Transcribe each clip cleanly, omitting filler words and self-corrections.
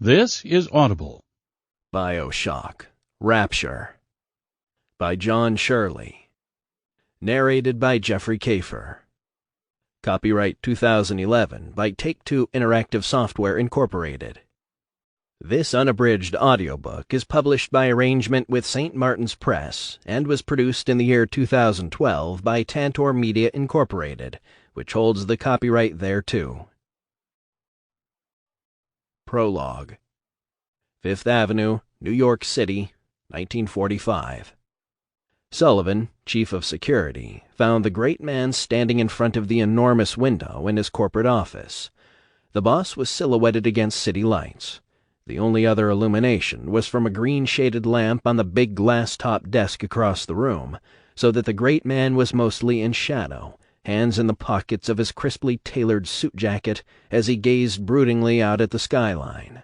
This is Audible. BioShock, Rapture, by John Shirley. Narrated by Jeffrey Kafer. Copyright 2011 by Take-Two Interactive Software Incorporated. This unabridged audiobook is published by arrangement with St. Martin's Press and was produced in the year 2012 by Tantor Media Incorporated, which holds the copyright thereto. Prologue. Fifth Avenue, New York City, 1945. Sullivan, chief of security, found the great man standing in front of the enormous window in his corporate office. The boss was silhouetted against city lights. The only other illumination was from a green-shaded lamp on the big glass-top desk across the room, so that the great man was mostly in shadow, hands in the pockets of his crisply tailored suit jacket as he gazed broodingly out at the skyline.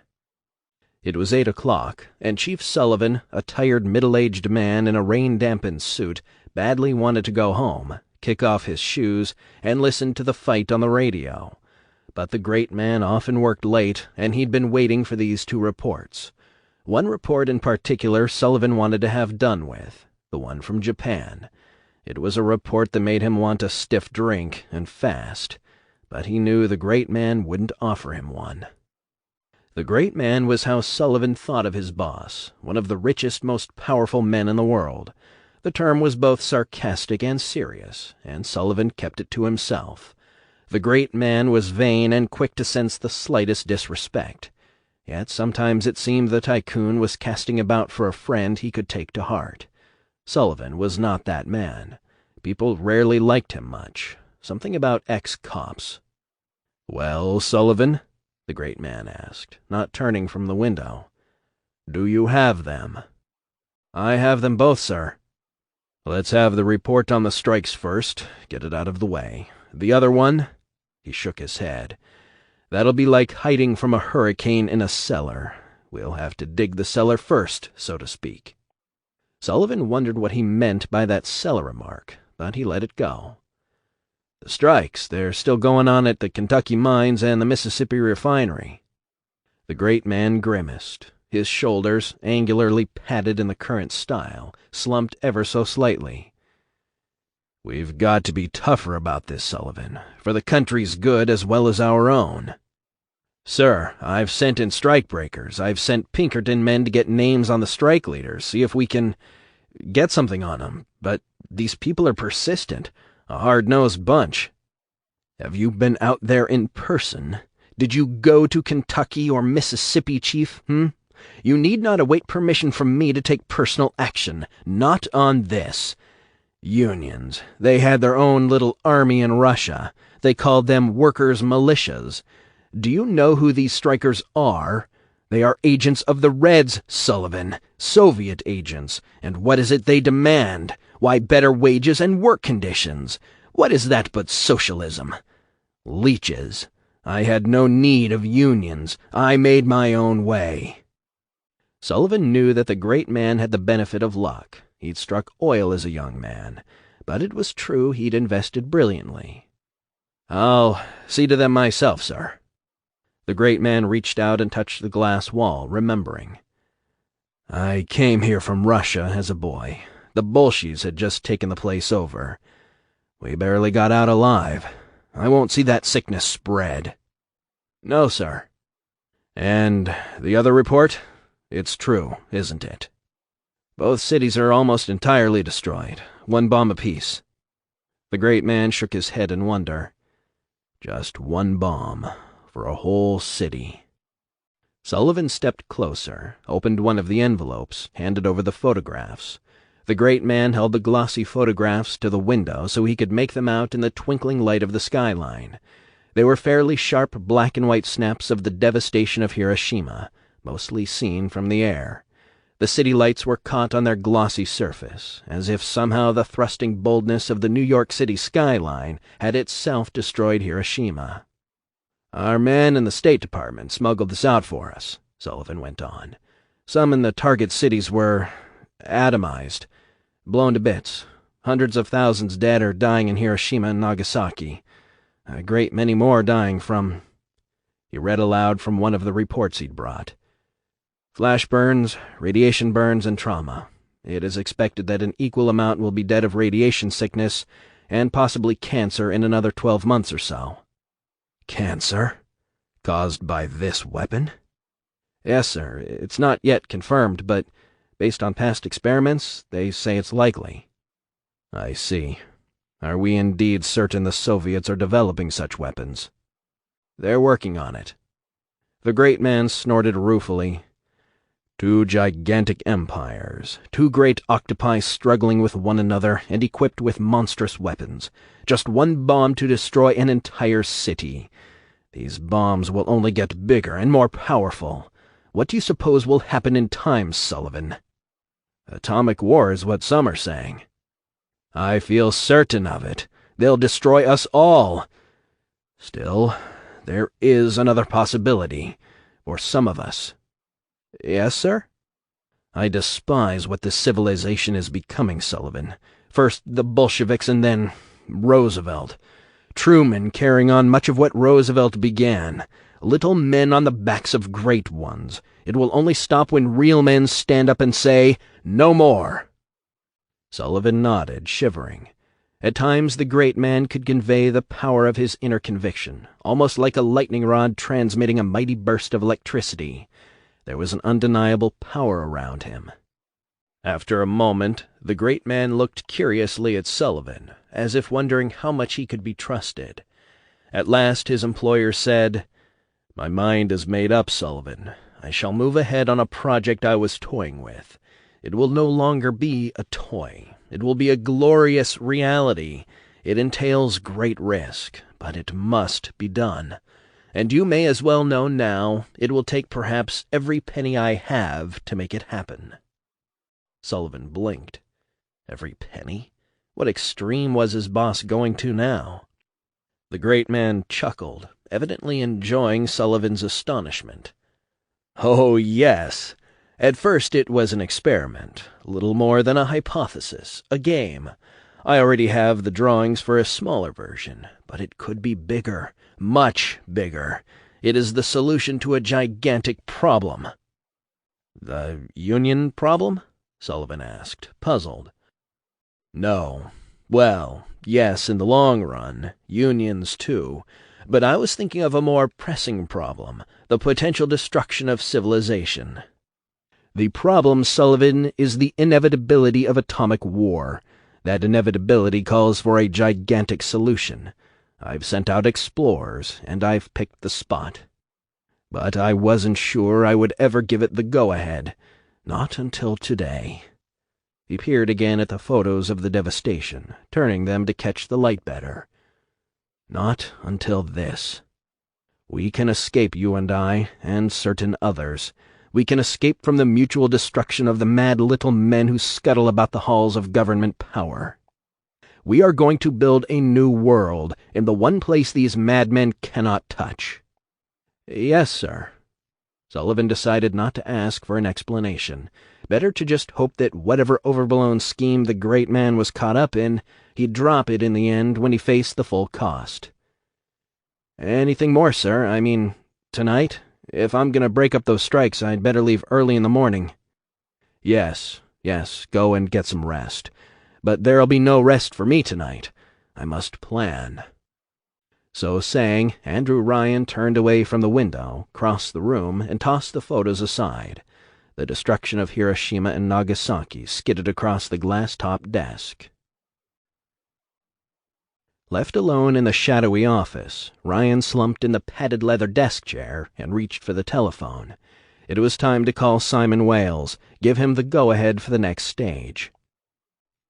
It was 8 o'clock, and Chief Sullivan, a tired middle-aged man in a rain-dampened suit, badly wanted to go home, kick off his shoes, and listen to the fight on the radio. But the great man often worked late, and he'd been waiting for these two reports. One report in particular Sullivan wanted to have done with, the one from Japan. It was a report that made him want a stiff drink, and fast, but he knew the great man wouldn't offer him one. The great man was how Sullivan thought of his boss, one of the richest, most powerful men in the world. The term was both sarcastic and serious, and Sullivan kept it to himself. The great man was vain and quick to sense the slightest disrespect. Yet sometimes it seemed the tycoon was casting about for a friend he could take to heart. Sullivan was not that man. People rarely liked him much. Something about ex-cops. "Well, Sullivan?" the great man asked, not turning from the window. "Do you have them?" "I have them both, sir." "Let's have the report on the strikes first. Get it out of the way. The other one?" He shook his head. "That'll be like hiding from a hurricane in a cellar. We'll have to dig the cellar first, so to speak." Sullivan wondered what he meant by that cellar remark, but he let it go. "The strikes, they're still going on at the Kentucky mines and the Mississippi refinery." The great man grimaced. His shoulders, angularly padded in the current style, slumped ever so slightly. "We've got to be tougher about this, Sullivan, for the country's good as well as our own." "Sir, I've sent in strikebreakers. I've sent Pinkerton men to get names on the strike leaders, see if we can get something on them. But these people are persistent, a hard-nosed bunch." "Have you been out there in person? Did you go to Kentucky or Mississippi, Chief, You need not await permission from me to take personal action. Not on this. Unions. They had their own little army in Russia. They called them workers' militias. Do you know who these strikers are? They are agents of the Reds, Sullivan. Soviet agents. And what is it they demand? Why, better wages and work conditions. What is that but socialism? Leeches. I had no need of unions. I made my own way." Sullivan knew that the great man had the benefit of luck. He'd struck oil as a young man, but it was true he'd invested brilliantly. "I'll see to them myself, sir." The great man reached out and touched the glass wall, remembering. "I came here from Russia as a boy. The Bolsheviks had just taken the place over. We barely got out alive. I won't see that sickness spread." "No, sir." "And the other report? It's true, isn't it?" "Both cities are almost entirely destroyed. One bomb apiece." The great man shook his head in wonder. Just one bomb for a whole city. Sullivan stepped closer, opened one of the envelopes, handed over the photographs. The great man held the glossy photographs to the window so he could make them out in the twinkling light of the skyline. They were fairly sharp black-and-white snaps of the devastation of Hiroshima, mostly seen from the air. The city lights were caught on their glossy surface, as if somehow the thrusting boldness of the New York City skyline had itself destroyed Hiroshima. "Our man in the State Department smuggled this out for us," Sullivan went on. "Some in the target cities were atomized, blown to bits. Hundreds of thousands dead or dying in Hiroshima and Nagasaki. A great many more dying from—" He read aloud from one of the reports he'd brought. Flash burns, radiation burns, and trauma. It is expected that an equal amount will be dead of radiation sickness and possibly cancer in another 12 months or so. Cancer? Caused by this weapon? Yes, sir. It's not yet confirmed, but based on past experiments, they say it's likely. I see. Are we indeed certain the Soviets are developing such weapons? They're working on it. The great man snorted ruefully. Two gigantic empires, two great octopi struggling with one another and equipped with monstrous weapons. Just one bomb to destroy an entire city. These bombs will only get bigger and more powerful. What do you suppose will happen in time, Sullivan? Atomic war is what some are saying. I feel certain of it. They'll destroy us all. Still, there is another possibility, for some of us. Yes, sir? I despise what this civilization is becoming, Sullivan. First the Bolsheviks and then Roosevelt. Truman carrying on much of what Roosevelt began. Little men on the backs of great ones. It will only stop when real men stand up and say, "No more." Sullivan nodded, shivering. At times the great man could convey the power of his inner conviction, almost like a lightning rod transmitting a mighty burst of electricity. There was an undeniable power around him. After a moment, the great man looked curiously at Sullivan, as if wondering how much he could be trusted. At last his employer said, "My mind is made up, Sullivan. I shall move ahead on a project I was toying with. It will no longer be a toy. It will be a glorious reality. It entails great risk, but it must be done. And you may as well know now it will take perhaps every penny I have to make it happen." Sullivan blinked. Every penny? What extreme was his boss going to now? The great man chuckled, evidently enjoying Sullivan's astonishment. "Oh, yes. At first it was an experiment, little more than a hypothesis, a game. I already have the drawings for a smaller version, but it could be bigger, much bigger. It is the solution to a gigantic problem." "The Union problem?" Sullivan asked, puzzled. "No. Well, yes, in the long run, unions too. But I was thinking of a more pressing problem, the potential destruction of civilization. The problem, Sullivan, is the inevitability of atomic war. That inevitability calls for a gigantic solution. I've sent out explorers, and I've picked the spot. But I wasn't sure I would ever give it the go-ahead. Not until today." He peered again at the photos of the devastation, turning them to catch the light better. "Not until this. We can escape, you and I, and certain others. We can escape from the mutual destruction of the mad little men who scuttle about the halls of government power. We are going to build a new world in the one place these madmen cannot touch." "Yes, sir." Sullivan decided not to ask for an explanation. Better to just hope that whatever overblown scheme the great man was caught up in, he'd drop it in the end when he faced the full cost. "Anything more, sir? I mean, tonight? If I'm going to break up those strikes, I'd better leave early in the morning." Yes, go and get some rest. But there'll be no rest for me tonight. I must plan." So saying, Andrew Ryan turned away from the window, crossed the room, and tossed the photos aside. The destruction of Hiroshima and Nagasaki skidded across the glass-topped desk. Left alone in the shadowy office, Ryan slumped in the padded leather desk chair and reached for the telephone. It was time to call Simon Wales, give him the go-ahead for the next stage.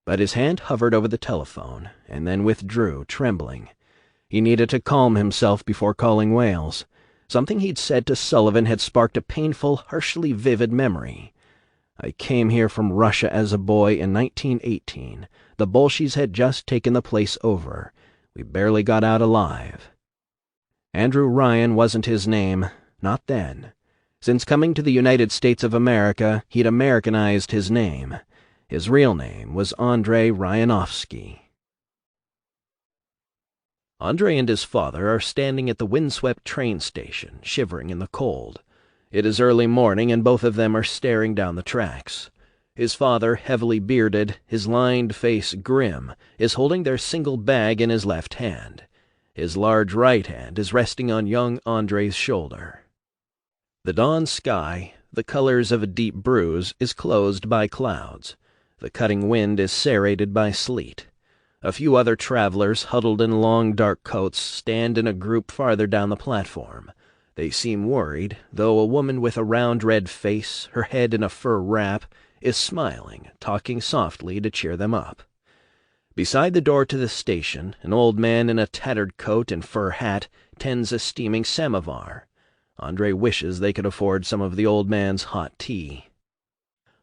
But his hand hovered over the telephone, and then withdrew, trembling. He needed to calm himself before calling Wales. Something he'd said to Sullivan had sparked a painful, harshly vivid memory. "I came here from Russia as a boy in 1918. The Bolsheviks had just taken the place over. We barely got out alive." Andrew Ryan wasn't his name, not then. Since coming to the United States of America, he'd Americanized his name. His real name was Andrei Ryanovsky. Andrei and his father are standing at the windswept train station, shivering in the cold. It is early morning, and both of them are staring down the tracks. His father, heavily bearded, his lined face grim, is holding their single bag in his left hand. His large right hand is resting on young Andre's shoulder. The dawn sky, the colors of a deep bruise, is closed by clouds. The cutting wind is serrated by sleet. A few other travelers, huddled in long dark coats, stand in a group farther down the platform. They seem worried, though a woman with a round red face, her head in a fur wrap, is smiling, talking softly to cheer them up. Beside the door to the station, an old man in a tattered coat and fur hat tends a steaming samovar. Andre wishes they could afford some of the old man's hot tea.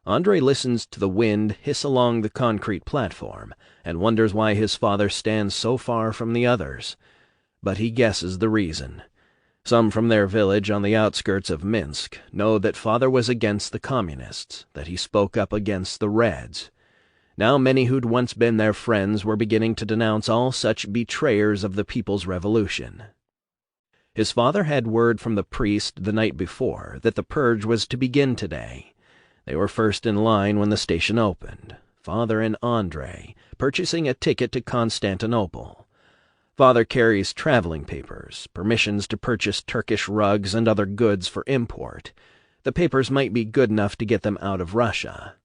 Andre listens to the wind hiss along the concrete platform and wonders why his father stands so far from the others. But he guesses the reason. Some from their village on the outskirts of Minsk know that father was against the communists, that he spoke up against the Reds. Now many who'd once been their friends were beginning to denounce all such betrayers of the People's Revolution. His father had word from the priest the night before that the purge was to begin today. They were first in line when the station opened, father and Andre, purchasing a ticket to Constantinople. Father carries traveling papers, permissions to purchase Turkish rugs and other goods for import. The papers might be good enough to get them out of Russia.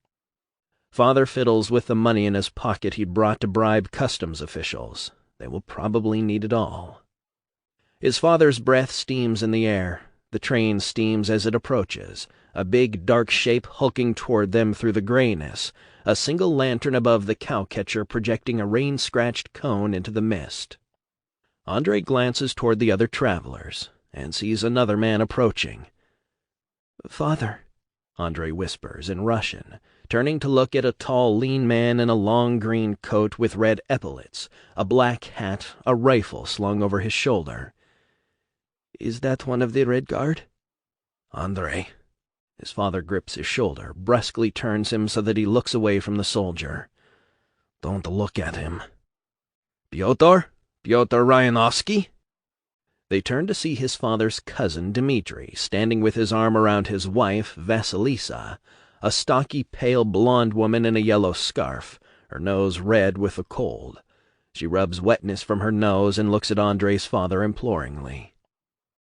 Father fiddles with the money in his pocket he'd brought to bribe customs officials. They will probably need it all. His father's breath steams in the air. The train steams as it approaches, a big dark shape hulking toward them through the grayness, a single lantern above the cowcatcher projecting a rain-scratched cone into the mist. Andre glances toward the other travelers and sees another man approaching. "Father," Andre whispers in Russian, turning to look at a tall, lean man in a long green coat with red epaulets, a black hat, a rifle slung over his shoulder. "Is that one of the Red Guard?" "Andre." His father grips his shoulder, brusquely turns him so that he looks away from the soldier. "Don't look at him." "Pyotr? Pyotr Ryanovsky?" They turn to see his father's cousin, Dmitri, standing with his arm around his wife, Vasilisa, a stocky, pale, blonde woman in a yellow scarf, her nose red with the cold. She rubs wetness from her nose and looks at Andre's father imploringly.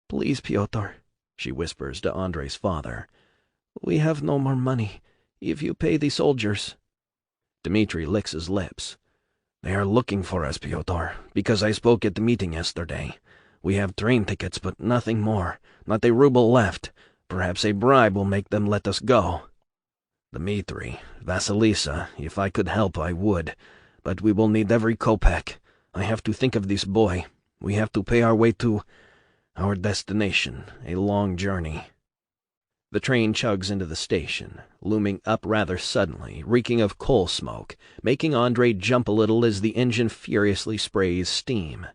"Please, Pyotr," she whispers to Andre's father. "We have no more money. If you pay the soldiers—" Dmitri licks his lips. "They are looking for us, Pyotr, because I spoke at the meeting yesterday. We have train tickets, but nothing more. Not a ruble left. Perhaps a bribe will make them let us go." "Dmitri, Vasilisa, if I could help, I would. But we will need every kopeck. I have to think of this boy. We have to pay our way to our destination, a long journey." The train chugs into the station, looming up rather suddenly, reeking of coal smoke, making Andre jump a little as the engine furiously sprays steam.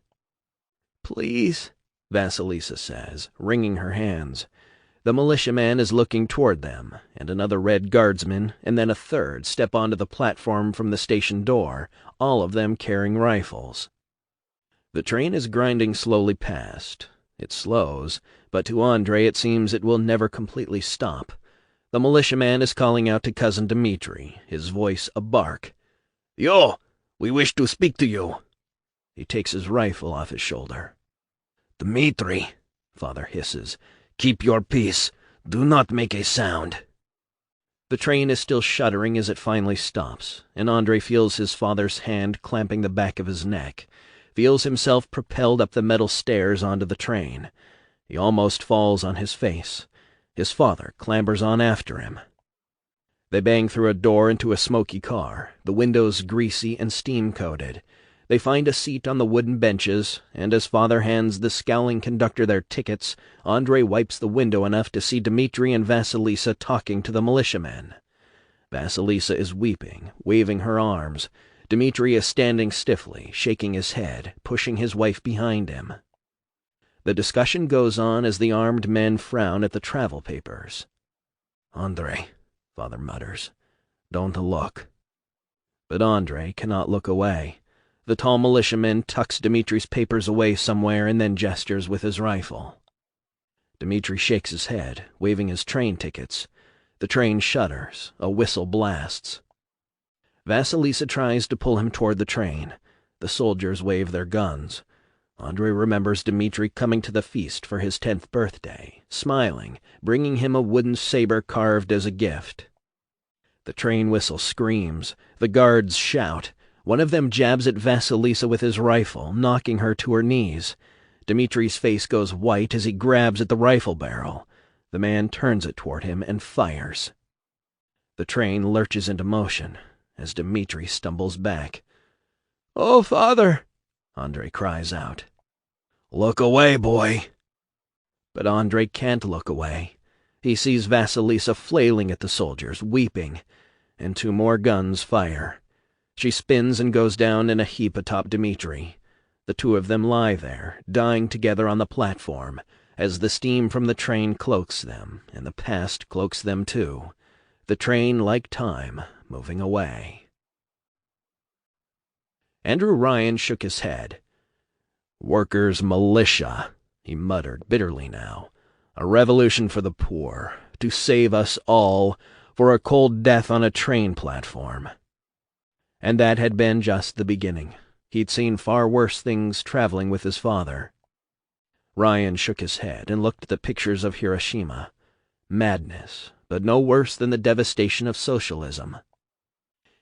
"Please," Vasilisa says, wringing her hands. The militiaman is looking toward them, and another Red Guardsman, and then a third, step onto the platform from the station door, all of them carrying rifles. The train is grinding slowly past. It slows, but to Andre it seems it will never completely stop. The militiaman is calling out to cousin Dmitri, his voice a bark. "Yo! We wish to speak to you." He takes his rifle off his shoulder. "Dmitri," father hisses, "keep your peace. Do not make a sound." The train is still shuddering as it finally stops, and Andre feels his father's hand clamping the back of his neck, feels himself propelled up the metal stairs onto the train. He almost falls on his face. His father clambers on after him. They bang through a door into a smoky car, the windows greasy and steam-coated. They find a seat on the wooden benches, and as father hands the scowling conductor their tickets, Andre wipes the window enough to see Dmitri and Vasilisa talking to the militiamen. Vasilisa is weeping, waving her arms. Dmitri is standing stiffly, shaking his head, pushing his wife behind him. The discussion goes on as the armed men frown at the travel papers. "Andre," father mutters, "don't look." But Andre cannot look away. The tall militiaman tucks Dmitri's papers away somewhere and then gestures with his rifle. Dmitri shakes his head, waving his train tickets. The train shudders. A whistle blasts. Vasilisa tries to pull him toward the train. The soldiers wave their guns. Andrei remembers Dmitri coming to the feast for his 10th birthday, smiling, bringing him a wooden saber carved as a gift. The train whistle screams. The guards shout. One of them jabs at Vasilisa with his rifle, knocking her to her knees. Dmitri's face goes white as he grabs at the rifle barrel. The man turns it toward him and fires. The train lurches into motion as Dmitri stumbles back. "Oh, Father!" Andrei cries out. "Look away, boy." But Andrei can't look away. He sees Vasilisa flailing at the soldiers, weeping, and 2 more guns fire. She spins and goes down in a heap atop Dmitri. The 2 of them lie there, dying together on the platform, as the steam from the train cloaks them, and the past cloaks them too. The train, like time, moving away. Andrew Ryan shook his head. "Workers' militia," he muttered bitterly now. "A revolution for the poor, to save us all, for a cold death on a train platform." And that had been just the beginning. He'd seen far worse things traveling with his father. Ryan shook his head and looked at the pictures of Hiroshima. Madness, but no worse than the devastation of socialism.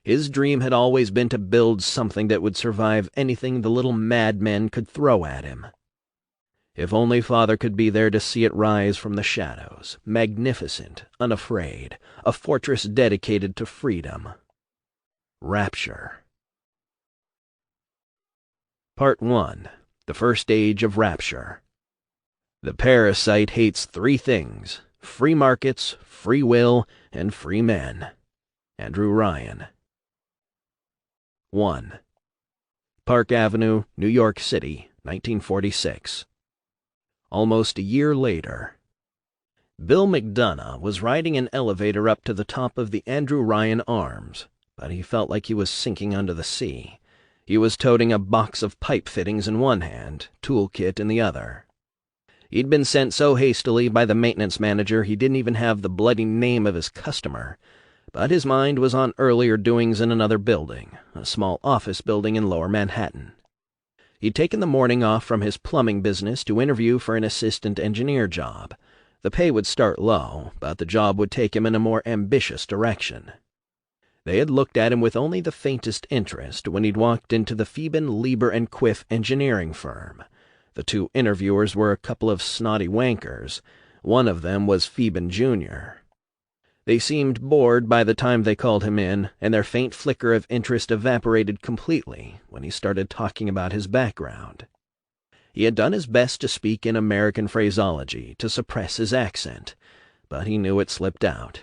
His dream had always been to build something that would survive anything the little madmen could throw at him. If only Father could be there to see it rise from the shadows, magnificent, unafraid, a fortress dedicated to freedom. Rapture. Part 1. The First Age of Rapture. The parasite hates 3 things: free markets, free will, and free men. Andrew Ryan. 1. Park Avenue, New York City, 1946. Almost a year later. Bill McDonough was riding an elevator up to the top of the Andrew Ryan Arms, but he felt like he was sinking under the sea. He was toting a box of pipe fittings in one hand, toolkit in the other. He'd been sent so hastily by the maintenance manager he didn't even have the bloody name of his customer, but his mind was on earlier doings in another building, a small office building in Lower Manhattan. He'd taken the morning off from his plumbing business to interview for an assistant engineer job. The pay would start low, but the job would take him in a more ambitious direction. They had looked at him with only the faintest interest when he'd walked into the Phoeben, Lieber and Quiff engineering firm. The 2 interviewers were a couple of snotty wankers. One of them was Phoeben Jr. They seemed bored by the time they called him in, and their faint flicker of interest evaporated completely when he started talking about his background. He had done his best to speak in American phraseology to suppress his accent, but he knew it slipped out.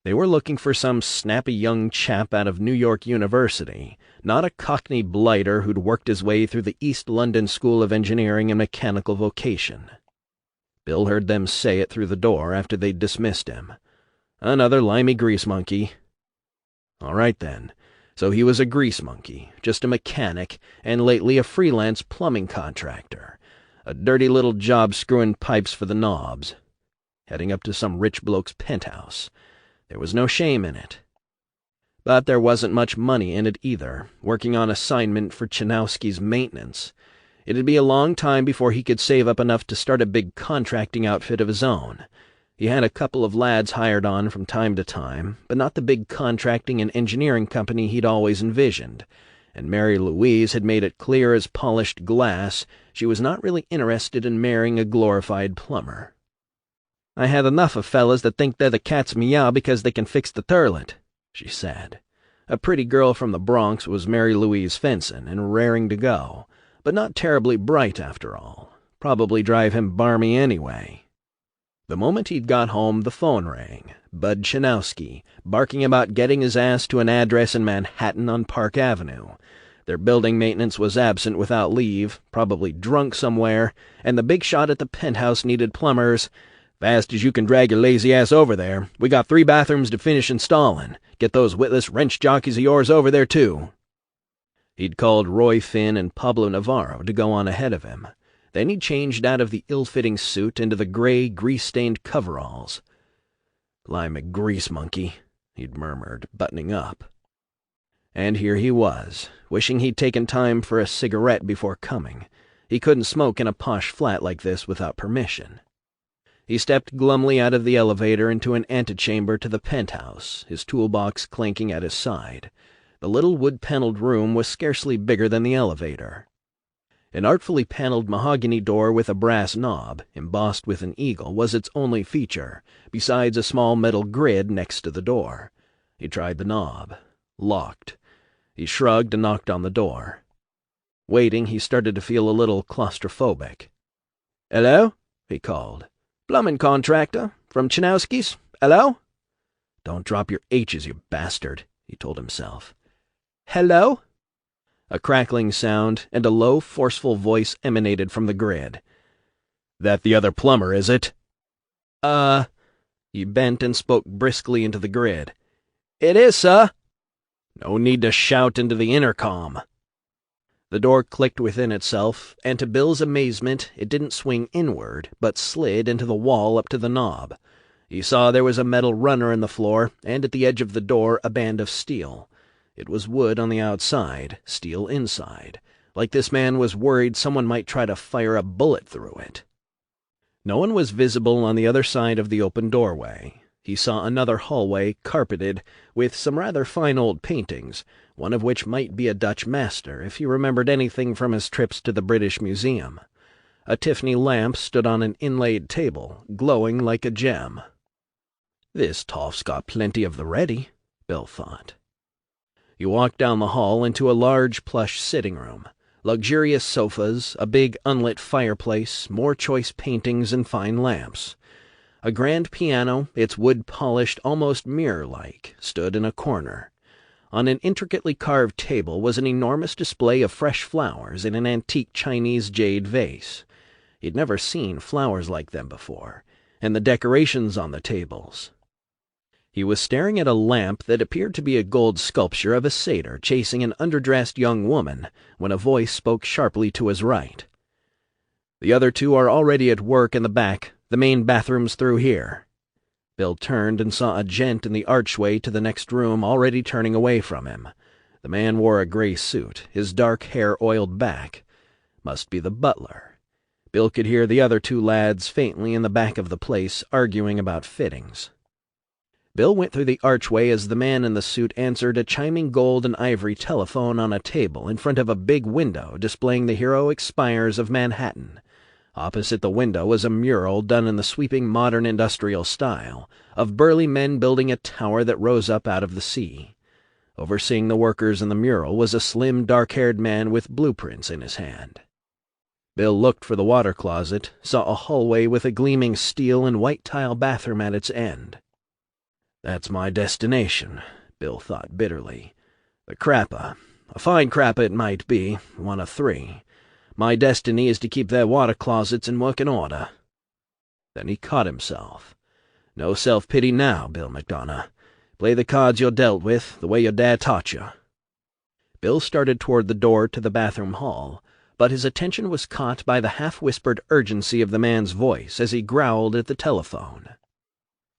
They were looking for some snappy young chap out of New York University, not a Cockney blighter who'd worked his way through the East London School of Engineering and Mechanical Vocation. Bill heard them say it through the door after they'd dismissed him. Another limey grease monkey. All right, then. So he was a grease monkey, just a mechanic, and lately a freelance plumbing contractor. A dirty little job screwing pipes for the knobs. Heading up to some rich bloke's penthouse. There was no shame in it. But there wasn't much money in it either, working on assignment for Chanowski's maintenance. It'd be a long time before he could save up enough to start a big contracting outfit of his own. He had a couple of lads hired on from time to time, but not the big contracting and engineering company he'd always envisioned, and Mary Louise had made it clear as polished glass she was not really interested in marrying a glorified plumber. "I had enough of fellas that think they're the cat's meow because they can fix the toilet," she said. A pretty girl from the Bronx was Mary Louise Fenson, and raring to go, but not terribly bright after all. Probably drive him barmy anyway. The moment he'd got home, the phone rang. Bud Chanowski, barking about getting his ass to an address in Manhattan on Park Avenue. Their building maintenance was absent without leave, probably drunk somewhere, and the big shot at the penthouse needed plumbers. "Fast as you can drag your lazy ass over there. We got 3 bathrooms to finish installing. Get those witless wrench jockeys of yours over there, too." He'd called Roy Finn and Pablo Navarro to go on ahead of him. Then he changed out of the ill-fitting suit into the gray, grease-stained coveralls. "Lime grease monkey," he'd murmured, buttoning up. And here he was, wishing he'd taken time for a cigarette before coming. He couldn't smoke in a posh flat like this without permission. He stepped glumly out of the elevator into an antechamber to the penthouse, his toolbox clanking at his side. The little wood-paneled room was scarcely bigger than the elevator. An artfully paneled mahogany door with a brass knob, embossed with an eagle, was its only feature, besides a small metal grid next to the door. He tried the knob. Locked. He shrugged and knocked on the door. Waiting, he started to feel a little claustrophobic. "Hello?" he called. "Plumbing contractor from Chinowski's? Hello?" "Don't drop your H's, you bastard," he told himself. "Hello?" A crackling sound and a low, forceful voice emanated from the grid. "That the other plumber, is it?" He bent and spoke briskly into the grid. "It is, sir." "No need to shout into the intercom." The door clicked within itself, and to Bill's amazement, it didn't swing inward, but slid into the wall up to the knob. He saw there was a metal runner in the floor, and at the edge of the door a band of steel. It was wood on the outside, steel inside, like this man was worried someone might try to fire a bullet through it. No one was visible on the other side of the open doorway. He saw another hallway carpeted with some rather fine old paintings, one of which might be a Dutch master if he remembered anything from his trips to the British Museum. A Tiffany lamp stood on an inlaid table, glowing like a gem. "This toff's got plenty of the ready," Bill thought. He walked down the hall into a large plush sitting room. Luxurious sofas, a big unlit fireplace, more choice paintings and fine lamps. A grand piano, its wood polished almost mirror-like, stood in a corner. On an intricately carved table was an enormous display of fresh flowers in an antique Chinese jade vase. He'd never seen flowers like them before, and the decorations on the tables. He was staring at a lamp that appeared to be a gold sculpture of a satyr chasing an underdressed young woman, when a voice spoke sharply to his right. "The other two are already at work in the back. The main bathroom's through here." Bill turned and saw a gent in the archway to the next room already turning away from him. The man wore a gray suit, his dark hair oiled back. Must be the butler. Bill could hear the other two lads faintly in the back of the place arguing about fittings. Bill went through the archway as the man in the suit answered a chiming gold and ivory telephone on a table in front of a big window displaying the heroic spires of Manhattan. Opposite the window was a mural done in the sweeping modern industrial style, of burly men building a tower that rose up out of the sea. Overseeing the workers in the mural was a slim, dark-haired man with blueprints in his hand. Bill looked for the water closet, saw a hallway with a gleaming steel and white tile bathroom at its end. "That's my destination," Bill thought bitterly. "The crapper. A fine crapper it might be, one of three. My destiny is to keep their water closets in working order." Then he caught himself. "No self-pity now, Bill McDonough. Play the cards you're dealt with, the way your dad taught you." Bill started toward the door to the bathroom hall, but his attention was caught by the half-whispered urgency of the man's voice as he growled at the telephone.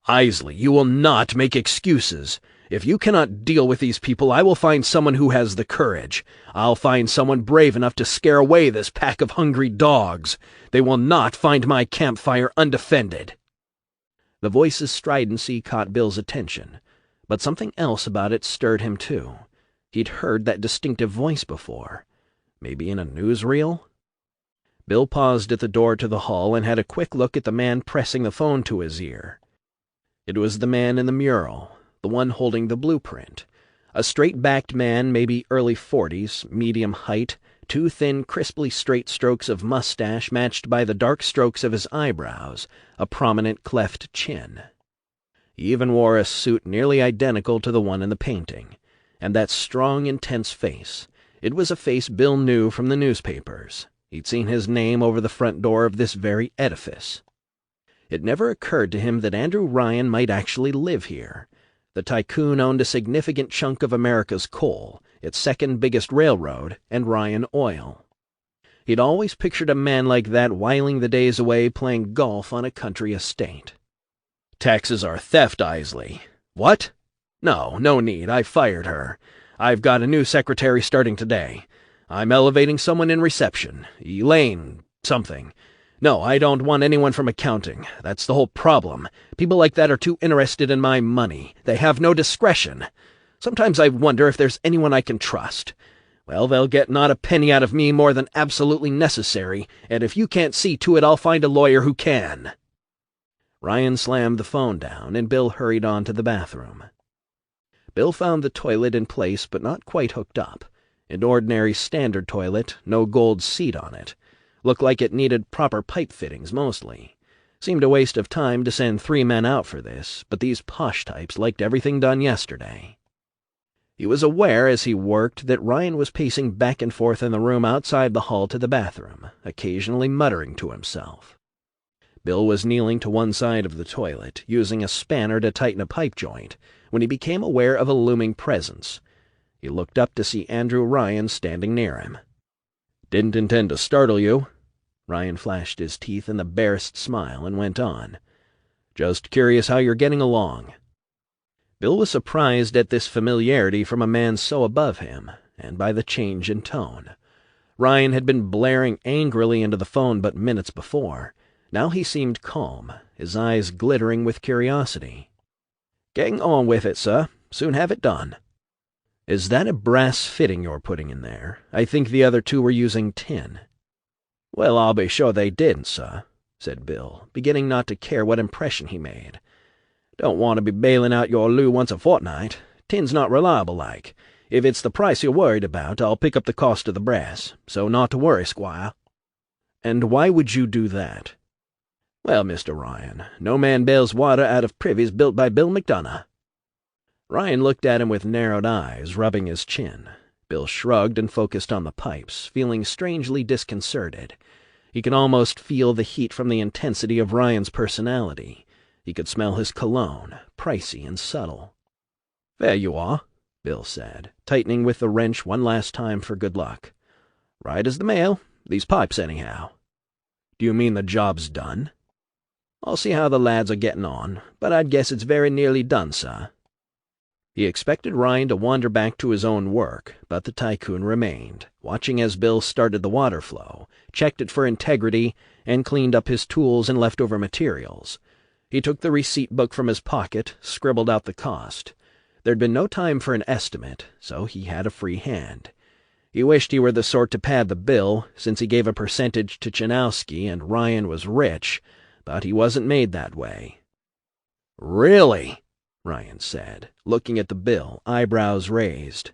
"Isley, you will not make excuses. If you cannot deal with these people, I will find someone who has the courage. I'll find someone brave enough to scare away this pack of hungry dogs. They will not find my campfire undefended." The voice's stridency caught Bill's attention, but something else about it stirred him too. He'd heard that distinctive voice before. Maybe in a newsreel? Bill paused at the door to the hall and had a quick look at the man pressing the phone to his ear. It was the man in the mural, the one holding the blueprint. A straight-backed man, maybe early 40s, medium height, two thin, crisply straight strokes of mustache matched by the dark strokes of his eyebrows, a prominent cleft chin. He even wore a suit nearly identical to the one in the painting. And that strong, intense face. It was a face Bill knew from the newspapers. He'd seen his name over the front door of this very edifice. It never occurred to him that Andrew Ryan might actually live here. The tycoon owned a significant chunk of America's coal, its second biggest railroad, and Ryan Oil. He'd always pictured a man like that whiling the days away playing golf on a country estate. "Taxes are theft, Isley." "What?" "No need. I fired her. I've got a new secretary starting today. I'm elevating someone in reception. Elaine something. No, I don't want anyone from accounting. That's the whole problem. People like that are too interested in my money. They have no discretion. Sometimes I wonder if there's anyone I can trust. Well, they'll get not a penny out of me more than absolutely necessary, and if you can't see to it, I'll find a lawyer who can." Ryan slammed the phone down, and Bill hurried on to the bathroom. Bill found the toilet in place but not quite hooked up. An ordinary standard toilet, no gold seat on it. Looked like it needed proper pipe fittings mostly. Seemed a waste of time to send 3 men out for this, but these posh types liked everything done yesterday. He was aware as he worked that Ryan was pacing back and forth in the room outside the hall to the bathroom, occasionally muttering to himself. Bill was kneeling to one side of the toilet, using a spanner to tighten a pipe joint, when he became aware of a looming presence. He looked up to see Andrew Ryan standing near him. "Didn't intend to startle you." Ryan flashed his teeth in the barest smile and went on. "Just curious how you're getting along." Bill was surprised at this familiarity from a man so above him, and by the change in tone. Ryan had been blaring angrily into the phone but minutes before. Now he seemed calm, his eyes glittering with curiosity. "Getting on with it, sir. Soon have it done." "Is that a brass fitting you're putting in there? I think the other 2 were using tin." "Well, I'll be sure they didn't, sir," said Bill, beginning not to care what impression he made. "Don't want to be bailing out your loo once a fortnight. Tin's not reliable like. If it's the price you're worried about, I'll pick up the cost of the brass, so not to worry, Squire." "And why would you do that?" "Well, Mr. Ryan, no man bails water out of privies built by Bill McDonough." Ryan looked at him with narrowed eyes, rubbing his chin. Bill shrugged and focused on the pipes, feeling strangely disconcerted. He could almost feel the heat from the intensity of Ryan's personality. He could smell his cologne, pricey and subtle. "There you are," Bill said, tightening with the wrench one last time for good luck. "Right as the mail. These pipes, anyhow." "Do you mean the job's done?" "I'll see how the lads are getting on, but I'd guess it's very nearly done, sir." He expected Ryan to wander back to his own work, but the tycoon remained, watching as Bill started the water flow, checked it for integrity, and cleaned up his tools and leftover materials. He took the receipt book from his pocket, scribbled out the cost. There'd been no time for an estimate, so he had a free hand. He wished he were the sort to pad the bill, since he gave a percentage to Chanowski and Ryan was rich, but he wasn't made that way. "Really?" Ryan said, looking at the bill, eyebrows raised.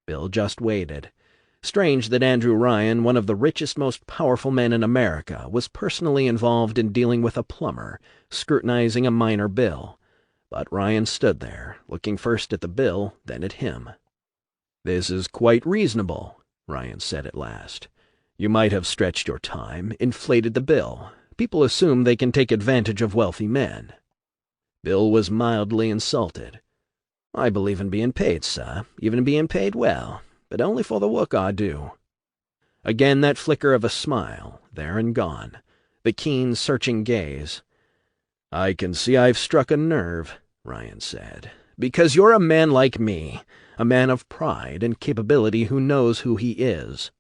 Bill just waited. Strange that Andrew Ryan, one of the richest, most powerful men in America, was personally involved in dealing with a plumber, scrutinizing a minor bill. But Ryan stood there, looking first at the bill, then at him. "This is quite reasonable," Ryan said at last. "You might have stretched your time, inflated the bill. People assume they can take advantage of wealthy men." Bill was mildly insulted. "I believe in being paid, sir, even being paid well, but only for the work I do." Again that flicker of a smile, there and gone, the keen, searching gaze. "I can see I've struck a nerve," Ryan said, "because you're a man like me, a man of pride and capability who knows who he is."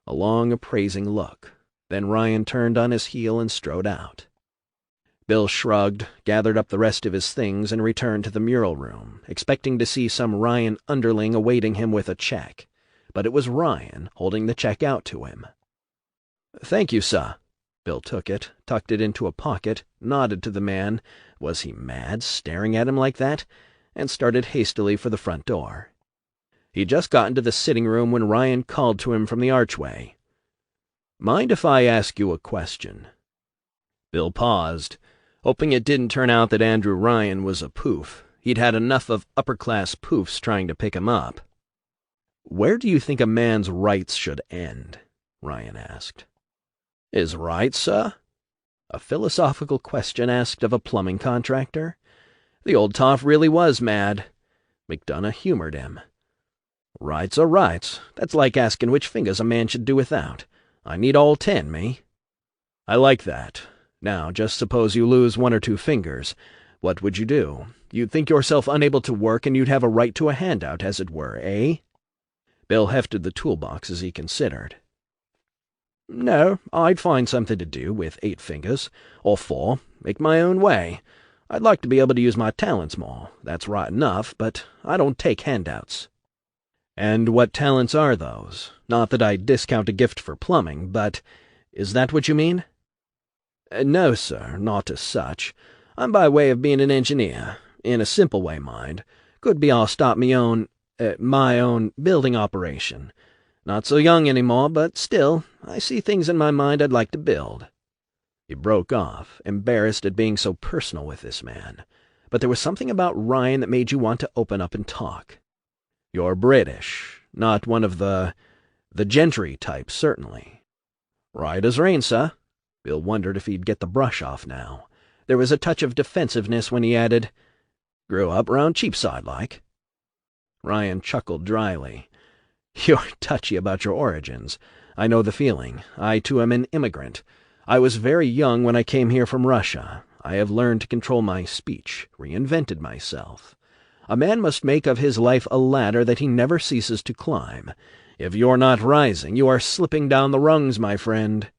A long, appraising look. Then Ryan turned on his heel and strode out. Bill shrugged, gathered up the rest of his things, and returned to the mural room, expecting to see some Ryan underling awaiting him with a check. But it was Ryan, holding the check out to him. "Thank you, sir." Bill took it, tucked it into a pocket, nodded to the man, was he mad, staring at him like that, and started hastily for the front door. He'd just got into the sitting room when Ryan called to him from the archway. "Mind if I ask you a question?" Bill paused, hoping it didn't turn out that Andrew Ryan was a poof. He'd had enough of upper-class poofs trying to pick him up. "Where do you think a man's rights should end?" Ryan asked. "His rights, sir?" A philosophical question asked of a plumbing contractor. The old toff really was mad. McDonough humored him. Rights are rights. That's like asking which fingers a man should do without. I need all 10, me. I like that. Now, just suppose you lose 1 or 2 fingers. What would you do? You'd think yourself unable to work, and you'd have a right to a handout, as it were, eh? Bill hefted the toolbox as he considered. No, I'd find something to do with 8 fingers, or 4, make my own way. I'd like to be able to use my talents more, that's right enough, but I don't take handouts. And what talents are those? Not that I discount a gift for plumbing, but is that what you mean? No, sir, not as such. I'm by way of being an engineer. In a simple way, mind. Could be I'll start my own building operation. Not so young any more, but still, I see things in my mind I'd like to build. He broke off, embarrassed at being so personal with this man. But there was something about Ryan that made you want to open up and talk. You're British, not one of the gentry type, certainly. Right as rain, sir. Bill wondered if he'd get the brush off now. There was a touch of defensiveness when he added, Grew up round Cheapside, like. Ryan chuckled dryly. You're touchy about your origins. I know the feeling. I, too, am an immigrant. I was very young when I came here from Russia. I have learned to control my speech, reinvented myself. A man must make of his life a ladder that he never ceases to climb. If you're not rising, you are slipping down the rungs, my friend.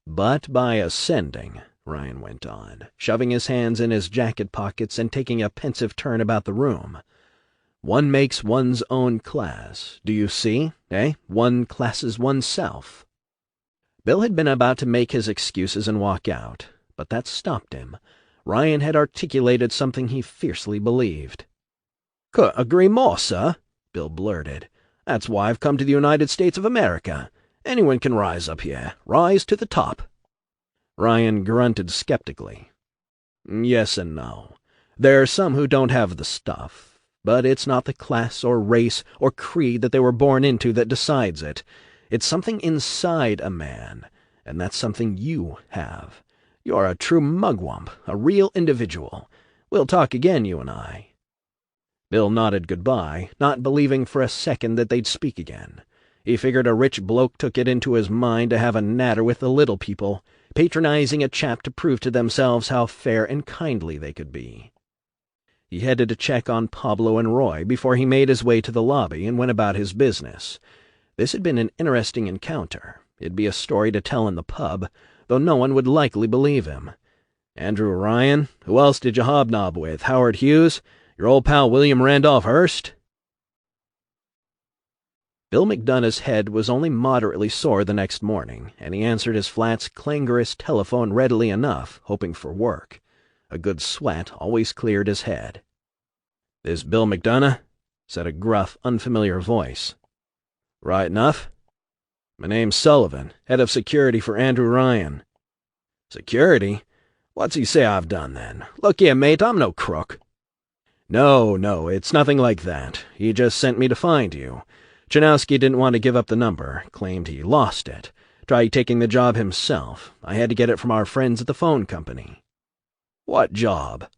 But by ascending, Ryan went on, shoving his hands in his jacket pockets and taking a pensive turn about the room, one makes one's own class. Do you see? One classes oneself. Bill had been about to make his excuses and walk out, but that stopped him. Ryan had articulated something he fiercely believed. Couldn't agree more, sir, Bill blurted. That's why I've come to the United States of America. Anyone can rise up here. Rise to the top. Ryan grunted skeptically. Yes and no. There are some who don't have the stuff. But it's not the class or race or creed that they were born into that decides it. It's something inside a man, and that's something you have. You're a true mugwump, a real individual. We'll talk again, you and I. Bill nodded goodbye, not believing for a second that they'd speak again. He figured a rich bloke took it into his mind to have a natter with the little people, patronizing a chap to prove to themselves how fair and kindly they could be. He headed to check on Pablo and Roy before he made his way to the lobby and went about his business. This had been an interesting encounter. It'd be a story to tell in the pub, though no one would likely believe him. Andrew Ryan? Who else did you hobnob with? Howard Hughes? Your old pal William Randolph Hearst? Bill McDonough's head was only moderately sore the next morning, and he answered his flat's clangorous telephone readily enough, hoping for work. A good sweat always cleared his head. "This Bill McDonough?" said a gruff, unfamiliar voice. "Right enough. My name's Sullivan, head of security for Andrew Ryan." "Security? What's he say I've done, then? Look here, mate, I'm no crook." No, it's nothing like that. He just sent me to find you. Chanowski didn't want to give up the number, claimed he lost it. Tried taking the job himself. I had to get it from our friends at the phone company." "What job?"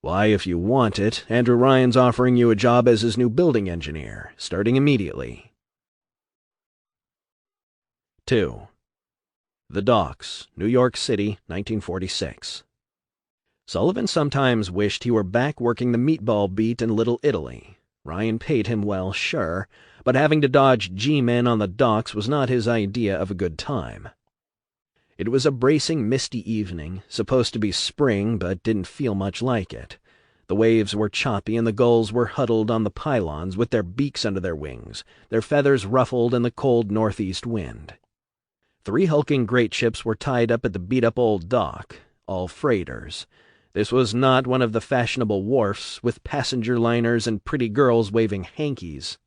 "Why, if you want it, Andrew Ryan's offering you a job as his new building engineer, starting immediately." 2. The Docks, New York City, 1946. Sullivan sometimes wished he were back working the meatball beat in Little Italy. Ryan paid him well, sure, but having to dodge G-men on the docks was not his idea of a good time. It was a bracing, misty evening, supposed to be spring, but didn't feel much like it. The waves were choppy and the gulls were huddled on the pylons with their beaks under their wings, their feathers ruffled in the cold northeast wind. 3 hulking great ships were tied up at the beat-up old dock, all freighters. This was not one of the fashionable wharfs with passenger liners and pretty girls waving hankies.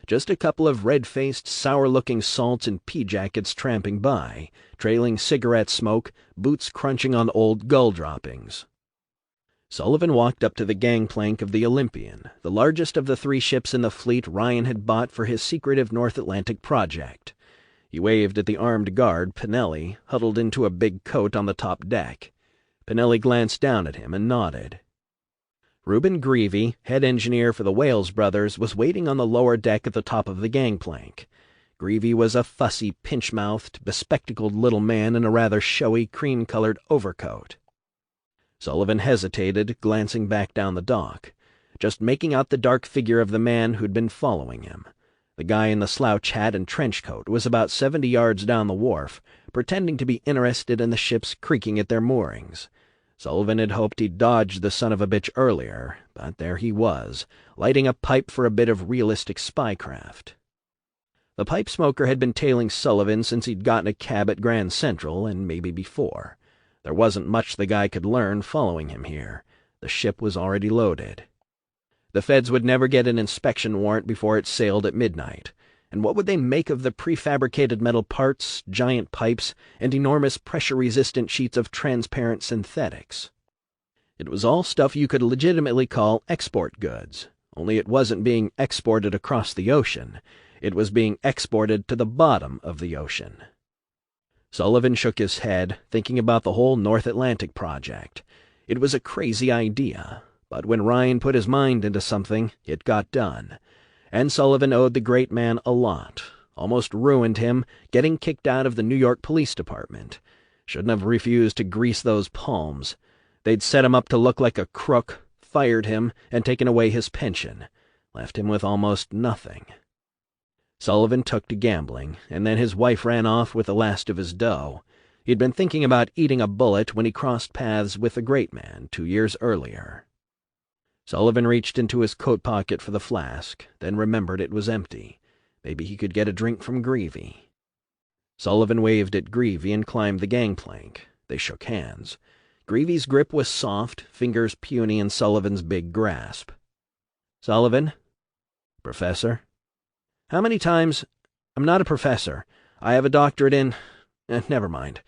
Just a couple of red-faced, sour-looking salts in pea-jackets tramping by, trailing cigarette smoke, boots crunching on old gull droppings. Sullivan walked up to the gangplank of the Olympian, the largest of the 3 ships in the fleet Ryan had bought for his secretive North Atlantic project. He waved at the armed guard, Pinelli, huddled into a big coat on the top deck. Pinelli glanced down at him and nodded. Reuben Greavy, head engineer for the Wales brothers, was waiting on the lower deck at the top of the gangplank. Greavy was a fussy, pinch-mouthed, bespectacled little man in a rather showy, cream-colored overcoat. Sullivan hesitated, glancing back down the dock, just making out the dark figure of the man who'd been following him. The guy in the slouch hat and trench coat was about 70 yards down the wharf, pretending to be interested in the ships creaking at their moorings. Sullivan had hoped he'd dodged the son of a bitch earlier, but there he was, lighting a pipe for a bit of realistic spycraft. The pipe smoker had been tailing Sullivan since he'd gotten a cab at Grand Central, and maybe before. There wasn't much the guy could learn following him here. The ship was already loaded. The feds would never get an inspection warrant before it sailed at midnight. And what would they make of the prefabricated metal parts, giant pipes, and enormous pressure-resistant sheets of transparent synthetics? It was all stuff you could legitimately call export goods, only it wasn't being exported across the ocean. It was being exported to the bottom of the ocean. Sullivan shook his head, thinking about the whole North Atlantic project. It was a crazy idea, but when Ryan put his mind into something, it got done. And Sullivan owed the great man a lot. Almost ruined him, getting kicked out of the New York Police Department. Shouldn't have refused to grease those palms. They'd set him up to look like a crook, fired him, and taken away his pension. Left him with almost nothing. Sullivan took to gambling, and then his wife ran off with the last of his dough. He'd been thinking about eating a bullet when he crossed paths with the great man 2 years earlier. Sullivan reached into his coat pocket for the flask, then remembered it was empty. Maybe he could get a drink from Greavy. Sullivan waved at Greavy and climbed the gangplank. They shook hands. Greavy's grip was soft, fingers puny in Sullivan's big grasp. "Sullivan?" "Professor?" "How many times—" "I'm not a professor. I have a doctorate in— never mind.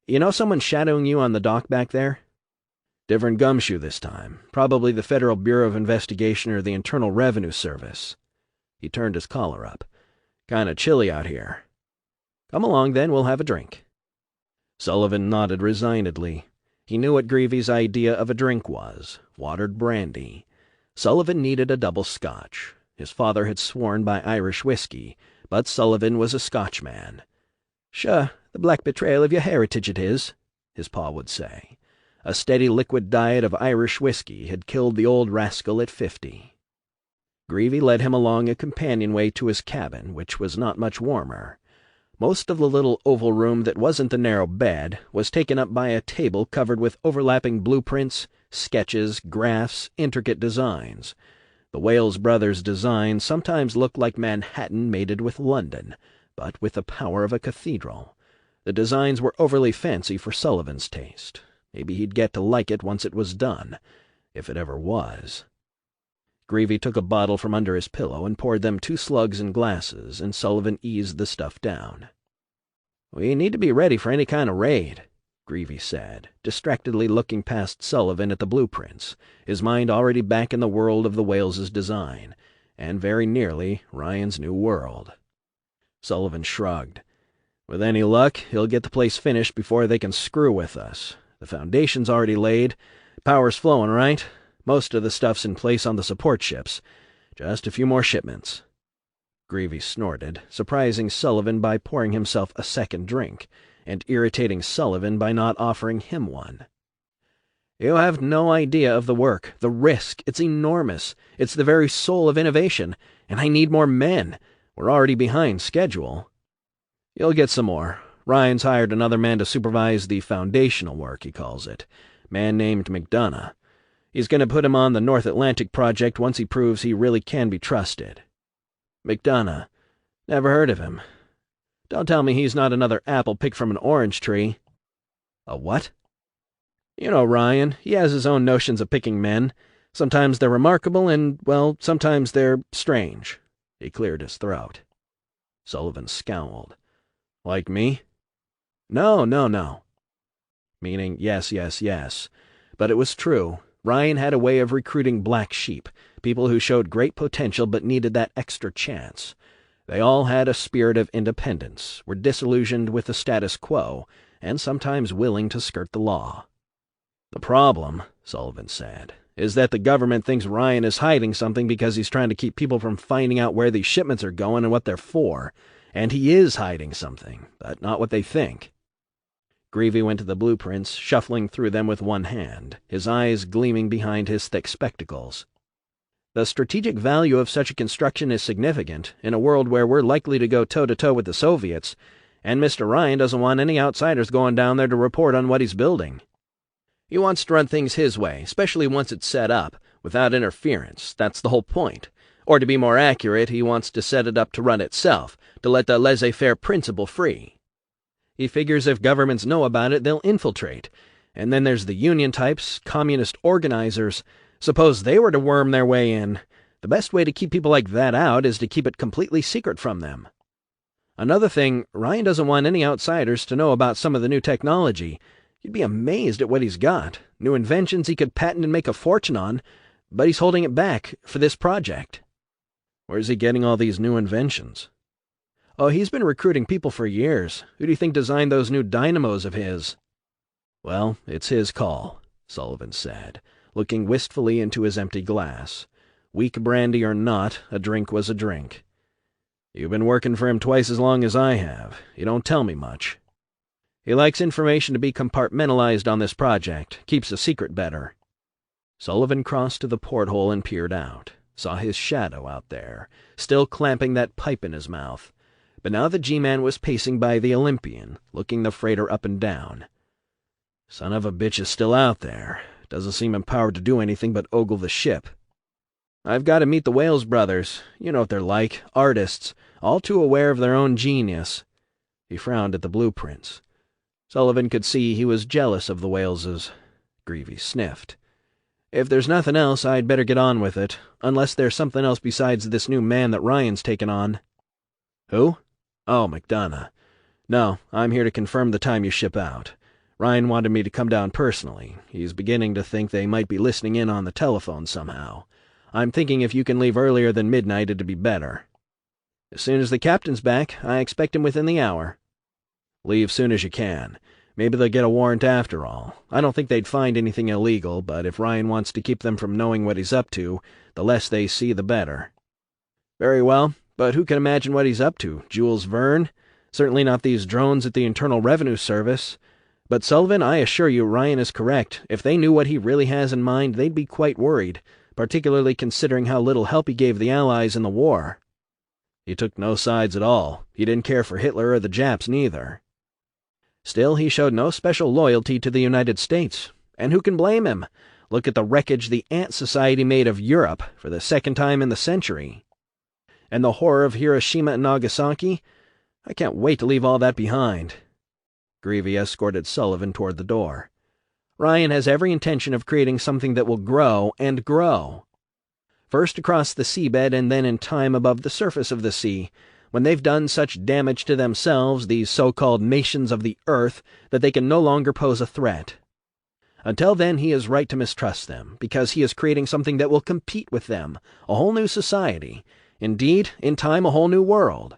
You know someone shadowing you on the dock back there?" "Different gumshoe this time. Probably the Federal Bureau of Investigation or the Internal Revenue Service." He turned his collar up. "Kinda chilly out here." "Come along, then. We'll have a drink." Sullivan nodded resignedly. He knew what Greavy's idea of a drink was. Watered brandy. Sullivan needed a double scotch. His father had sworn by Irish whiskey, but Sullivan was a Scotchman. "Sure, the black betrayal of your heritage it is," his pa would say. A steady liquid diet of Irish whiskey had killed the old rascal at 50. Greavy led him along a companionway to his cabin, which was not much warmer. Most of the little oval room that wasn't the narrow bed was taken up by a table covered with overlapping blueprints, sketches, graphs, intricate designs. The Wales brothers' designs sometimes looked like Manhattan mated with London, but with the power of a cathedral. The designs were overly fancy for Sullivan's taste. Maybe he'd get to like it once it was done, if it ever was. Greavy took a bottle from under his pillow and poured them 2 slugs in glasses, and Sullivan eased the stuff down. "We need to be ready for any kind of raid," Greavy said, distractedly looking past Sullivan at the blueprints, his mind already back in the world of the Wales's design, and very nearly Ryan's new world. Sullivan shrugged. "With any luck, he'll get the place finished before they can screw with us. The foundation's already laid. Power's flowing, right? Most of the stuff's in place on the support ships. Just a few more shipments." Greavy snorted, surprising Sullivan by pouring himself a second drink, and irritating Sullivan by not offering him one. "You have no idea of the work, the risk. It's enormous. It's the very soul of innovation, and I need more men. We're already behind schedule." "You'll get some more. Ryan's hired another man to supervise the foundational work, he calls it. Man named McDonough. He's going to put him on the North Atlantic project once he proves he really can be trusted." "McDonough. Never heard of him. Don't tell me he's not another apple picked from an orange tree." "A what?" "You know Ryan. He has his own notions of picking men. Sometimes they're remarkable and, well, sometimes they're strange." He cleared his throat. Sullivan scowled. "Like me?" No. Meaning yes. But it was true. Ryan had a way of recruiting black sheep, people who showed great potential but needed that extra chance. They all had a spirit of independence, were disillusioned with the status quo, and sometimes willing to skirt the law. "The problem," Sullivan said, is that the government thinks Ryan is hiding something because he's trying to keep people from finding out where these shipments are going and what they're for. And he is hiding something, but not what they think. Greavy went to the blueprints, shuffling through them with one hand, his eyes gleaming behind his thick spectacles. The strategic value of such a construction is significant in a world where we're likely to go toe-to-toe with the Soviets, and Mr. Ryan doesn't want any outsiders going down there to report on what he's building. He wants to run things his way, especially once it's set up, without interference. That's the whole point. Or to be more accurate, he wants to set it up to run itself, to let the laissez-faire principle free. He figures if governments know about it, they'll infiltrate. And then there's the union types, communist organizers. Suppose they were to worm their way in. The best way to keep people like that out is to keep it completely secret from them. Another thing, Ryan doesn't want any outsiders to know about some of the new technology. You'd be amazed at what he's got. New inventions he could patent and make a fortune on, but he's holding it back for this project. Where's he getting all these new inventions? Oh, he's been recruiting people for years. Who do you think designed those new dynamos of his? Well, it's his call, Sullivan said, looking wistfully into his empty glass. Weak brandy or not, a drink was a drink. You've been working for him twice as long as I have. You don't tell me much. He likes information to be compartmentalized on this project, keeps a secret better. Sullivan crossed to the porthole and peered out, saw his shadow out there, still clamping that pipe in his mouth. But now the G-Man was pacing by the Olympian, looking the freighter up and down. Son of a bitch is still out there. Doesn't seem empowered to do anything but ogle the ship. I've got to meet the Wales brothers. You know what they're like, artists, all too aware of their own genius. He frowned at the blueprints. Sullivan could see he was jealous of the Waleses. Greavy sniffed. If there's nothing else, I'd better get on with it, unless there's something else besides this new man that Ryan's taken on. Who? Oh, McDonough. No, I'm here to confirm the time you ship out. Ryan wanted me to come down personally. He's beginning to think they might be listening in on the telephone somehow. I'm thinking if you can leave earlier than midnight, it'd be better. As soon as the captain's back, I expect him within the hour. Leave soon as you can. Maybe they'll get a warrant after all. I don't think they'd find anything illegal, but if Ryan wants to keep them from knowing what he's up to, the less they see, the better. Very well, but who can imagine what he's up to? Jules Verne? Certainly not these drones at the Internal Revenue Service. But Sullivan, I assure you Ryan is correct. If they knew what he really has in mind, they'd be quite worried, particularly considering how little help he gave the Allies in the war. He took no sides at all. He didn't care for Hitler or the Japs neither. Still, he showed no special loyalty to the United States. And who can blame him? Look at the wreckage the Ant Society made of Europe for the second time in the century. And the horror of Hiroshima and Nagasaki? I can't wait to leave all that behind. Greavy escorted Sullivan toward the door. Ryan has every intention of creating something that will grow and grow. First across the seabed and then in time above the surface of the sea, when they've done such damage to themselves, these so-called nations of the earth, that they can no longer pose a threat. Until then, he is right to mistrust them, because he is creating something that will compete with them, a whole new society, indeed, in time a whole new world.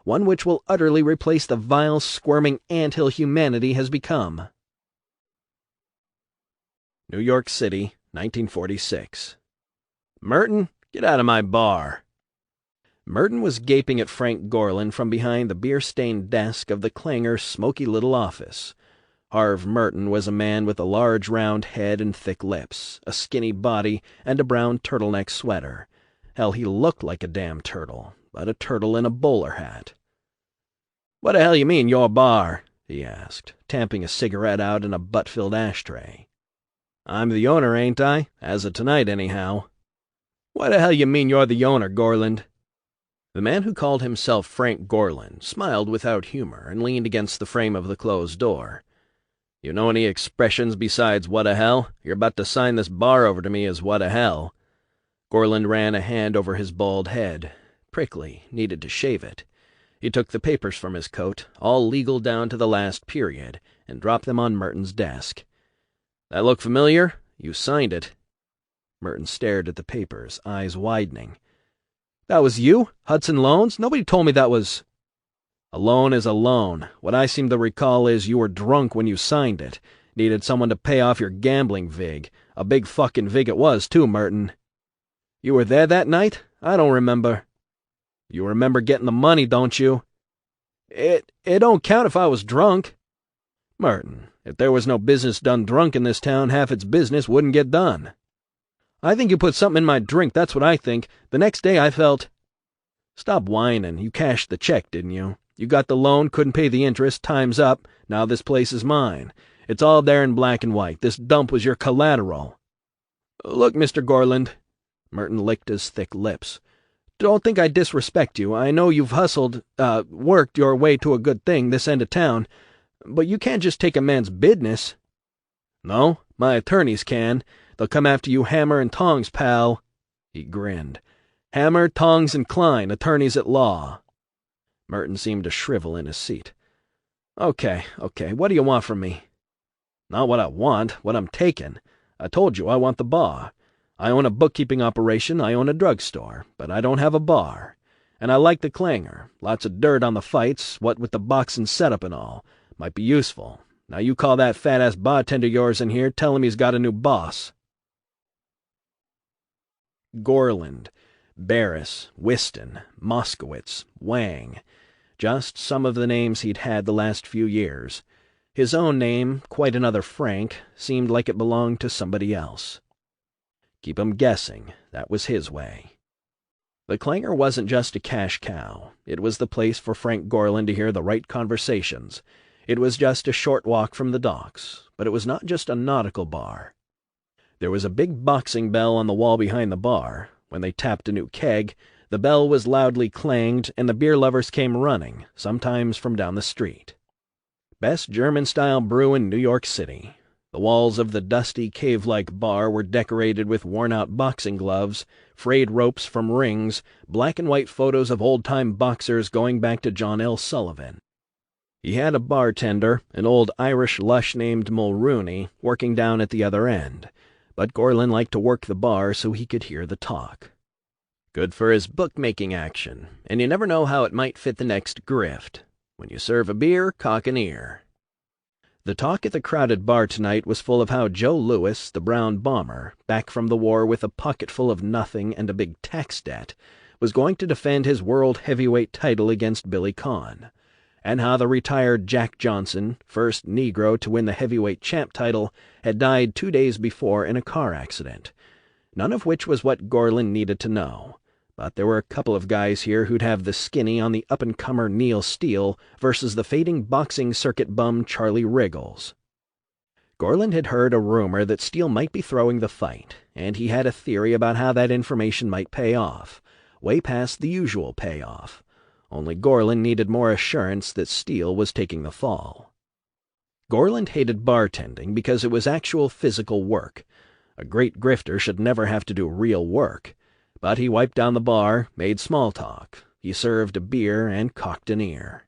One which will utterly replace the vile, squirming anthill humanity has become. New York City, 1946. Merton, get out of my bar. Merton was gaping at Frank Gorland from behind the beer-stained desk of the Clanger's smoky little office. Harve Merton was a man with a large round head and thick lips, a skinny body, and a brown turtleneck sweater. Hell, he looked like a damn turtle, but a turtle in a bowler hat. "What the hell you mean, your bar?" he asked, tamping a cigarette out in a butt-filled ashtray. "I'm the owner, ain't I? As of tonight, anyhow." "What the hell you mean you're the owner, Gorland?" The man who called himself Frank Gorland smiled without humor and leaned against the frame of the closed door. "You know any expressions besides what the hell? You're about to sign this bar over to me as what the hell." Gorland ran a hand over his bald head. Prickly, needed to shave it. He took the papers from his coat, all legal down to the last period, and dropped them on Merton's desk. "That look familiar? You signed it." Merton stared at the papers, eyes widening. "That was you? Hudson Loans? Nobody told me that was—" "A loan is a loan. What I seem to recall is you were drunk when you signed it. Needed someone to pay off your gambling vig. A big fucking vig it was, too, Merton. You were there that night? I don't remember. You remember getting the money, don't you? It don't count if I was drunk. Merton, if there was no business done drunk in this town, half its business wouldn't get done. I think you put something in my drink, that's what I think. The next day I felt... Stop whining. You cashed the check, didn't you? You got the loan, couldn't pay the interest, time's up, now this place is mine. It's all there in black and white. This dump was your collateral. Look, Mr. Gorland. Merton licked his thick lips. Don't think I disrespect you. I know you've worked your way to a good thing this end of town, but you can't just take a man's business. No, my attorneys can. They'll come after you hammer and tongs, pal. He grinned. Hammer, tongs, and Klein, attorneys at law. Merton seemed to shrivel in his seat. Okay, what do you want from me? Not what I want, what I'm taking. I told you I want the bar. I own a bookkeeping operation, I own a drugstore, but I don't have a bar. And I like the clanger. Lots of dirt on the fights, what with the boxing setup and all. Might be useful. Now you call that fat-ass bartender yours in here, tell him he's got a new boss. Gorland, Barris, Whiston, Moskowitz, Wang. Just some of the names he'd had the last few years. His own name, quite another Frank, seemed like it belonged to somebody else. Keep 'em guessing, that was his way. The clanger wasn't just a cash cow. It was the place for Frank Gorland to hear the right conversations. It was just a short walk from the docks, but it was not just a nautical bar. There was a big boxing bell on the wall behind the bar. When they tapped a new keg, the bell was loudly clanged, and the beer lovers came running, sometimes from down the street. Best German-style brew in New York City. The walls of the dusty, cave-like bar were decorated with worn-out boxing gloves, frayed ropes from rings, black-and-white photos of old-time boxers going back to John L. Sullivan. He had a bartender, an old Irish lush named Mulrooney, working down at the other end, but Gorland liked to work the bar so he could hear the talk. Good for his bookmaking action, and you never know how it might fit the next grift. When you serve a beer, cock an ear. The talk at the crowded bar tonight was full of how Joe Louis, the brown bomber, back from the war with a pocket full of nothing and a big tax debt, was going to defend his world heavyweight title against Billy Conn, and how the retired Jack Johnson, first Negro to win the heavyweight champ title, had died 2 days before in a car accident, none of which was what Gorland needed to know. But there were a couple of guys here who'd have the skinny on the up-and-comer Neil Steele versus the fading boxing circuit bum Charlie Riggles. Gorland had heard a rumor that Steele might be throwing the fight, and he had a theory about how that information might pay off, way past the usual payoff. Only Gorland needed more assurance that Steele was taking the fall. Gorland hated bartending because it was actual physical work. A great grifter should never have to do real work. But he wiped down the bar, made small talk. He served a beer and cocked an ear.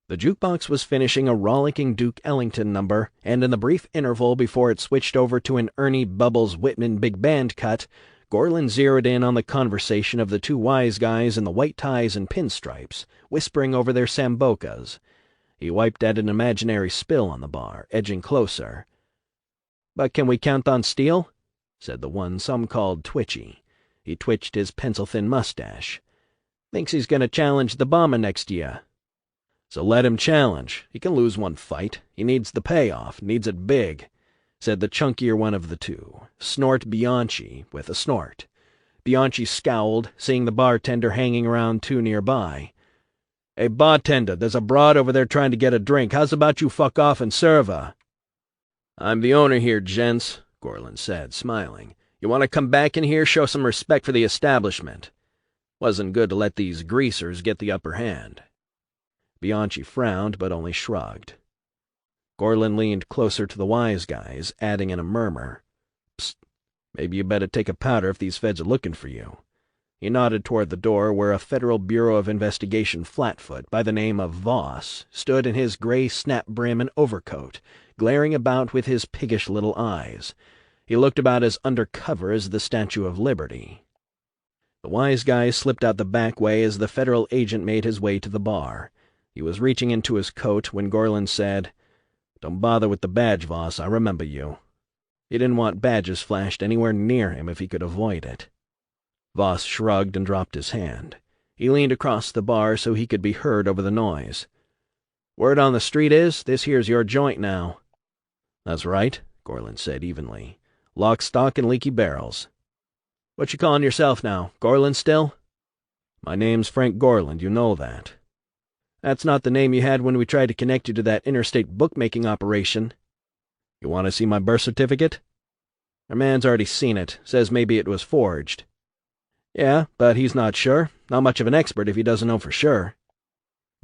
The jukebox was finishing a rollicking Duke Ellington number, and in the brief interval before it switched over to an Ernie Bubbles Whitman big band cut, Gorland zeroed in on the conversation of the two wise guys in the white ties and pinstripes, whispering over their sambocas. He wiped at an imaginary spill on the bar, edging closer. "But can we count on Steele?" said the one some called Twitchy. He twitched his pencil-thin mustache. "Thinks he's going to challenge the bomber next year." "So let him challenge. He can lose one fight. He needs the payoff, needs it big," said the chunkier one of the two, Snort Bianchi, with a snort. Bianchi scowled, seeing the bartender hanging around too nearby. "Hey, bartender, there's a broad over there trying to get a drink. How's about you fuck off and serve her?" "I'm the owner here, gents," Gorland said, smiling. "You want to come back in here, show some respect for the establishment. Wasn't good to let these greasers get the upper hand." Bianchi frowned, but only shrugged. Gorland leaned closer to the wise guys, adding in a murmur, "Psst, maybe you better take a powder if these feds are looking for you." He nodded toward the door where a Federal Bureau of Investigation flatfoot by the name of Voss stood in his gray snap brim and overcoat, glaring about with his piggish little eyes. He looked about as undercover as the Statue of Liberty. The wise guy slipped out the back way as the federal agent made his way to the bar. He was reaching into his coat when Gorland said, "Don't bother with the badge, Voss. I remember you." He didn't want badges flashed anywhere near him if he could avoid it. Voss shrugged and dropped his hand. He leaned across the bar so he could be heard over the noise. "Word on the street is, this here's your joint now." "That's right," Gorland said evenly. "Lock, stock, and leaky barrels." "What you calling yourself now? Gorland still?" "My name's Frank Gorland, you know that." "That's not the name you had when we tried to connect you to that interstate bookmaking operation." "You want to see my birth certificate?" "Our man's already seen it. Says maybe it was forged." "Yeah, but he's not sure. Not much of an expert if he doesn't know for sure."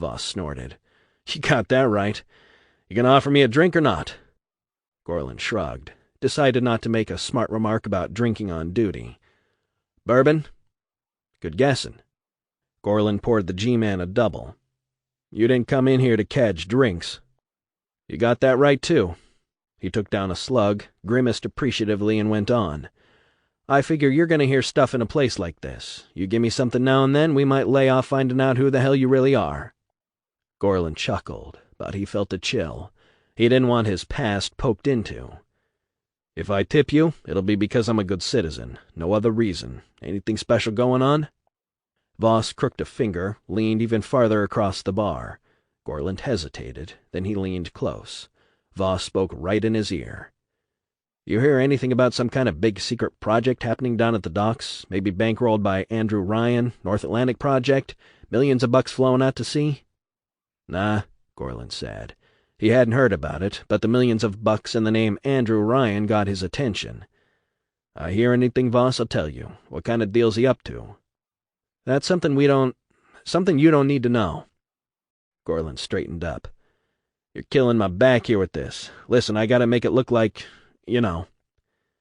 Voss snorted. "You got that right. You gonna offer me a drink or not?" Gorland shrugged, decided not to make a smart remark about drinking on duty. "Bourbon?" "Good guessing." Gorland poured the G-Man a double. "You didn't come in here to catch drinks." "You got that right, too." He took down a slug, grimaced appreciatively, and went on. "I figure you're going to hear stuff in a place like this. You give me something now and then, we might lay off finding out who the hell you really are." Gorland chuckled, but he felt a chill. He didn't want his past poked into. "If I tip you, it'll be because I'm a good citizen. No other reason. Anything special going on?" Voss crooked a finger, leaned even farther across the bar. Gorland hesitated, then he leaned close. Voss spoke right in his ear. "You hear anything about some kind of big secret project happening down at the docks? Maybe bankrolled by Andrew Ryan, North Atlantic project? Millions of bucks flowing out to sea?" "Nah," Gorland said. He hadn't heard about it, but the millions of bucks and the name Andrew Ryan got his attention. "I hear anything, Voss, I'll tell you. What kind of deal's he up to?" "That's something you don't need to know." Gorland straightened up. "You're killing my back here with this. Listen, I gotta make it look like, you know."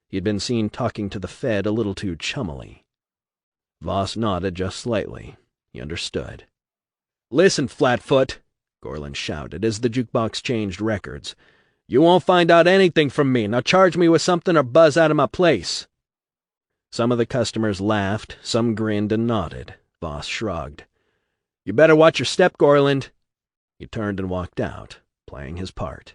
He'd been seen talking to the Fed a little too chummily. Voss nodded just slightly. He understood. "Listen, Flatfoot," Gorland shouted as the jukebox changed records. "You won't find out anything from me. Now charge me with something or buzz out of my place." Some of the customers laughed, some grinned and nodded. Voss shrugged. "You better watch your step, Gorland." He turned and walked out, playing his part.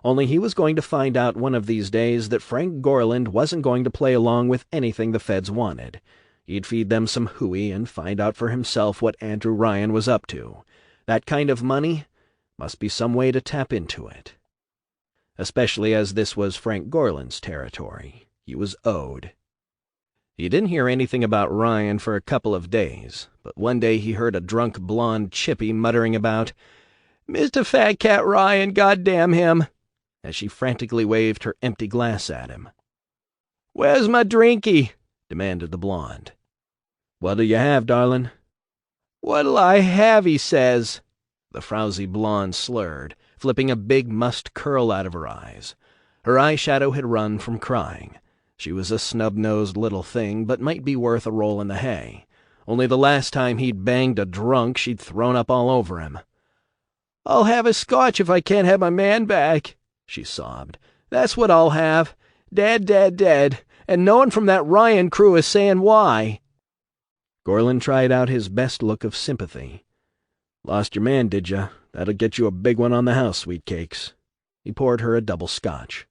Only he was going to find out one of these days that Frank Gorland wasn't going to play along with anything the Feds wanted. He'd feed them some hooey and find out for himself what Andrew Ryan was up to. That kind of money? Must be some way to tap into it. Especially as this was Frank Gorland's territory. He was owed. He didn't hear anything about Ryan for a couple of days, but one day he heard a drunk blonde chippy muttering about, "Mr. Fat Cat Ryan, goddamn him," as she frantically waved her empty glass at him. "Where's my drinky?" demanded the blonde. "What'll you have, darling?" "What'll I have?" he says. The frowsy blonde slurred, flipping a big mussed curl out of her eyes. Her eyeshadow had run from crying. She was a snub-nosed little thing, but might be worth a roll in the hay. Only the last time he'd banged a drunk, she'd thrown up all over him. "I'll have a scotch if I can't have my man back," she sobbed. "That's what I'll have. Dead, dead, dead. And no one from that Ryan crew is saying why." Gorland tried out his best look of sympathy. "Lost your man, did ya? That'll get you a big one on the house, sweet cakes." He poured her a double scotch.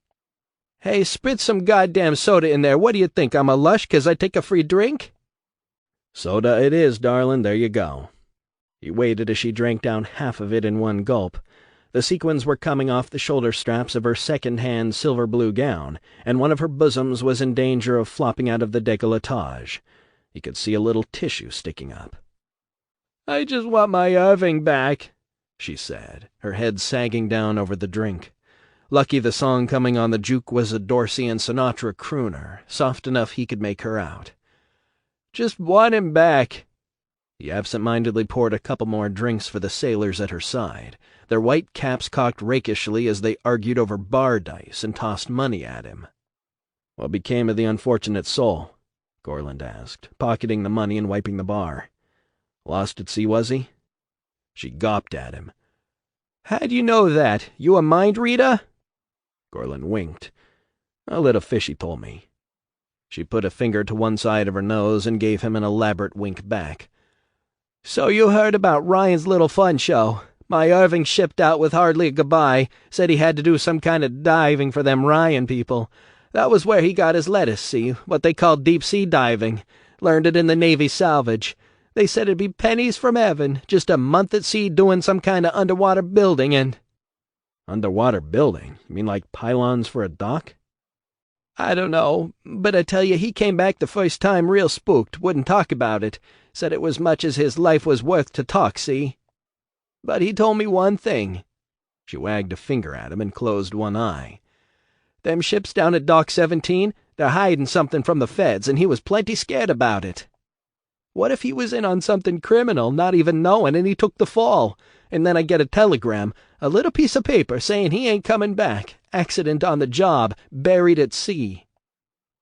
"Hey, spit some goddamn soda in there. What do you think, I'm a lush 'cause I take a free drink?" "Soda it is, darling. There you go." He waited as she drank down half of it in one gulp. The sequins were coming off the shoulder straps of her second-hand silver-blue gown, and one of her bosoms was in danger of flopping out of the décolletage. He could see a little tissue sticking up. "I just want my Irving back," she said, her head sagging down over the drink. Lucky the song coming on the juke was a Dorsey and Sinatra crooner, soft enough he could make her out. "Just want him back." He absent-mindedly poured a couple more drinks for the sailors at her side, their white caps cocked rakishly as they argued over bar dice and tossed money at him. "What became of the unfortunate soul?" Gorland asked, pocketing the money and wiping the bar. "Lost at sea, was he?" She gawped at him. "How'd you know that? You a mind reader?" Gorland winked. "A little fishy told me." She put a finger to one side of her nose and gave him an elaborate wink back. "So you heard about Ryan's little fun show. My Irving shipped out with hardly a goodbye, said he had to do some kind of diving for them Ryan people. That was where he got his lettuce, see, what they call deep-sea diving. Learned it in the Navy salvage. They said it'd be pennies from heaven, just a month at sea doing some kind of underwater building and—" "Underwater building? You mean like pylons for a dock?" "I don't know, but I tell you, he came back the first time real spooked, wouldn't talk about it. Said it was much as his life was worth to talk, see? But he told me one thing." She wagged a finger at him and closed one eye. "Them ships down at Dock 17, they're hiding something from the feds, and he was plenty scared about it. What if he was in on something criminal, not even knowing, and he took the fall? And then I get a telegram, a little piece of paper saying he ain't coming back. Accident on the job, buried at sea."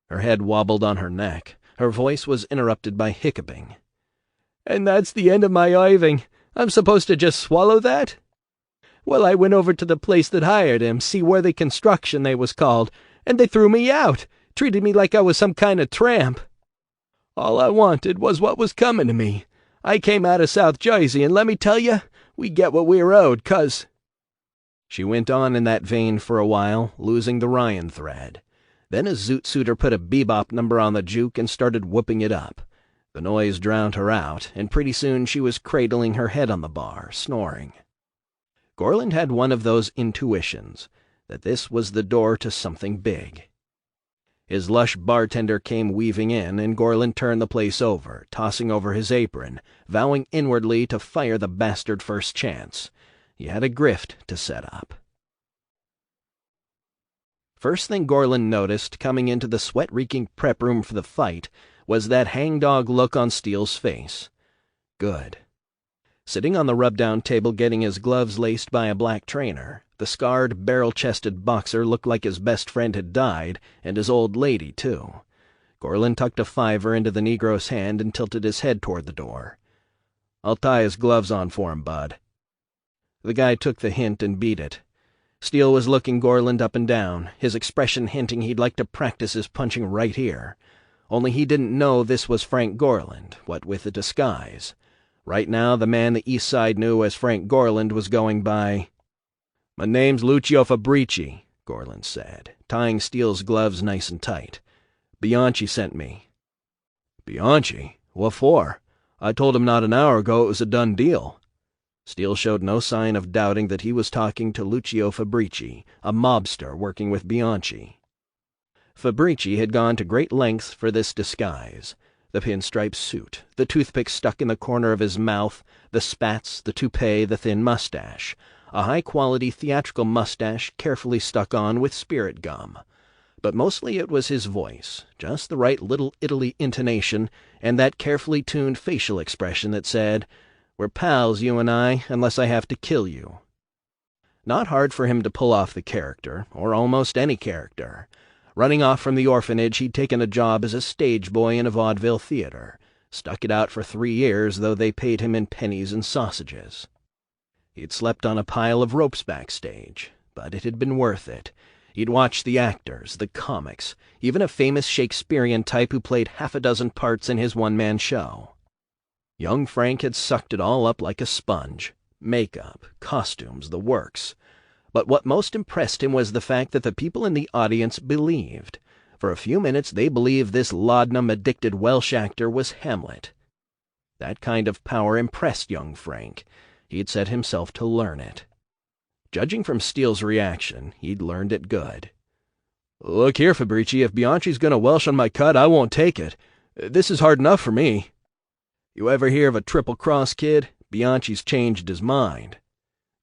Her head wobbled on her neck. Her voice was interrupted by hiccuping. "And that's the end of my Irving. I'm supposed to just swallow that? Well, I went over to the place that hired him, see Worthy Construction they was called, and they threw me out, treated me like I was some kind of tramp. All I wanted was what was coming to me. I came out of South Jersey, and let me tell you, we get what we're owed, 'cause—" She went on in that vein for a while, losing the Ryan thread. Then a zoot suitor put a bebop number on the juke and started whooping it up. The noise drowned her out, and pretty soon she was cradling her head on the bar, snoring. Gorland had one of those intuitions, that this was the door to something big. His lush bartender came weaving in, and Gorland turned the place over, tossing over his apron, vowing inwardly to fire the bastard first chance. He had a grift to set up. First thing Gorland noticed coming into the sweat-reeking prep room for the fight was that hangdog look on Steele's face. Good. Sitting on the rub-down table getting his gloves laced by a black trainer, the scarred, barrel-chested boxer looked like his best friend had died, and his old lady, too. Gorland tucked a $5 into the Negro's hand and tilted his head toward the door. "I'll tie his gloves on for him, bud." The guy took the hint and beat it. Steele was looking Gorland up and down, his expression hinting he'd like to practice his punching right here. Only he didn't know this was Frank Gorland, what with a disguise. Right now, the man the East Side knew as Frank Gorland was going by— "My name's Lucio Fabrici," Gorland said, tying Steele's gloves nice and tight. "Bianchi sent me." "Bianchi? What for? I told him not an hour ago it was a done deal." Steele showed no sign of doubting that he was talking to Lucio Fabrici, a mobster working with Bianchi. Fabrici had gone to great lengths for this disguise. The pinstripe suit, the toothpick stuck in the corner of his mouth, the spats, the toupee, the thin mustache. A high-quality theatrical mustache carefully stuck on with spirit gum. But mostly it was his voice, just the right Little Italy intonation, and that carefully tuned facial expression that said, "We're pals, you and I, unless I have to kill you." Not hard for him to pull off the character, or almost any character. Running off from the orphanage, he'd taken a job as a stage boy in a vaudeville theater. Stuck it out for 3 years, though they paid him in pennies and sausages. He'd slept on a pile of ropes backstage, but it had been worth it. He'd watched the actors, the comics, even a famous Shakespearean type who played 6 parts in his one-man show. Young Frank had sucked it all up like a sponge. Makeup, costumes, the works. But what most impressed him was the fact that the people in the audience believed. For a few minutes they believed this laudanum-addicted Welsh actor was Hamlet. That kind of power impressed young Frank. He'd set himself to learn it. Judging from Steele's reaction, he'd learned it good. "Look here, Fabrici, if Bianchi's going to Welsh on my cut, I won't take it. This is hard enough for me. You ever hear of a triple-cross kid? Bianchi's changed his mind."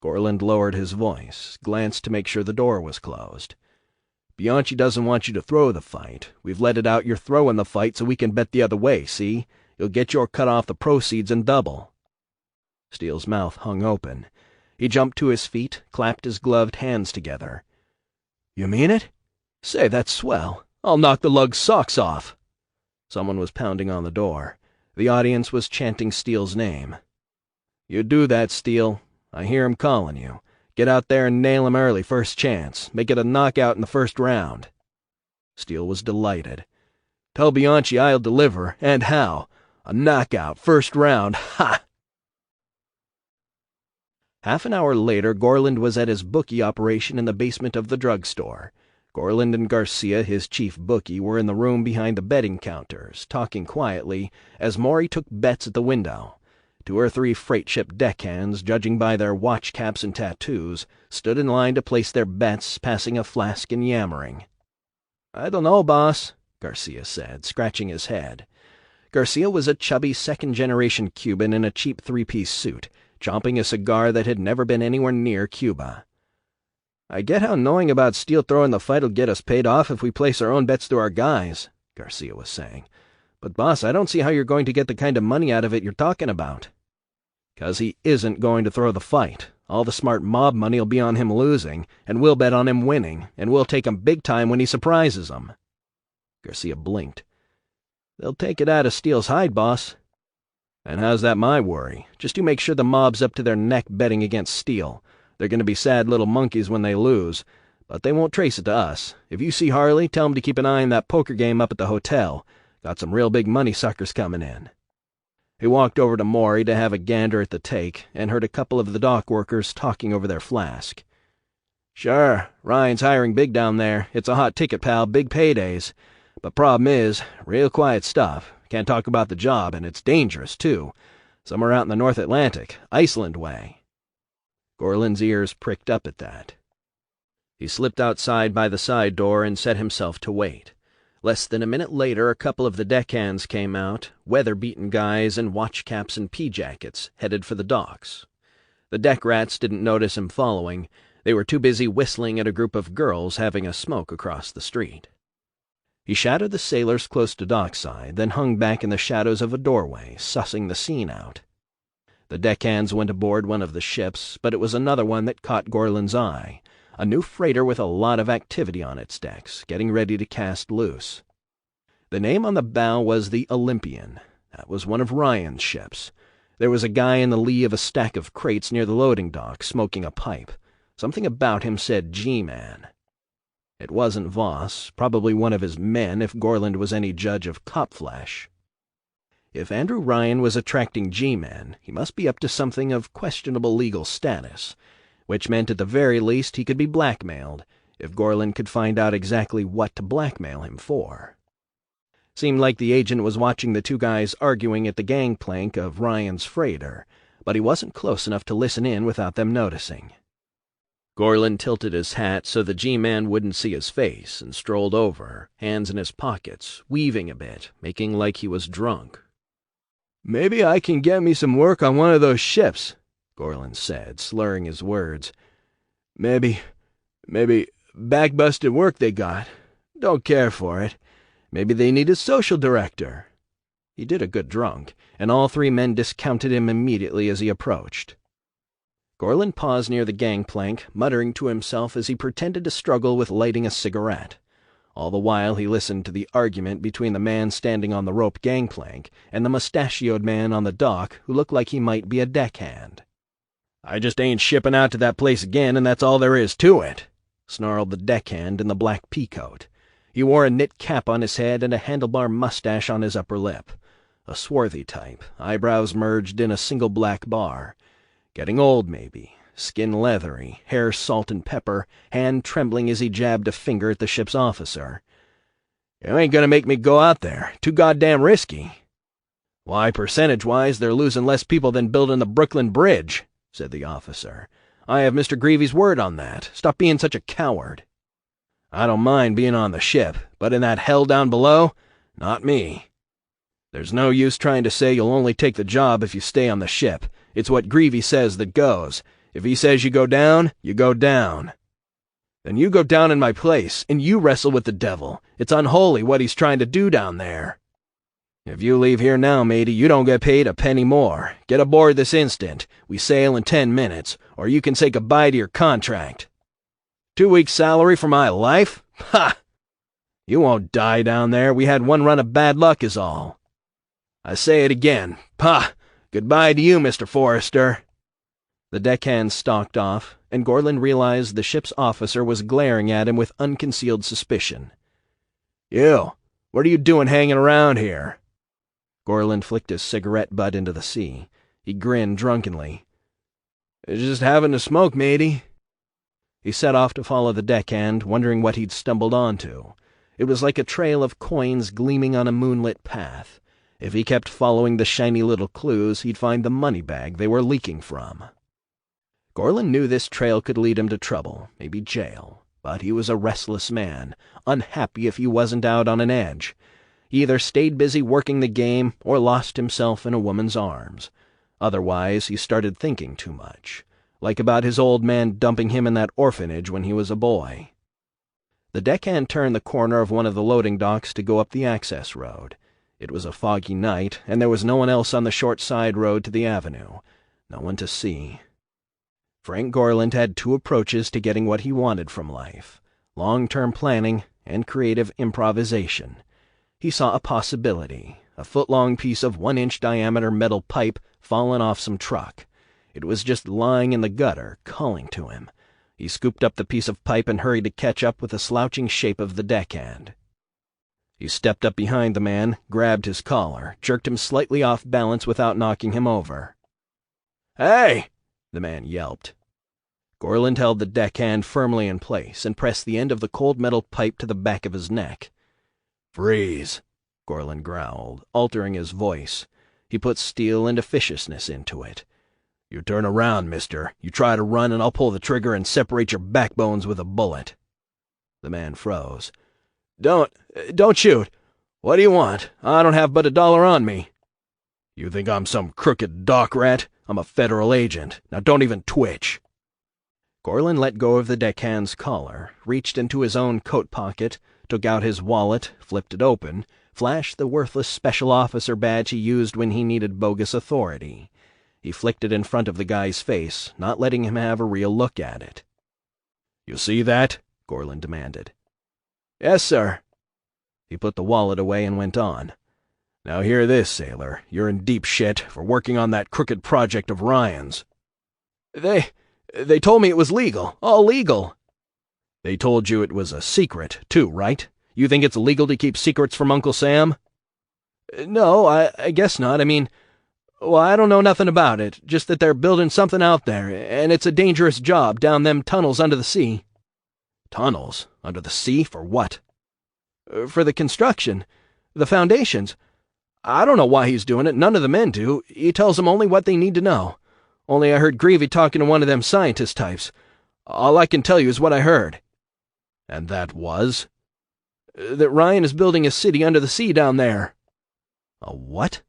Gorland lowered his voice, glanced to make sure the door was closed. "Bianchi doesn't want you to throw the fight. We've let it out you're throwing the fight so we can bet the other way, see? You'll get your cut off the proceeds and double." Steele's mouth hung open. He jumped to his feet, clapped his gloved hands together. "You mean it? Say, that's swell. I'll knock the lug's socks off." Someone was pounding on the door. The audience was chanting Steele's name. "You do that, Steele. I hear him calling you. Get out there and nail him early, first chance. Make it a knockout in the first round." Steele was delighted. "Tell Bianchi I'll deliver, and how. A knockout, first round, ha!" Half an hour later, Gorland was at his bookie operation in the basement of the drugstore. Gorland and Garcia, his chief bookie, were in the room behind the betting counters, talking quietly, as Maury took bets at the window. 2 or 3 freight ship deckhands, judging by their watch caps and tattoos, stood in line to place their bets, passing a flask and yammering. "I don't know, boss," Garcia said, scratching his head. Garcia was a chubby second-generation Cuban in a cheap 3-piece suit, chomping a cigar that had never been anywhere near Cuba. "I get how knowing about Steele throwing the fight'll get us paid off if we place our own bets to our guys," Garcia was saying. "But, boss, I don't see how you're going to get the kind of money out of it you're talking about." "'Cause he isn't going to throw the fight. All the smart mob money'll be on him losing, and we'll bet on him winning, and we'll take him big time when he surprises them." Garcia blinked. "They'll take it out of Steele's hide, boss." "And how's that my worry? Just you make sure the mob's up to their neck betting against Steele. They're going to be sad little monkeys when they lose, but they won't trace it to us. If you see Harley, tell him to keep an eye on that poker game up at the hotel. Got some real big money suckers coming in." He walked over to Maury to have a gander at the take, and heard a couple of the dock workers talking over their flask. "Sure, Ryan's hiring big down there. It's a hot ticket, pal, big paydays. But problem is, real quiet stuff. Can't talk about the job, and it's dangerous, too. Somewhere out in the North Atlantic, Iceland way." Gorland's ears pricked up at that. He slipped outside by the side door and set himself to wait. Less than a minute later, a couple of the deckhands came out, weather-beaten guys in watch caps and pea-jackets, headed for the docks. The deck rats didn't notice him following. They were too busy whistling at a group of girls having a smoke across the street. He shadowed the sailors close to dockside, then hung back in the shadows of a doorway, sussing the scene out. The deckhands went aboard one of the ships, but it was another one that caught Gorland's eye. A new freighter with a lot of activity on its decks, getting ready to cast loose. The name on the bow was the Olympian. That was one of Ryan's ships. There was a guy in the lee of a stack of crates near the loading dock, smoking a pipe. Something about him said G-Man. It wasn't Voss, probably one of his men if Gorland was any judge of cop flesh. If Andrew Ryan was attracting G-Men, he must be up to something of questionable legal status, which meant at the very least he could be blackmailed, if Gorland could find out exactly what to blackmail him for. Seemed like the agent was watching the 2 guys arguing at the gangplank of Ryan's freighter, but he wasn't close enough to listen in without them noticing. Gorland tilted his hat so the G-Man wouldn't see his face and strolled over, hands in his pockets, weaving a bit, making like he was drunk. "Maybe I can get me some work on one of those ships," Gorland said, slurring his words. Maybe back-busted work they got. Don't care for it. Maybe they need a social director." He did a good drunk, and all 3 men discounted him immediately as he approached. Gorland paused near the gangplank, muttering to himself as he pretended to struggle with lighting a cigarette. All the while he listened to the argument between the man standing on the rope gangplank and the mustachioed man on the dock who looked like he might be a deckhand. "I just ain't shipping out to that place again, and that's all there is to it," snarled the deckhand in the black peacoat. He wore a knit cap on his head and a handlebar mustache on his upper lip. A swarthy type, eyebrows merged in a single black bar. Getting old, maybe. Skin leathery, hair salt and pepper, hand trembling as he jabbed a finger at the ship's officer. "You ain't gonna make me go out there. Too goddamn risky." "Why, percentage-wise, they're losing less people than building the Brooklyn Bridge," said the officer. "I have Mr. Greavy's word on that. Stop being such a coward." "I don't mind being on the ship, but in that hell down below? Not me. There's no use trying to say you'll only take the job if you stay on the ship. It's what Greavy says that goes. If he says you go down, you go down. Then you go down in my place, and you wrestle with the devil. It's unholy what he's trying to do down there. If you leave here now, matey, you don't get paid a penny more. Get aboard this instant. We sail in 10 minutes, or you can say goodbye to your contract. 2 weeks' salary for my life? Ha! You won't die down there. We had one run of bad luck is all. I say it again. Pah! Goodbye to you, Mr. Forrester." The deckhand stalked off, and Gorland realized the ship's officer was glaring at him with unconcealed suspicion. "You, what are you doing hanging around here?" Gorland flicked his cigarette butt into the sea. He grinned drunkenly. Just having a smoke, matey." He set off to follow the deckhand, wondering what he'd stumbled onto. It was like a trail of coins gleaming on a moonlit path. If he kept following the shiny little clues, he'd find the money bag they were leaking from. Gorlin knew this trail could lead him to trouble, maybe jail, but he was a restless man, unhappy if he wasn't out on an edge. He either stayed busy working the game or lost himself in a woman's arms. Otherwise, he started thinking too much, like about his old man dumping him in that orphanage when he was a boy. The deckhand turned the corner of one of the loading docks to go up the access road. It was a foggy night, and there was no one else on the short side road to the avenue. No one to see. Frank Gorland had two approaches to getting what he wanted from life: long-term planning and creative improvisation. He saw a possibility, a foot-long piece of 1-inch diameter metal pipe fallen off some truck. It was just lying in the gutter, calling to him. He scooped up the piece of pipe and hurried to catch up with the slouching shape of the deckhand. He stepped up behind the man, grabbed his collar, jerked him slightly off balance without knocking him over. "Hey!" the man yelped. Gorland held the deckhand firmly in place and pressed the end of the cold metal pipe to the back of his neck. "Freeze," Gorland growled, altering his voice. He put steel and officiousness into it. "You turn around, mister. You try to run and I'll pull the trigger and separate your backbones with a bullet." The man froze. Don't shoot. What do you want? I don't have but $1 on me." "You think I'm some crooked dock rat? I'm a federal agent. Now don't even twitch." Gorland let go of the deckhand's collar, reached into his own coat pocket, took out his wallet, flipped it open, flashed the worthless special officer badge he used when he needed bogus authority. He flicked it in front of the guy's face, not letting him have a real look at it. "You see that?" Gorland demanded. "Yes, sir." He put the wallet away and went on. "Now hear this, sailor. You're in deep shit for working on that crooked project of Ryan's." They told me it was legal. All legal." "They told you it was a secret, too, right? You think it's illegal to keep secrets from Uncle Sam?" "No, I guess not. I don't know nothing about it. Just that they're building something out there, and it's a dangerous job down them tunnels under the sea." "Tunnels? Under the sea? For what?" "For the construction. The foundations. I don't know why he's doing it. None of the men do. He tells them only what they need to know. Only I heard Greavy talking to one of them scientist types. All I can tell you is what I heard." "And that was?" "That Ryan is building a city under the sea down there." "A what?"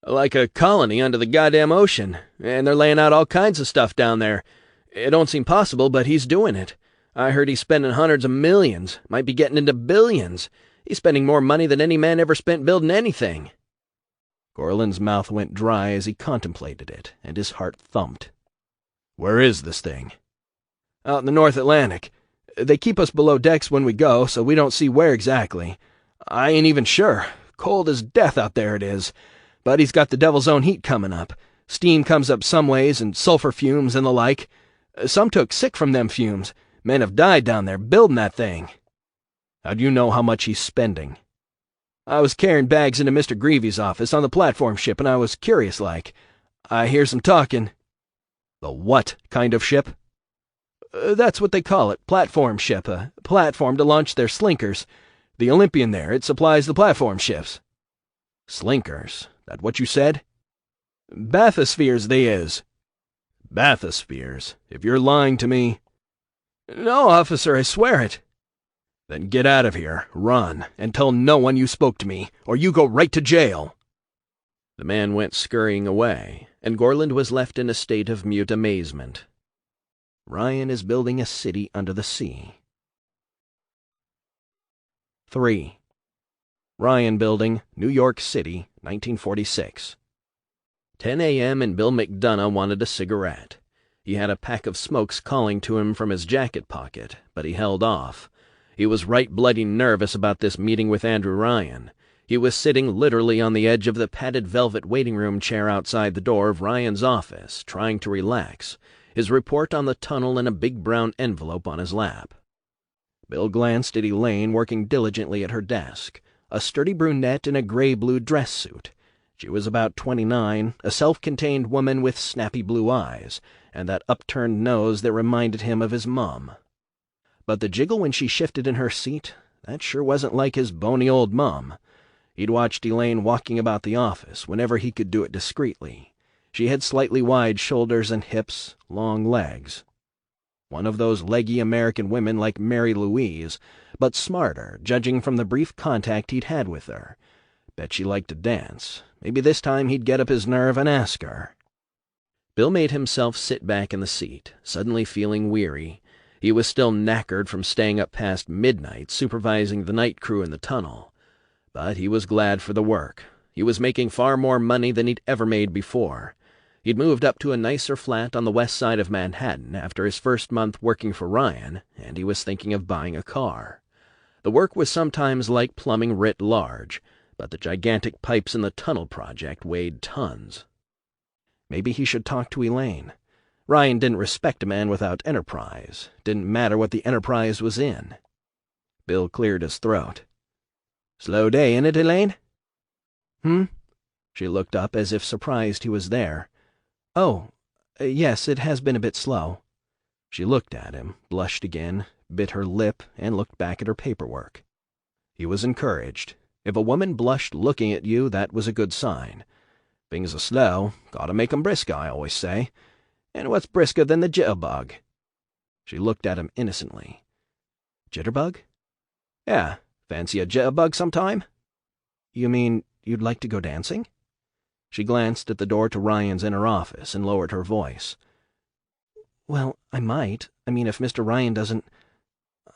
"Like a colony under the goddamn ocean. And they're laying out all kinds of stuff down there. It don't seem possible, but he's doing it. I heard he's spending hundreds of millions, might be getting into billions. He's spending more money than any man ever spent building anything." Gorland's mouth went dry as he contemplated it, and his heart thumped. "Where is this thing?" "Out in the North Atlantic. They keep us below decks when we go, so we don't see where exactly. I ain't even sure. Cold as death out there it is. But he's got the devil's own heat coming up. Steam comes up some ways, and sulfur fumes and the like. Some took sick from them fumes. Men have died down there building that thing." "How do you know how much he's spending?" "I was carrying bags into Mr. Greavy's office on the platform ship, and I was curious like. I hears them talking." "The what kind of ship?" That's what they call it, platform ship. A platform to launch their slinkers. The Olympian there, it supplies the platform ships." "Slinkers? That what you said?" "Bathyspheres they is." "Bathyspheres? If you're lying to me—" "No, officer, I swear it." "Then get out of here, run, and tell no one you spoke to me, or you go right to jail." The man went scurrying away, and Gorland was left in a state of mute amazement. Ryan is building a city under the sea. 3. Ryan Building, New York City, 1946. 10 a.m. and Bill McDonough wanted a cigarette. He had a pack of smokes calling to him from his jacket pocket, but he held off. He was right bloody nervous about this meeting with Andrew Ryan. He was sitting literally on the edge of the padded velvet waiting room chair outside the door of Ryan's office, trying to relax, his report on the tunnel in a big brown envelope on his lap. Bill glanced at Elaine working diligently at her desk, a sturdy brunette in a gray-blue dress suit. She was about 29, a self-contained woman with snappy blue eyes, and that upturned nose that reminded him of his mum. But the jiggle when she shifted in her seat, that sure wasn't like his bony old mum. He'd watched Elaine walking about the office whenever he could do it discreetly. She had slightly wide shoulders and hips, long legs. One of those leggy American women like Mary Louise, but smarter, judging from the brief contact he'd had with her. Bet she liked to dance. Maybe this time he'd get up his nerve and ask her. Bill made himself sit back in the seat, suddenly feeling weary. He was still knackered from staying up past midnight supervising the night crew in the tunnel. But he was glad for the work. He was making far more money than he'd ever made before. He'd moved up to a nicer flat on the west side of Manhattan after his first month working for Ryan, and he was thinking of buying a car. The work was sometimes like plumbing writ large, but the gigantic pipes in the tunnel project weighed tons. Maybe he should talk to Elaine. Ryan didn't respect a man without enterprise. Didn't matter what the enterprise was in. Bill cleared his throat. "Slow day, innit, Elaine?" She looked up as if surprised he was there. "Oh, yes, it has been a bit slow." She looked at him, blushed again, bit her lip, and looked back at her paperwork. He was encouraged. If a woman blushed looking at you, that was a good sign. Things are slow. Gotta make 'em brisk, I always say. And what's brisker than the jitterbug? She looked at him innocently. Jitterbug? Yeah, fancy a jitterbug sometime? You mean you'd like to go dancing? She glanced at the door to Ryan's inner office and lowered her voice. Well, I might. I mean, if Mr. Ryan doesn't...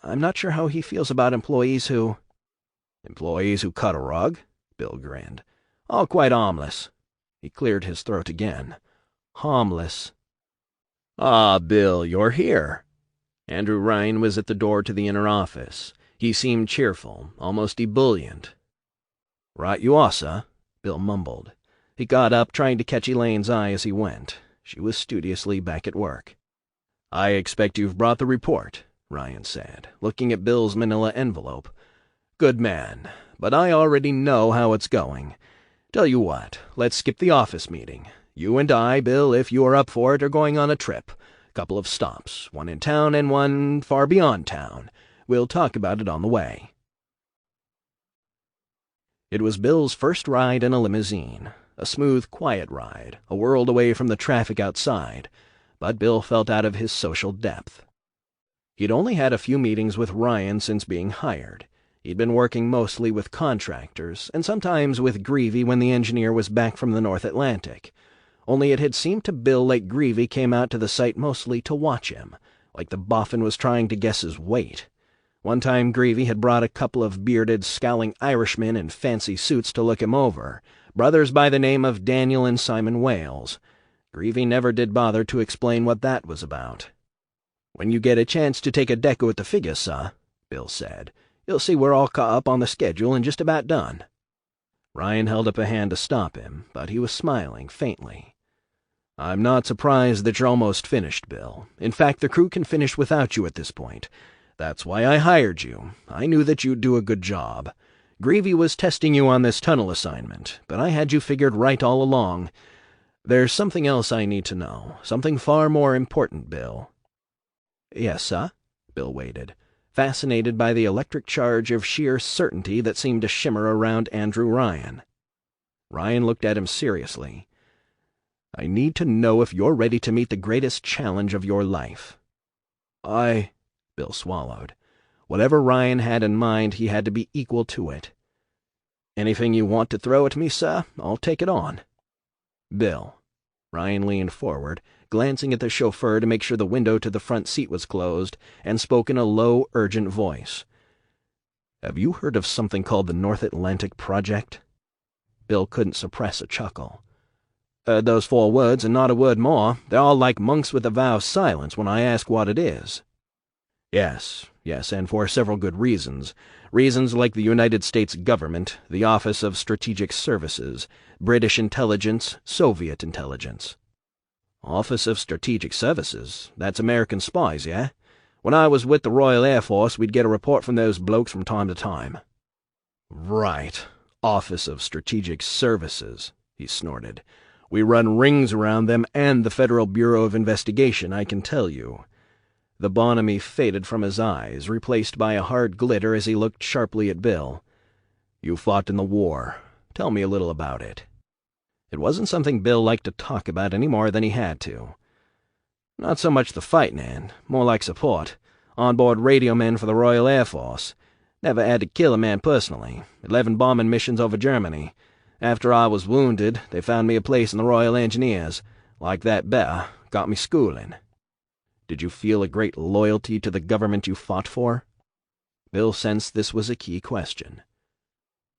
I'm not sure how he feels about employees who... Employees who cut a rug? Bill grinned. All quite harmless. He cleared his throat again. Harmless. Ah, Bill, you're here. Andrew Ryan was at the door to the inner office. He seemed cheerful, almost ebullient. Right you are, sir, Bill mumbled. He got up, trying to catch Elaine's eye as he went. She was studiously back at work. I expect you've brought the report, Ryan said, looking at Bill's manila envelope. Good man, but I already know how it's going. Tell you what, let's skip the office meeting. You and I, Bill, if you are up for it, are going on a trip. Couple of stops, one in town and one far beyond town. We'll talk about it on the way. It was Bill's first ride in a limousine. A smooth, quiet ride, a world away from the traffic outside. But Bill felt out of his social depth. He'd only had a few meetings with Ryan since being hired. He'd been working mostly with contractors, and sometimes with Greavy when the engineer was back from the North Atlantic. Only it had seemed to Bill like Greavy came out to the site mostly to watch him, like the boffin was trying to guess his weight. One time Greavy had brought a couple of bearded, scowling Irishmen in fancy suits to look him over, brothers by the name of Daniel and Simon Wales. Greavy never did bother to explain what that was about. When you get a chance to take a deco at the figure, sir, Bill said, you'll see we're all caught up on the schedule and just about done. Ryan held up a hand to stop him, but he was smiling faintly. I'm not surprised that you're almost finished, Bill. In fact, the crew can finish without you at this point. That's why I hired you. I knew that you'd do a good job. Greavy was testing you on this tunnel assignment, but I had you figured right all along. There's something else I need to know, something far more important, Bill. Yes, sir? Bill waited, fascinated by the electric charge of sheer certainty that seemed to shimmer around Andrew Ryan. Ryan looked at him seriously. I need to know if you're ready to meet the greatest challenge of your life. Bill swallowed. Whatever Ryan had in mind, he had to be equal to it. Anything you want to throw at me, sir, I'll take it on. Bill. Ryan leaned forward, glancing at the chauffeur to make sure the window to the front seat was closed, and spoke in a low, urgent voice. Have you heard of something called the North Atlantic Project? Bill couldn't suppress a chuckle. Those 4 words and not a word more. They're all like monks with a vow of silence when I ask what it is. Yes, and for several good reasons. Reasons like the United States government, the Office of Strategic Services, British intelligence, Soviet intelligence. Office of Strategic Services? That's American spies, yeah? When I was with the Royal Air Force, we'd get a report from those blokes from time to time. Right. Office of Strategic Services, he snorted. "We run rings around them and the Federal Bureau of Investigation, I can tell you." The bonhomie faded from his eyes, replaced by a hard glitter as he looked sharply at Bill. "You fought in the war. Tell me a little about it." It wasn't something Bill liked to talk about any more than he had to. "Not so much the fighting end, more like support. On-board radio men for the Royal Air Force. Never had to kill a man personally. 11 bombing missions over Germany. After I was wounded, they found me a place in the Royal Engineers. Like that better, got me schooling." "Did you feel a great loyalty to the government you fought for?" Bill sensed this was a key question.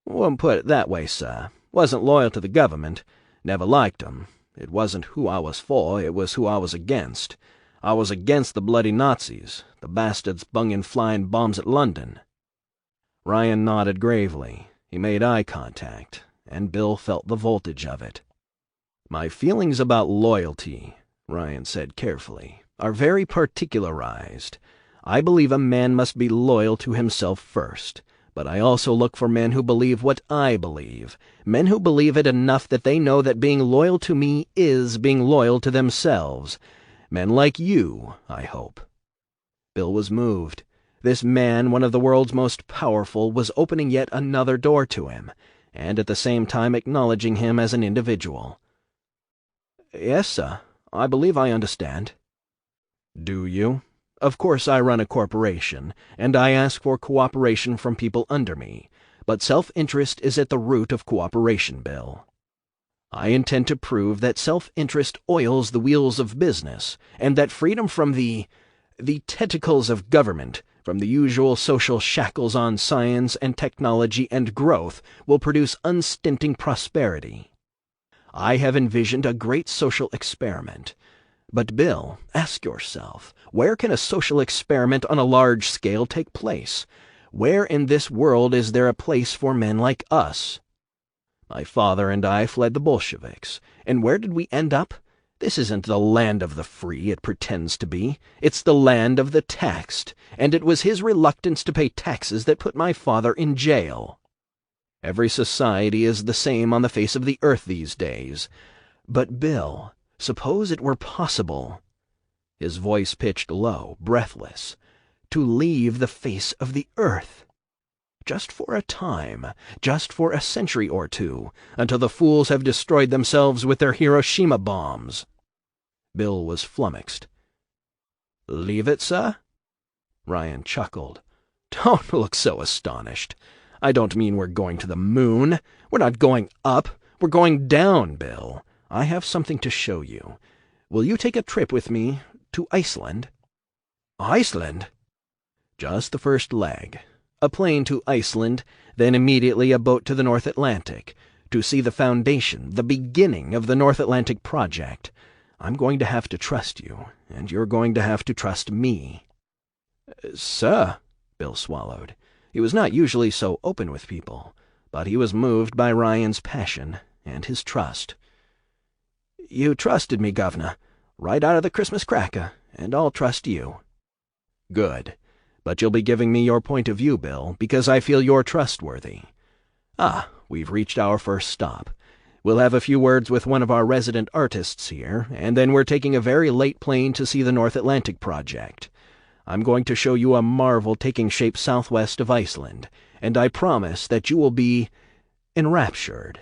"Wouldn't put it that way, sir. Wasn't loyal to the government. Never liked 'em. It wasn't who I was for, it was who I was against. I was against the bloody Nazis, the bastards bunging flying bombs at London." Ryan nodded gravely. He made eye contact, and Bill felt the voltage of it. "My feelings about loyalty," Ryan said carefully, "are very particularized. I believe a man must be loyal to himself first. But I also look for men who believe what I believe, men who believe it enough that they know that being loyal to me is being loyal to themselves. Men like you, I hope." Bill was moved. This man, one of the world's most powerful, was opening yet another door to him, and at the same time acknowledging him as an individual. "Yes, sir. I believe I understand." "Do you? Of course I run a corporation, and I ask for cooperation from people under me, but self-interest is at the root of cooperation, Bill. I intend to prove that self-interest oils the wheels of business, and that freedom from the tentacles of government, from the usual social shackles on science and technology and growth, will produce unstinting prosperity. I have envisioned a great social experiment. But, Bill, ask yourself, where can a social experiment on a large scale take place? Where in this world is there a place for men like us? My father and I fled the Bolsheviks, and where did we end up? This isn't the land of the free it pretends to be. It's the land of the taxed, and it was his reluctance to pay taxes that put my father in jail. Every society is the same on the face of the earth these days. But, Bill, suppose it were possible," his voice pitched low, breathless, "to leave the face of the earth. Just for a time, just for a century or two, until the fools have destroyed themselves with their Hiroshima bombs." Bill was flummoxed. "Leave it, sir?" Ryan chuckled. "Don't look so astonished. I don't mean we're going to the moon. We're not going up. We're going down, Bill. I have something to show you. Will you take a trip with me to Iceland?" "Iceland?" "Just the first leg. A plane to Iceland, then immediately a boat to the North Atlantic, to see the foundation, the beginning of the North Atlantic project. I'm going to have to trust you, and you're going to have to trust me." "Sir," Bill swallowed. He was not usually so open with people, but he was moved by Ryan's passion and his trust. "You trusted me, Governor, right out of the Christmas cracker, and I'll trust you." "Good. But you'll be giving me your point of view, Bill, because I feel you're trustworthy. We've reached our first stop. We'll have a few words with one of our resident artists here, and then we're taking a very late plane to see the North Atlantic project. I'm going to show you a marvel taking shape southwest of Iceland, and I promise that you will be enraptured."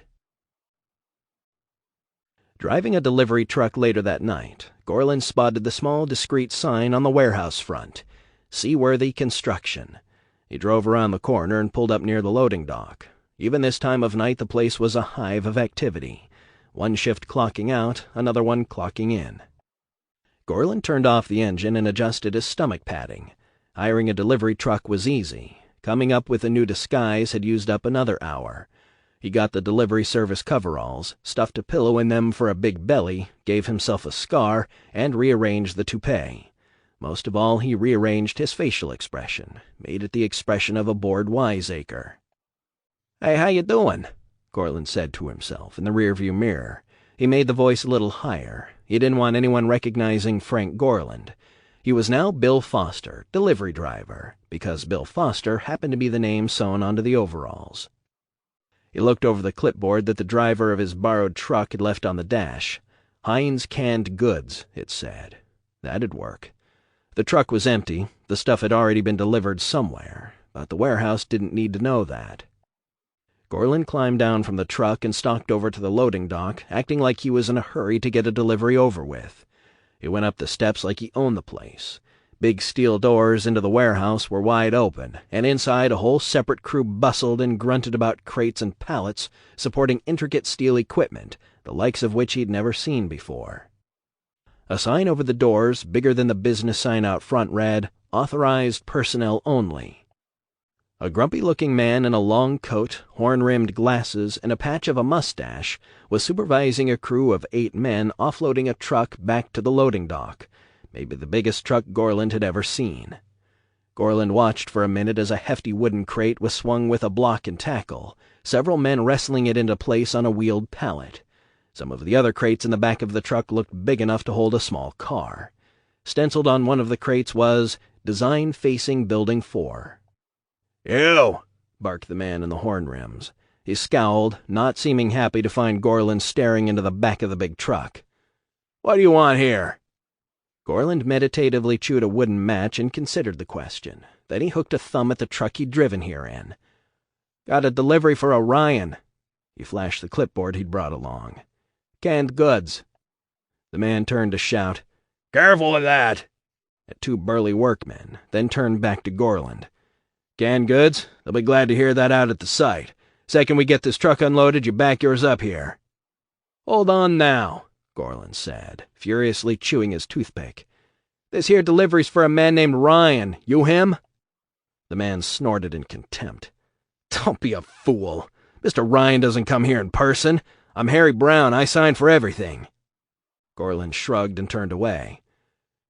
Driving a delivery truck later that night, Gorlin spotted the small, discreet sign on the warehouse front, "Seaworthy Construction." He drove around the corner and pulled up near the loading dock. Even this time of night the place was a hive of activity. One shift clocking out, another one clocking in. Gorlin turned off the engine and adjusted his stomach padding. Hiring a delivery truck was easy. Coming up with a new disguise had used up another hour. He got the delivery service coveralls, stuffed a pillow in them for a big belly, gave himself a scar, and rearranged the toupee. Most of all, he rearranged his facial expression, made it the expression of a bored wiseacre. "Hey, how you doing?" Gorlin said to himself in the rearview mirror. He made the voice a little higher. He didn't want anyone recognizing Frank Gorland. He was now Bill Foster, delivery driver, because Bill Foster happened to be the name sewn onto the overalls. He looked over the clipboard that the driver of his borrowed truck had left on the dash. Heinz Canned Goods, it said. That'd work. The truck was empty. The stuff had already been delivered somewhere, but the warehouse didn't need to know that. Gorlin climbed down from the truck and stalked over to the loading dock, acting like he was in a hurry to get a delivery over with. He went up the steps like he owned the place. Big steel doors into the warehouse were wide open, and inside a whole separate crew bustled and grunted about crates and pallets supporting intricate steel equipment, the likes of which he'd never seen before. A sign over the doors, bigger than the business sign out front, read, "Authorized Personnel Only." A grumpy-looking man in a long coat, horn-rimmed glasses, and a patch of a mustache was supervising a crew of 8 men offloading a truck back to the loading dock, maybe the biggest truck Gorland had ever seen. Gorland watched for a minute as a hefty wooden crate was swung with a block and tackle, several men wrestling it into place on a wheeled pallet. Some of the other crates in the back of the truck looked big enough to hold a small car. Stenciled on one of the crates was, "Design Facing Building 4. "You!" barked the man in the horn rims. He scowled, not seeming happy to find Gorland staring into the back of the big truck. "What do you want here?" Gorland meditatively chewed a wooden match and considered the question. Then he hooked a thumb at the truck he'd driven here in. "Got a delivery for Orion." He flashed the clipboard he'd brought along. "Canned goods." The man turned to shout, "Careful with that!" at 2 burly workmen, then turned back to Gorland. "Canned goods? They'll be glad to hear that out at the site. Second we get this truck unloaded, you back yours up here." "Hold on now," Gorland said, furiously chewing his toothpick. "This here delivery's for a man named Ryan. You him?" The man snorted in contempt. "Don't be a fool. Mr. Ryan doesn't come here in person. I'm Harry Brown. I sign for everything." Gorland shrugged and turned away.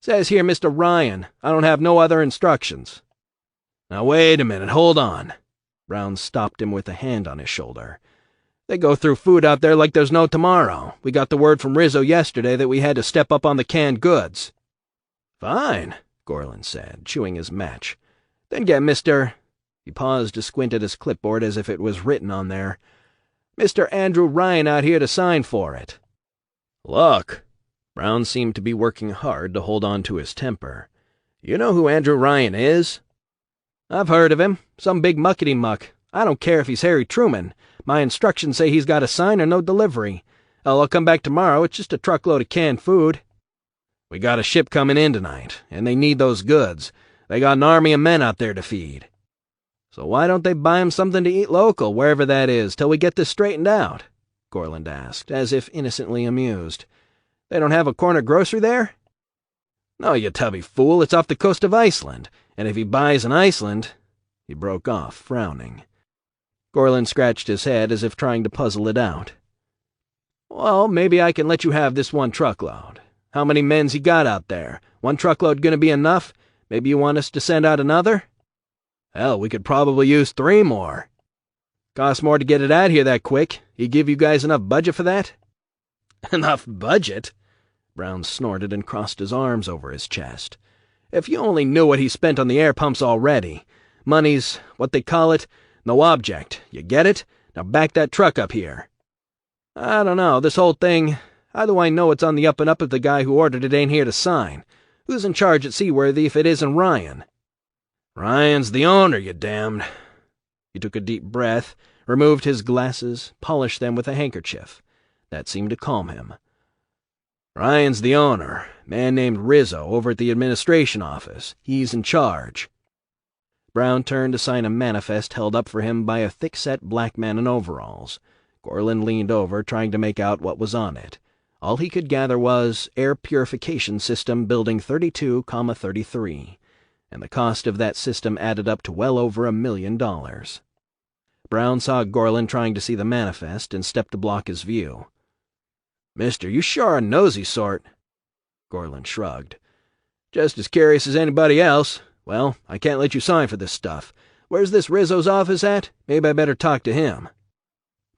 "Says here Mr. Ryan. I don't have no other instructions." "Now wait a minute, hold on." Brown stopped him with a hand on his shoulder. "They go through food out there like there's no tomorrow. We got the word from Rizzo yesterday that we had to step up on the canned goods." "Fine," Gorland said, chewing his match. "Then get Mr." He paused to squint at his clipboard as if it was written on there. "Mr. Andrew Ryan out here to sign for it." "Look." Brown seemed to be working hard to hold on to his temper. "You know who Andrew Ryan is?" "I've heard of him. Some big muckety-muck. I don't care if he's Harry Truman. My instructions say he's got a sign or no delivery. I'll come back tomorrow. It's just a truckload of canned food." "We got a ship coming in tonight, and they need those goods. They got an army of men out there to feed." "So why don't they buy 'em something to eat local, wherever that is, till we get this straightened out?" Gorland asked, as if innocently amused. "They don't have a corner grocery there?" "No, you tubby fool. It's off the coast of Iceland. And if he buys in Iceland—" He broke off, frowning. Gorland scratched his head as if trying to puzzle it out. "Well, maybe I can let you have this 1 truckload. How many men's he got out there? 1 truckload gonna be enough? Maybe you want us to send out another?" "Hell, we could probably use 3 more. "Costs more to get it out here that quick. He give you guys enough budget for that?" "Enough budget?" Brown snorted and crossed his arms over his chest. "If you only knew what he spent on the air pumps already. Money's, what they call it, no object. You get it? Now back that truck up here." "I don't know, this whole thing, how do I know it's on the up and up if the guy who ordered it ain't here to sign? Who's in charge at Seaworthy if it isn't Ryan?" "Ryan's the owner, you damned." He took a deep breath, removed his glasses, polished them with a handkerchief. That seemed to calm him. "Ryan's the owner. Man named Rizzo over at the administration office. He's in charge." Brown turned to sign a manifest held up for him by a thick-set black man in overalls. Gorland leaned over, trying to make out what was on it. All he could gather was Air Purification System Building 32,33, and the cost of that system added up to well over $1 million. Brown saw Gorland trying to see the manifest and stepped to block his view. "Mister, you sure are a nosy sort." Gorland shrugged. "Just as curious as anybody else. Well, I can't let you sign for this stuff. Where's this Rizzo's office at? Maybe I better talk to him."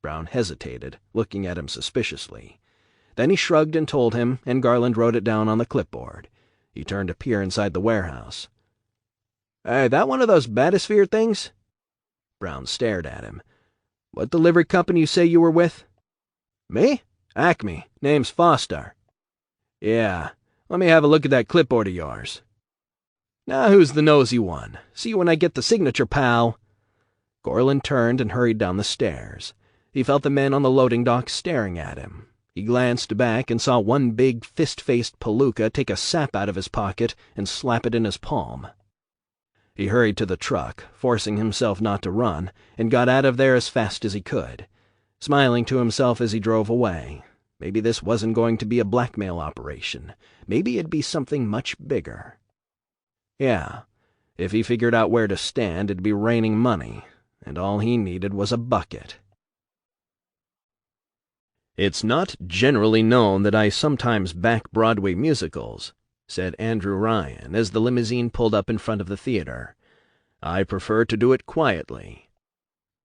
Brown hesitated, looking at him suspiciously. Then he shrugged and told him, and Garland wrote it down on the clipboard. He turned to peer inside the warehouse. "Hey, that one of those batosphere things?" Brown stared at him. What delivery company you say you were with? Me? Acme. Name's Foster. Yeah, let me have a look at that clipboard of yours. Now who's the nosy one? See you when I get the signature, pal. Gorlin turned and hurried down the stairs. He felt the men on the loading dock staring at him. He glanced back and saw one big fist-faced palooka take a sap out of his pocket and slap it in his palm. He hurried to the truck, forcing himself not to run, and got out of there as fast as he could, smiling to himself as he drove away. Maybe this wasn't going to be a blackmail operation. Maybe it'd be something much bigger. Yeah, if he figured out where to stand, it'd be raining money, and all he needed was a bucket. It's not generally known that I sometimes back Broadway musicals, said Andrew Ryan as the limousine pulled up in front of the theater. I prefer to do it quietly.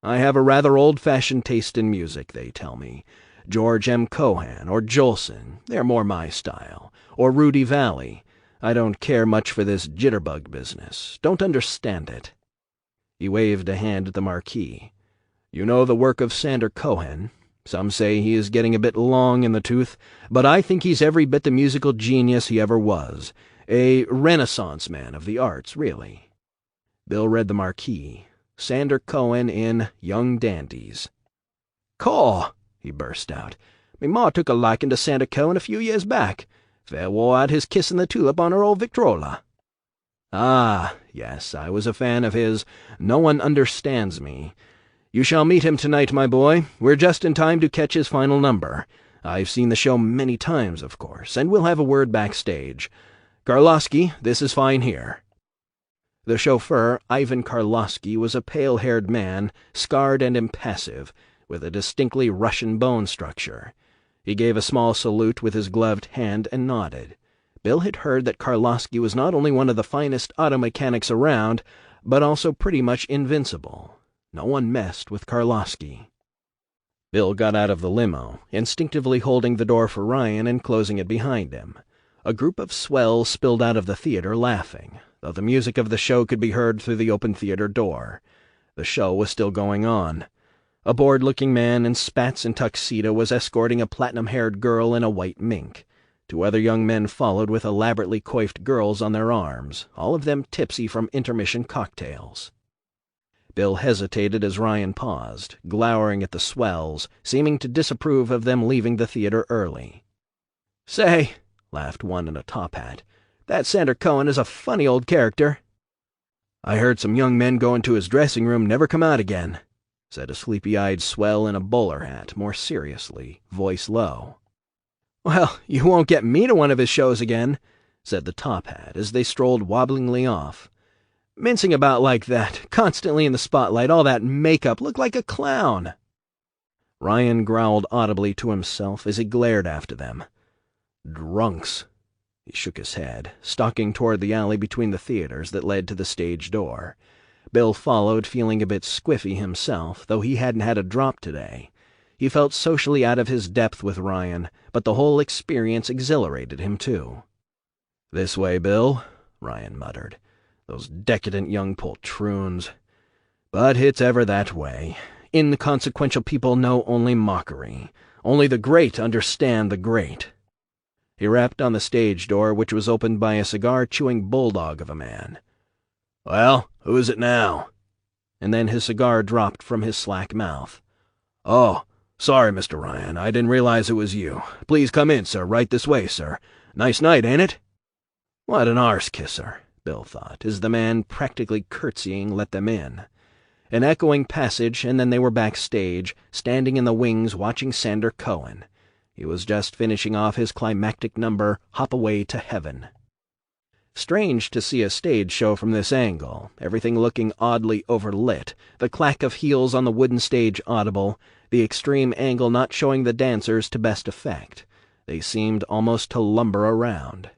I have a rather old-fashioned taste in music, they tell me. George M. Cohan or Jolson, they're more my style. Or Rudy Valley. I don't care much for this jitterbug business. Don't understand it. He waved a hand at the marquee. You know the work of Sander Cohen. Some say he is getting a bit long in the tooth, but I think he's every bit the musical genius he ever was. A Renaissance man of the arts, really. Bill read the marquee. Sander Cohen in Young Dandies. Caw! He burst out. Me ma took a liking to Sander Cohen a few years back. Fair wore out his kissin' the tulip on her old Victrola. Ah, yes, I was a fan of his. No one understands me. You shall meet him tonight, my boy. We're just in time to catch his final number. I've seen the show many times, of course, and we'll have a word backstage. Karlowski, this is fine here. The chauffeur, Ivan Karlowski, was a pale-haired man, scarred and impassive, with a distinctly Russian bone structure. He gave a small salute with his gloved hand and nodded. Bill had heard that Karlowski was not only one of the finest auto mechanics around, but also pretty much invincible. No one messed with Karlowski. Bill got out of the limo, instinctively holding the door for Ryan and closing it behind him. A group of swells spilled out of the theater laughing, though the music of the show could be heard through the open theater door. The show was still going on. A bored-looking man in spats and tuxedo was escorting a platinum-haired girl in a white mink. Two other young men followed with elaborately coiffed girls on their arms, all of them tipsy from intermission cocktails. Bill hesitated as Ryan paused, glowering at the swells, seeming to disapprove of them leaving the theater early. Say, laughed one in a top hat, that Sander Cohen is a funny old character. I heard some young men go into his dressing room never come out again, said a sleepy-eyed swell in a bowler hat, more seriously, voice low. Well, you won't get me to one of his shows again, said the top hat as they strolled wobblingly off. Mincing about like that, constantly in the spotlight, all that makeup, looked like a clown. Ryan growled audibly to himself as he glared after them. Drunks. He shook his head, stalking toward the alley between the theaters that led to the stage door. Bill followed, feeling a bit squiffy himself, though he hadn't had a drop today. He felt socially out of his depth with Ryan, but the whole experience exhilarated him too. This way, Bill, Ryan muttered. Those decadent young poltroons. But it's ever that way. Inconsequential people know only mockery. Only the great understand the great. He rapped on the stage door, which was opened by a cigar-chewing bulldog of a man. Well, who is it now? And then his cigar dropped from his slack mouth. Oh, sorry, Mr. Ryan. I didn't realize it was you. Please come in, sir. Right this way, sir. Nice night, ain't it? What an arse-kisser, Bill thought, as the man, practically curtsying, let them in. An echoing passage, and then they were backstage, standing in the wings watching Sander Cohen. He was just finishing off his climactic number, Hop Away to Heaven. Strange to see a stage show from this angle, everything looking oddly overlit, the clack of heels on the wooden stage audible, the extreme angle not showing the dancers to best effect. They seemed almost to lumber around.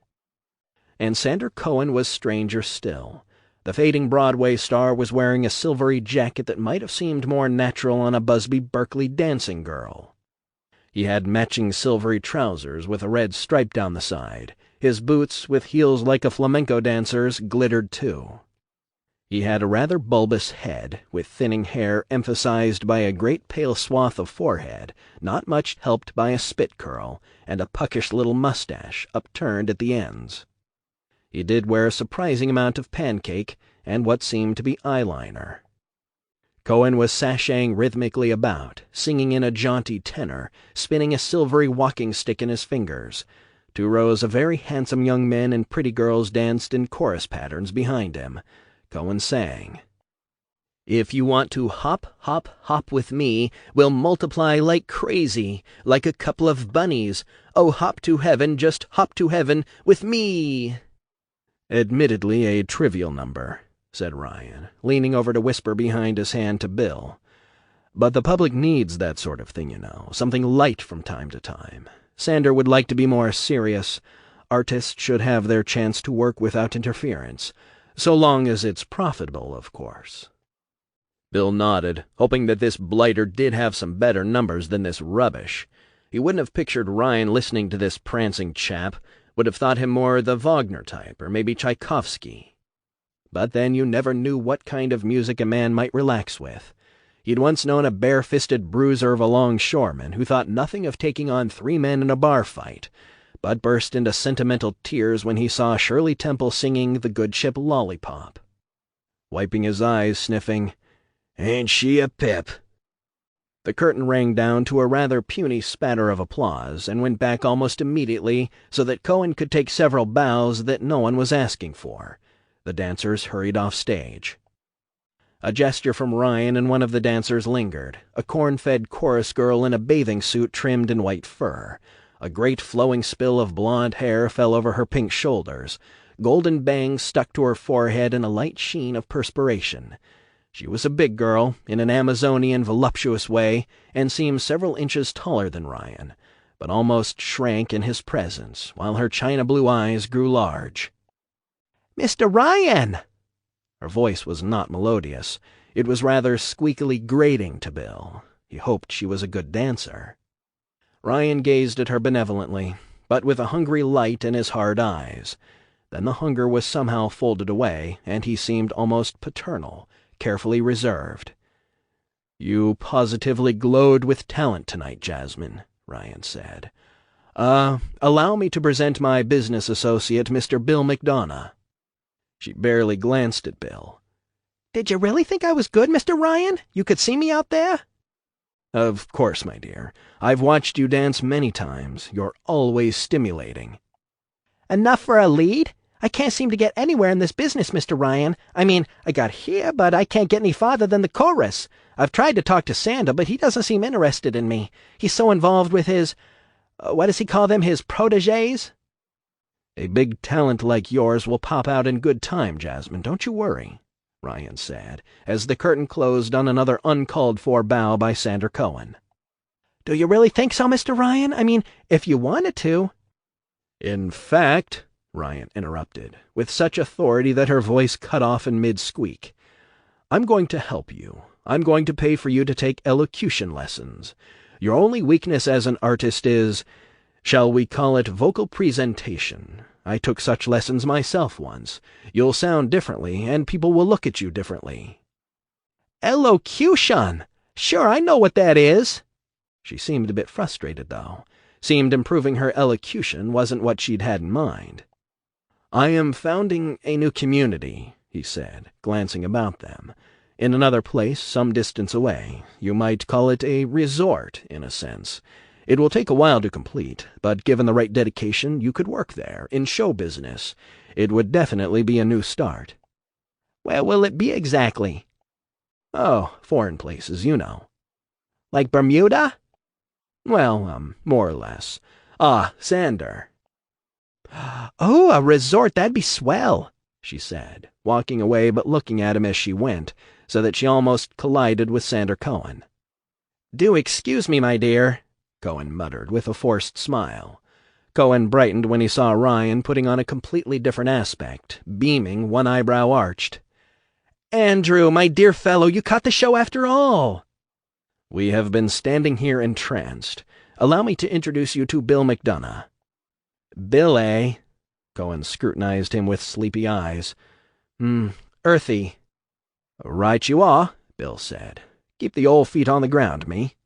And Sander Cohen was stranger still. The fading Broadway star was wearing a silvery jacket that might have seemed more natural on a Busby Berkeley dancing girl. He had matching silvery trousers with a red stripe down the side. His boots, with heels like a flamenco dancer's, glittered too. He had a rather bulbous head, with thinning hair emphasized by a great pale swath of forehead, not much helped by a spit curl, and a puckish little mustache, upturned at the ends. He did wear a surprising amount of pancake and what seemed to be eyeliner. Cohen was sashaying rhythmically about, singing in a jaunty tenor, spinning a silvery walking stick in his fingers. 2 rows of very handsome young men and pretty girls danced in chorus patterns behind him. Cohen sang, "If you want to hop, hop, hop with me, we'll multiply like crazy, like a couple of bunnies. Oh, hop to heaven, just hop to heaven with me." "Admittedly a trivial number," said Ryan, leaning over to whisper behind his hand to Bill. "But the public needs that sort of thing, you know, something light from time to time. Sander would like to be more serious. Artists should have their chance to work without interference. So long as it's profitable, of course." Bill nodded, hoping that this blighter did have some better numbers than this rubbish. He wouldn't have pictured Ryan listening to this prancing chap, would have thought him more the Wagner type, or maybe Tchaikovsky. But then you never knew what kind of music a man might relax with. He'd once known a bare-fisted bruiser of a longshoreman who thought nothing of taking on 3 men in a bar fight, but burst into sentimental tears when he saw Shirley Temple singing the good ship Lollipop. Wiping his eyes, sniffing, "Ain't she a pip?" The curtain rang down to a rather puny spatter of applause, and went back almost immediately so that Cohen could take several bows that no one was asking for. The dancers hurried off stage. A gesture from Ryan and one of the dancers lingered, a corn-fed chorus girl in a bathing suit trimmed in white fur. A great flowing spill of blonde hair fell over her pink shoulders. Golden bangs stuck to her forehead in a light sheen of perspiration. She was a big girl, in an Amazonian voluptuous way, and seemed several inches taller than Ryan, but almost shrank in his presence, while her china blue eyes grew large. "Mr. Ryan!" Her voice was not melodious. It was rather squeakily grating to Bill. He hoped she was a good dancer. Ryan gazed at her benevolently, but with a hungry light in his hard eyes. Then the hunger was somehow folded away, and he seemed almost paternal, carefully reserved. "You positively glowed with talent tonight, Jasmine," Ryan said. Allow me to present my business associate, Mr. Bill McDonough." She barely glanced at Bill. "Did you really think I was good, Mr. Ryan? You could see me out there?" "Of course, my dear. I've watched you dance many times. You're always stimulating." "Enough for a lead? I can't seem to get anywhere in this business, Mr. Ryan. I mean, I got here, but I can't get any farther than the chorus. I've tried to talk to Sander, but he doesn't seem interested in me. He's so involved with his, what does he call them, his protégés?" "A big talent like yours will pop out in good time, Jasmine, don't you worry," Ryan said, as the curtain closed on another uncalled-for bow by Sander Cohen. "Do you really think so, Mr. Ryan? I mean, if you wanted to—" "In fact," Ryan interrupted, with such authority that her voice cut off in mid-squeak, "I'm going to help you. I'm going to pay for you to take elocution lessons. Your only weakness as an artist is, shall we call it vocal presentation? I took such lessons myself once. You'll sound differently, and people will look at you differently." "Elocution! Sure, I know what that is." She seemed a bit frustrated, though. Seemed improving her elocution wasn't what she'd had in mind. "I am founding a new community," he said, glancing about them. "In another place, some distance away. You might call it a resort, in a sense. It will take a while to complete, but given the right dedication, you could work there, in show business. It would definitely be a new start." "Where will it be exactly?" "Oh, foreign places, you know." "Like Bermuda?" "Well, more or less. Ah, Sander." "Oh, a resort, that'd be swell," she said, walking away but looking at him as she went, so that she almost collided with Sander Cohen. "Do excuse me, my dear," Cohen muttered with a forced smile. Cohen brightened when he saw Ryan putting on a completely different aspect, beaming, one eyebrow arched. "Andrew, my dear fellow, you caught the show after all." "We have been standing here entranced. Allow me to introduce you to Bill McDonough." "Bill, eh?" Cohen scrutinized him with sleepy eyes. Earthy." "Right you are," Bill said. "Keep the old feet on the ground, me."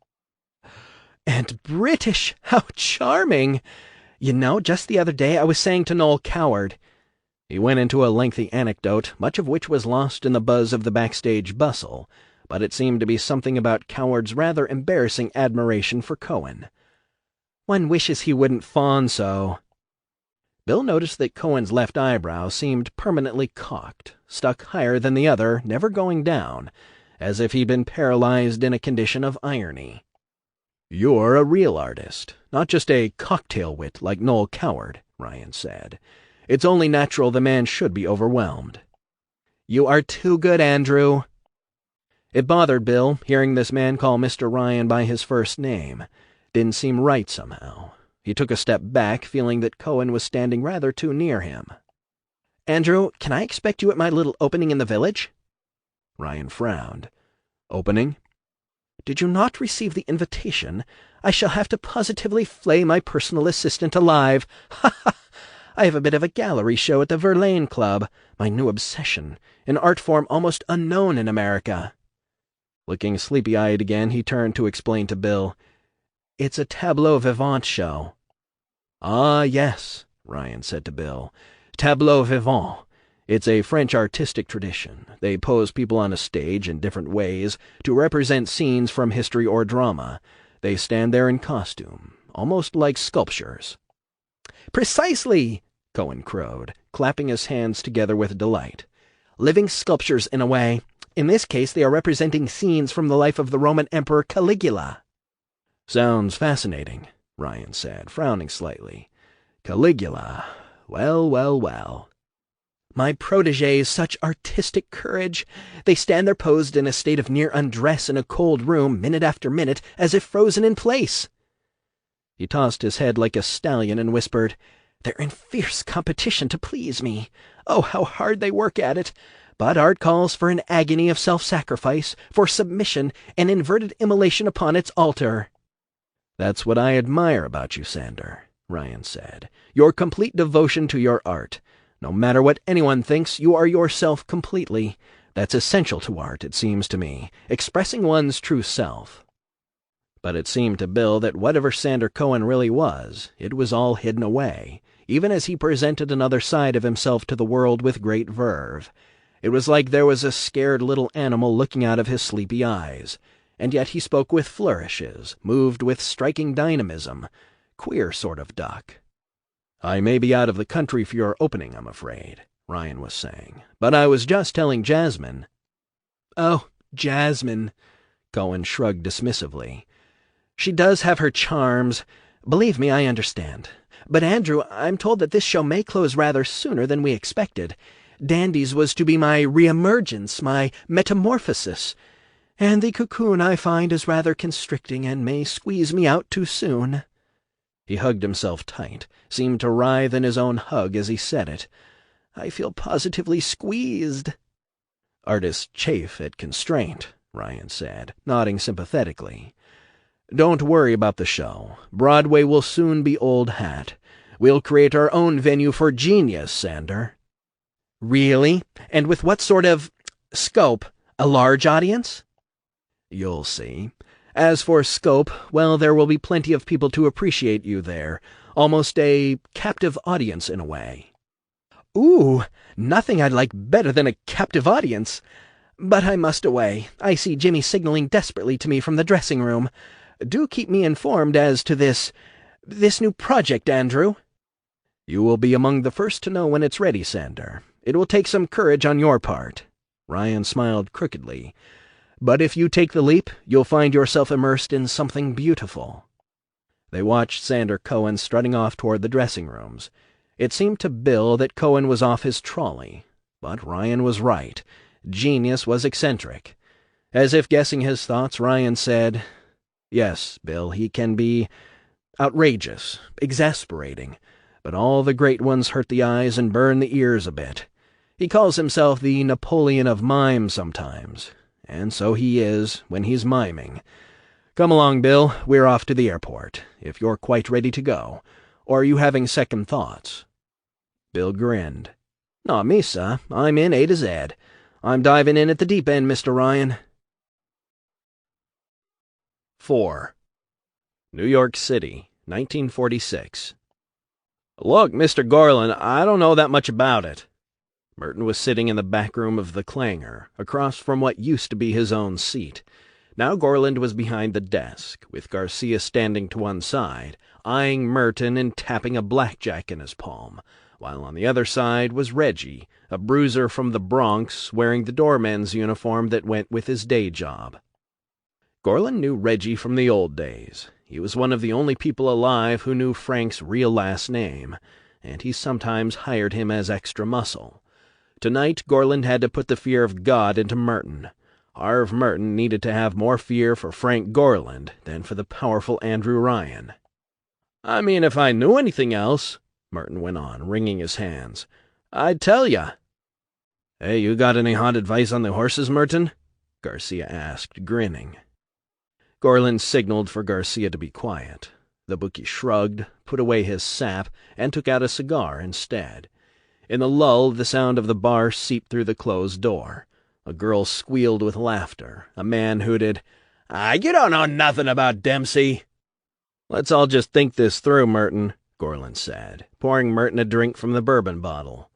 "And British! How charming! You know, just the other day I was saying to Noel Coward—" He went into a lengthy anecdote, much of which was lost in the buzz of the backstage bustle, but it seemed to be something about Coward's rather embarrassing admiration for Cohen. "One wishes he wouldn't fawn so." Bill noticed that Cohen's left eyebrow seemed permanently cocked, stuck higher than the other, never going down, as if he'd been paralyzed in a condition of irony. "You're a real artist, not just a cocktail wit like Noel Coward," Ryan said. "It's only natural the man should be overwhelmed." "You are too good, Andrew." It bothered Bill, hearing this man call Mr. Ryan by his first name. Didn't seem right somehow. He took a step back, feeling that Cohen was standing rather too near him. "Andrew, can I expect you at my little opening in the village?" Ryan frowned. "Opening?" "Did you not receive the invitation? I shall have to positively flay my personal assistant alive. Ha ha! I have a bit of a gallery show at the Verlaine Club, my new obsession, an art form almost unknown in America." Looking sleepy-eyed again, he turned to explain to Bill. "It's a tableau vivant show." "Ah, yes," Ryan said to Bill. "Tableau vivant. It's a French artistic tradition. They pose people on a stage in different ways to represent scenes from history or drama. They stand there in costume, almost like sculptures." "Precisely," Cohen crowed, clapping his hands together with delight. "Living sculptures, in a way. In this case, they are representing scenes from the life of the Roman Emperor Caligula." "Sounds fascinating," Ryan said, frowning slightly. "Caligula. Well, well, well." "My protégés, such artistic courage. They stand there posed in a state of near undress in a cold room, minute after minute, as if frozen in place." He tossed his head like a stallion and whispered, "They're in fierce competition to please me. Oh, how hard they work at it! But art calls for an agony of self-sacrifice, for submission, and inverted immolation upon its altar." "That's what I admire about you, Sander," Ryan said. "Your complete devotion to your art. No matter what anyone thinks, you are yourself completely. That's essential to art, it seems to me, expressing one's true self." But it seemed to Bill that whatever Sander Cohen really was, it was all hidden away, even as he presented another side of himself to the world with great verve. It was like there was a scared little animal looking out of his sleepy eyes, and yet he spoke with flourishes, moved with striking dynamism. Queer sort of duck. "I may be out of the country for your opening, I'm afraid," Ryan was saying, "but I was just telling Jasmine—" "Oh, Jasmine," Cohen shrugged dismissively. "She does have her charms. Believe me, I understand. But, Andrew, I'm told that this show may close rather sooner than we expected. Dandy's was to be my re-emergence, my metamorphosis. And the cocoon, I find, is rather constricting and may squeeze me out too soon." He hugged himself tight, seemed to writhe in his own hug as he said it. "I feel positively squeezed." "Artists chafe at constraint," Ryan said, nodding sympathetically. "Don't worry about the show. Broadway will soon be old hat. We'll create our own venue for genius, Sander." "Really? And with what sort of scope? A large audience?" "You'll see. As for scope, well, there will be plenty of people to appreciate you there. Almost a captive audience in a way." "Ooh, nothing I'd like better than a captive audience. But I must away. I see Jimmy signaling desperately to me from the dressing room. Do keep me informed as to this new project, Andrew." "You will be among the first to know when it's ready, Sander. It will take some courage on your part." Ryan smiled crookedly. "But if you take the leap, you'll find yourself immersed in something beautiful." They watched Sander Cohen strutting off toward the dressing rooms. It seemed to Bill that Cohen was off his trolley. But Ryan was right. Genius was eccentric. As if guessing his thoughts, Ryan said, "Yes, Bill, he can be outrageous, exasperating, but all the great ones hurt the eyes and burn the ears a bit. He calls himself the Napoleon of mime sometimes, and so he is when he's miming. Come along, Bill, we're off to the airport, if you're quite ready to go, or are you having second thoughts?" Bill grinned. "Not me, sir. I'm in A to Z. I'm diving in at the deep end, Mr. Ryan. 4. New York City, 1946. Look, Mr. Gorland, I don't know that much about it. Merton was sitting in the back room of the Clanger, across from what used to be his own seat. Now Gorland was behind the desk, with Garcia standing to one side, eyeing Merton and tapping a blackjack in his palm, while on the other side was Reggie, a bruiser from the Bronx, wearing the doorman's uniform that went with his day job. Gorland knew Reggie from the old days. He was one of the only people alive who knew Frank's real last name, and he sometimes hired him as extra muscle. Tonight, Gorland had to put the fear of God into Merton. Harve Merton needed to have more fear for Frank Gorland than for the powerful Andrew Ryan. "I mean, if I knew anything else," Merton went on, wringing his hands, "I'd tell ya." "Hey, you got any hot advice on the horses, Merton?" Garcia asked, grinning. Gorland signaled for Garcia to be quiet. The bookie shrugged, put away his sap, and took out a cigar instead. In the lull, the sound of the bar seeped through the closed door. A girl squealed with laughter. A man hooted, "You don't know nothing about Dempsey." "Let's all just think this through, Merton," Gorland said, pouring Merton a drink from the bourbon bottle.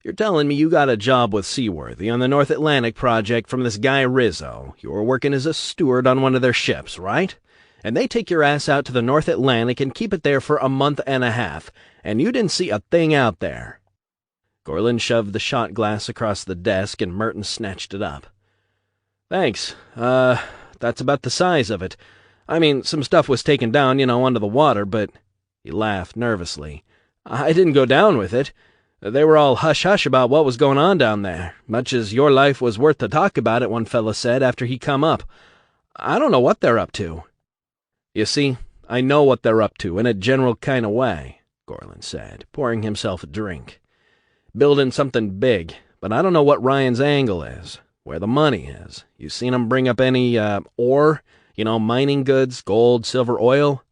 "You're telling me you got a job with Seaworthy on the North Atlantic project from this guy Rizzo. You were working as a steward on one of their ships, right? And they take your ass out to the North Atlantic and keep it there for a month and a half, and you didn't see a thing out there." Gorland shoved the shot glass across the desk, and Merton snatched it up. "Thanks. That's about the size of it. I mean, some stuff was taken down, under the water, but—" He laughed nervously. "I didn't go down with it. They were all hush-hush about what was going on down there, much as your life was worth to talk about it, one fella said after he come up. I don't know what they're up to." "You see, I know what they're up to, in a general kind of way," Gorland said, pouring himself a drink. "Building something big, but I don't know what Ryan's angle is, where the money is. You seen him bring up any, ore? Mining goods, gold, silver, oil?"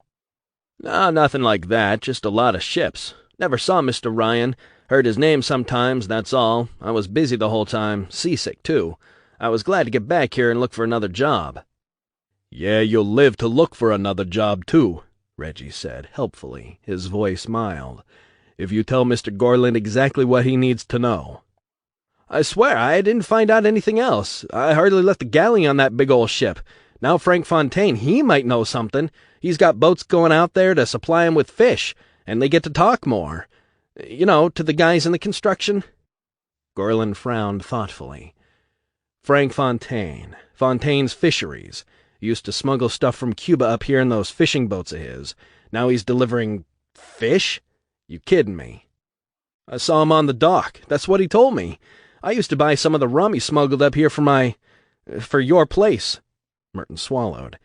"No, nothing like that, just a lot of ships. Never saw Mr. Ryan. Heard his name sometimes, that's all. I was busy the whole time, seasick, too. I was glad to get back here and look for another job." "Yeah, you'll live to look for another job, too," Reggie said, helpfully, his voice mild. "If you tell Mr. Gorland exactly what he needs to know." "I swear, I didn't find out anything else. I hardly left the galley on that big old ship. Now Frank Fontaine, he might know something. He's got boats going out there to supply him with fish, and they get to talk more. To the guys in the construction." Gorland frowned thoughtfully. "Frank Fontaine. Fontaine's Fisheries. Used to smuggle stuff from Cuba up here in those fishing boats of his. Now he's delivering fish? You kidding me?" "I saw him on the dock. That's what he told me. I used to buy some of the rum he smuggled up here for your place." Merton swallowed.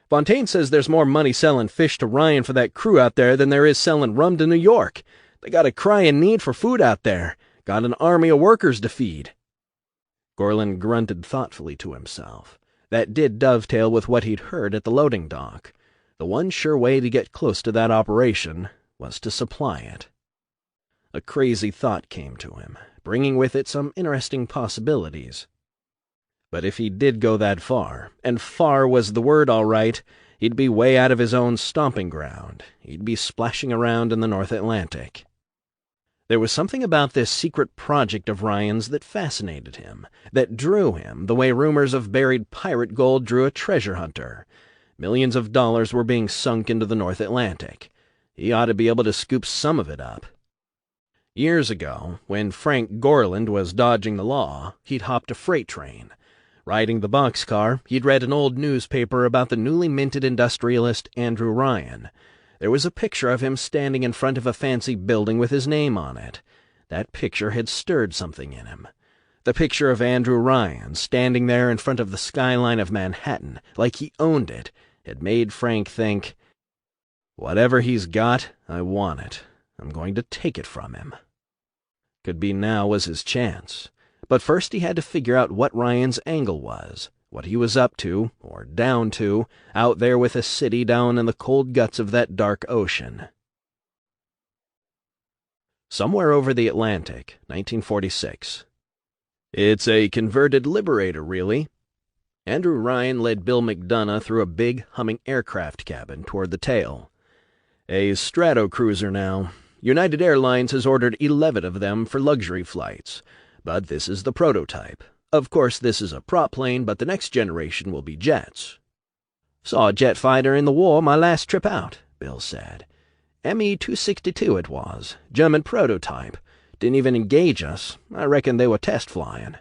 "Fontaine says there's more money selling fish to Ryan for that crew out there than there is selling rum to New York. They got a crying need for food out there. Got an army of workers to feed." Gorland grunted thoughtfully to himself. That did dovetail with what he'd heard at the loading dock. The one sure way to get close to that operation was to supply it. A crazy thought came to him, bringing with it some interesting possibilities. But if he did go that far, and far was the word all right, he'd be way out of his own stomping ground. He'd be splashing around in the North Atlantic. There was something about this secret project of Ryan's that fascinated him, that drew him the way rumors of buried pirate gold drew a treasure hunter. Millions of dollars were being sunk into the North Atlantic. He ought to be able to scoop some of it up. Years ago, when Frank Gorland was dodging the law, he'd hopped a freight train. Riding the boxcar, he'd read an old newspaper about the newly minted industrialist Andrew Ryan. There was a picture of him standing in front of a fancy building with his name on it. That picture had stirred something in him. The picture of Andrew Ryan standing there in front of the skyline of Manhattan, like he owned it, had made Frank think, "Whatever he's got, I want it. I'm going to take it from him." Could be now was his chance. But first he had to figure out what Ryan's angle was, what he was up to, or down to, out there with a city down in the cold guts of that dark ocean. Somewhere over the Atlantic, 1946. It's a converted Liberator, really. Andrew Ryan led Bill McDonough through a big, humming aircraft cabin toward the tail. A Stratocruiser now. United Airlines has ordered 11 of them for luxury flights, but this is the prototype. Of course, this is a prop plane, but the next generation will be jets. Saw a jet fighter in the war my last trip out, Bill said. Me-262 it was, German prototype. Didn't even engage us. I reckon they were test flying.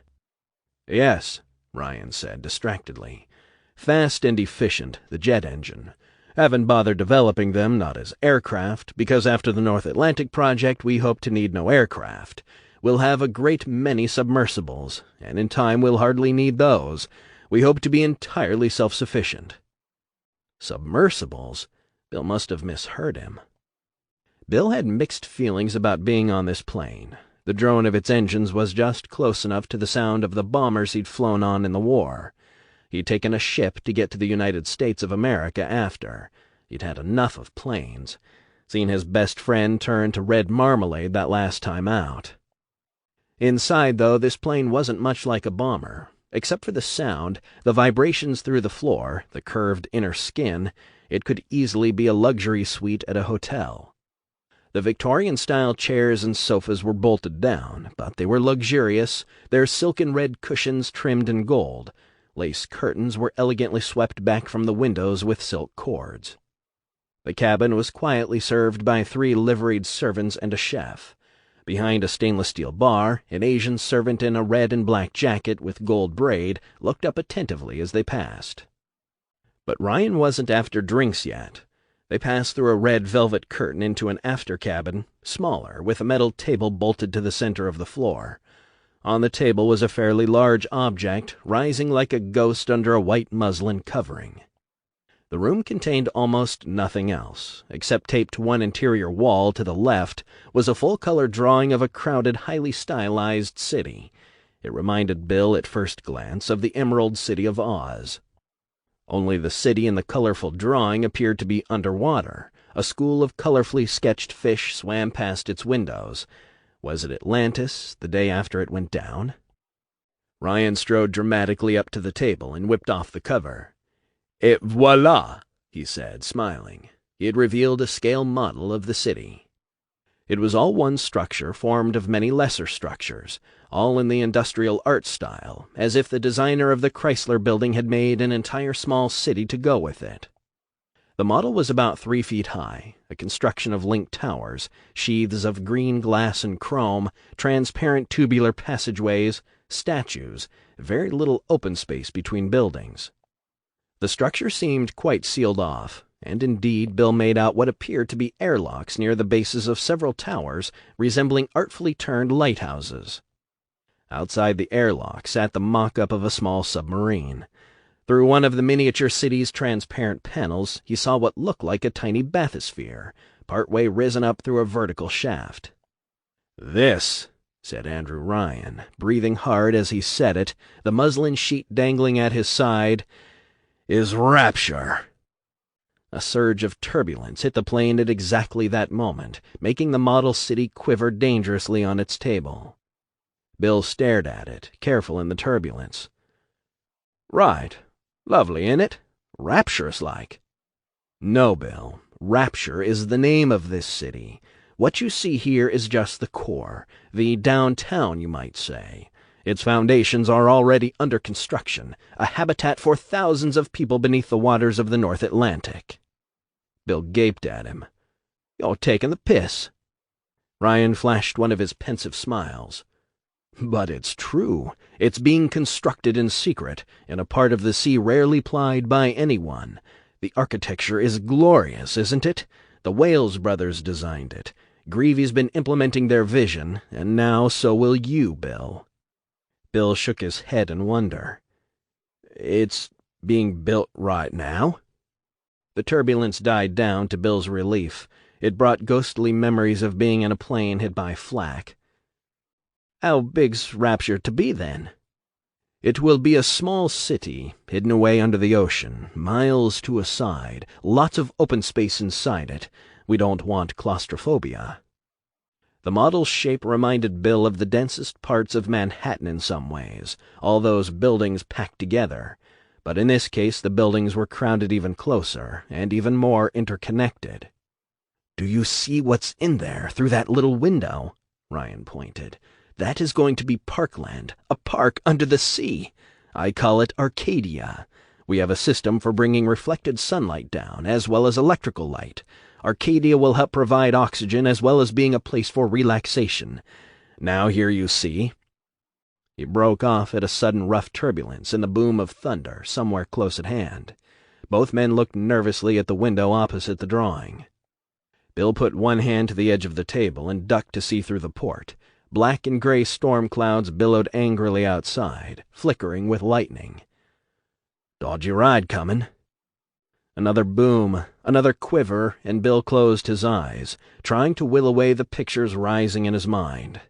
Yes, Ryan said distractedly. Fast and efficient, the jet engine. Haven't bothered developing them, not as aircraft, because after the North Atlantic project we hope to need no aircraft. We'll have a great many submersibles, and in time we'll hardly need those. We hope to be entirely self-sufficient. Submersibles? Bill must have misheard him. Bill had mixed feelings about being on this plane. The drone of its engines was just close enough to the sound of the bombers he'd flown on in the war. He'd taken a ship to get to the United States of America after. He'd had enough of planes. Seen his best friend turn to red marmalade that last time out. Inside, though, this plane wasn't much like a bomber. Except for the sound, the vibrations through the floor, the curved inner skin, it could easily be a luxury suite at a hotel. The Victorian-style chairs and sofas were bolted down, but they were luxurious, their silken red cushions trimmed in gold. Lace curtains were elegantly swept back from the windows with silk cords. The cabin was quietly served by 3 liveried servants and a chef. Behind a stainless steel bar, an Asian servant in a red and black jacket with gold braid looked up attentively as they passed. But Ryan wasn't after drinks yet. They passed through a red velvet curtain into an after cabin, smaller, with a metal table bolted to the center of the floor. On the table was a fairly large object, rising like a ghost under a white muslin covering. The room contained almost nothing else, except taped to one interior wall to the left was a full-color drawing of a crowded, highly stylized city. It reminded Bill at first glance of the Emerald City of Oz. Only the city in the colorful drawing appeared to be underwater. A school of colorfully sketched fish swam past its windows. Was it Atlantis, the day after it went down? Ryan strode dramatically up to the table and whipped off the cover. "Et voilà," he said, smiling. He had revealed a scale model of the city. It was all one structure formed of many lesser structures, all in the industrial art style, as if the designer of the Chrysler Building had made an entire small city to go with it. The model was about 3 feet high, a construction of linked towers, sheaths of green glass and chrome, transparent tubular passageways, statues, very little open space between buildings. The structure seemed quite sealed off, and indeed Bill made out what appeared to be airlocks near the bases of several towers resembling artfully turned lighthouses. Outside the airlock sat the mock-up of a small submarine. Through one of the miniature city's transparent panels, he saw what looked like a tiny bathysphere, partway risen up through a vertical shaft. "This," said Andrew Ryan, breathing hard as he said it, the muslin sheet dangling at his side, "is Rapture." A surge of turbulence hit the plane at exactly that moment, making the model city quiver dangerously on its table. Bill stared at it, careful in the turbulence. "Right. Lovely, ain't it? Rapturous-like." "No, Bill. Rapture is the name of this city. What you see here is just the core, the downtown, you might say. Its foundations are already under construction, a habitat for thousands of people beneath the waters of the North Atlantic." Bill gaped at him. "You're taking the piss." Ryan flashed one of his pensive smiles. "But it's true. It's being constructed in secret, in a part of the sea rarely plied by anyone. The architecture is glorious, isn't it? The Wales brothers designed it. Greavy's been implementing their vision, and now so will you, Bill." Bill shook his head in wonder. "It's being built right now?" The turbulence died down to Bill's relief. It brought ghostly memories of being in a plane hit by flak. "How big's Rapture to be, then?" "It will be a small city, hidden away under the ocean, miles to a side, lots of open space inside it. We don't want claustrophobia." The model's shape reminded Bill of the densest parts of Manhattan in some ways, all those buildings packed together. But in this case the buildings were crowded even closer, and even more interconnected. "Do you see what's in there through that little window?" Ryan pointed. "That is going to be parkland, a park under the sea. I call it Arcadia. We have a system for bringing reflected sunlight down, as well as electrical light. Arcadia will help provide oxygen as well as being a place for relaxation. Now here you see." He broke off at a sudden rough turbulence and the boom of thunder somewhere close at hand. Both men looked nervously at the window opposite the drawing. Bill put one hand to the edge of the table and ducked to see through the port. Black and gray storm clouds billowed angrily outside, flickering with lightning. "Dodgy ride coming." Another boom, another quiver, and Bill closed his eyes, trying to will away the pictures rising in his mind.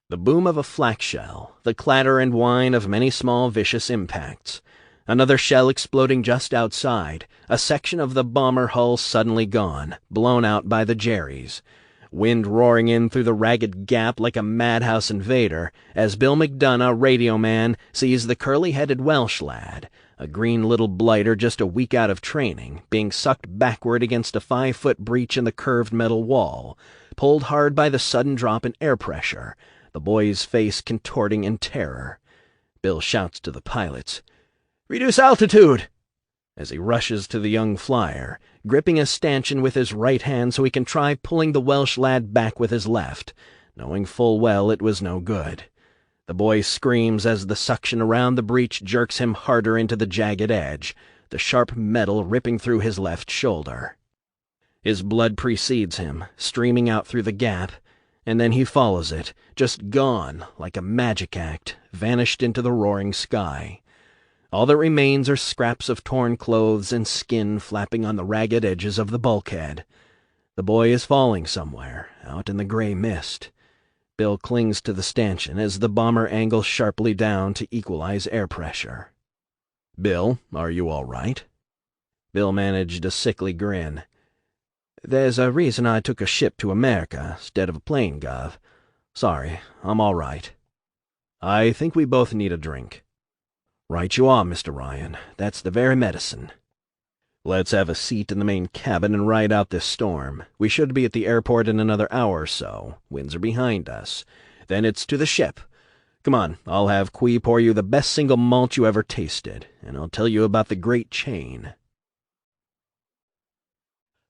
The boom of a flak shell, the clatter and whine of many small vicious impacts. Another shell exploding just outside, a section of the bomber hull suddenly gone, blown out by the Jerries. Wind roaring in through the ragged gap like a madhouse invader, as Bill McDonough, radio man, sees the curly-headed Welsh lad, a green little blighter just a week out of training, being sucked backward against a 5-foot breach in the curved metal wall, pulled hard by the sudden drop in air pressure, the boy's face contorting in terror. Bill shouts to the pilots, "Reduce altitude!" as he rushes to the young flyer, gripping a stanchion with his right hand so he can try pulling the Welsh lad back with his left, knowing full well it was no good. The boy screams as the suction around the breach jerks him harder into the jagged edge, the sharp metal ripping through his left shoulder. His blood precedes him, streaming out through the gap, and then he follows it, just gone, like a magic act, vanished into the roaring sky. All that remains are scraps of torn clothes and skin flapping on the ragged edges of the bulkhead. The boy is falling somewhere, out in the gray mist. Bill clings to the stanchion as the bomber angles sharply down to equalize air pressure. "Bill, are you all right?" Bill managed a sickly grin. "There's a reason I took a ship to America instead of a plane, Gov. Sorry, I'm all right." "I think we both need a drink." "Right you are, Mr. Ryan. That's the very medicine." "Let's have a seat in the main cabin and ride out this storm. We should be at the airport in another hour or so. Winds are behind us. Then it's to the ship. Come on, I'll have Quee pour you the best single malt you ever tasted, and I'll tell you about the Great Chain."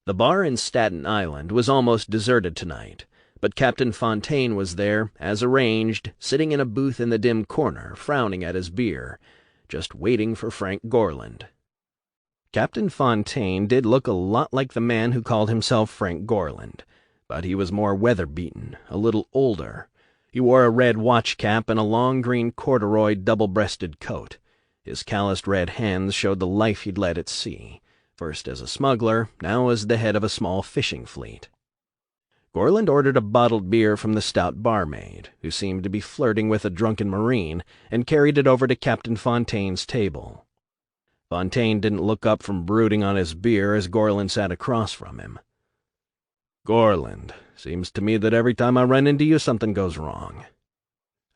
The bar in Staten Island was almost deserted tonight, but Captain Fontaine was there, as arranged, sitting in a booth in the dim corner, frowning at his beer, just waiting for Frank Gorland. Captain Fontaine did look a lot like the man who called himself Frank Gorland, but he was more weather-beaten, a little older. He wore a red watch cap and a long green corduroy double-breasted coat. His calloused red hands showed the life he'd led at sea, first as a smuggler, now as the head of a small fishing fleet. Gorland ordered a bottled beer from the stout barmaid, who seemed to be flirting with a drunken Marine, and carried it over to Captain Fontaine's table. Fontaine didn't look up from brooding on his beer as Gorland sat across from him. "Gorland, seems to me that every time I run into you something goes wrong."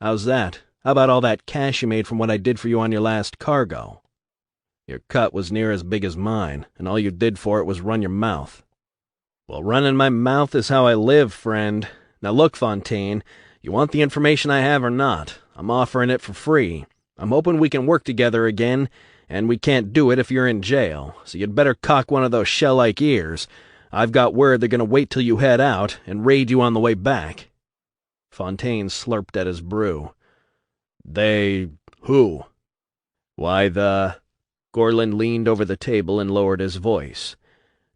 "How's that? How about all that cash you made from what I did for you on your last cargo?" "Your cut was near as big as mine, and all you did for it was run your mouth." "Well, running my mouth is how I live, friend. Now look, Fontaine, you want the information I have or not? I'm offering it for free. I'm hoping we can work together again, and we can't do it if you're in jail, so you'd better cock one of those shell-like ears. I've got word they're going to wait till you head out and raid you on the way back." Fontaine slurped at his brew. "They... who?" "Why, Gorland leaned over the table and lowered his voice.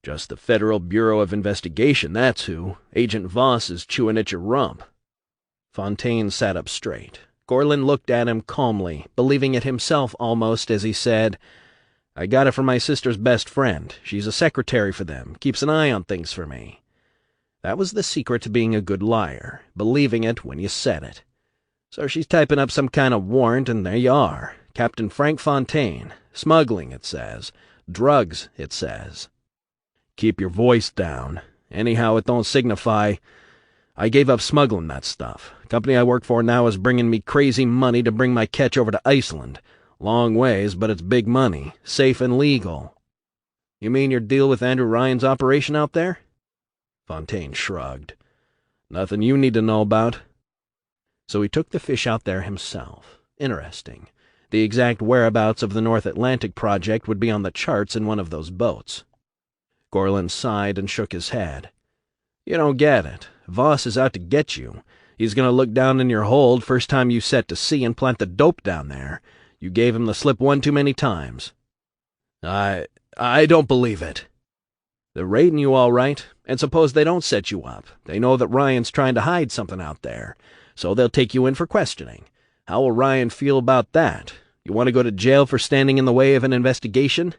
"Just the Federal Bureau of Investigation, that's who. Agent Voss is chewing at your rump." Fontaine sat up straight. Gorland looked at him calmly, believing it himself almost as he said, "I got it from my sister's best friend. She's a secretary for them, keeps an eye on things for me." That was the secret to being a good liar, believing it when you said it. "So she's typing up some kind of warrant, and there you are. Captain Frank Fontaine. Smuggling, it says. Drugs, it says." "Keep your voice down. Anyhow, it don't signify. I gave up smuggling that stuff. The company I work for now is bringing me crazy money to bring my catch over to Iceland. Long ways, but it's big money, safe and legal. You mean your deal with Andrew Ryan's operation out there? Fontaine shrugged. Nothing you need to know about. So he took the fish out there himself. Interesting. The exact whereabouts of the North Atlantic project would be on the charts in one of those boats. Gorlin sighed and shook his head. You don't get it. Voss is out to get you. He's going to look down in your hold first time you set to sea and plant the dope down there. You gave him the slip one too many times. I don't believe it. They're raiding you all right, and suppose they don't set you up. They know that Ryan's trying to hide something out there, so they'll take you in for questioning. How will Ryan feel about that? You want to go to jail for standing in the way of an investigation?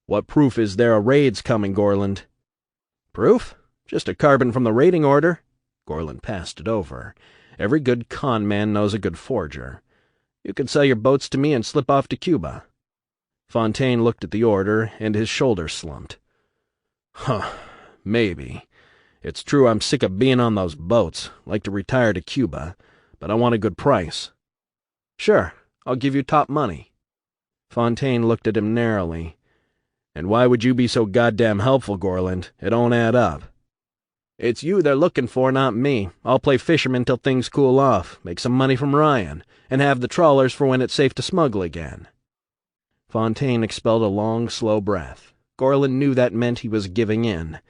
What proof is there a raid's coming, Gorland? Proof? Just a carbon from the raiding order. Gorland passed it over. Every good con man knows a good forger. You can sell your boats to me and slip off to Cuba. Fontaine looked at the order, and his shoulders slumped. Huh, maybe. It's true I'm sick of being on those boats, like to retire to Cuba, but I want a good price. Sure, I'll give you top money. Fontaine looked at him narrowly. And why would you be so goddamn helpful, Gorland? It don't add up. It's you they're looking for, not me. I'll play fisherman till things cool off, make some money from Ryan, and have the trawlers for when it's safe to smuggle again. Fontaine expelled a long, slow breath. Gorland knew that meant he was giving in.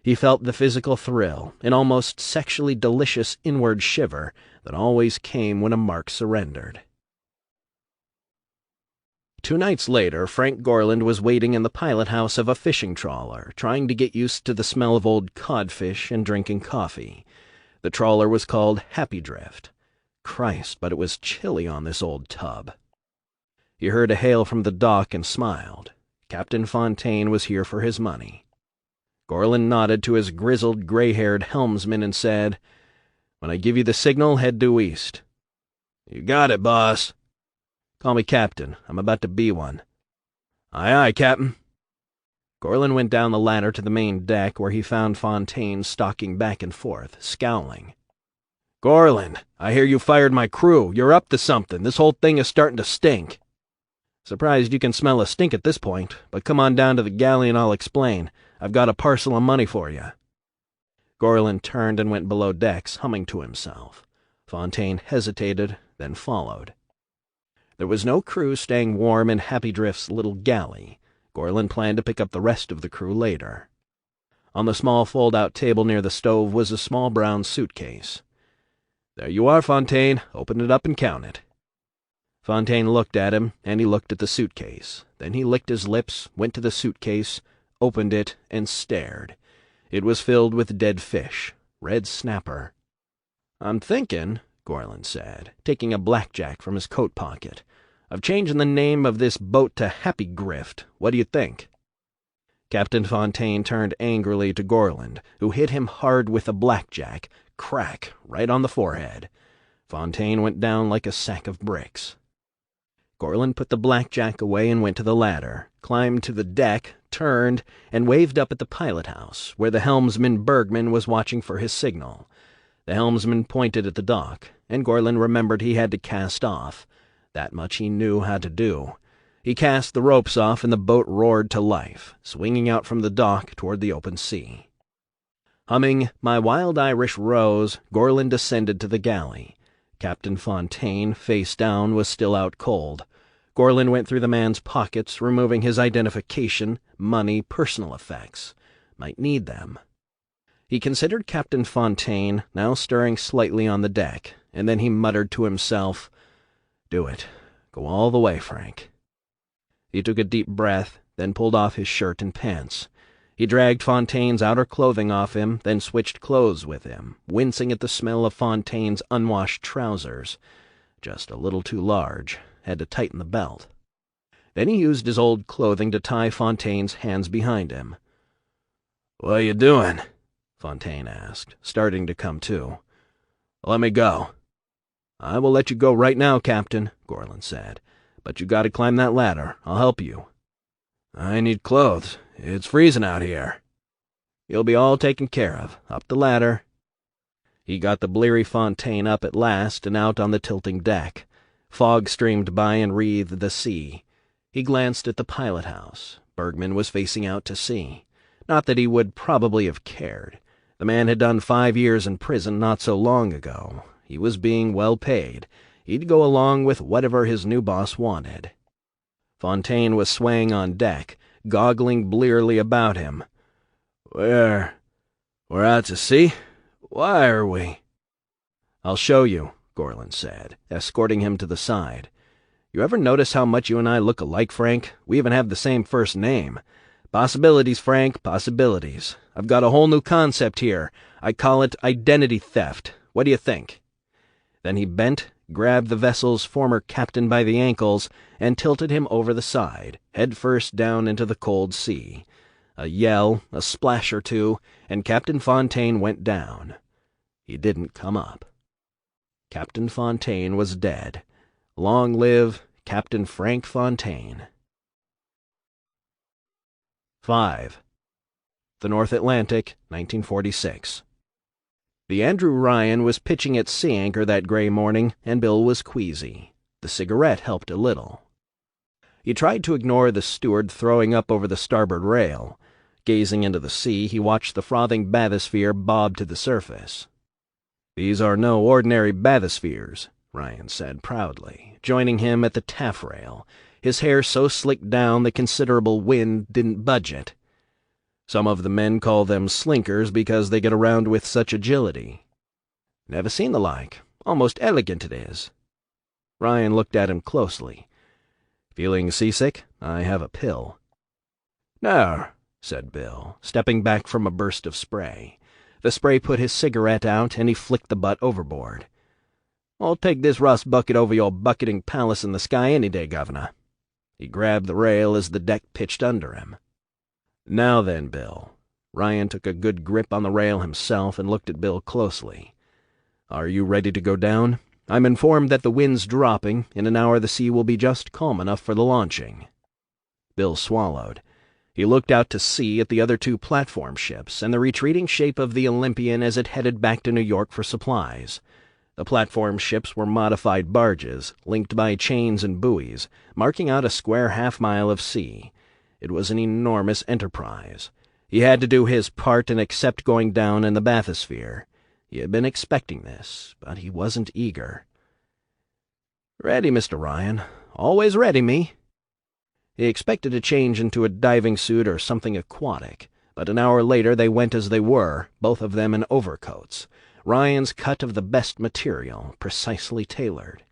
He felt the physical thrill, an almost sexually delicious inward shiver that always came when a mark surrendered. 2 nights later, Frank Gorland was waiting in the pilot-house of a fishing trawler, trying to get used to the smell of old codfish and drinking coffee. The trawler was called Happy Drift. Christ, but it was chilly on this old tub. He heard a hail from the dock and smiled. Captain Fontaine was here for his money. Gorland nodded to his grizzled, gray-haired helmsman and said, When I give you the signal, head due east. You got it, boss. Call me Captain. I'm about to be one. Aye, aye, Captain. Gorland went down the ladder to the main deck, where he found Fontaine stalking back and forth, scowling. Gorland, I hear you fired my crew. You're up to something. This whole thing is starting to stink. Surprised you can smell a stink at this point, but come on down to the galley and I'll explain. I've got a parcel of money for you. Gorland turned and went below decks, humming to himself. Fontaine hesitated, then followed. There was no crew staying warm in Happy Drift's little galley. Gorland planned to pick up the rest of the crew later. On the small fold-out table near the stove was a small brown suitcase. There you are, Fontaine. Open it up and count it. Fontaine looked at him, and he looked at the suitcase. Then he licked his lips, went to the suitcase, opened it, and stared. It was filled with dead fish, red snapper. I'm thinking, Gorland said, taking a blackjack from his coat pocket, of changing the name of this boat to Happy Grift. What do you think? Captain Fontaine turned angrily to Gorland, who hit him hard with a blackjack, crack, right on the forehead. Fontaine went down like a sack of bricks. Gorland put the blackjack away and went to the ladder, climbed to the deck, turned, and waved up at the pilot-house, where the helmsman Bergman was watching for his signal. The helmsman pointed at the dock, and Gorland remembered he had to cast off. That much he knew how to do. He cast the ropes off, and the boat roared to life, swinging out from the dock toward the open sea. Humming My Wild Irish Rose, Gorland descended to the galley. Captain Fontaine, face down, was still out cold. Gorland went through the man's pockets, removing his identification, money, personal effects. Might need them. He considered Captain Fontaine, now stirring slightly on the deck, and then he muttered to himself, Do it. Go all the way, Frank. He took a deep breath, then pulled off his shirt and pants. He dragged Fontaine's outer clothing off him, then switched clothes with him, wincing at the smell of Fontaine's unwashed trousers. Just a little too large. Had to tighten the belt. Then he used his old clothing to tie Fontaine's hands behind him. What are you doing? Fontaine asked, starting to come to. Let me go. I will let you go right now, Captain, Gorland said. But you got to climb that ladder. I'll help you. I need clothes. It's freezing out here. You'll be all taken care of. Up the ladder. He got the bleary Fontaine up at last and out on the tilting deck. Fog streamed by and wreathed the sea. He glanced at the pilot-house. Bergman was facing out to sea. Not that he would probably have cared. The man had done 5 years in prison not so long ago. He was being well paid. He'd go along with whatever his new boss wanted. Fontaine was swaying on deck, goggling blearily about him. We're out to sea? Why are we? I'll show you, Gorlin said, escorting him to the side. You ever notice how much you and I look alike, Frank? We even have the same first name. Possibilities, Frank, possibilities. I've got a whole new concept here. I call it identity theft. What do you think? Then he bent, grabbed the vessel's former captain by the ankles, and tilted him over the side, head first down into the cold sea. A yell, a splash or two, and Captain Fontaine went down. He didn't come up. Captain Fontaine was dead. Long live Captain Frank Fontaine. 5. The North Atlantic, 1946. The Andrew Ryan was pitching at sea anchor that gray morning, and Bill was queasy. The cigarette helped a little. He tried to ignore the steward throwing up over the starboard rail. Gazing into the sea, he watched the frothing bathysphere bob to the surface. These are no ordinary bathyspheres, Ryan said proudly, joining him at the taffrail, his hair so slicked down the considerable wind didn't budge it. Some of the men call them slinkers because they get around with such agility. Never seen the like. Almost elegant it is. Ryan looked at him closely. Feeling seasick? I have a pill. No, said Bill, stepping back from a burst of spray. The spray put his cigarette out, and he flicked the butt overboard. I'll take this rust bucket over your bucketing palace in the sky any day, Governor. He grabbed the rail as the deck pitched under him. Now then, Bill. Ryan took a good grip on the rail himself and looked at Bill closely. Are you ready to go down? I'm informed that the wind's dropping. In an hour the sea will be just calm enough for the launching. Bill swallowed. He looked out to sea at the other 2 platform ships and the retreating shape of the Olympian as it headed back to New York for supplies. The platform ships were modified barges, linked by chains and buoys, marking out a square half-mile of sea. It was an enormous enterprise. He had to do his part and accept going down in the bathysphere. He had been expecting this, but he wasn't eager. Ready, Mr. Ryan. Always ready, me. He expected to change into a diving suit or something aquatic, but an hour later they went as they were, both of them in overcoats. Ryan's cut of the best material, precisely tailored.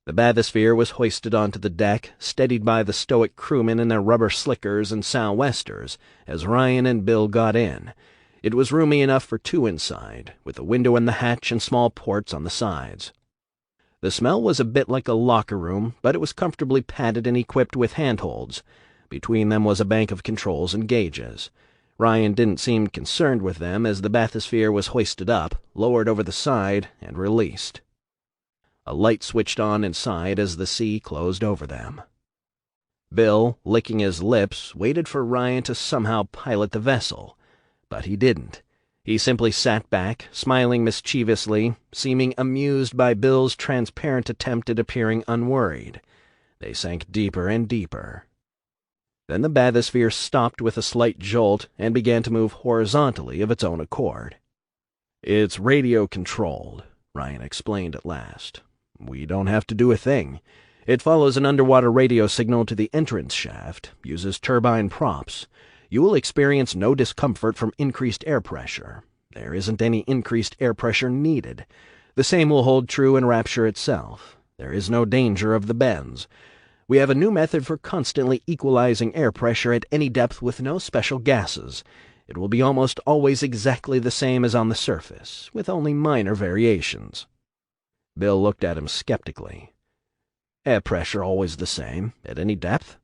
The bathysphere was hoisted onto the deck, steadied by the stoic crewmen in their rubber slickers and sou'westers, as Ryan and Bill got in. It was roomy enough for 2 inside, with a window in the hatch and small ports on the sides. The smell was a bit like a locker room, but it was comfortably padded and equipped with handholds. Between them was a bank of controls and gauges. Ryan didn't seem concerned with them as the bathysphere was hoisted up, lowered over the side, and released. A light switched on inside as the sea closed over them. Bill, licking his lips, waited for Ryan to somehow pilot the vessel, but he didn't. He simply sat back, smiling mischievously, seeming amused by Bill's transparent attempt at appearing unworried. They sank deeper and deeper. Then the bathysphere stopped with a slight jolt and began to move horizontally of its own accord. It's radio-controlled, Ryan explained at last. We don't have to do a thing. It follows an underwater radio signal to the entrance shaft, uses turbine props. You will experience no discomfort from increased air pressure. There isn't any increased air pressure needed. The same will hold true in Rapture itself. There is no danger of the bends. We have a new method for constantly equalizing air pressure at any depth with no special gases. It will be almost always exactly the same as on the surface, with only minor variations. Bill looked at him skeptically. Air pressure always the same, at any depth?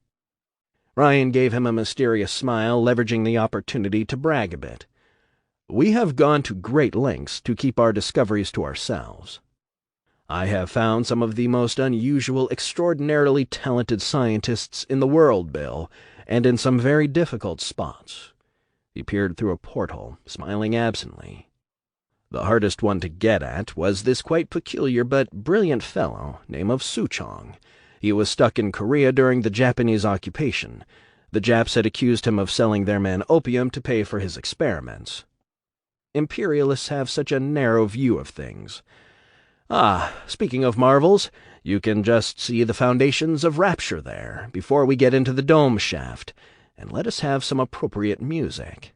Ryan gave him a mysterious smile, leveraging the opportunity to brag a bit. We have gone to great lengths to keep our discoveries to ourselves. I have found some of the most unusual, extraordinarily talented scientists in the world, Bill, and in some very difficult spots. He peered through a porthole, smiling absently. The hardest one to get at was this quite peculiar but brilliant fellow named of Suchong. He was stuck in Korea during the Japanese occupation. The Japs had accused him of selling their men opium to pay for his experiments. Imperialists have such a narrow view of things. Ah, speaking of marvels, you can just see the foundations of Rapture there, before we get into the dome shaft, and let us have some appropriate music.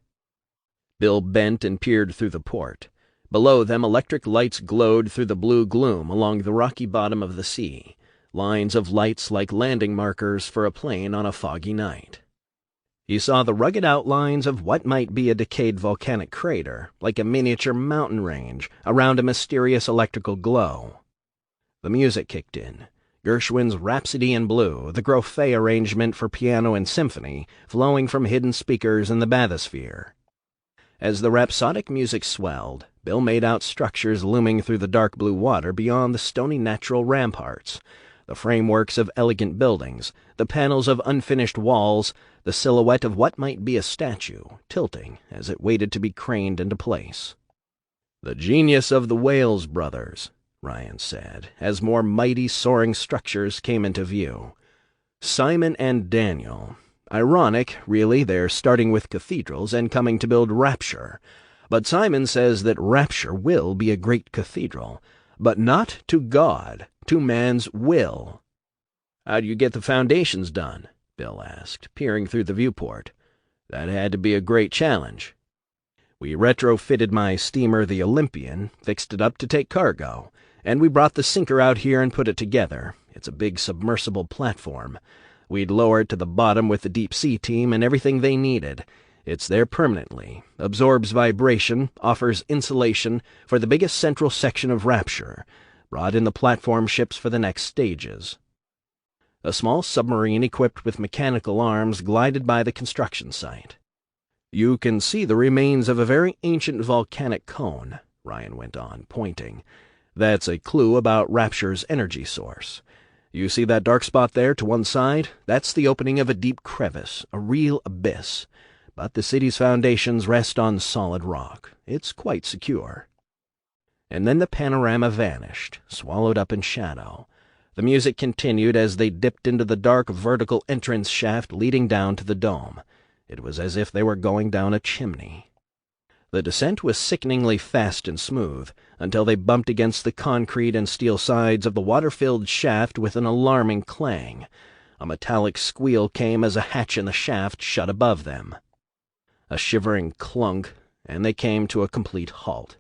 Bill bent and peered through the port. Below them, electric lights glowed through the blue gloom along the rocky bottom of the sea, lines of lights like landing markers for a plane on a foggy night. He saw the rugged outlines of what might be a decayed volcanic crater, like a miniature mountain range, around a mysterious electrical glow. The music kicked in. Gershwin's Rhapsody in Blue, the Grofé arrangement for piano and symphony, flowing from hidden speakers in the bathysphere. As the rhapsodic music swelled, Bill made out structures looming through the dark blue water beyond the stony natural ramparts, the frameworks of elegant buildings, the panels of unfinished walls, the silhouette of what might be a statue, tilting as it waited to be craned into place. "The genius of the Wales brothers," Ryan said, as more mighty soaring structures came into view. "Simon and Daniel. Ironic, really, they're starting with cathedrals and coming to build Rapture. But Simon says that Rapture will be a great cathedral, but not to God, to man's will." "How'd you get the foundations done?" Bill asked, peering through the viewport. "That had to be a great challenge." "We retrofitted my steamer, the Olympian, fixed it up to take cargo, and we brought the sinker out here and put it together. It's a big submersible platform. We'd lower it to the bottom with the deep-sea team and everything they needed. It's there permanently, absorbs vibration, offers insulation for the biggest central section of Rapture, brought in the platform ships for the next stages." A small submarine equipped with mechanical arms glided by the construction site. "You can see the remains of a very ancient volcanic cone," Ryan went on, pointing. "That's a clue about Rapture's energy source. You see that dark spot there to one side? That's the opening of a deep crevice, a real abyss. But the city's foundations rest on solid rock. It's quite secure." And then the panorama vanished, swallowed up in shadow. The music continued as they dipped into the dark vertical entrance shaft leading down to the dome. It was as if they were going down a chimney. The descent was sickeningly fast and smooth, until they bumped against the concrete and steel sides of the water-filled shaft with an alarming clang. A metallic squeal came as a hatch in the shaft shut above them. A shivering clunk, and they came to a complete halt.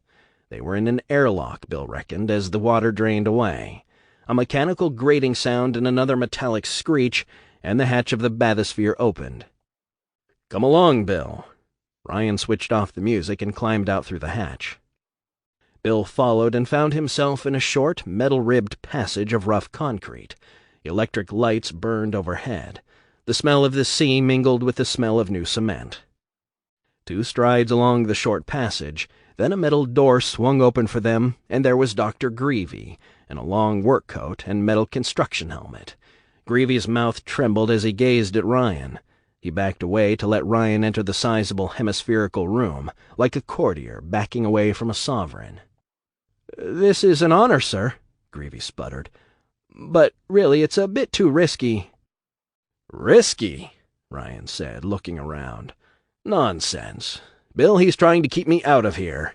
They were in an airlock, Bill reckoned, as the water drained away. A mechanical grating sound and another metallic screech, and the hatch of the bathysphere opened. "Come along, Bill." Ryan switched off the music and climbed out through the hatch. Bill followed and found himself in a short, metal-ribbed passage of rough concrete. Electric lights burned overhead. The smell of the sea mingled with the smell of new cement. 2 strides along the short passage, then a metal door swung open for them, and there was Dr. Greavy, in a long work coat and metal construction helmet. Greavy's mouth trembled as he gazed at Ryan. He backed away to let Ryan enter the sizable hemispherical room, like a courtier backing away from a sovereign. "This is an honor, sir," Greavy sputtered. "But really, it's a bit too risky." "Risky?" Ryan said, looking around. "Nonsense. Bill, he's trying to keep me out of here."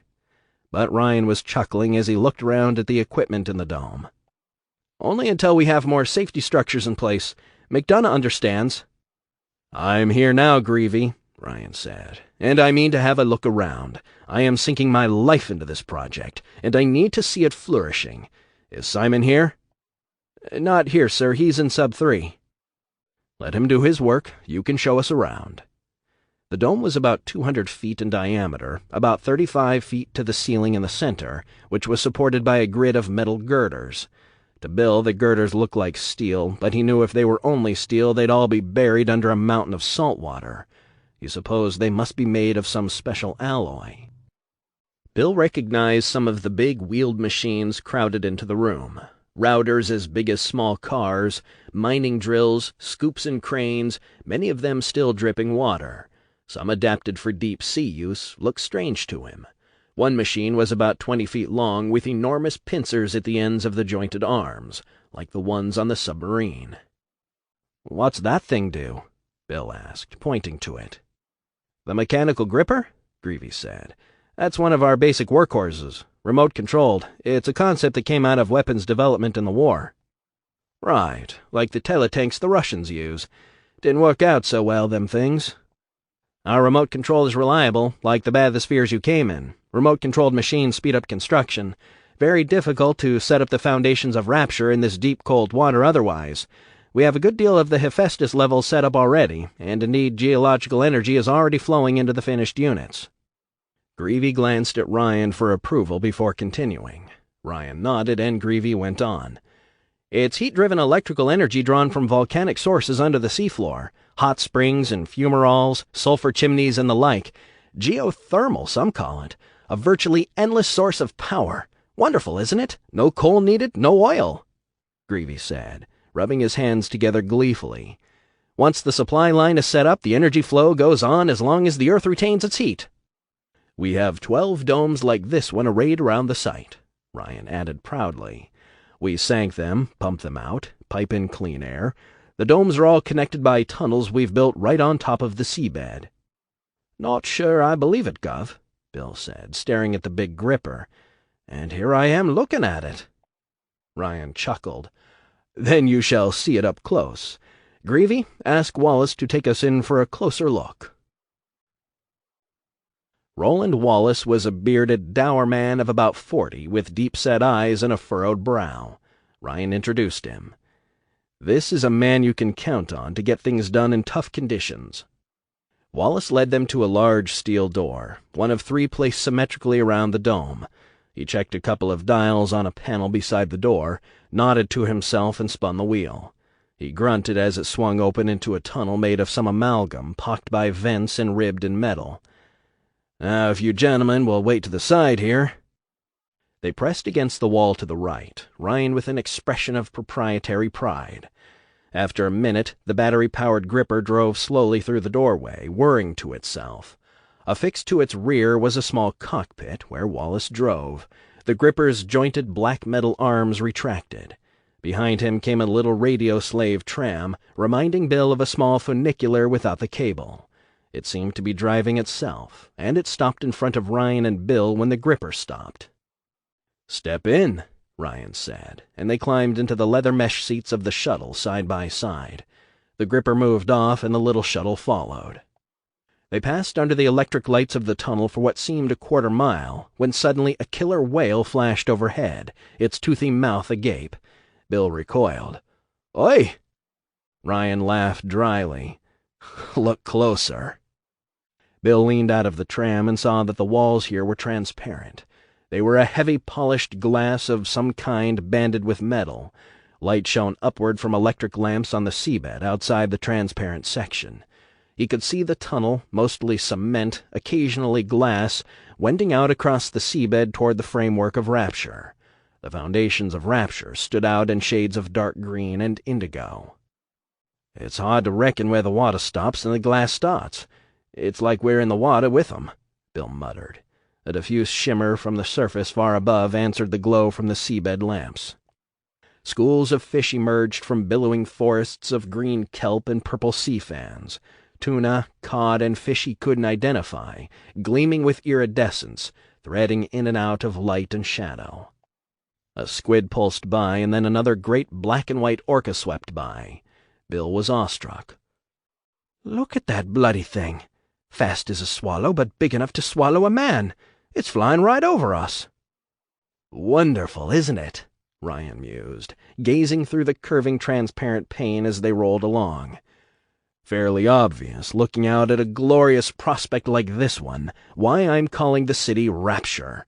But Ryan was chuckling as he looked around at the equipment in the dome. "Only until we have more safety structures in place. McDonough understands." "I'm here now, Greavy," Ryan said, "and I mean to have a look around. I am sinking my life into this project, and I need to see it flourishing. Is Simon here?" "Not here, sir. He's in Sub 3. "Let him do his work. You can show us around." The dome was about 200 feet in diameter, about 35 feet to the ceiling in the center, which was supported by a grid of metal girders. To Bill, the girders looked like steel, but he knew if they were only steel, they'd all be buried under a mountain of salt water. He supposed they must be made of some special alloy. Bill recognized some of the big wheeled machines crowded into the room. Routers as big as small cars, mining drills, scoops and cranes, many of them still dripping water. Some adapted for deep-sea use, looked strange to him. One machine was about 20 feet long, with enormous pincers at the ends of the jointed arms, like the ones on the submarine. "What's that thing do?" Bill asked, pointing to it. "The mechanical gripper?" Greavy said. "That's one of our basic workhorses. Remote-controlled. It's a concept that came out of weapons development in the war." "Right, like the teletanks the Russians use. Didn't work out so well, them things." "Our remote control is reliable, like the bathyspheres you came in. Remote-controlled machines speed up construction. Very difficult to set up the foundations of Rapture in this deep, cold water otherwise. We have a good deal of the Hephaestus level set up already, and indeed geological energy is already flowing into the finished units." Greavy glanced at Ryan for approval before continuing. Ryan nodded, and Greavy went on. "It's heat-driven electrical energy drawn from volcanic sources under the seafloor. Hot springs and fumaroles, sulfur chimneys, and the like. Geothermal, some call it. A virtually endless source of power. Wonderful, isn't it? No coal needed, no oil," Greavy said, rubbing his hands together gleefully. "Once the supply line is set up, the energy flow goes on as long as the Earth retains its heat." "We have 12 domes like this one arrayed around the site," Ryan added proudly. "We sank them, pump them out, pipe in clean air. The domes are all connected by tunnels we've built right on top of the seabed." "Not sure I believe it, Gov," Bill said, staring at the big gripper. "And here I am looking at it." Ryan chuckled. "Then you shall see it up close. Greavy, ask Wallace to take us in for a closer look." Roland Wallace was a bearded, dour man of about 40, with deep-set eyes and a furrowed brow. Ryan introduced him. "This is a man you can count on to get things done in tough conditions." Wallace led them to a large steel door, one of 3 placed symmetrically around the dome. He checked a couple of dials on a panel beside the door, nodded to himself, and spun the wheel. He grunted as it swung open into a tunnel made of some amalgam, pocked by vents and ribbed in metal. "Now, if you gentlemen will wait to the side here." They pressed against the wall to the right, Ryan with an expression of proprietary pride. After a minute, the battery-powered gripper drove slowly through the doorway, whirring to itself. Affixed to its rear was a small cockpit where Wallace drove. The gripper's jointed black metal arms retracted. Behind him came a little radio-slave tram, reminding Bill of a small funicular without the cable. It seemed to be driving itself, and it stopped in front of Ryan and Bill when the gripper stopped. "Step in," Ryan said, and they climbed into the leather mesh seats of the shuttle side by side. The gripper moved off, and the little shuttle followed. They passed under the electric lights of the tunnel for what seemed a quarter-mile, when suddenly a killer whale flashed overhead, its toothy mouth agape. Bill recoiled. "Oi!" Ryan laughed dryly. "Look closer." Bill leaned out of the tram and saw that the walls here were transparent. They were a heavy polished glass of some kind banded with metal. Light shone upward from electric lamps on the seabed outside the transparent section. He could see the tunnel, mostly cement, occasionally glass, wending out across the seabed toward the framework of Rapture. The foundations of Rapture stood out in shades of dark green and indigo. "It's hard to reckon where the water stops and the glass starts. It's like we're in the water with 'em," Bill muttered. A diffuse shimmer from the surface far above answered the glow from the seabed lamps. Schools of fish emerged from billowing forests of green kelp and purple sea fans. Tuna, cod, and fish he couldn't identify, gleaming with iridescence, threading in and out of light and shadow. A squid pulsed by, and then another great black-and-white orca swept by. Bill was awestruck. "Look at that bloody thing! Fast as a swallow, but big enough to swallow a man! It's flying right over us!" "Wonderful, isn't it?" Ryan mused, gazing through the curving transparent pane as they rolled along. "Fairly obvious, looking out at a glorious prospect like this one, why I'm calling the city Rapture.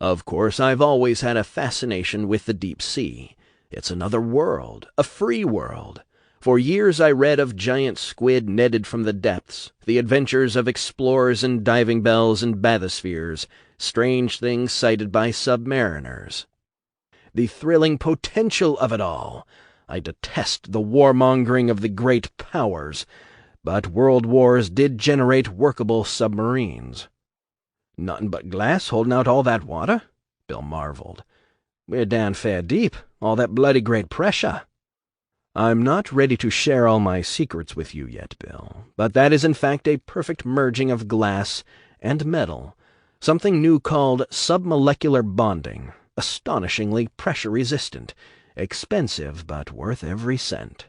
Of course, I've always had a fascination with the deep sea. It's another world, a free world. For years I read of giant squid netted from the depths, the adventures of explorers in diving bells and bathyspheres, strange things sighted by submariners. The thrilling potential of it all! I detest the warmongering of the great powers, but world wars did generate workable submarines. Nothing but glass holding out all that water? Bill marveled. We're down fair deep, all that bloody great pressure. I'm not ready to share all my secrets with you yet, Bill, but that is in fact a perfect merging of glass and metal, something new called submolecular bonding, astonishingly pressure-resistant, expensive but worth every cent.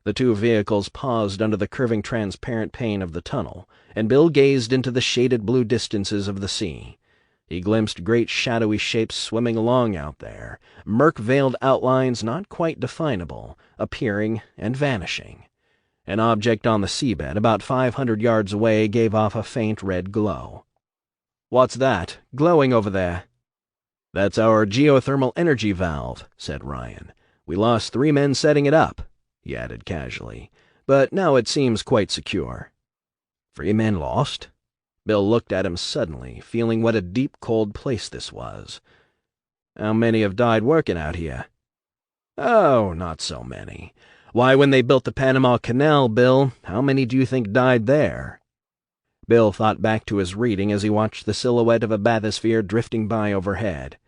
The two vehicles paused under the curving transparent pane of the tunnel, and Bill gazed into the shaded blue distances of the sea. He glimpsed great shadowy shapes swimming along out there, murk-veiled outlines not quite definable, appearing and vanishing. An object on the seabed about 500 yards away gave off a faint red glow. "What's that, glowing over there?" "That's our geothermal energy valve," said Ryan. "We lost 3 men setting it up," he added casually, "but now it seems quite secure." 3 men lost? Bill looked at him suddenly, feeling what a deep, cold place this was. "How many have died working out here?" "Oh, not so many. Why, when they built the Panama Canal, Bill, how many do you think died there?" Bill thought back to his reading as he watched the silhouette of a bathysphere drifting by overhead.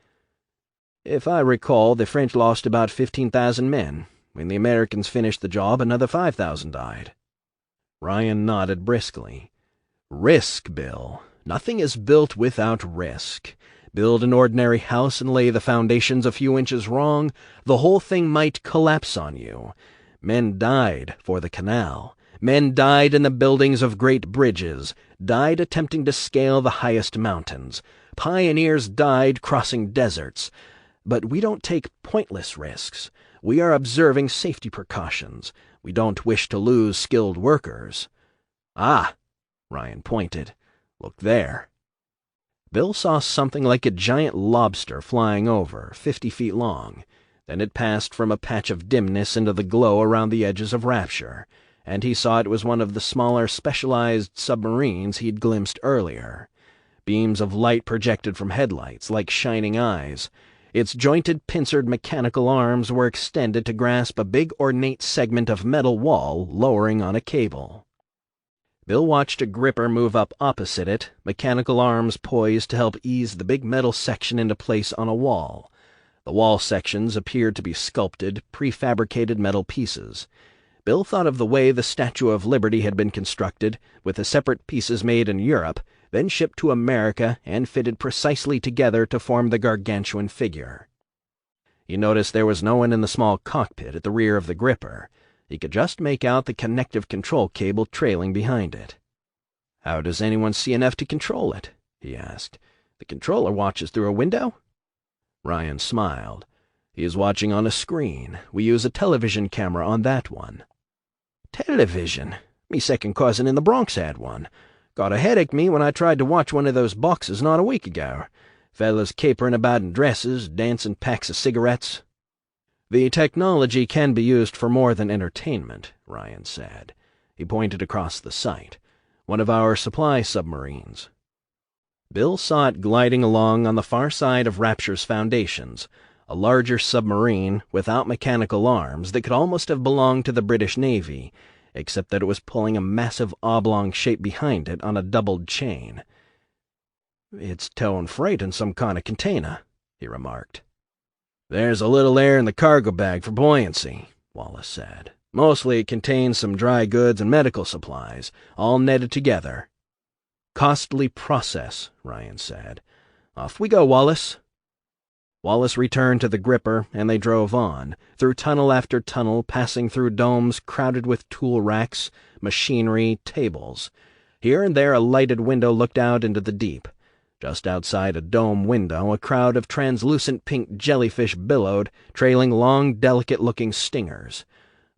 "If I recall, the French lost about 15,000 men. When the Americans finished the job, another 5,000 died." Ryan nodded briskly. "Risk, Bill. Nothing is built without risk. Build an ordinary house and lay the foundations a few inches wrong, the whole thing might collapse on you. Men died for the canal. Men died in the buildings of great bridges, died attempting to scale the highest mountains. Pioneers died crossing deserts. But we don't take pointless risks. We are observing safety precautions. We don't wish to lose skilled workers." "Ah!" Ryan pointed. "Look there." Bill saw something like a giant lobster flying over, 50 feet long. Then it passed from a patch of dimness into the glow around the edges of Rapture, and he saw it was one of the smaller specialized submarines he'd glimpsed earlier. Beams of light projected from headlights, like shining eyes. Its jointed, pincered mechanical arms were extended to grasp a big ornate segment of metal wall lowering on a cable. Bill watched a gripper move up opposite it, mechanical arms poised to help ease the big metal section into place on a wall. The wall sections appeared to be sculpted, prefabricated metal pieces. Bill thought of the way the Statue of Liberty had been constructed, with the separate pieces made in Europe, then shipped to America and fitted precisely together to form the gargantuan figure. He noticed there was no one in the small cockpit at the rear of the gripper. He could just make out the connective control cable trailing behind it. "How does anyone see enough to control it?" he asked. "The controller watches through a window?" Ryan smiled. "He is watching on a screen. We use a television camera on that one." "Television? Me second cousin in the Bronx had one. Got a headache, me, when I tried to watch one of those boxes not a week ago. Fellas capering about in dresses, dancing packs of cigarettes." "The technology can be used for more than entertainment," Ryan said. He pointed across the site. "One of our supply submarines." Bill saw it gliding along on the far side of Rapture's foundations, a larger submarine without mechanical arms that could almost have belonged to the British Navy, except that it was pulling a massive oblong shape behind it on a doubled chain. "It's towing freight in some kind of container," he remarked. "There's a little air in the cargo bag for buoyancy," Wallace said. "Mostly it contains some dry goods and medical supplies, all netted together." "Costly process," Ryan said. "Off we go, Wallace." Wallace returned to the gripper, and they drove on, through tunnel after tunnel, passing through domes crowded with tool racks, machinery, tables. Here and there a lighted window looked out into the deep. Just outside a dome window, a crowd of translucent pink jellyfish billowed, trailing long, delicate-looking stingers.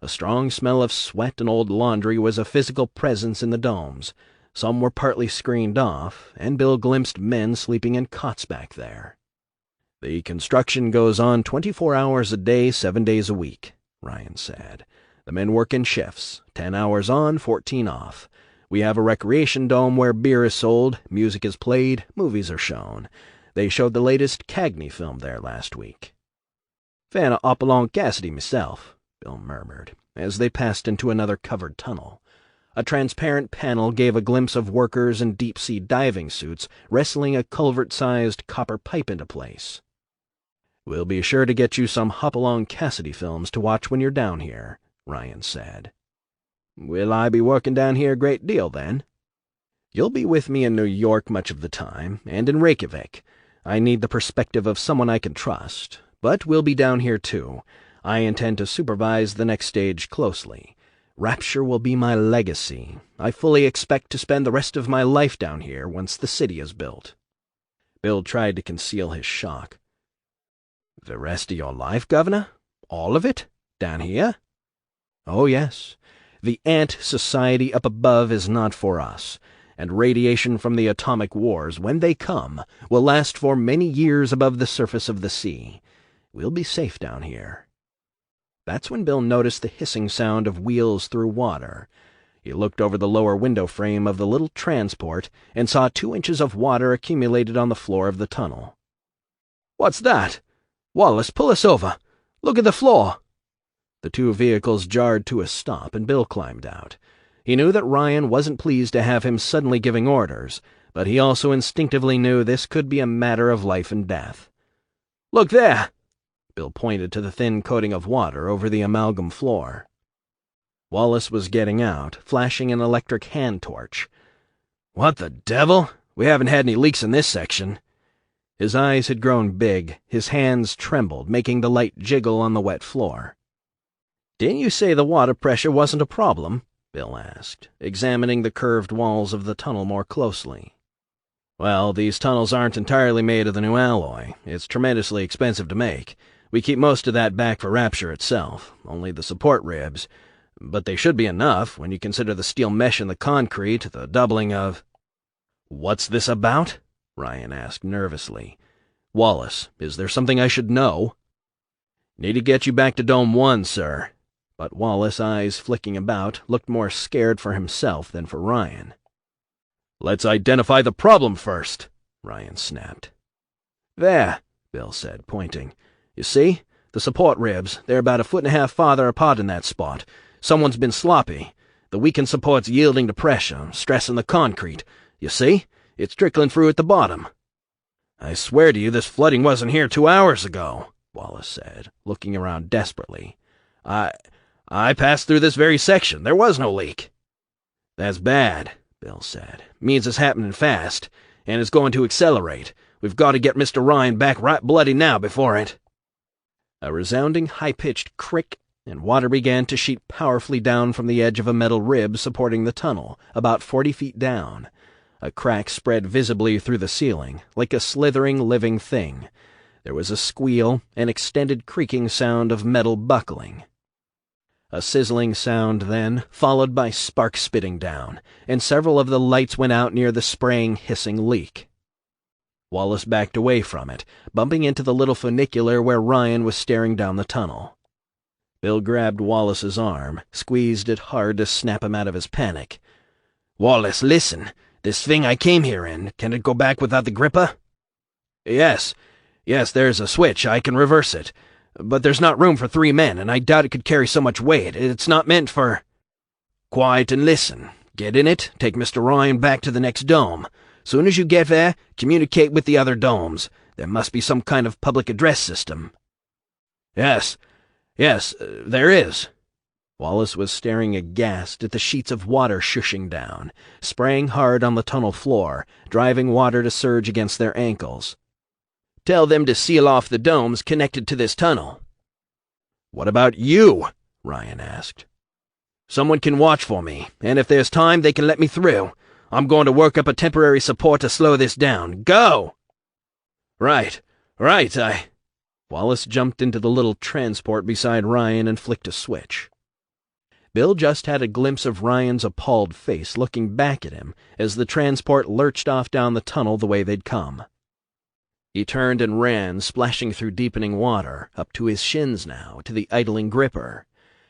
A strong smell of sweat and old laundry was a physical presence in the domes. Some were partly screened off, and Bill glimpsed men sleeping in cots back there. "The construction goes on 24 hours a day, 7 days a week," Ryan said. "The men work in shifts, 10 hours on, 14 off. We have a recreation dome where beer is sold, music is played, movies are shown. They showed the latest Cagney film there last week." "Fan of Hopalong Cassidy myself," Bill murmured, as they passed into another covered tunnel. A transparent panel gave a glimpse of workers in deep-sea diving suits wrestling a culvert-sized copper pipe into place. "We'll be sure to get you some Hopalong Cassidy films to watch when you're down here," Ryan said. "Will I be working down here a great deal, then?" "You'll be with me in New York much of the time, and in Reykjavik. I need the perspective of someone I can trust. But we'll be down here, too. I intend to supervise the next stage closely. Rapture will be my legacy. I fully expect to spend the rest of my life down here once the city is built." Bill tried to conceal his shock. "The rest of your life, Governor? All of it? Down here?" "Oh, yes. The ant society up above is not for us, and radiation from the atomic wars, when they come, will last for many years above the surface of the sea. We'll be safe down here." That's when Bill noticed the hissing sound of wheels through water. He looked over the lower window frame of the little transport and saw 2 inches of water accumulated on the floor of the tunnel. "What's that? Wallace, pull us over. Look at the floor." The 2 vehicles jarred to a stop, and Bill climbed out. He knew that Ryan wasn't pleased to have him suddenly giving orders, but he also instinctively knew this could be a matter of life and death. "Look there!" Bill pointed to the thin coating of water over the amalgam floor. Wallace was getting out, flashing an electric hand torch. "What the devil? We haven't had any leaks in this section." His eyes had grown big, his hands trembled, making the light jiggle on the wet floor. "Didn't you say the water pressure wasn't a problem?" Bill asked, examining the curved walls of the tunnel more closely. "Well, these tunnels aren't entirely made of the new alloy. It's tremendously expensive to make. We keep most of that back for Rapture itself, only the support ribs. But they should be enough when you consider the steel mesh and the concrete, the doubling of—" "What's this about?" Ryan asked nervously. "Wallace, is there something I should know?" "Need to get you back to Dome 1, sir." But Wallace, eyes flicking about, looked more scared for himself than for Ryan. "Let's identify the problem first," Ryan snapped. "There," Bill said, pointing. "You see? The support ribs, they're about 1.5 feet farther apart in that spot. Someone's been sloppy. The weakened support's yielding to pressure, stressing the concrete. You see? It's trickling through at the bottom." "I swear to you this flooding wasn't here 2 hours ago," Wallace said, looking around desperately. I passed through this very section. There was no leak." "That's bad," Bill said. "Means it's happening fast, and it's going to accelerate. We've got to get Mr. Ryan back right bloody now before it—" A resounding high-pitched crick, and water began to sheet powerfully down from the edge of a metal rib supporting the tunnel, about 40 feet down. A crack spread visibly through the ceiling, like a slithering living thing. There was a squeal, an extended creaking sound of metal buckling. A sizzling sound then, followed by sparks spitting down, and several of the lights went out near the spraying, hissing leak. Wallace backed away from it, bumping into the little funicular where Ryan was staring down the tunnel. Bill grabbed Wallace's arm, squeezed it hard to snap him out of his panic. "Wallace, listen. This thing I came here in, can it go back without the gripper?" Yes, there's a switch. I can reverse it. But there's not room for 3 men, and I doubt it could carry so much weight. It's not meant for—" "Quiet and listen. Get in it, take Mr. Ryan back to the next dome. Soon as you get there, communicate with the other domes. There must be some kind of public address system." Yes, there is." Wallace was staring aghast at the sheets of water shushing down, spraying hard on the tunnel floor, driving water to surge against their ankles. "Tell them to seal off the domes connected to this tunnel." "What about you?" Ryan asked. "Someone can watch for me, and if there's time, they can let me through. I'm going to work up a temporary support to slow this down. Go!" Right, Wallace jumped into the little transport beside Ryan and flicked a switch. Bill just had a glimpse of Ryan's appalled face looking back at him as the transport lurched off down the tunnel the way they'd come. He turned and ran, splashing through deepening water, up to his shins now, to the idling gripper.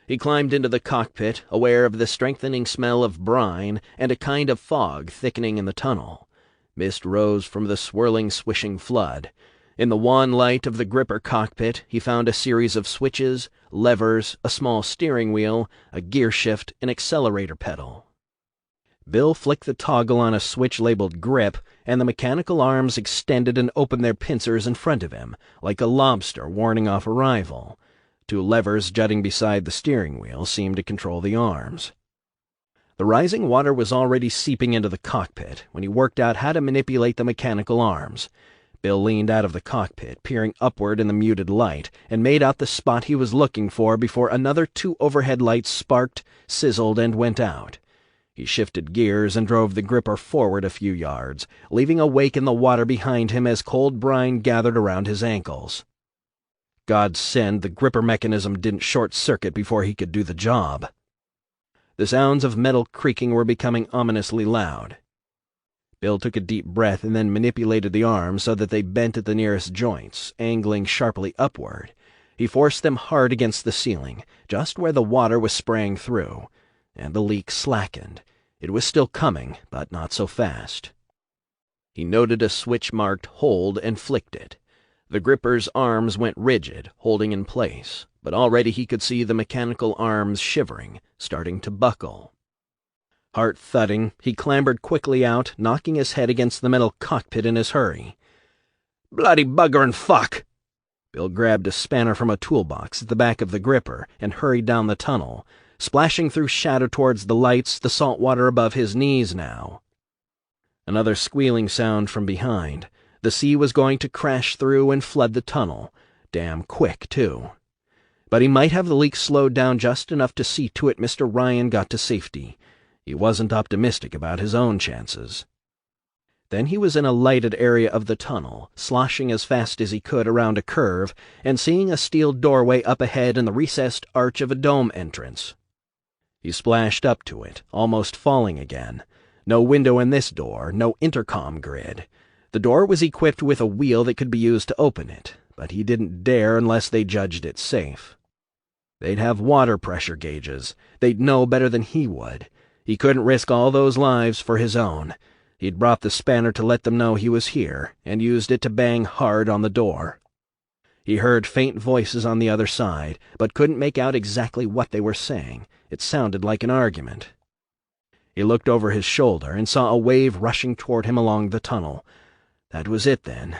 He climbed into the cockpit, aware of the strengthening smell of brine and a kind of fog thickening in the tunnel. Mist rose from the swirling, swishing flood. In the wan light of the gripper cockpit, he found a series of switches, levers, a small steering wheel, a gear shift, an accelerator pedal. Bill flicked the toggle on a switch labeled grip, and the mechanical arms extended and opened their pincers in front of him, like a lobster warning off a rival. Two levers jutting beside the steering wheel seemed to control the arms. The rising water was already seeping into the cockpit when he worked out how to manipulate the mechanical arms. Bill leaned out of the cockpit, peering upward in the muted light, and made out the spot he was looking for before another two overhead lights sparked, sizzled, and went out. He shifted gears and drove the gripper forward a few yards, leaving a wake in the water behind him as cold brine gathered around his ankles. God send the gripper mechanism didn't short-circuit before he could do the job. The sounds of metal creaking were becoming ominously loud. Bill took a deep breath and then manipulated the arms so that they bent at the nearest joints, angling sharply upward. He forced them hard against the ceiling, just where the water was spraying through, and the leak slackened. It was still coming, but not so fast. He noted a switch marked Hold and flicked it. The gripper's arms went rigid, holding in place, but already he could see the mechanical arms shivering, starting to buckle. Heart thudding, he clambered quickly out, knocking his head against the metal cockpit in his hurry. "Bloody bugger and fuck!" Bill grabbed a spanner from a toolbox at the back of the gripper and hurried down the tunnel, splashing through shadow towards the lights, the salt water above his knees now. Another squealing sound from behind. The sea was going to crash through and flood the tunnel. Damn quick, too. But he might have the leak slowed down just enough to see to it Mr. Ryan got to safety. He wasn't optimistic about his own chances. Then he was in a lighted area of the tunnel, sloshing as fast as he could around a curve, and seeing a steel doorway up ahead in the recessed arch of a dome entrance. He splashed up to it, almost falling again. No window in this door, no intercom grid. The door was equipped with a wheel that could be used to open it, but he didn't dare unless they judged it safe. They'd have water pressure gauges. They'd know better than he would. He couldn't risk all those lives for his own. He'd brought the spanner to let them know he was here, and used it to bang hard on the door. He heard faint voices on the other side, but couldn't make out exactly what they were saying. It sounded like an argument. He looked over his shoulder and saw a wave rushing toward him along the tunnel. That was it, then.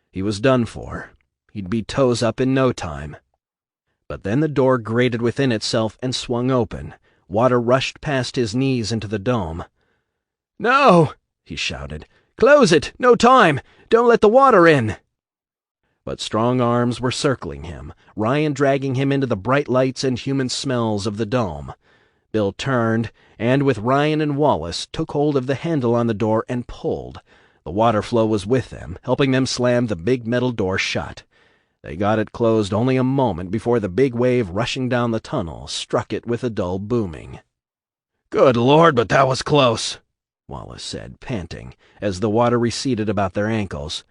He was done for. He'd be toes up in no time. But then the door grated within itself and swung open. Water rushed past his knees into the dome. "No!" he shouted. "Close it! No time! Don't let the water in!" But strong arms were circling him, Ryan dragging him into the bright lights and human smells of the dome. Bill turned, and with Ryan and Wallace, took hold of the handle on the door and pulled. The water flow was with them, helping them slam the big metal door shut. They got it closed only a moment before the big wave rushing down the tunnel struck it with a dull booming. "Good Lord, but that was close," Wallace said, panting, as the water receded about their ankles.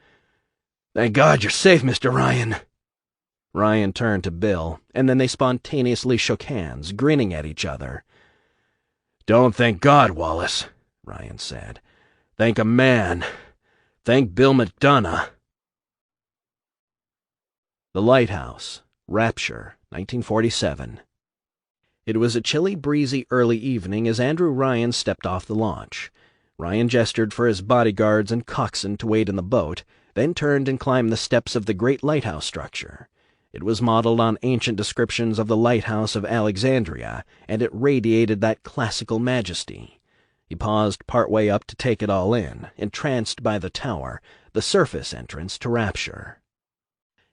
"Thank God you're safe, Mr. Ryan." Ryan turned to Bill, and then they spontaneously shook hands, grinning at each other. "Don't thank God, Wallace," Ryan said. "Thank a man. Thank Bill McDonough." The Lighthouse, Rapture, 1947. It was a chilly, breezy early evening as Andrew Ryan stepped off the launch. Ryan gestured for his bodyguards and coxswain to wait in the boat, then turned and climbed the steps of the great lighthouse structure. It was modeled on ancient descriptions of the lighthouse of Alexandria, and it radiated that classical majesty. He paused partway up to take it all in, entranced by the tower, the surface entrance to Rapture.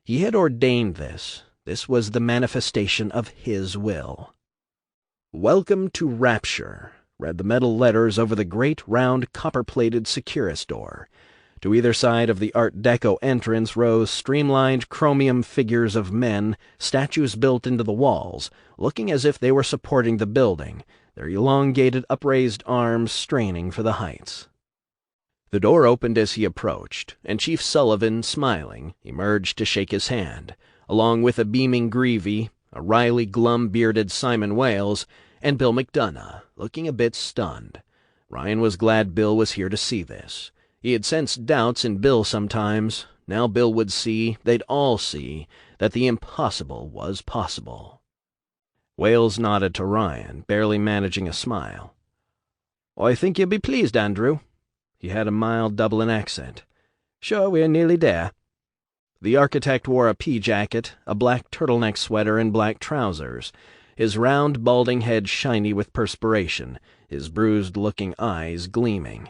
He had ordained this. This was the manifestation of his will. "Welcome to Rapture," read the metal letters over the great, round, copper-plated Securus door. To either side of the Art Deco entrance rose streamlined chromium figures of men, statues built into the walls, looking as if they were supporting the building, their elongated upraised arms straining for the heights. The door opened as he approached, and Chief Sullivan, smiling, emerged to shake his hand, along with a beaming Greavy, a wryly glum-bearded Simon Wales, and Bill McDonough, looking a bit stunned. Ryan was glad Bill was here to see this. He had sensed doubts in Bill sometimes. Now Bill would see, they'd all see, that the impossible was possible. Wales nodded to Ryan, barely managing a smile. "I think you'll be pleased, Andrew." He had a mild Dublin accent. "Sure, we're nearly there." The architect wore a pea-jacket, a black turtleneck sweater, and black trousers, his round, balding head shiny with perspiration, his bruised-looking eyes gleaming.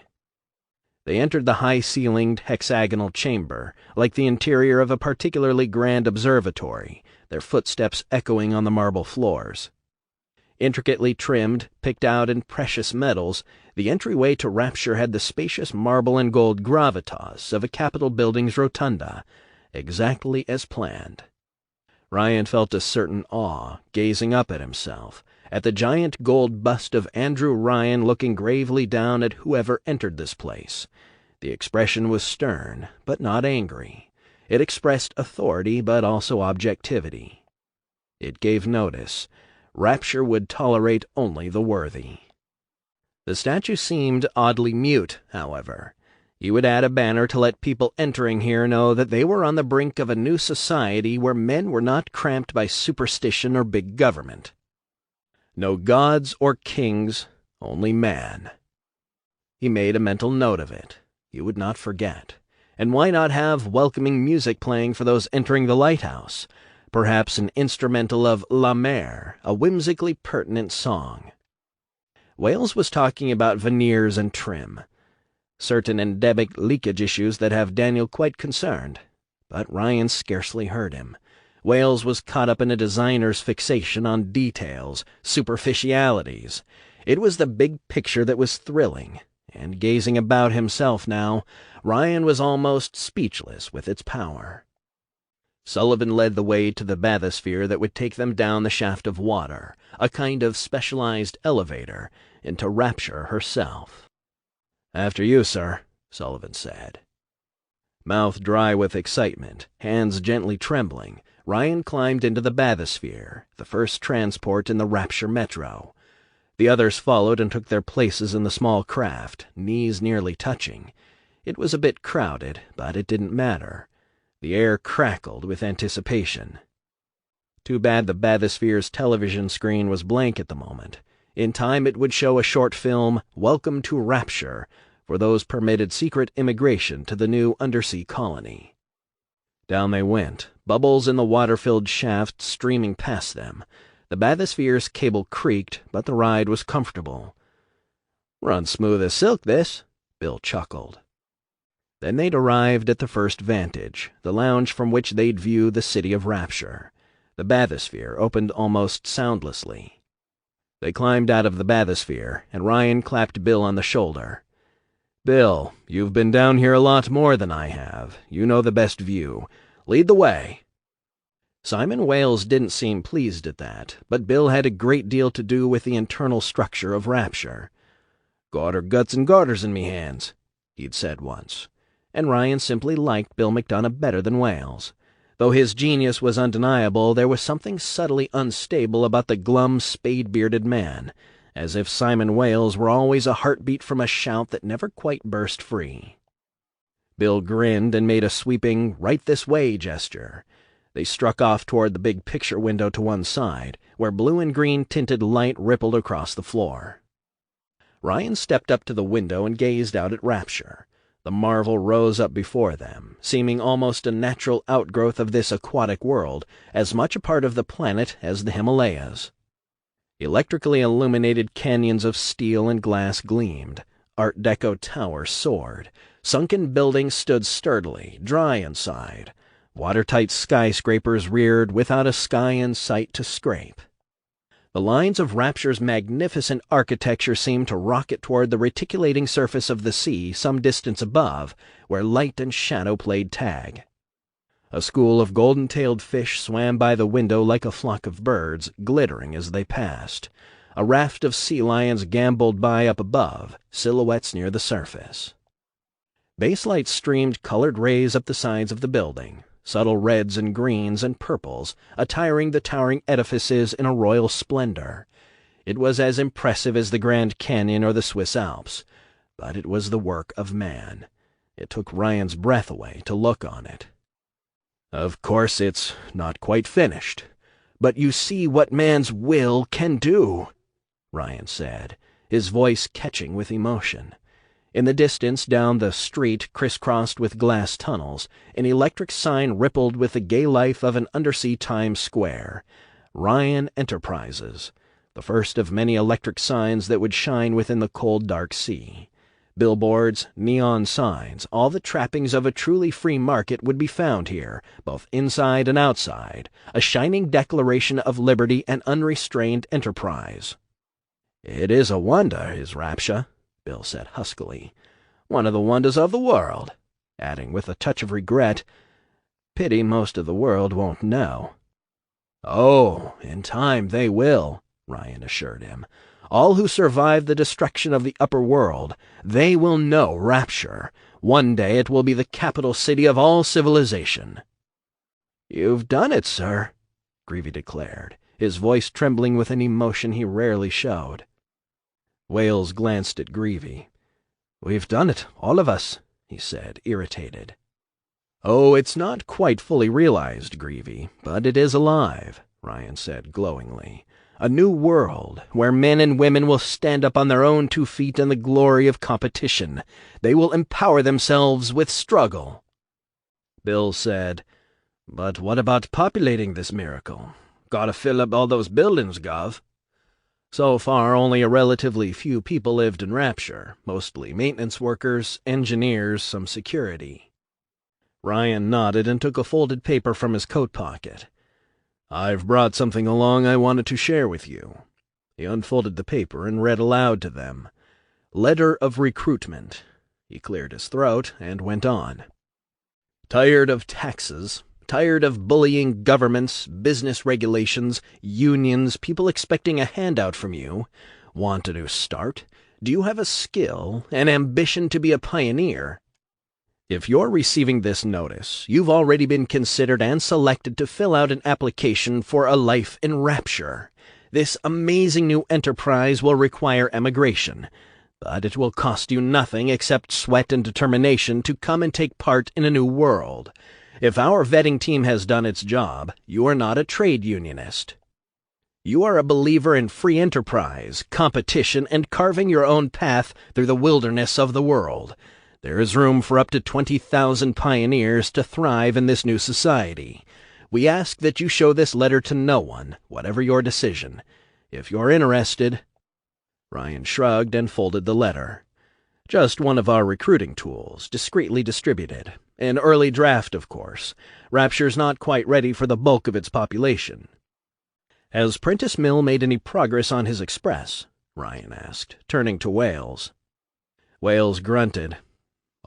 They entered the high-ceilinged, hexagonal chamber, like the interior of a particularly grand observatory, their footsteps echoing on the marble floors. Intricately trimmed, picked out in precious metals, the entryway to Rapture had the spacious marble and gold gravitas of a Capitol building's rotunda, exactly as planned. Ryan felt a certain awe, gazing up at himself, at the giant gold bust of Andrew Ryan looking gravely down at whoever entered this place. The expression was stern, but not angry. It expressed authority, but also objectivity. It gave notice. Rapture would tolerate only the worthy. The statue seemed oddly mute, however. He would add a banner to let people entering here know that they were on the brink of a new society where men were not cramped by superstition or big government. No gods or kings, only man. He made a mental note of it. He would not forget. And why not have welcoming music playing for those entering the lighthouse? Perhaps an instrumental of La Mer, a whimsically pertinent song. Wales was talking about veneers and trim, certain endemic leakage issues that have Daniel quite concerned. But Ryan scarcely heard him. Wales was caught up in a designer's fixation on details, superficialities. It was the big picture that was thrilling, and gazing about himself now, Ryan was almost speechless with its power. Sullivan led the way to the bathysphere that would take them down the shaft of water, a kind of specialized elevator, into Rapture herself. "After you, sir," Sullivan said. Mouth dry with excitement, hands gently trembling, Ryan climbed into the bathysphere, the first transport in the Rapture metro. The others followed and took their places in the small craft, knees nearly touching. It was a bit crowded, but it didn't matter. The air crackled with anticipation. Too bad the bathysphere's television screen was blank at the moment. In time it would show a short film, Welcome to Rapture, for those permitted secret immigration to the new undersea colony. Down they went, bubbles in the water-filled shaft streaming past them. The bathysphere's cable creaked, but the ride was comfortable. "Run smooth as silk, this," Bill chuckled. Then they'd arrived at the first vantage, the lounge from which they'd view the city of Rapture. The bathysphere opened almost soundlessly. They climbed out of the bathysphere, and Ryan clapped Bill on the shoulder. "Bill, you've been down here a lot more than I have. You know the best view. Lead the way." Simon Wales didn't seem pleased at that, but Bill had a great deal to do with the internal structure of Rapture. "Got her guts and garters in me hands," he'd said once. And Ryan simply liked Bill McDonough better than Wales. Though his genius was undeniable, there was something subtly unstable about the glum, spade-bearded man, as if Simon Wales were always a heartbeat from a shout that never quite burst free. Bill grinned and made a sweeping, right this way gesture. They struck off toward the big picture window to one side, where blue and green tinted light rippled across the floor. Ryan stepped up to the window and gazed out at Rapture. The marvel rose up before them, seeming almost a natural outgrowth of this aquatic world, as much a part of the planet as the Himalayas. Electrically illuminated canyons of steel and glass gleamed. Art Deco towers soared. Sunken buildings stood sturdily, dry inside. Watertight skyscrapers reared without a sky in sight to scrape. The lines of Rapture's magnificent architecture seemed to rocket toward the reticulating surface of the sea some distance above, where light and shadow played tag. A school of golden-tailed fish swam by the window like a flock of birds, glittering as they passed. A raft of sea lions gamboled by up above, silhouettes near the surface. Baselights streamed colored rays up the sides of the building, subtle reds and greens and purples, attiring the towering edifices in a royal splendor. It was as impressive as the Grand Canyon or the Swiss Alps, but it was the work of man. It took Ryan's breath away to look on it. "Of course it's not quite finished, but you see what man's will can do," Ryan said, his voice catching with emotion. In the distance, down the street crisscrossed with glass tunnels, an electric sign rippled with the gay life of an undersea Times Square. Ryan Enterprises, the first of many electric signs that would shine within the cold, dark sea. Billboards, neon signs, all the trappings of a truly free market would be found here, both inside and outside, a shining declaration of liberty and unrestrained enterprise. "It is a wonder, is Rapture," Bill said huskily. "One of the wonders of the world," adding with a touch of regret, "Pity most of the world won't know." "Oh, in time they will," Ryan assured him. "All who survive the destruction of the upper world, they will know Rapture. One day it will be the capital city of all civilization." "You've done it, sir," Greavy declared, his voice trembling with an emotion he rarely showed. Wales glanced at Greavy. "We've done it, all of us," he said, irritated. "Oh, it's not quite fully realized, Greavy, but it is alive," Ryan said glowingly. "A new world, where men and women will stand up on their own 2 feet in the glory of competition. They will empower themselves with struggle." Bill said, "But what about populating this miracle? Gotta fill up all those buildings, Gov." So far, only a relatively few people lived in Rapture, mostly maintenance workers, engineers, some security. Ryan nodded and took a folded paper from his coat pocket. "I've brought something along I wanted to share with you." He unfolded the paper and read aloud to them. "Letter of recruitment." He cleared his throat and went on. "Tired of taxes, tired of bullying governments, business regulations, unions, people expecting a handout from you? Want a new start? Do you have a skill, an ambition to be a pioneer? If you're receiving this notice, you've already been considered and selected to fill out an application for a life in Rapture. This amazing new enterprise will require emigration, but it will cost you nothing except sweat and determination to come and take part in a new world. If our vetting team has done its job, you are not a trade unionist. You are a believer in free enterprise, competition, and carving your own path through the wilderness of the world. There is room for up to 20,000 pioneers to thrive in this new society. We ask that you show this letter to no one, whatever your decision. If you're interested—" Ryan shrugged and folded the letter. "Just one of our recruiting tools, discreetly distributed. An early draft, of course. Rapture's not quite ready for the bulk of its population." "Has Prentice Mill made any progress on his express?" Ryan asked, turning to Wales. Wales grunted.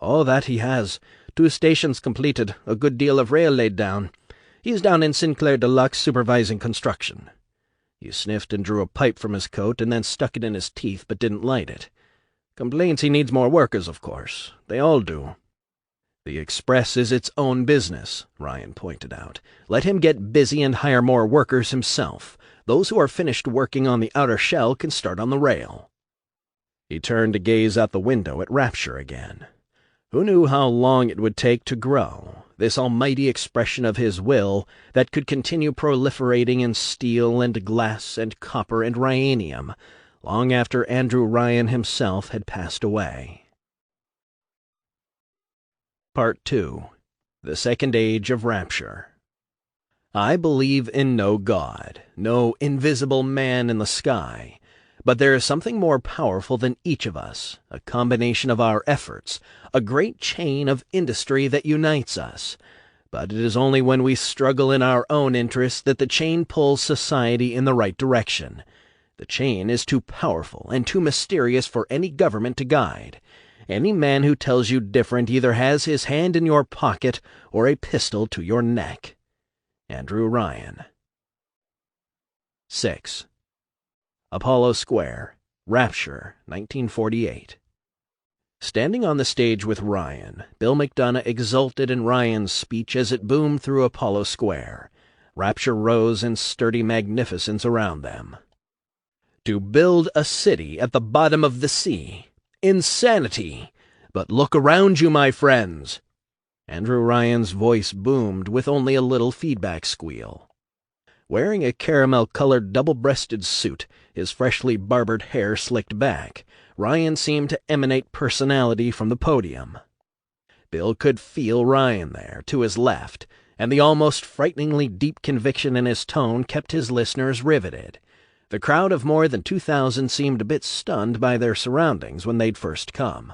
"Oh, that he has. 2 stations completed, a good deal of rail laid down. He's down in Sinclair Deluxe supervising construction." He sniffed and drew a pipe from his coat and then stuck it in his teeth but didn't light it. "Complains he needs more workers, of course. They all do." "The Express is its own business," Ryan pointed out. "Let him get busy and hire more workers himself. Those who are finished working on the outer shell can start on the rail." He turned to gaze out the window at Rapture again. Who knew how long it would take to grow, this almighty expression of his will that could continue proliferating in steel and glass and copper and rhenium, long after Andrew Ryan himself had passed away. Part 2. The Second Age of Rapture. I believe in no God, no invisible man in the sky, but there is something more powerful than each of us, a combination of our efforts, a great chain of industry that unites us. But it is only when we struggle in our own interest that the chain pulls society in the right direction. The chain is too powerful and too mysterious for any government to guide. Any man who tells you different either has his hand in your pocket or a pistol to your neck. Andrew Ryan. 6. Apollo Square, Rapture, 1948. Standing on the stage with Ryan, Bill McDonough exulted in Ryan's speech as it boomed through Apollo Square. Rapture rose in sturdy magnificence around them. To build a city at the bottom of the sea. Insanity! But look around you, my friends! Andrew Ryan's voice boomed with only a little feedback squeal. Wearing a caramel-colored double-breasted suit, his freshly barbered hair slicked back, Ryan seemed to emanate personality from the podium. Bill could feel Ryan there, to his left, and the almost frighteningly deep conviction in his tone kept his listeners riveted. The crowd of more than 2,000 seemed a bit stunned by their surroundings when they'd first come.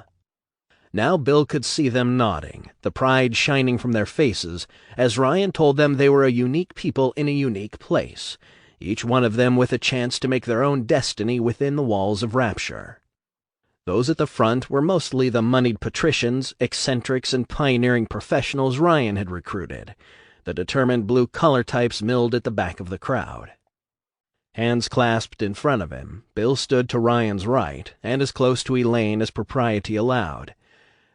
Now Bill could see them nodding, the pride shining from their faces, as Ryan told them they were a unique people in a unique place, each one of them with a chance to make their own destiny within the walls of Rapture. Those at the front were mostly the moneyed patricians, eccentrics, and pioneering professionals Ryan had recruited, the determined blue-collar types milled at the back of the crowd. Hands clasped in front of him, Bill stood to Ryan's right, and as close to Elaine as propriety allowed.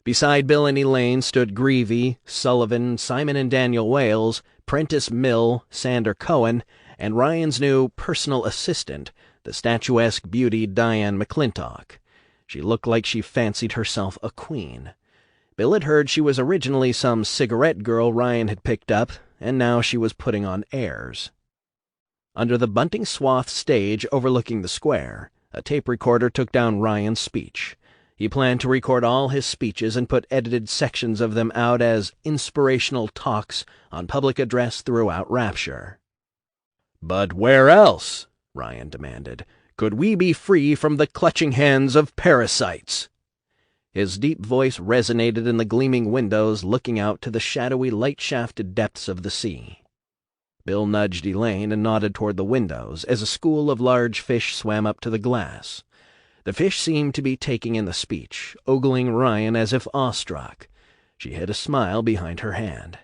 Beside Bill and Elaine stood Greavy, Sullivan, Simon and Daniel Wales, Prentice Mill, Sander Cohen, and Ryan's new personal assistant, the statuesque beauty Diane McClintock. She looked like she fancied herself a queen. Bill had heard she was originally some cigarette girl Ryan had picked up, and now she was putting on airs. Under the bunting swath stage overlooking the square, a tape recorder took down Ryan's speech. He planned to record all his speeches and put edited sections of them out as inspirational talks on public address throughout Rapture. "But where else," Ryan demanded, "could we be free from the clutching hands of parasites?" His deep voice resonated in the gleaming windows looking out to the shadowy, light-shafted depths of the sea. Bill nudged Elaine and nodded toward the windows as a school of large fish swam up to the glass. The fish seemed to be taking in the speech, ogling Ryan as if awestruck. She hid a smile behind her hand.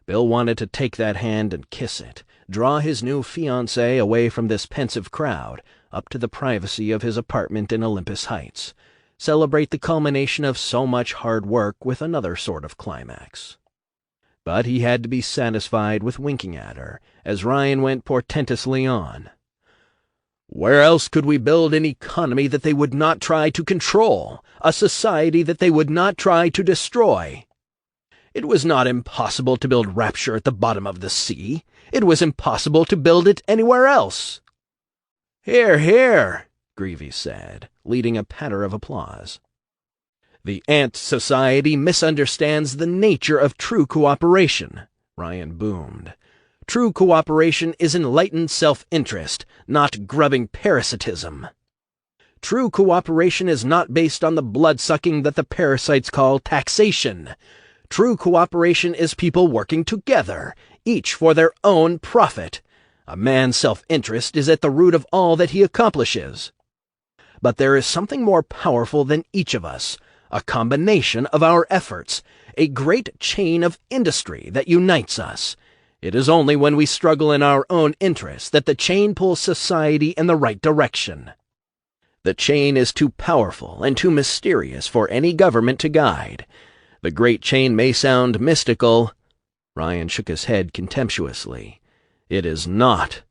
Bill wanted to take that hand and kiss it, draw his new fiancée away from this pensive crowd, up to the privacy of his apartment in Olympus Heights, celebrate the culmination of so much hard work with another sort of climax. But he had to be satisfied with winking at her, as Ryan went portentously on. "Where else could we build an economy that they would not try to control, a society that they would not try to destroy? It was not impossible to build Rapture at the bottom of the sea. It was impossible to build it anywhere else." "Hear, hear," Greavy said, leading a patter of applause. "The Ant Society misunderstands the nature of true cooperation," Ryan boomed. "True cooperation is enlightened self-interest, not grubbing parasitism. True cooperation is not based on the blood-sucking that the parasites call taxation. True cooperation is people working together, each for their own profit. A man's self-interest is at the root of all that he accomplishes. But there is something more powerful than each of us, a combination of our efforts, a great chain of industry that unites us. It is only when we struggle in our own interests that the chain pulls society in the right direction. The chain is too powerful and too mysterious for any government to guide. The great chain may sound mystical." Ryan shook his head contemptuously. "It is not.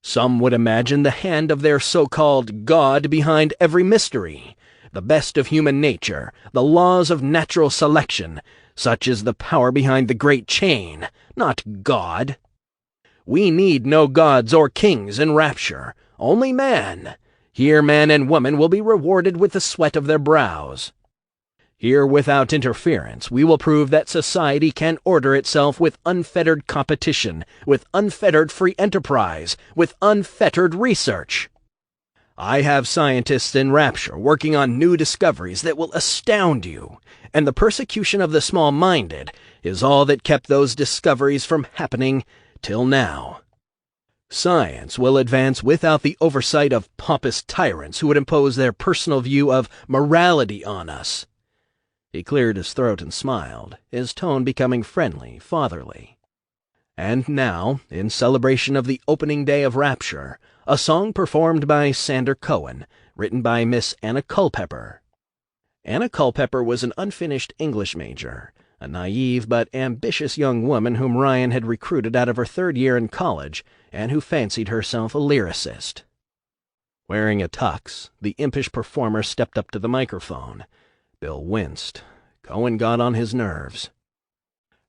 Some would imagine the hand of their so-called God behind every mystery, the best of human nature, the laws of natural selection. Such is the power behind the great chain, not God. We need no gods or kings in Rapture, only man. Here man and woman will be rewarded with the sweat of their brows. Here, without interference, we will prove that society can order itself with unfettered competition, with unfettered free enterprise, with unfettered research. I have scientists in Rapture working on new discoveries that will astound you, and the persecution of the small-minded is all that kept those discoveries from happening till now. Science will advance without the oversight of pompous tyrants who would impose their personal view of morality on us." He cleared his throat and smiled, his tone becoming friendly, fatherly. And now, in celebration of the opening day of Rapture, a song performed by Sander Cohen, written by Miss Anna Culpepper. Anna Culpepper was an unfinished English major, a naive but ambitious young woman whom Ryan had recruited out of her third year in college and who fancied herself a lyricist. Wearing a tux, the impish performer stepped up to the microphone. Bill winced. Cohen got on his nerves.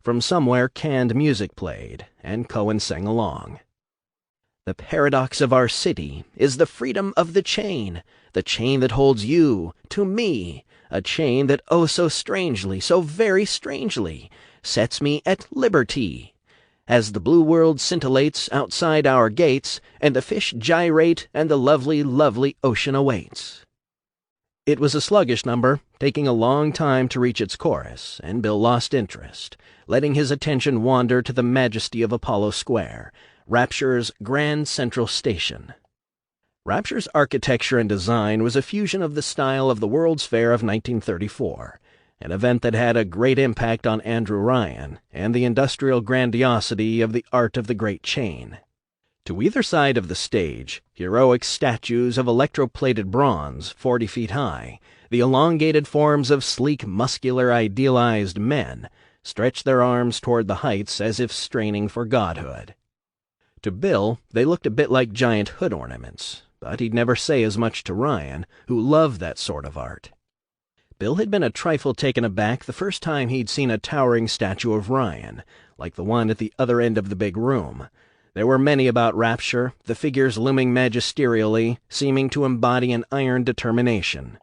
From somewhere canned music played, and Cohen sang along. The paradox of our city is the freedom of the chain that holds you to me, a chain that oh so strangely, so very strangely, sets me at liberty. As the blue world scintillates outside our gates, and the fish gyrate, and the lovely, lovely ocean awaits. It was a sluggish number, taking a long time to reach its chorus, and Bill lost interest, letting his attention wander to the majesty of Apollo Square, Rapture's Grand Central Station. Rapture's architecture and design was a fusion of the style of the World's Fair of 1934, an event that had a great impact on Andrew Ryan, and the industrial grandiosity of the art of the Great Chain. To either side of the stage, heroic statues of electroplated bronze, 40 feet high, the elongated forms of sleek, muscular, idealized men, stretched their arms toward the heights as if straining for godhood. To Bill, they looked a bit like giant hood ornaments, but he'd never say as much to Ryan, who loved that sort of art. Bill had been a trifle taken aback the first time he'd seen a towering statue of Ryan, like the one at the other end of the big room. There were many about Rapture, the figures looming magisterially, seeming to embody an iron determination.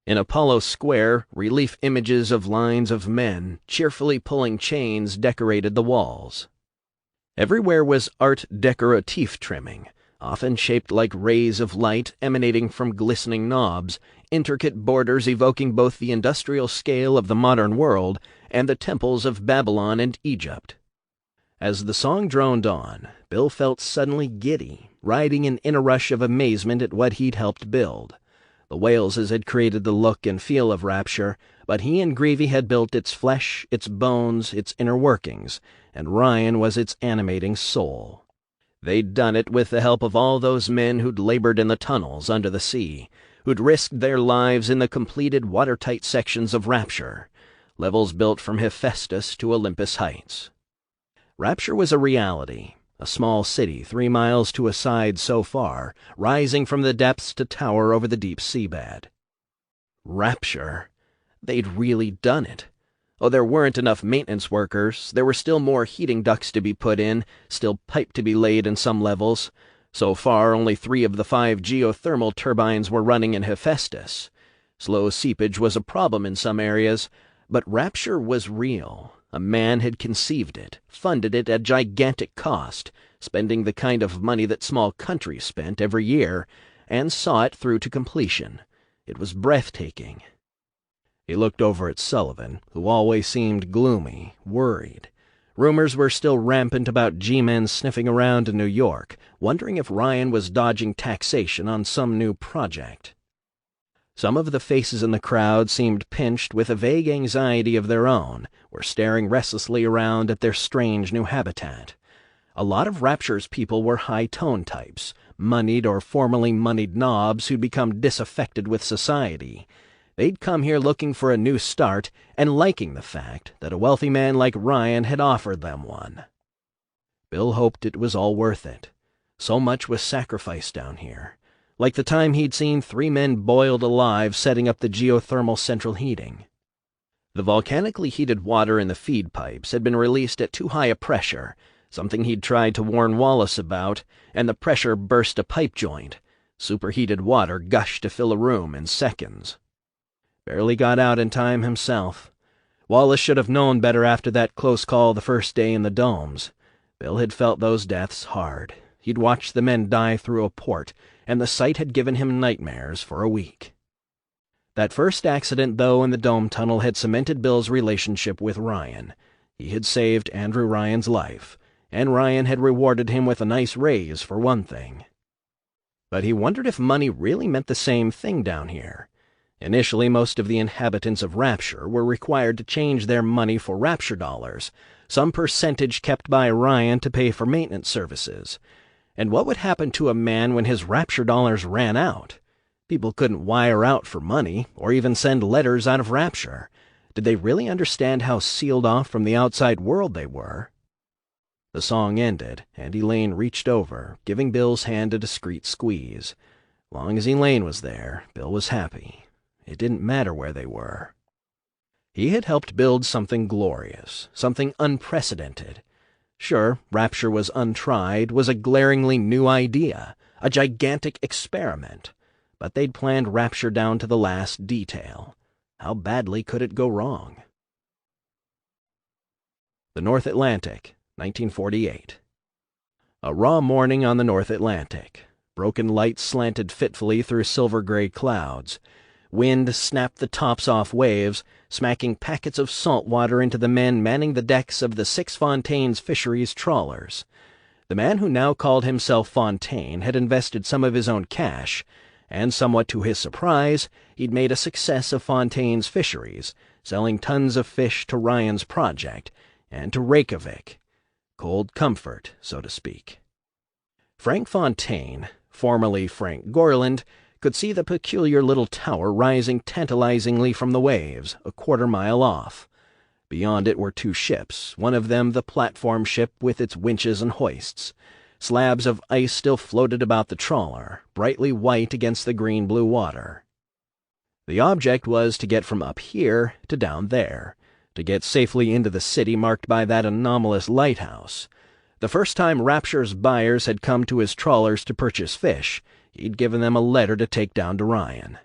In Apollo Square, relief images of lines of men, cheerfully pulling chains, decorated the walls. Everywhere was art decoratif trimming, often shaped like rays of light emanating from glistening knobs, intricate borders evoking both the industrial scale of the modern world and the temples of Babylon and Egypt. As the song droned on, Bill felt suddenly giddy, riding in a rush of amazement at what he'd helped build. The Waleses had created the look and feel of Rapture, but he and Greavy had built its flesh, its bones, its inner workings, and Ryan was its animating soul. They'd done it with the help of all those men who'd labored in the tunnels under the sea, who'd risked their lives in the completed watertight sections of Rapture, levels built from Hephaestus to Olympus Heights. Rapture was a reality, a small city 3 miles to a side so far, rising from the depths to tower over the deep seabed. Rapture. They'd really done it. Oh, there weren't enough maintenance workers. There were still more heating ducts to be put in, still pipe to be laid in some levels. So far, only 3 of the 5 geothermal turbines were running in Hephaestus. Slow seepage was a problem in some areas, but Rapture was real. A man had conceived it, funded it at gigantic cost, spending the kind of money that small countries spent every year, and saw it through to completion. It was breathtaking. He looked over at Sullivan, who always seemed gloomy, worried. Rumors were still rampant about G-men sniffing around in New York, wondering if Ryan was dodging taxation on some new project. Some of the faces in the crowd seemed pinched with a vague anxiety of their own, were staring restlessly around at their strange new habitat. A lot of Rapture's people were high-tone types, moneyed or formerly moneyed knobs who'd become disaffected with society. They'd come here looking for a new start and liking the fact that a wealthy man like Ryan had offered them one. Bill hoped it was all worth it. So much was sacrificed down here. Like the time he'd seen 3 men boiled alive setting up the geothermal central heating. The volcanically heated water in the feed pipes had been released at too high a pressure, something he'd tried to warn Wallace about, and the pressure burst a pipe joint. Superheated water gushed to fill a room in seconds. Barely got out in time himself. Wallace should have known better after that close call the first day in the domes. Bill had felt those deaths hard. He'd watched the men die through a port, and the sight had given him nightmares for a week. That first accident, though, in the dome tunnel had cemented Bill's relationship with Ryan. He had saved Andrew Ryan's life, and Ryan had rewarded him with a nice raise for one thing. But he wondered if money really meant the same thing down here. Initially, most of the inhabitants of Rapture were required to change their money for Rapture dollars, some percentage kept by Ryan to pay for maintenance services. And what would happen to a man when his Rapture dollars ran out? People couldn't wire out for money, or even send letters out of Rapture. Did they really understand how sealed off from the outside world they were? The song ended, and Elaine reached over, giving Bill's hand a discreet squeeze. Long as Elaine was there, Bill was happy. It didn't matter where they were. He had helped build something glorious, something unprecedented. Sure, Rapture was untried, was a glaringly new idea, a gigantic experiment, but they'd planned Rapture down to the last detail. How badly could it go wrong? The North Atlantic, 1948. A raw morning on the North Atlantic. Broken light slanted fitfully through silver-gray clouds. Wind snapped the tops off waves, smacking packets of salt water into the men manning the decks of the Six Fontaines Fisheries trawlers. The man who now called himself Fontaine had invested some of his own cash, and somewhat to his surprise, he'd made a success of Fontaine's Fisheries, selling tons of fish to Ryan's project, and to Reykjavik. Cold comfort, so to speak. Frank Fontaine, formerly Frank Gorland, could see the peculiar little tower rising tantalizingly from the waves, a quarter-mile off. Beyond it were two ships, one of them the platform ship with its winches and hoists. Slabs of ice still floated about the trawler, brightly white against the green-blue water. The object was to get from up here to down there, to get safely into the city marked by that anomalous lighthouse. The first time Rapture's buyers had come to his trawlers to purchase fish, he'd given them a letter to take down to Ryan.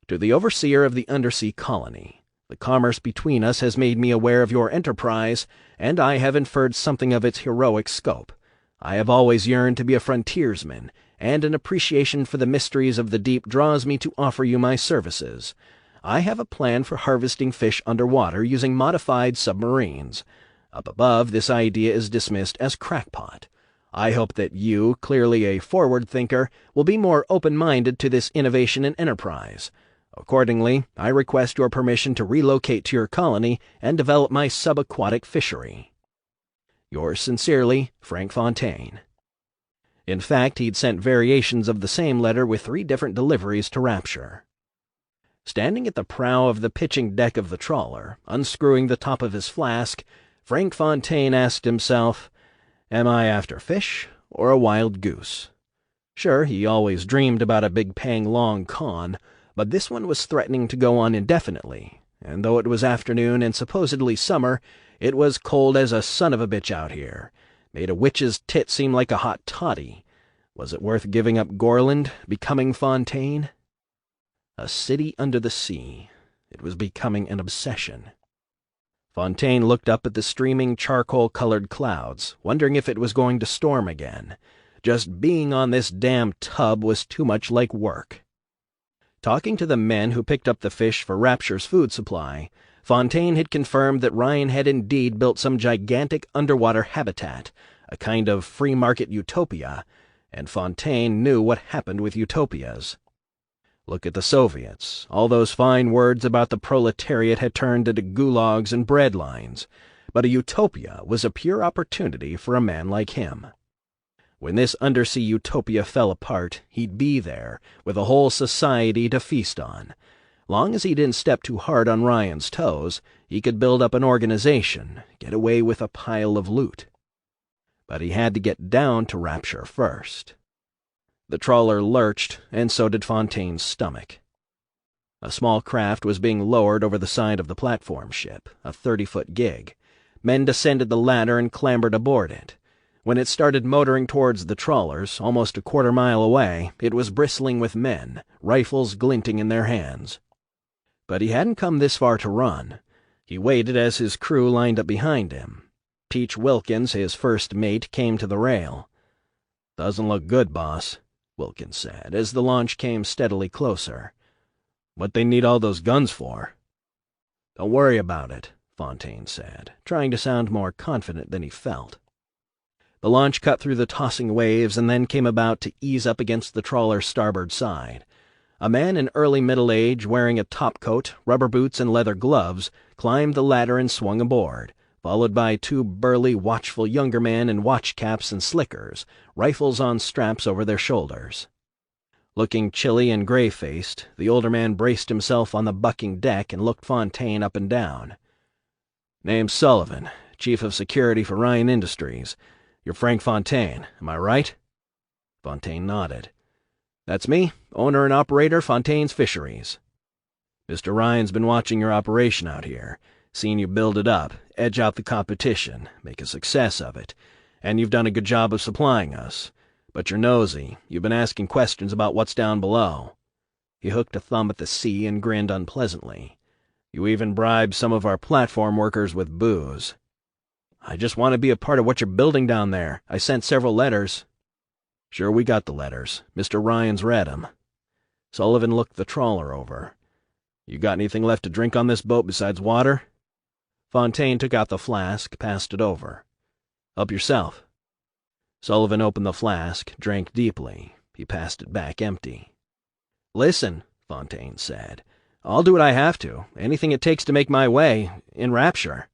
To the overseer of the undersea colony, the commerce between us has made me aware of your enterprise, and I have inferred something of its heroic scope. I have always yearned to be a frontiersman, and an appreciation for the mysteries of the deep draws me to offer you my services. I have a plan for harvesting fish underwater using modified submarines. Up above, this idea is dismissed as crackpot. I hope that you, clearly a forward thinker, will be more open-minded to this innovation and enterprise. Accordingly, I request your permission to relocate to your colony and develop my subaquatic fishery. Yours sincerely, Frank Fontaine. In fact, he'd sent variations of the same letter with 3 different deliveries to Rapture. Standing at the prow of the pitching deck of the trawler, unscrewing the top of his flask, Frank Fontaine asked himself, "Am I after fish or a wild goose?" Sure, he always dreamed about a big paying long con, but this one was threatening to go on indefinitely, and though it was afternoon and supposedly summer, it was cold as a son of a bitch out here. Made a witch's tit seem like a hot toddy. Was it worth giving up Gorland, becoming Fontaine? A city under the sea. It was becoming an obsession. Fontaine looked up at the streaming charcoal-colored clouds, wondering if it was going to storm again. Just being on this damn tub was too much like work. Talking to the men who picked up the fish for Rapture's food supply, Fontaine had confirmed that Ryan had indeed built some gigantic underwater habitat, a kind of free-market utopia, and Fontaine knew what happened with utopias. Look at the Soviets. All those fine words about the proletariat had turned into gulags and bread lines, but a utopia was a pure opportunity for a man like him. When this undersea utopia fell apart, he'd be there, with a whole society to feast on. Long as he didn't step too hard on Ryan's toes, he could build up an organization, get away with a pile of loot. But he had to get down to Rapture first. The trawler lurched, and so did Fontaine's stomach. A small craft was being lowered over the side of the platform ship, a 30-foot gig. Men descended the ladder and clambered aboard it. When it started motoring towards the trawlers, almost a quarter-mile away, it was bristling with men, rifles glinting in their hands. But he hadn't come this far to run. He waited as his crew lined up behind him. Teach Wilkins, his first mate, came to the rail. "Doesn't look good, boss," Wilkins said, as the launch came steadily closer. "What they need all those guns for?" "Don't worry about it," Fontaine said, trying to sound more confident than he felt. The launch cut through the tossing waves and then came about to ease up against the trawler's starboard side. A man in early middle age, wearing a topcoat, rubber boots, and leather gloves, climbed the ladder and swung aboard, followed by 2 burly, watchful younger men in watch caps and slickers, rifles on straps over their shoulders. Looking chilly and gray-faced, the older man braced himself on the bucking deck and looked Fontaine up and down. "Name's Sullivan, Chief of Security for Ryan Industries. You're Frank Fontaine, am I right?" Fontaine nodded. "That's me, owner and operator, Fontaine's Fisheries. Mr. Ryan's been watching your operation out here. Seen you build it up, edge out the competition, make a success of it, and you've done a good job of supplying us. But you're nosy. You've been asking questions about what's down below." He hooked a thumb at the sea and grinned unpleasantly. "You even bribed some of our platform workers with booze." "I just want to be a part of what you're building down there. I sent several letters." "Sure, we got the letters. Mr. Ryan's read 'em." Sullivan looked the trawler over. "You got anything left to drink on this boat besides water?" Fontaine took out the flask, passed it over. "Help yourself." Sullivan opened the flask, drank deeply. He passed it back empty. "Listen," Fontaine said, "I'll do what I have to, anything it takes to make my way, in Rapture."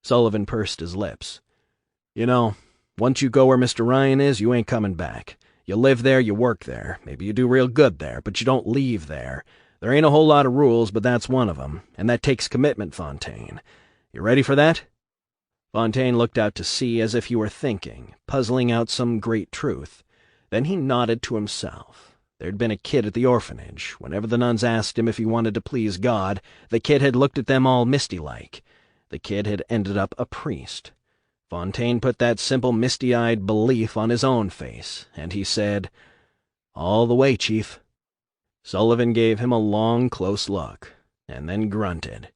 Sullivan pursed his lips. "You know, once you go where Mr. Ryan is, you ain't coming back. You live there, you work there, maybe you do real good there, but you don't leave there. There ain't a whole lot of rules, but that's one of 'em, and that takes commitment, Fontaine. You ready for that?" Fontaine looked out to sea as if he were thinking, puzzling out some great truth. Then he nodded to himself. There'd been a kid at the orphanage. Whenever the nuns asked him if he wanted to please God, the kid had looked at them all misty-like. The kid had ended up a priest. Fontaine put that simple misty-eyed belief on his own face, and he said, "All the way, Chief." Sullivan gave him a long, close look, and then grunted.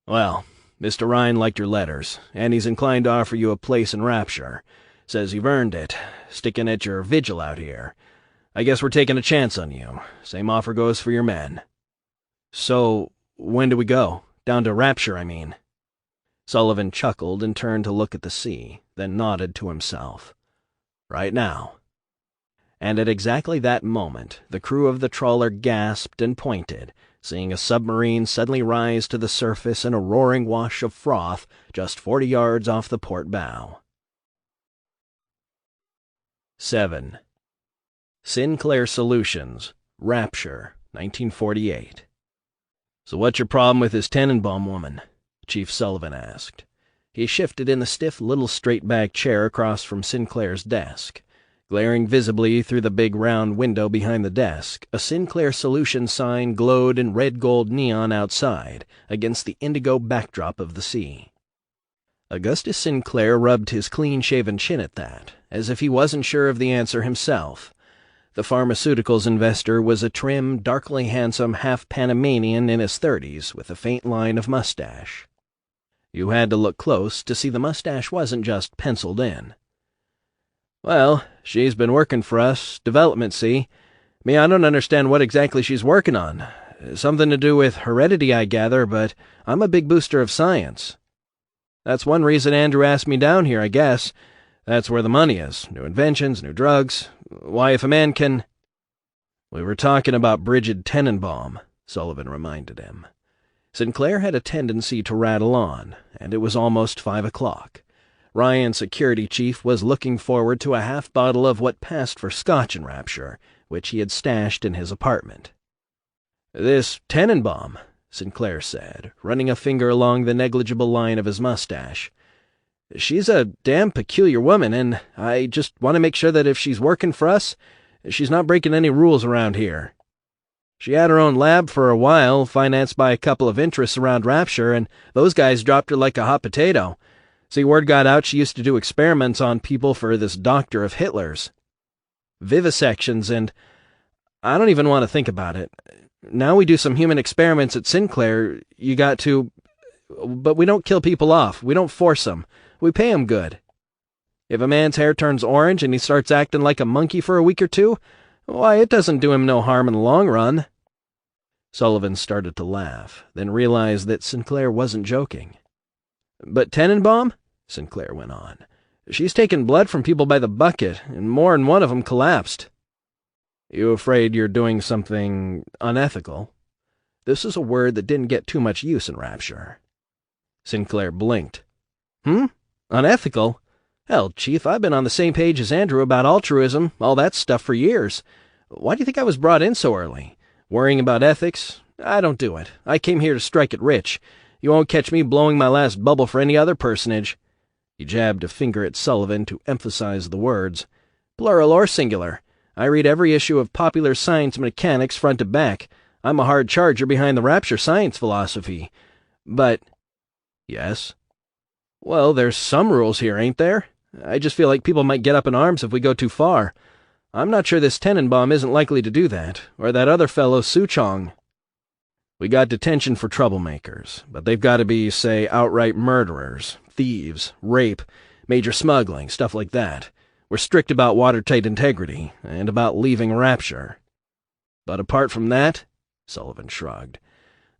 "Well, Mr. Ryan liked your letters, and he's inclined to offer you a place in Rapture. Says you've earned it, sticking at your vigil out here. I guess we're taking a chance on you. Same offer goes for your men." "So, when do we go? Down to Rapture, I mean." Sullivan chuckled and turned to look at the sea, then nodded to himself. "Right now." And at exactly that moment, the crew of the trawler gasped and pointed, seeing a submarine suddenly rise to the surface in a roaring wash of froth just 40 yards off the port bow. 7. Sinclair Solutions, Rapture, 1948. "So what's your problem with this Tenenbaum woman?" Chief Sullivan asked. He shifted in the stiff little straight-back chair across from Sinclair's desk. Glaring visibly through the big round window behind the desk, a Sinclair Solutions sign glowed in red-gold neon outside, against the indigo backdrop of the sea. Augustus Sinclair rubbed his clean-shaven chin at that, as if he wasn't sure of the answer himself. The pharmaceuticals investor was a trim, darkly handsome half-Panamanian in his 30s, with a faint line of mustache. You had to look close to see the mustache wasn't just penciled in. "Well, she's been working for us, development, see? I don't understand what exactly she's working on. Something to do with heredity, I gather, but I'm a big booster of science. That's one reason Andrew asked me down here, I guess. That's where the money is. New inventions, new drugs. Why, if a man can—" "We were talking about Bridget Tenenbaum," Sullivan reminded him. Sinclair had a tendency to rattle on, and it was almost 5 o'clock. Ryan's security chief was looking forward to a half-bottle of what passed for scotch in Rapture, which he had stashed in his apartment. "This Tenenbaum," Sinclair said, running a finger along the negligible line of his mustache. "She's a damn peculiar woman, and I just want to make sure that if she's working for us, she's not breaking any rules around here. She had her own lab for a while, financed by a couple of interests around Rapture, and those guys dropped her like a hot potato. See, word got out she used to do experiments on people for this doctor of Hitler's. Vivisections, and I don't even want to think about it. Now we do some human experiments at Sinclair, you got to... But we don't kill people off. We don't force them. We pay them good. If a man's hair turns orange and he starts acting like a monkey for a week or two, why, it doesn't do him no harm in the long run." Sullivan started to laugh, then realized that Sinclair wasn't joking. "But Tenenbaum," Sinclair went on, "she's taken blood from people by the bucket, and more'n one of them collapsed." "You afraid you're doing something unethical?" This is a word that didn't get too much use in Rapture. Sinclair blinked. Unethical? Hell, Chief, I've been on the same page as Andrew about altruism, all that stuff for years. Why do you think I was brought in so early? Worrying about ethics? I don't do it. I came here to strike it rich. You won't catch me blowing my last bubble for any other personage." He jabbed a finger at Sullivan to emphasize the words. "Plural or singular. I read every issue of Popular Science Mechanics front to back. I'm a hard charger behind the Rapture science philosophy. But," Yes. Well, there's some rules here, ain't there? I just feel like people might get up in arms if we go too far. I'm not sure this Tenenbaum isn't likely to do that, or that other fellow Suchong. We got detention for troublemakers, but they've got to be, say, outright murderers, thieves, rape, major smuggling, stuff like that. We're strict about watertight integrity, and about leaving Rapture. But apart from that, Sullivan shrugged,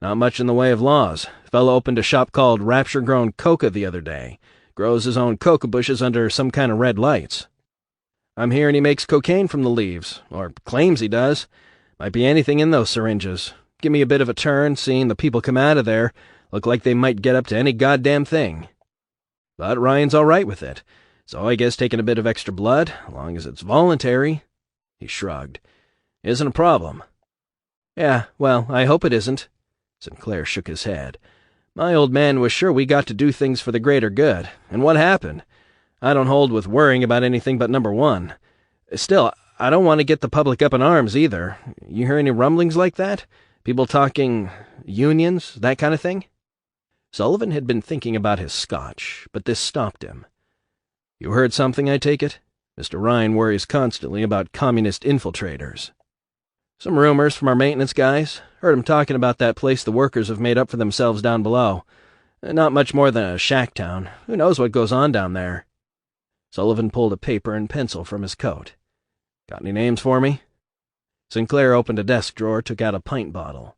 not much in the way of laws. Fellow opened a shop called Rapture-Grown Coca the other day. Grows his own coca bushes under some kind of red lights. I'm hearing he makes cocaine from the leaves, or claims he does. Might be anything in those syringes. Give me a bit of a turn, seeing the people come out of there look like they might get up to any goddamn thing. But Ryan's all right with it, so I guess taking a bit of extra blood, as long as it's voluntary, he shrugged, isn't a problem. Yeah, well, I hope it isn't. Sinclair shook his head. My old man was sure we got to do things for the greater good, and what happened? I don't hold with worrying about anything but number one. Still, I don't want to get the public up in arms either. You hear any rumblings like that? People talking unions, that kind of thing? Sullivan had been thinking about his scotch, but this stopped him. You heard something, I take it? Mr. Ryan worries constantly about communist infiltrators. Some rumors from our maintenance guys. Heard 'em talking about that place the workers have made up for themselves down below. Not much more than a shack town. Who knows what goes on down there? Sullivan pulled a paper and pencil from his coat. Got any names for me? Sinclair opened a desk drawer, took out a pint bottle.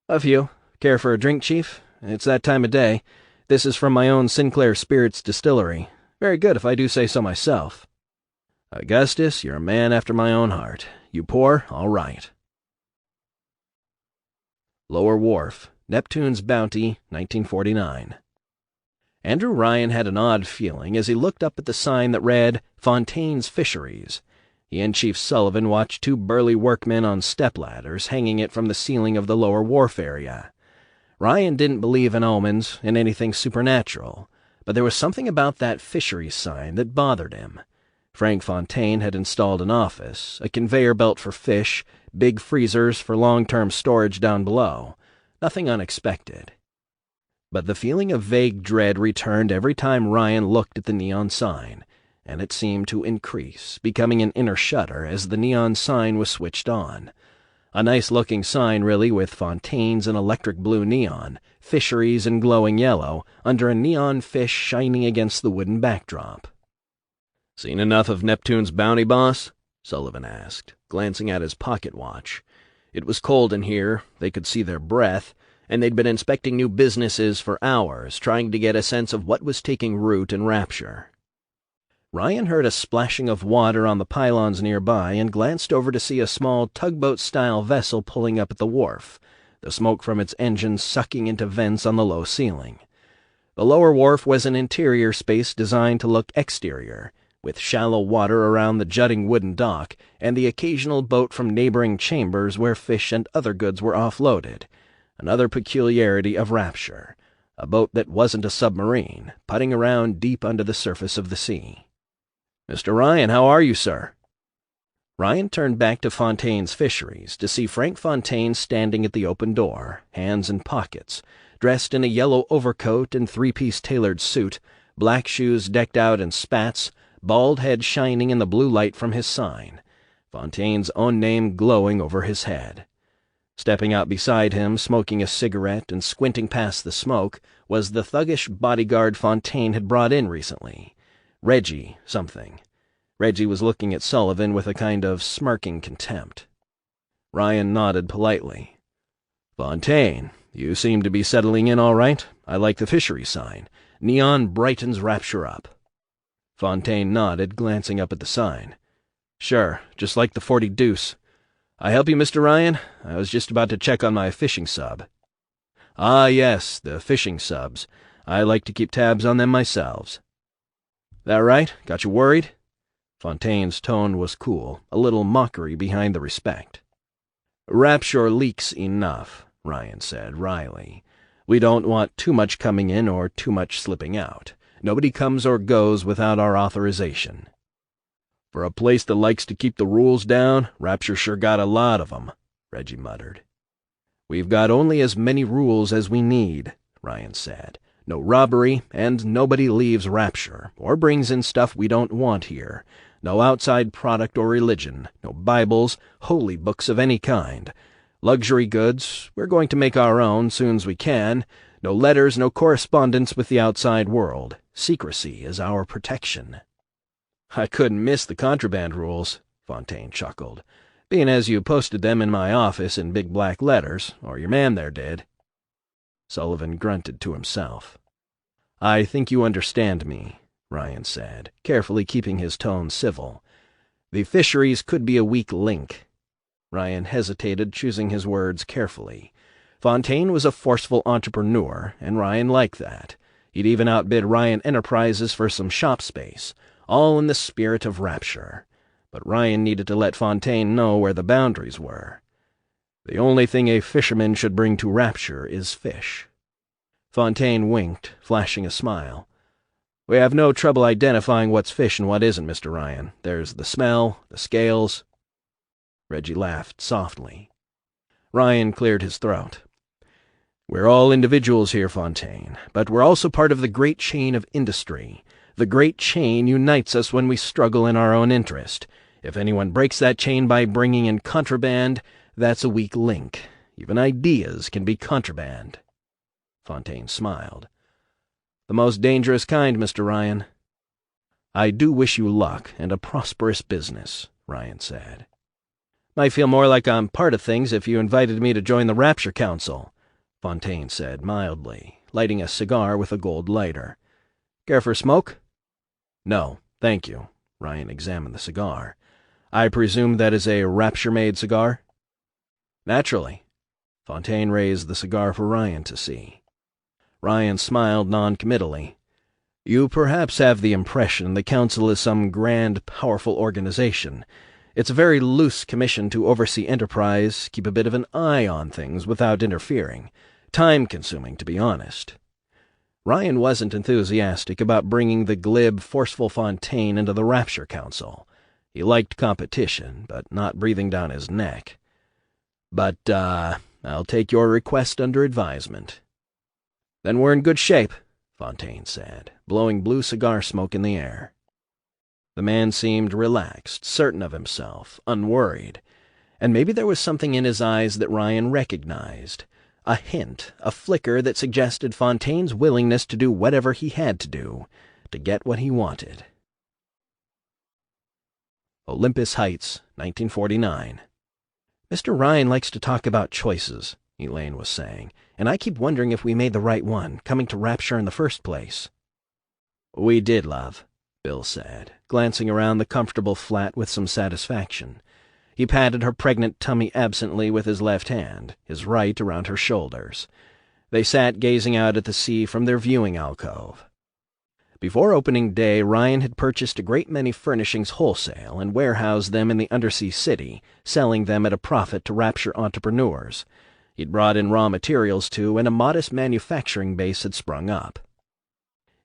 A few. Care for a drink, Chief? It's that time of day. This is from my own Sinclair Spirits distillery. Very good, if I do say so myself. Augustus, you're a man after my own heart. You pour, all right. Lower Wharf, Neptune's Bounty, 1949. Andrew Ryan had an odd feeling as he looked up at the sign that read Fontaine's Fisheries. He and Chief Sullivan watched two burly workmen on stepladders hanging it from the ceiling of the Lower Wharf area. Ryan didn't believe in omens, in anything supernatural, but there was something about that fisheries sign that bothered him. Frank Fontaine had installed an office, a conveyor belt for fish, big freezers for long-term storage down below. Nothing unexpected. But the feeling of vague dread returned every time Ryan looked at the neon sign, and it seemed to increase, becoming an inner shudder as the neon sign was switched on. A nice-looking sign, really, with Fontaine's in electric blue neon, fisheries in glowing yellow, under a neon fish shining against the wooden backdrop. "Seen enough of Neptune's Bounty, boss?" Sullivan asked, glancing at his pocket watch. It was cold in here, they could see their breath, and they'd been inspecting new businesses for hours, trying to get a sense of what was taking root in Rapture. Ryan heard a splashing of water on the pylons nearby and glanced over to see a small tugboat-style vessel pulling up at the wharf, the smoke from its engine sucking into vents on the low ceiling. The lower wharf was an interior space designed to look exterior, with shallow water around the jutting wooden dock and the occasional boat from neighboring chambers where fish and other goods were offloaded. Another peculiarity of Rapture, a boat that wasn't a submarine, putting around deep under the surface of the sea. "Mr. Ryan, how are you, sir?" Ryan turned back to Fontaine's Fisheries to see Frank Fontaine standing at the open door, hands in pockets, dressed in a yellow overcoat and three-piece tailored suit, black shoes decked out in spats, bald head shining in the blue light from his sign, Fontaine's own name glowing over his head. Stepping out beside him, smoking a cigarette and squinting past the smoke, was the thuggish bodyguard Fontaine had brought in recently. Reggie something. Reggie was looking at Sullivan with a kind of smirking contempt. Ryan nodded politely. "Fontaine, you seem to be settling in all right. I like the fishery sign. Neon brightens Rapture up." Fontaine nodded, glancing up at the sign. "Sure, just like the 40 Deuce. I help you, Mr. Ryan? I was just about to check on my fishing sub." "Ah, yes, the fishing subs. I like to keep tabs on them myself." "That right? Got you worried?" Fontaine's tone was cool, a little mockery behind the respect. "Rapture leaks enough," Ryan said wryly. "We don't want too much coming in or too much slipping out. Nobody comes or goes without our authorization." "For a place that likes to keep the rules down, Rapture sure got a lot of 'em," Reggie muttered. "We've got only as many rules as we need," Ryan said. No robbery, and nobody leaves Rapture, or brings in stuff we don't want here. No outside product or religion, no Bibles, holy books of any kind. Luxury goods, we're going to make our own soon as we can. No letters, no correspondence with the outside world. Secrecy is our protection." "I couldn't miss the contraband rules," Fontaine chuckled, "being as you posted them in my office in big black letters, or your man there did." Sullivan grunted to himself. "I think you understand me," Ryan said, carefully keeping his tone civil. "The fisheries could be a weak link." Ryan hesitated, choosing his words carefully. Fontaine was a forceful entrepreneur, and Ryan liked that. He'd even outbid Ryan Enterprises for some shop space, all in the spirit of Rapture. But Ryan needed to let Fontaine know where the boundaries were. "The only thing a fisherman should bring to Rapture is fish." Fontaine winked, flashing a smile. "We have no trouble identifying what's fish and what isn't, Mr. Ryan. There's the smell, the scales." Reggie laughed softly. Ryan cleared his throat. "We're all individuals here, Fontaine, but we're also part of the great chain of industry. The great chain unites us when we struggle in our own interest. If anyone breaks that chain by bringing in contraband, that's a weak link. Even ideas can be contraband." Fontaine smiled. "The most dangerous kind, Mr. Ryan." "I do wish you luck and a prosperous business," Ryan said. "Might feel more like I'm part of things if you invited me to join the Rapture Council," Fontaine said mildly, lighting a cigar with a gold lighter. "Care for a smoke?" "No, thank you." Ryan examined the cigar. "I presume that is a Rapture-made cigar?" "Naturally." Fontaine raised the cigar for Ryan to see. Ryan smiled noncommittally. "You perhaps have the impression the Council is some grand, powerful organization. It's a very loose commission to oversee enterprise, keep a bit of an eye on things without interfering. Time-consuming, to be honest." Ryan wasn't enthusiastic about bringing the glib, forceful Fontaine into the Rapture Council. He liked competition, but not breathing down his neck. "But, I'll take your request under advisement." "Then we're in good shape," Fontaine said, blowing blue cigar smoke in the air. The man seemed relaxed, certain of himself, unworried. And maybe there was something in his eyes that Ryan recognized. A hint, a flicker that suggested Fontaine's willingness to do whatever he had to do to get what he wanted. Olympus Heights, 1949. "Mr. Ryan likes to talk about choices," Elaine was saying, "and I keep wondering if we made the right one, coming to Rapture in the first place." "We did, love," Bill said, glancing around the comfortable flat with some satisfaction. He patted her pregnant tummy absently with his left hand, his right around her shoulders. They sat gazing out at the sea from their viewing alcove. Before opening day, Ryan had purchased a great many furnishings wholesale and warehoused them in the undersea city, selling them at a profit to Rapture entrepreneurs. He'd brought in raw materials, too, and a modest manufacturing base had sprung up.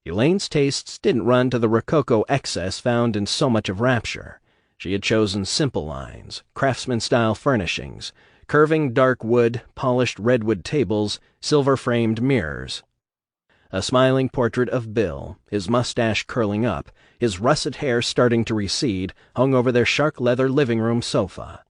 Elaine's tastes didn't run to the rococo excess found in so much of Rapture. She had chosen simple lines, craftsman-style furnishings, curving dark wood, polished redwood tables, silver-framed mirrors. A smiling portrait of Bill, his mustache curling up, his russet hair starting to recede, hung over their shark leather living room sofa.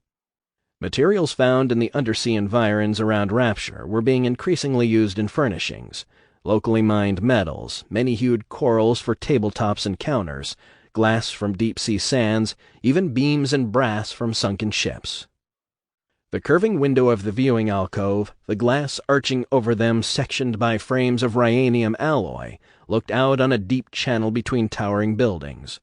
Materials found in the undersea environs around Rapture were being increasingly used in furnishings. Locally mined metals, many-hued corals for tabletops and counters, glass from deep-sea sands, even beams and brass from sunken ships. The curving window of the viewing alcove, the glass arching over them sectioned by frames of rhyanium alloy, looked out on a deep channel between towering buildings.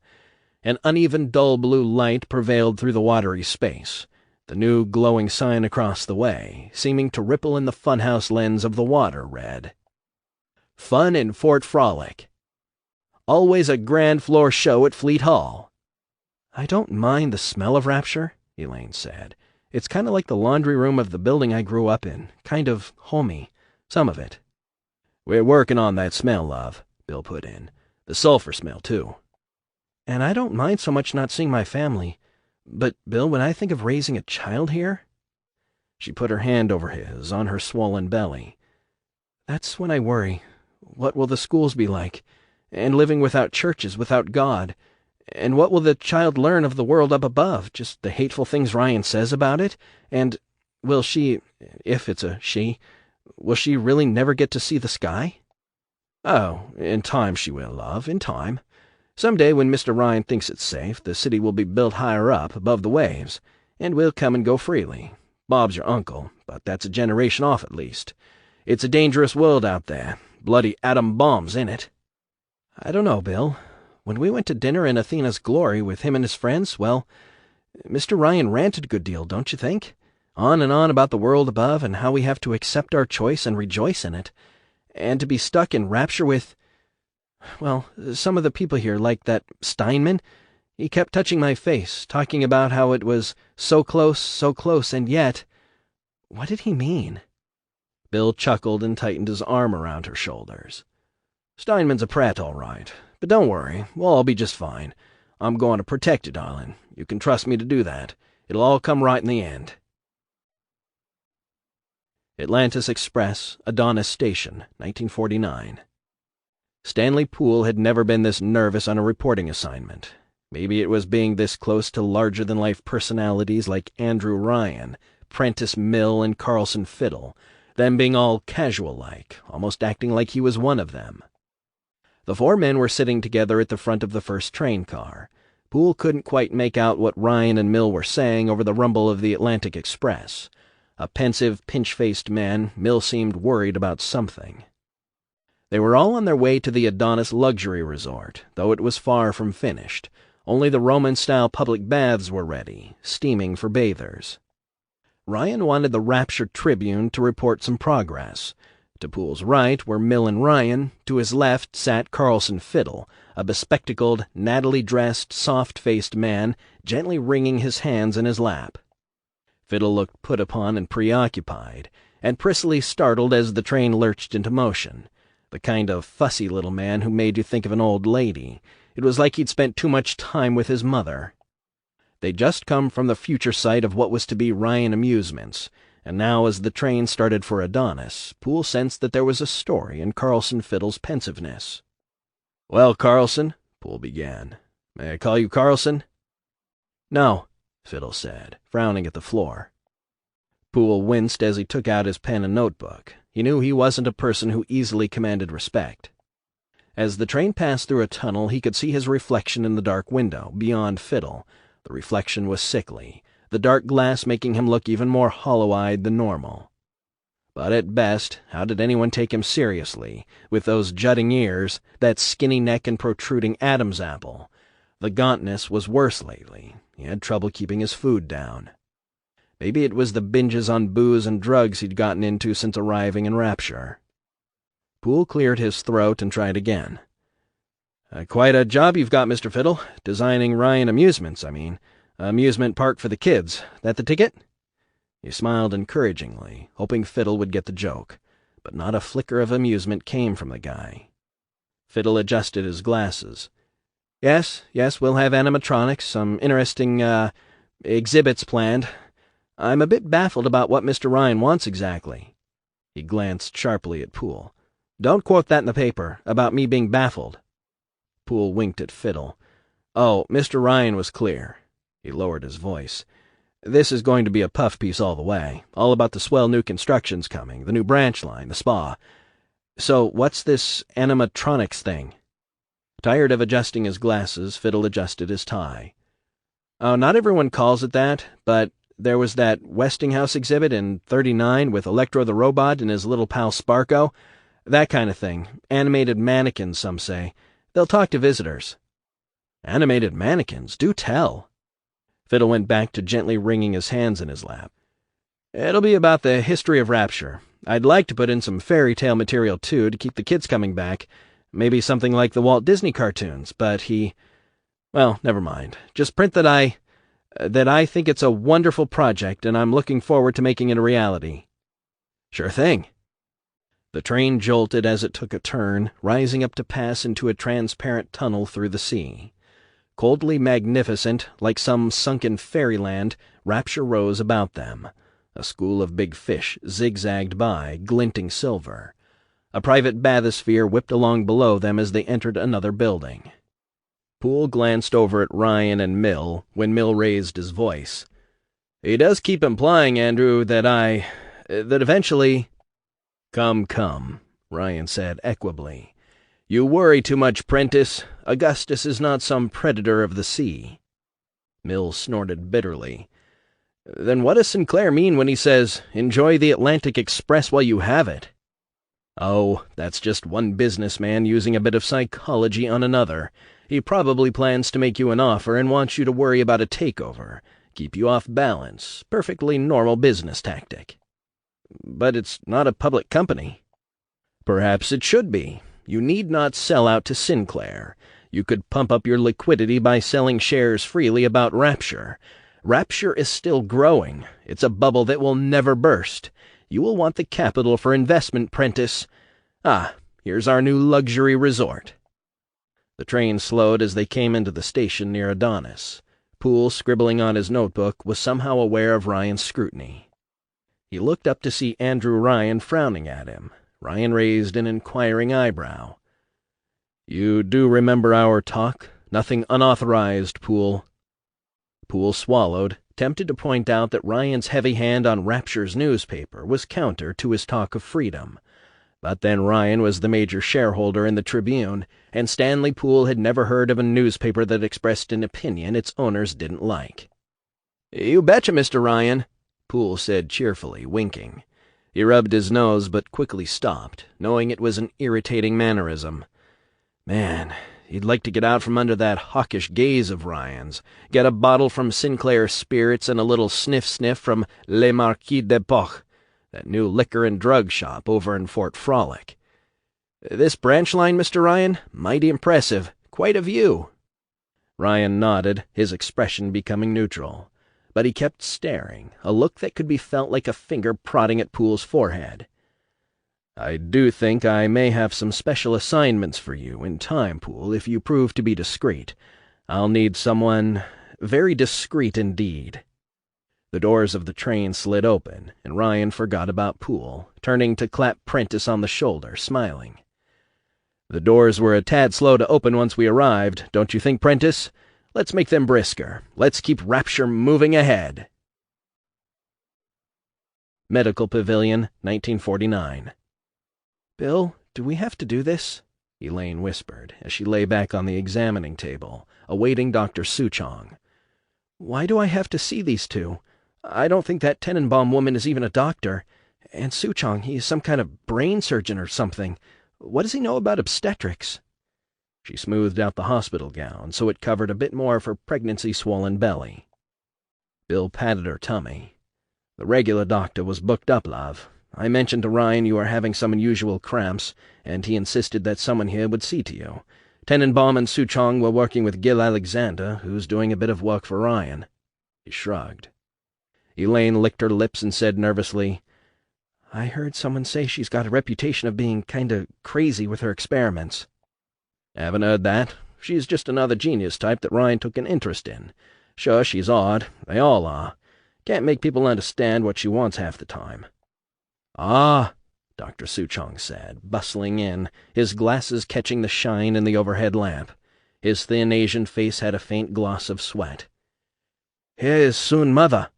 An uneven dull blue light prevailed through the watery space, the new glowing sign across the way, seeming to ripple in the funhouse lens of the water, read, "Fun in Fort Frolic. Always a grand floor show at Fleet Hall." "I don't mind the smell of Rapture," Elaine said. "It's kind of like the laundry room of the building I grew up in. Kind of homey. Some of it." "We're working on that smell, love," Bill put in. "The sulfur smell, too." "And I don't mind so much not seeing my family. But, Bill, when I think of raising a child here—" She put her hand over his, on her swollen belly. "That's when I worry. What will the schools be like? And living without churches, without God? And what will the child learn of the world up above? Just the hateful things Ryan says about it? And will she, if it's a she, will she really never get to see the sky? Oh, in time she will, love, in time. Some day when Mr. Ryan thinks it's safe, the city will be built higher up, above the waves, and we'll come and go freely. Bob's your uncle, but that's a generation off at least. It's a dangerous world out there. Bloody atom bombs in it. I don't know, Bill. When we went to dinner in Athena's Glory with him and his friends, well, Mr. Ryan ranted a good deal, don't you think? On and on about the world above and how we have to accept our choice and rejoice in it. And to be stuck in Rapture with, well, some of the people here, like that Steinman. He kept touching my face, talking about how it was so close, and yet... What did he mean? Bill chuckled and tightened his arm around her shoulders. Steinman's a prat, all right. But don't worry, we'll all be just fine. I'm going to protect you, darling. You can trust me to do that. It'll all come right in the end. Atlantis Express, Adonis Station, 1949. Stanley Poole had never been this nervous on a reporting assignment. Maybe it was being this close to larger-than-life personalities like Andrew Ryan, Prentice Mill, and Carlson Fiddle, them being all casual-like, almost acting like he was one of them. The four men were sitting together at the front of the first train car. Poole couldn't quite make out what Ryan and Mill were saying over the rumble of the Atlantic Express. A pensive, pinch-faced man, Mill seemed worried about something. They were all on their way to the Adonis Luxury Resort, though it was far from finished. Only the Roman-style public baths were ready, steaming for bathers. Ryan wanted the Rapture Tribune to report some progress. To Poole's right were Mill and Ryan. To his left sat Carlson Fiddle, a bespectacled, nattily-dressed, soft-faced man, gently wringing his hands in his lap. Fiddle looked put upon and preoccupied, and prissily startled as the train lurched into motion. The kind of fussy little man who made you think of an old lady. It was like he'd spent too much time with his mother. They'd just come from the future site of what was to be Ryan Amusements, and now as the train started for Adonis, Poole sensed that there was a story in Carlson Fiddle's pensiveness. "Well, Carlson," Poole began. "May I call you Carlson?" "No," Fiddle said, frowning at the floor. Poole winced as he took out his pen and notebook. He knew he wasn't a person who easily commanded respect. As the train passed through a tunnel, he could see his reflection in the dark window, beyond Fiddle. The reflection was sickly, the dark glass making him look even more hollow-eyed than normal. But at best, how did anyone take him seriously, with those jutting ears, that skinny neck and protruding Adam's apple? The gauntness was worse lately. He had trouble keeping his food down. Maybe it was the binges on booze and drugs he'd gotten into since arriving in Rapture. Poole cleared his throat and tried again. "Quite a job you've got, Mr. Fiddle. Designing Ryan Amusements, I mean. Amusement park for the kids. That the ticket?" He smiled encouragingly, hoping Fiddle would get the joke, but not a flicker of amusement came from the guy. Fiddle adjusted his glasses. Yes, we'll have animatronics, some interesting, exhibits planned. I'm a bit baffled about what Mr. Ryan wants exactly." He glanced sharply at Poole. "Don't quote that in the paper, about me being baffled." Poole winked at Fiddle. "Oh, Mr. Ryan was clear." He lowered his voice. "This is going to be a puff piece all the way, all about the swell new constructions coming, the new branch line, the spa. So what's this animatronics thing?" Tired of adjusting his glasses, Fiddle adjusted his tie. "Oh, not everyone calls it that, but there was that Westinghouse exhibit in 39 with Electro the Robot and his little pal Sparko. That kind of thing. Animated mannequins, some say. They'll talk to visitors." "Animated mannequins? Do tell." Fiddle went back to gently wringing his hands in his lap. "It'll be about the history of Rapture. I'd like to put in some fairy tale material, too, to keep the kids coming back. Maybe something like the Walt Disney cartoons, but well, never mind. Just print that I think it's a wonderful project, and I'm looking forward to making it a reality." "Sure thing." The train jolted as it took a turn, rising up to pass into a transparent tunnel through the sea. Coldly magnificent, like some sunken fairyland, Rapture rose about them. A school of big fish zigzagged by, glinting silver. A private bathysphere whipped along below them as they entered another building. Poole glanced over at Ryan and Mill when Mill raised his voice. "He does keep implying, Andrew, that eventually—" Come, Ryan said equably. "You worry too much, Prentice. Augustus is not some predator of the sea." Mill snorted bitterly. "Then what does Sinclair mean when he says, 'Enjoy the Atlantic Express while you have it'?" "Oh, that's just one businessman using a bit of psychology on another. He probably plans to make you an offer and wants you to worry about a takeover. Keep you off balance. Perfectly normal business tactic." "But it's not a public company." "Perhaps it should be. You need not sell out to Sinclair. You could pump up your liquidity by selling shares freely about Rapture. Rapture is still growing. It's a bubble that will never burst. You will want the capital for investment, Prentice. Ah, here's our new luxury resort." The train slowed as they came into the station near Adonis. Poole, scribbling on his notebook, was somehow aware of Ryan's scrutiny. He looked up to see Andrew Ryan frowning at him. Ryan raised an inquiring eyebrow. "You do remember our talk? Nothing unauthorized, Poole." Poole swallowed, tempted to point out that Ryan's heavy hand on Rapture's newspaper was counter to his talk of freedom. But then Ryan was the major shareholder in the Tribune, and Stanley Poole had never heard of a newspaper that expressed an opinion its owners didn't like. "You betcha, Mr. Ryan," Poole said cheerfully, winking. He rubbed his nose but quickly stopped, knowing it was an irritating mannerism. Man, he'd like to get out from under that hawkish gaze of Ryan's, get a bottle from Sinclair Spirits and a little sniff-sniff from Le Marquis d'Epoch, that new liquor and drug shop over in Fort Frolic. "This branch line, Mr. Ryan, mighty impressive. Quite a view." Ryan nodded, his expression becoming neutral. But he kept staring, a look that could be felt like a finger prodding at Poole's forehead. "I do think I may have some special assignments for you in time, Poole, if you prove to be discreet. I'll need someone very discreet indeed." The doors of the train slid open, and Ryan forgot about Poole, turning to clap Prentice on the shoulder, smiling. "The doors were a tad slow to open once we arrived, don't you think, Prentice? Let's make them brisker. Let's keep Rapture moving ahead." Medical Pavilion, 1949. "Bill, do we have to do this?" Elaine whispered, as she lay back on the examining table, awaiting Dr. Souchong. "Why do I have to see these two? I don't think that Tenenbaum woman is even a doctor. And Souchong, he is some kind of brain surgeon or something. What does he know about obstetrics?" She smoothed out the hospital gown so it covered a bit more of her pregnancy-swollen belly. Bill patted her tummy. "The regular doctor was booked up, love. I mentioned to Ryan you were having some unusual cramps, and he insisted that someone here would see to you. Tenenbaum and Souchong were working with Gil Alexander, who's doing a bit of work for Ryan." He shrugged. Elaine licked her lips and said nervously, "I heard someone say she's got a reputation of being kinda crazy with her experiments." "Haven't heard that. She's just another genius type that Ryan took an interest in. Sure, she's odd. They all are. Can't make people understand what she wants half the time." "Ah," Dr. Souchong said, bustling in, his glasses catching the shine in the overhead lamp. His thin Asian face had a faint gloss of sweat. "Here is soon mother."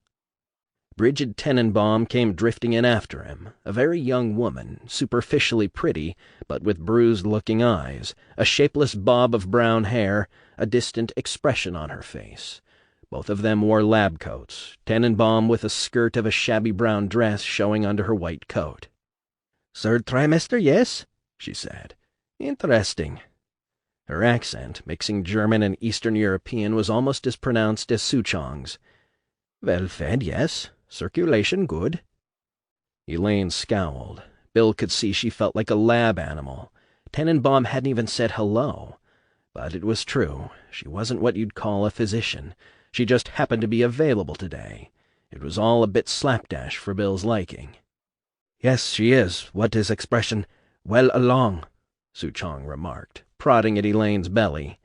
Bridget Tenenbaum came drifting in after him, a very young woman, superficially pretty, but with bruised-looking eyes, a shapeless bob of brown hair, a distant expression on her face. Both of them wore lab coats, Tenenbaum with a skirt of a shabby brown dress showing under her white coat. "Third trimester, yes?" she said. "Interesting." Her accent, mixing German and Eastern European, was almost as pronounced as Souchong's. "Well fed, yes. Circulation good." Elaine scowled. Bill could see she felt like a lab animal. Tenenbaum hadn't even said hello. But it was true. She wasn't what you'd call a physician. She just happened to be available today. It was all a bit slapdash for Bill's liking. "Yes, she is, what is expression, well along," Souchong remarked, prodding at Elaine's belly.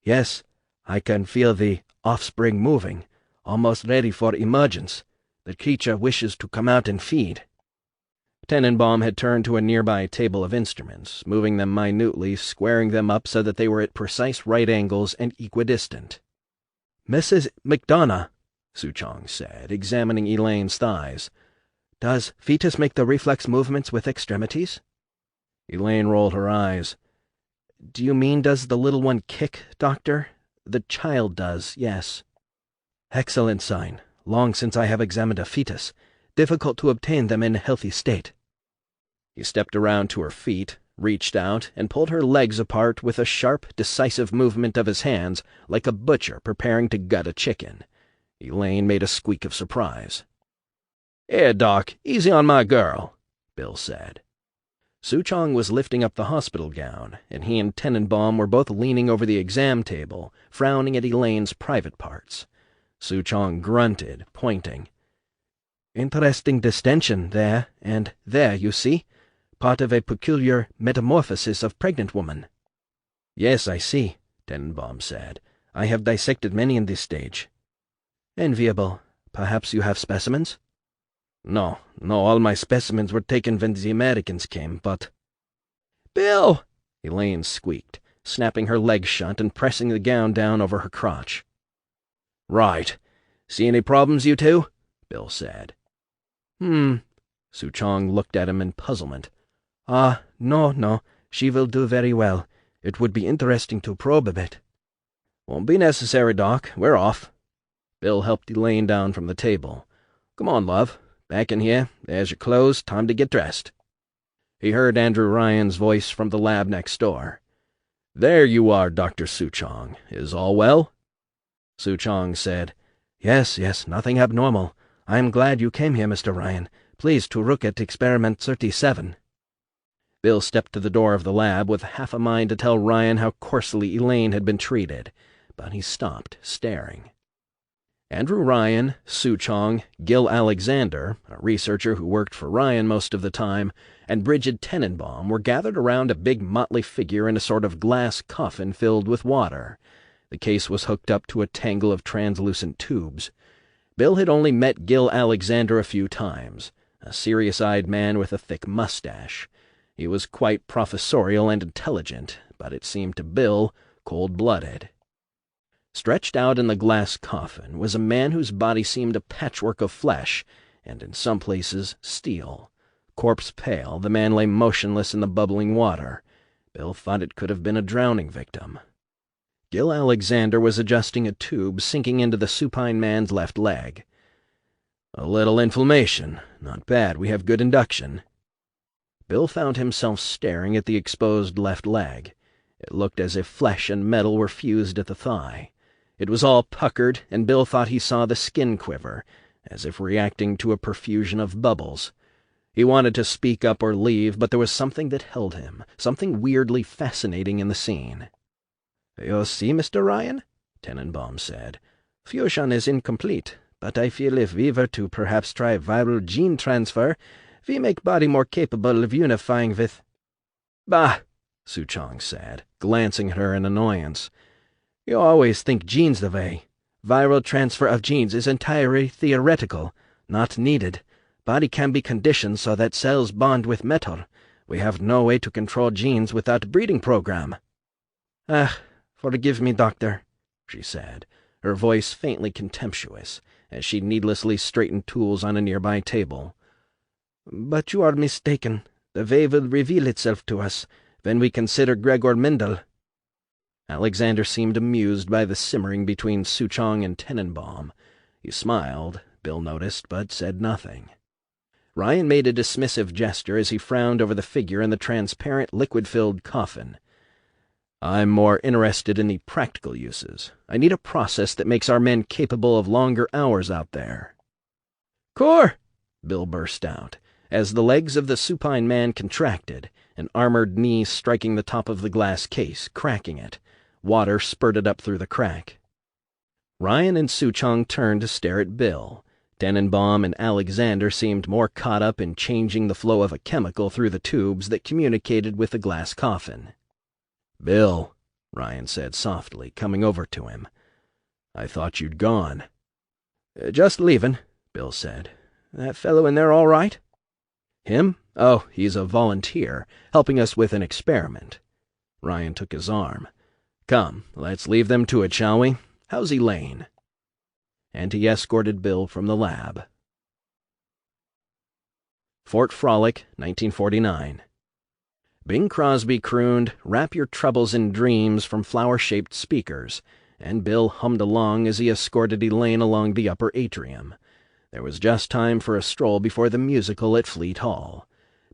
"Yes, I can feel the offspring moving, almost ready for emergence. The creature wishes to come out and feed." Tenenbaum had turned to a nearby table of instruments, moving them minutely, squaring them up so that they were at precise right angles and equidistant. "Mrs. McDonough," Suchong said, examining Elaine's thighs, "does fetus make the reflex movements with extremities?" Elaine rolled her eyes. "Do you mean does the little one kick, Doctor? The child does, yes." "Excellent sign. Long since I have examined a fetus. Difficult to obtain them in a healthy state." He stepped around to her feet, reached out, and pulled her legs apart with a sharp, decisive movement of his hands, like a butcher preparing to gut a chicken. Elaine made a squeak of surprise. "Here, Doc, easy on my girl," Bill said. Suchong was lifting up the hospital gown, and he and Tenenbaum were both leaning over the exam table, frowning at Elaine's private parts. Suchong grunted, pointing. "Interesting distension there, and there, you see? Part of a peculiar metamorphosis of pregnant woman." "Yes, I see," Tenenbaum said. "I have dissected many in this stage." "Enviable. Perhaps you have specimens?" No, all my specimens were taken when the Americans came, but—" "Bill!" Elaine squeaked, snapping her legs shut and pressing the gown down over her crotch. "Right. See any problems, you two?" Bill said. Suchong looked at him in puzzlement. No, she will do very well. It would be interesting to probe a bit." "Won't be necessary, Doc. We're off." Bill helped Elaine down from the table. "Come on, love. Back in here. There's your clothes. Time to get dressed." He heard Andrew Ryan's voice from the lab next door. "There you are, Dr. Suchong. Is all well?" Suchong said, Yes, nothing abnormal. I am glad you came here, Mr. Ryan. Please to look at experiment 37. Bill stepped to the door of the lab with half a mind to tell Ryan how coarsely Elaine had been treated, but he stopped, staring. Andrew Ryan, Suchong, Gil Alexander, a researcher who worked for Ryan most of the time, and Bridget Tenenbaum were gathered around a big motley figure in a sort of glass coffin filled with water. The case was hooked up to a tangle of translucent tubes. Bill had only met Gil Alexander a few times, a serious-eyed man with a thick mustache. He was quite professorial and intelligent, but it seemed to Bill cold-blooded. Stretched out in the glass coffin was a man whose body seemed a patchwork of flesh, and in some places steel. Corpse-pale, the man lay motionless in the bubbling water. Bill thought it could have been a drowning victim. Gil Alexander was adjusting a tube sinking into the supine man's left leg. "A little inflammation. Not bad. We have good induction." Bill found himself staring at the exposed left leg. It looked as if flesh and metal were fused at the thigh. It was all puckered, and Bill thought he saw the skin quiver, as if reacting to a perfusion of bubbles. He wanted to speak up or leave, but there was something that held him, something weirdly fascinating in the scene. "You see, Mr. Ryan," Tenenbaum said, "fusion is incomplete, but I feel if we were to perhaps try viral gene transfer, we make body more capable of unifying with—" "Bah!" Suchong said, glancing at her in annoyance. "You always think genes the way. Viral transfer of genes is entirely theoretical, not needed. Body can be conditioned so that cells bond with metal. We have no way to control genes without breeding program." "Forgive me, Doctor," she said, her voice faintly contemptuous, as she needlessly straightened tools on a nearby table. "But you are mistaken. The way will reveal itself to us when we consider Gregor Mendel." Alexander seemed amused by the simmering between Suchong and Tenenbaum. He smiled, Bill noticed, but said nothing. Ryan made a dismissive gesture as he frowned over the figure in the transparent, liquid-filled coffin. "I'm more interested in the practical uses. I need a process that makes our men capable of longer hours out there." "Core!" Bill burst out, as the legs of the supine man contracted, an armored knee striking the top of the glass case, cracking it. Water spurted up through the crack. Ryan and Suchong turned to stare at Bill. Tenenbaum and Alexander seemed more caught up in changing the flow of a chemical through the tubes that communicated with the glass coffin. "Bill," Ryan said softly, coming over to him. "I thought you'd gone." "Just leaving," Bill said. "That fellow in there all right?" "Him? Oh, he's a volunteer, helping us with an experiment. Ryan took his arm. Come, let's leave them to it, shall we? How's Elaine? And he escorted Bill from the lab. Fort Frolic, 1949. Bing Crosby crooned, "Wrap your troubles in dreams" from flower-shaped speakers, and Bill hummed along as he escorted Elaine along the upper atrium. There was just time for a stroll before the musical at Fleet Hall.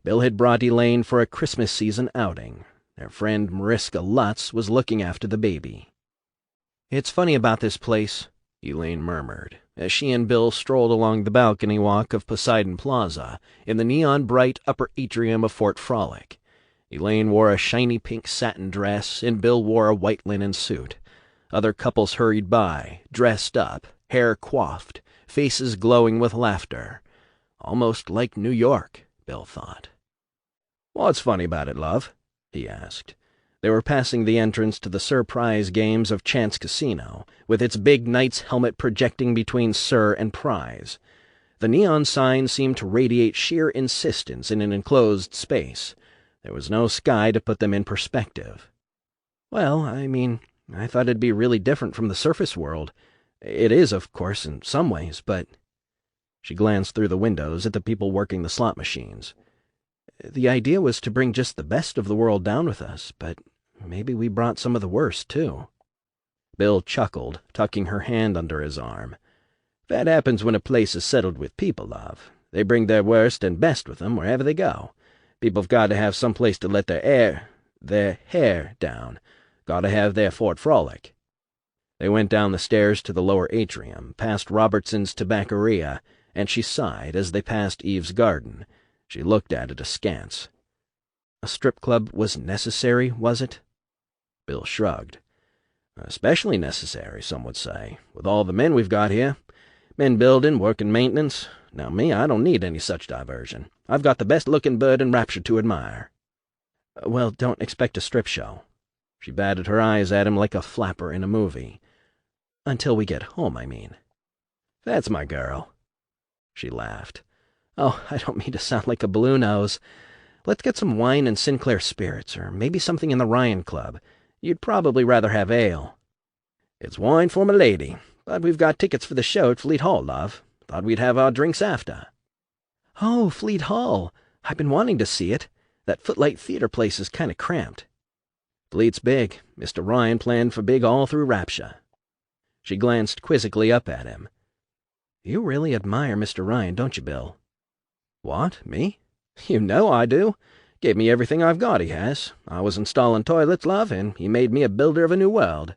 Bill had brought Elaine for a Christmas season outing. Their friend Mariska Lutz was looking after the baby. "It's funny about this place," Elaine murmured, as she and Bill strolled along the balcony walk of Poseidon Plaza in the neon-bright upper atrium of Fort Frolic. Elaine wore a shiny pink satin dress, and Bill wore a white linen suit. Other couples hurried by, dressed up, hair coiffed, faces glowing with laughter. Almost like New York, Bill thought. "What's funny about it, love?" he asked. They were passing the entrance to the surprise games of Chance Casino, with its big knight's helmet projecting between Sir and Prize. The neon sign seemed to radiate sheer insistence in an enclosed space. There was no sky to put them in perspective. "Well, I thought it'd be really different from the surface world. It is, of course, in some ways, but—" She glanced through the windows at the people working the slot machines. "The idea was to bring just the best of the world down with us, but maybe we brought some of the worst, too." Bill chuckled, tucking her hand under his arm. "That happens when a place is settled with people, love. They bring their worst and best with them wherever they go. People've got to have some place to let their hair down. Got to have their Fort Frolic." They went down the stairs to the lower atrium, past Robertson's Tobacceria, and she sighed as they passed Eve's garden. She looked at it askance. A strip club was necessary, was it? Bill shrugged. "Especially necessary, some would say, with all the men we've got here. Men building, working maintenance. Now me, I don't need any such diversion. I've got the best-looking bird in Rapture to admire." "Well, don't expect a strip show." She batted her eyes at him like a flapper in a movie. "Until we get home, I mean." "That's my girl." She laughed. "Oh, I don't mean to sound like a blue nose. Let's get some wine and Sinclair spirits, or maybe something in the Ryan Club. You'd probably rather have ale." "It's wine for my lady, but we've got tickets for the show at Fleet Hall, love. Thought we'd have our drinks after." "Oh, Fleet Hall. I've been wanting to see it. That Footlight Theater place is kind of cramped." "Fleet's big. Mr. Ryan planned for big all through Rapture." She glanced quizzically up at him. "You really admire Mr. Ryan, don't you, Bill?" "What, me? You know I do. Gave me everything I've got, he has. I was installing toilets, love, and he made me a builder of a new world."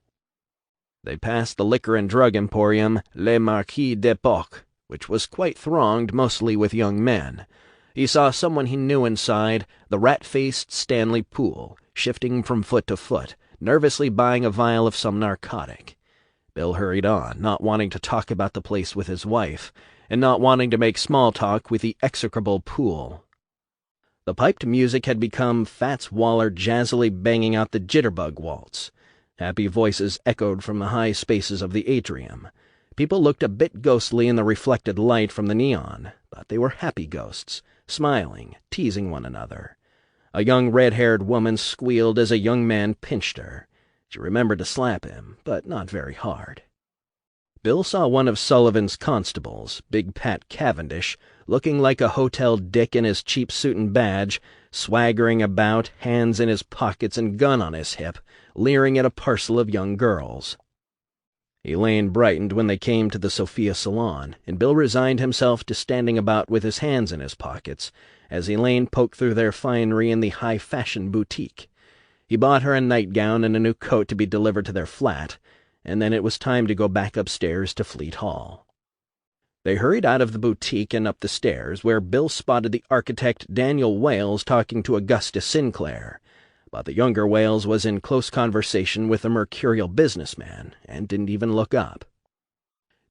They passed the liquor and drug emporium Le Marquis d'Epoque, which was quite thronged mostly with young men. He saw someone he knew inside, the rat-faced Stanley Poole, shifting from foot to foot, nervously buying a vial of some narcotic. Bill hurried on, not wanting to talk about the place with his wife, and not wanting to make small talk with the execrable Poole. The piped music had become Fats Waller jazzily banging out the jitterbug waltz. Happy voices echoed from the high spaces of the atrium. People looked a bit ghostly in the reflected light from the neon, but they were happy ghosts, smiling, teasing one another. A young red-haired woman squealed as a young man pinched her. She remembered to slap him, but not very hard. Bill saw one of Sullivan's constables, Big Pat Cavendish, looking like a hotel dick in his cheap suit and badge, swaggering about, hands in his pockets and gun on his hip, leering at a parcel of young girls. Elaine brightened when they came to the Sophia Salon, and Bill resigned himself to standing about with his hands in his pockets, as Elaine poked through their finery in the high-fashion boutique. He bought her a nightgown and a new coat to be delivered to their flat, and then it was time to go back upstairs to Fleet Hall. They hurried out of the boutique and up the stairs, where Bill spotted the architect Daniel Wales talking to Augusta Sinclair, but the younger Wales was in close conversation with a mercurial businessman, and didn't even look up.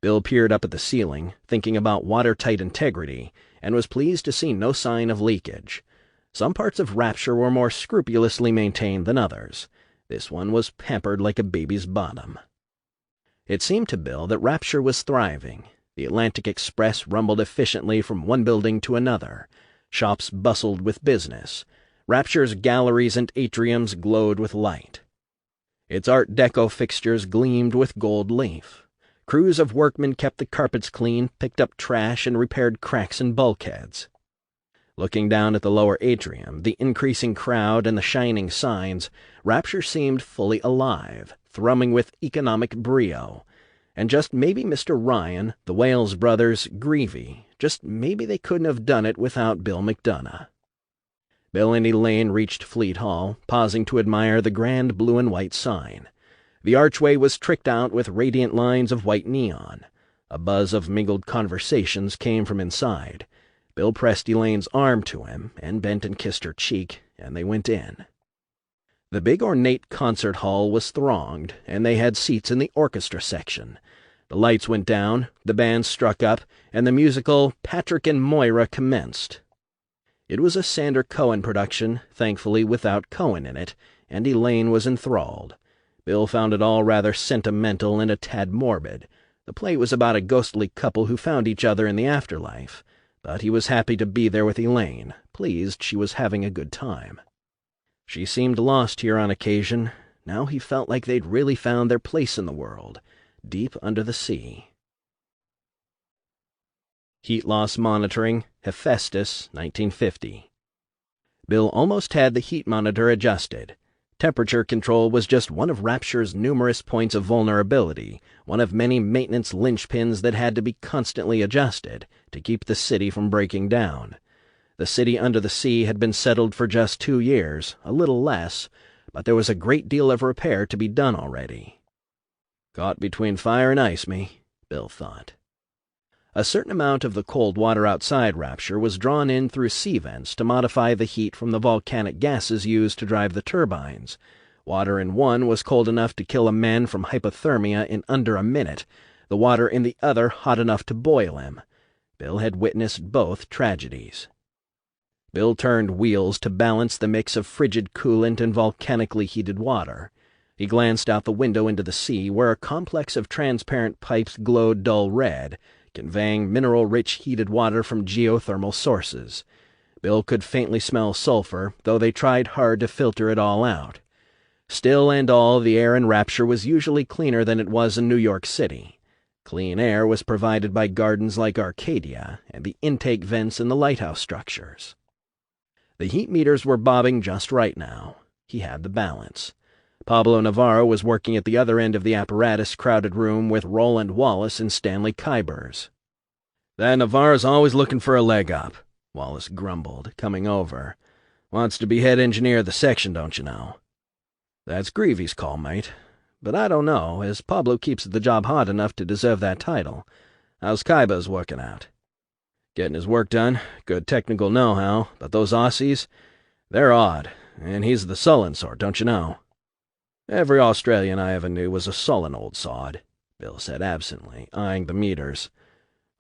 Bill peered up at the ceiling, thinking about watertight integrity, and was pleased to see no sign of leakage. Some parts of Rapture were more scrupulously maintained than others. This one was pampered like a baby's bottom. It seemed to Bill that Rapture was thriving. The Atlantic Express rumbled efficiently from one building to another. Shops bustled with business. Rapture's galleries and atriums glowed with light. Its Art Deco fixtures gleamed with gold leaf. Crews of workmen kept the carpets clean, picked up trash, and repaired cracks in bulkheads. Looking down at the lower atrium, the increasing crowd and the shining signs, Rapture seemed fully alive, thrumming with economic brio. And just maybe Mr. Ryan, the Wales brothers, Greavy, just maybe they couldn't have done it without Bill McDonough. Bill and Elaine reached Fleet Hall, pausing to admire the grand blue and white sign. The archway was tricked out with radiant lines of white neon. A buzz of mingled conversations came from inside. Bill pressed Elaine's arm to him and bent and kissed her cheek, and they went in. The big ornate concert hall was thronged, and they had seats in the orchestra section. The lights went down, the band struck up, and the musical Patrick and Moira commenced. It was a Sander Cohen production, thankfully without Cohen in it, and Elaine was enthralled. Bill found it all rather sentimental and a tad morbid. The play was about a ghostly couple who found each other in the afterlife, but he was happy to be there with Elaine, pleased she was having a good time. She seemed lost here on occasion. Now he felt like they'd really found their place in the world, deep under the sea. Heat loss monitoring, Hephaestus, 1950. Bill almost had the heat monitor adjusted. Temperature control was just one of Rapture's numerous points of vulnerability, one of many maintenance linchpins that had to be constantly adjusted to keep the city from breaking down. The city under the sea had been settled for just 2 years, a little less, but there was a great deal of repair to be done already. Caught between fire and ice, me, Bill thought. A certain amount of the cold water outside Rapture was drawn in through sea vents to modify the heat from the volcanic gases used to drive the turbines. Water in one was cold enough to kill a man from hypothermia in under a minute, the water in the other hot enough to boil him. Bill had witnessed both tragedies. Bill turned wheels to balance the mix of frigid coolant and volcanically heated water. He glanced out the window into the sea, where a complex of transparent pipes glowed dull red, conveying mineral-rich heated water from geothermal sources. Bill could faintly smell sulfur, though they tried hard to filter it all out. Still and all, the air in Rapture was usually cleaner than it was in New York City. Clean air was provided by gardens like Arcadia and the intake vents in the lighthouse structures. The heat meters were bobbing just right now. He had the balance. Pablo Navarro was working at the other end of the apparatus-crowded room with Roland Wallace and Stanley Kybers. "That Navarro's always looking for a leg up," Wallace grumbled, coming over. "Wants to be head engineer of the section, don't you know?" "That's Greavy's call, mate. But I don't know, as Pablo keeps the job hot enough to deserve that title. How's Kybers working out?" "Getting his work done. Good technical know-how, but those Aussies, they're odd, and he's the sullen sort, don't you know?" "Every Australian I ever knew was a sullen old sod," Bill said absently, eyeing the meters.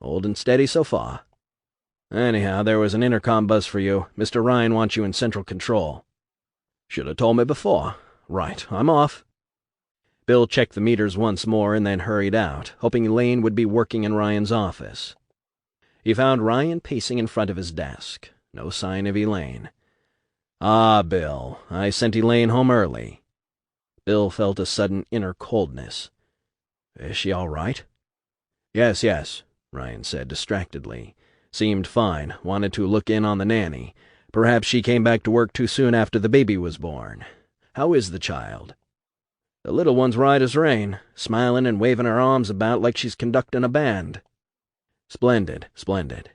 "Old and steady so far. Anyhow, there was an intercom buzz for you. Mr. Ryan wants you in central control." "Should have told me before. Right, I'm off." Bill checked the meters once more and then hurried out, hoping Elaine would be working in Ryan's office. He found Ryan pacing in front of his desk. No sign of Elaine. "Ah, Bill, I sent Elaine home early." Bill felt a sudden inner coldness. "Is she all right?" Yes, Ryan said distractedly. "Seemed fine. Wanted to look in on the nanny. Perhaps she came back to work too soon after the baby was born. How is the child?" "The little one's right as rain, smiling and waving her arms about like she's conducting a band." Splendid.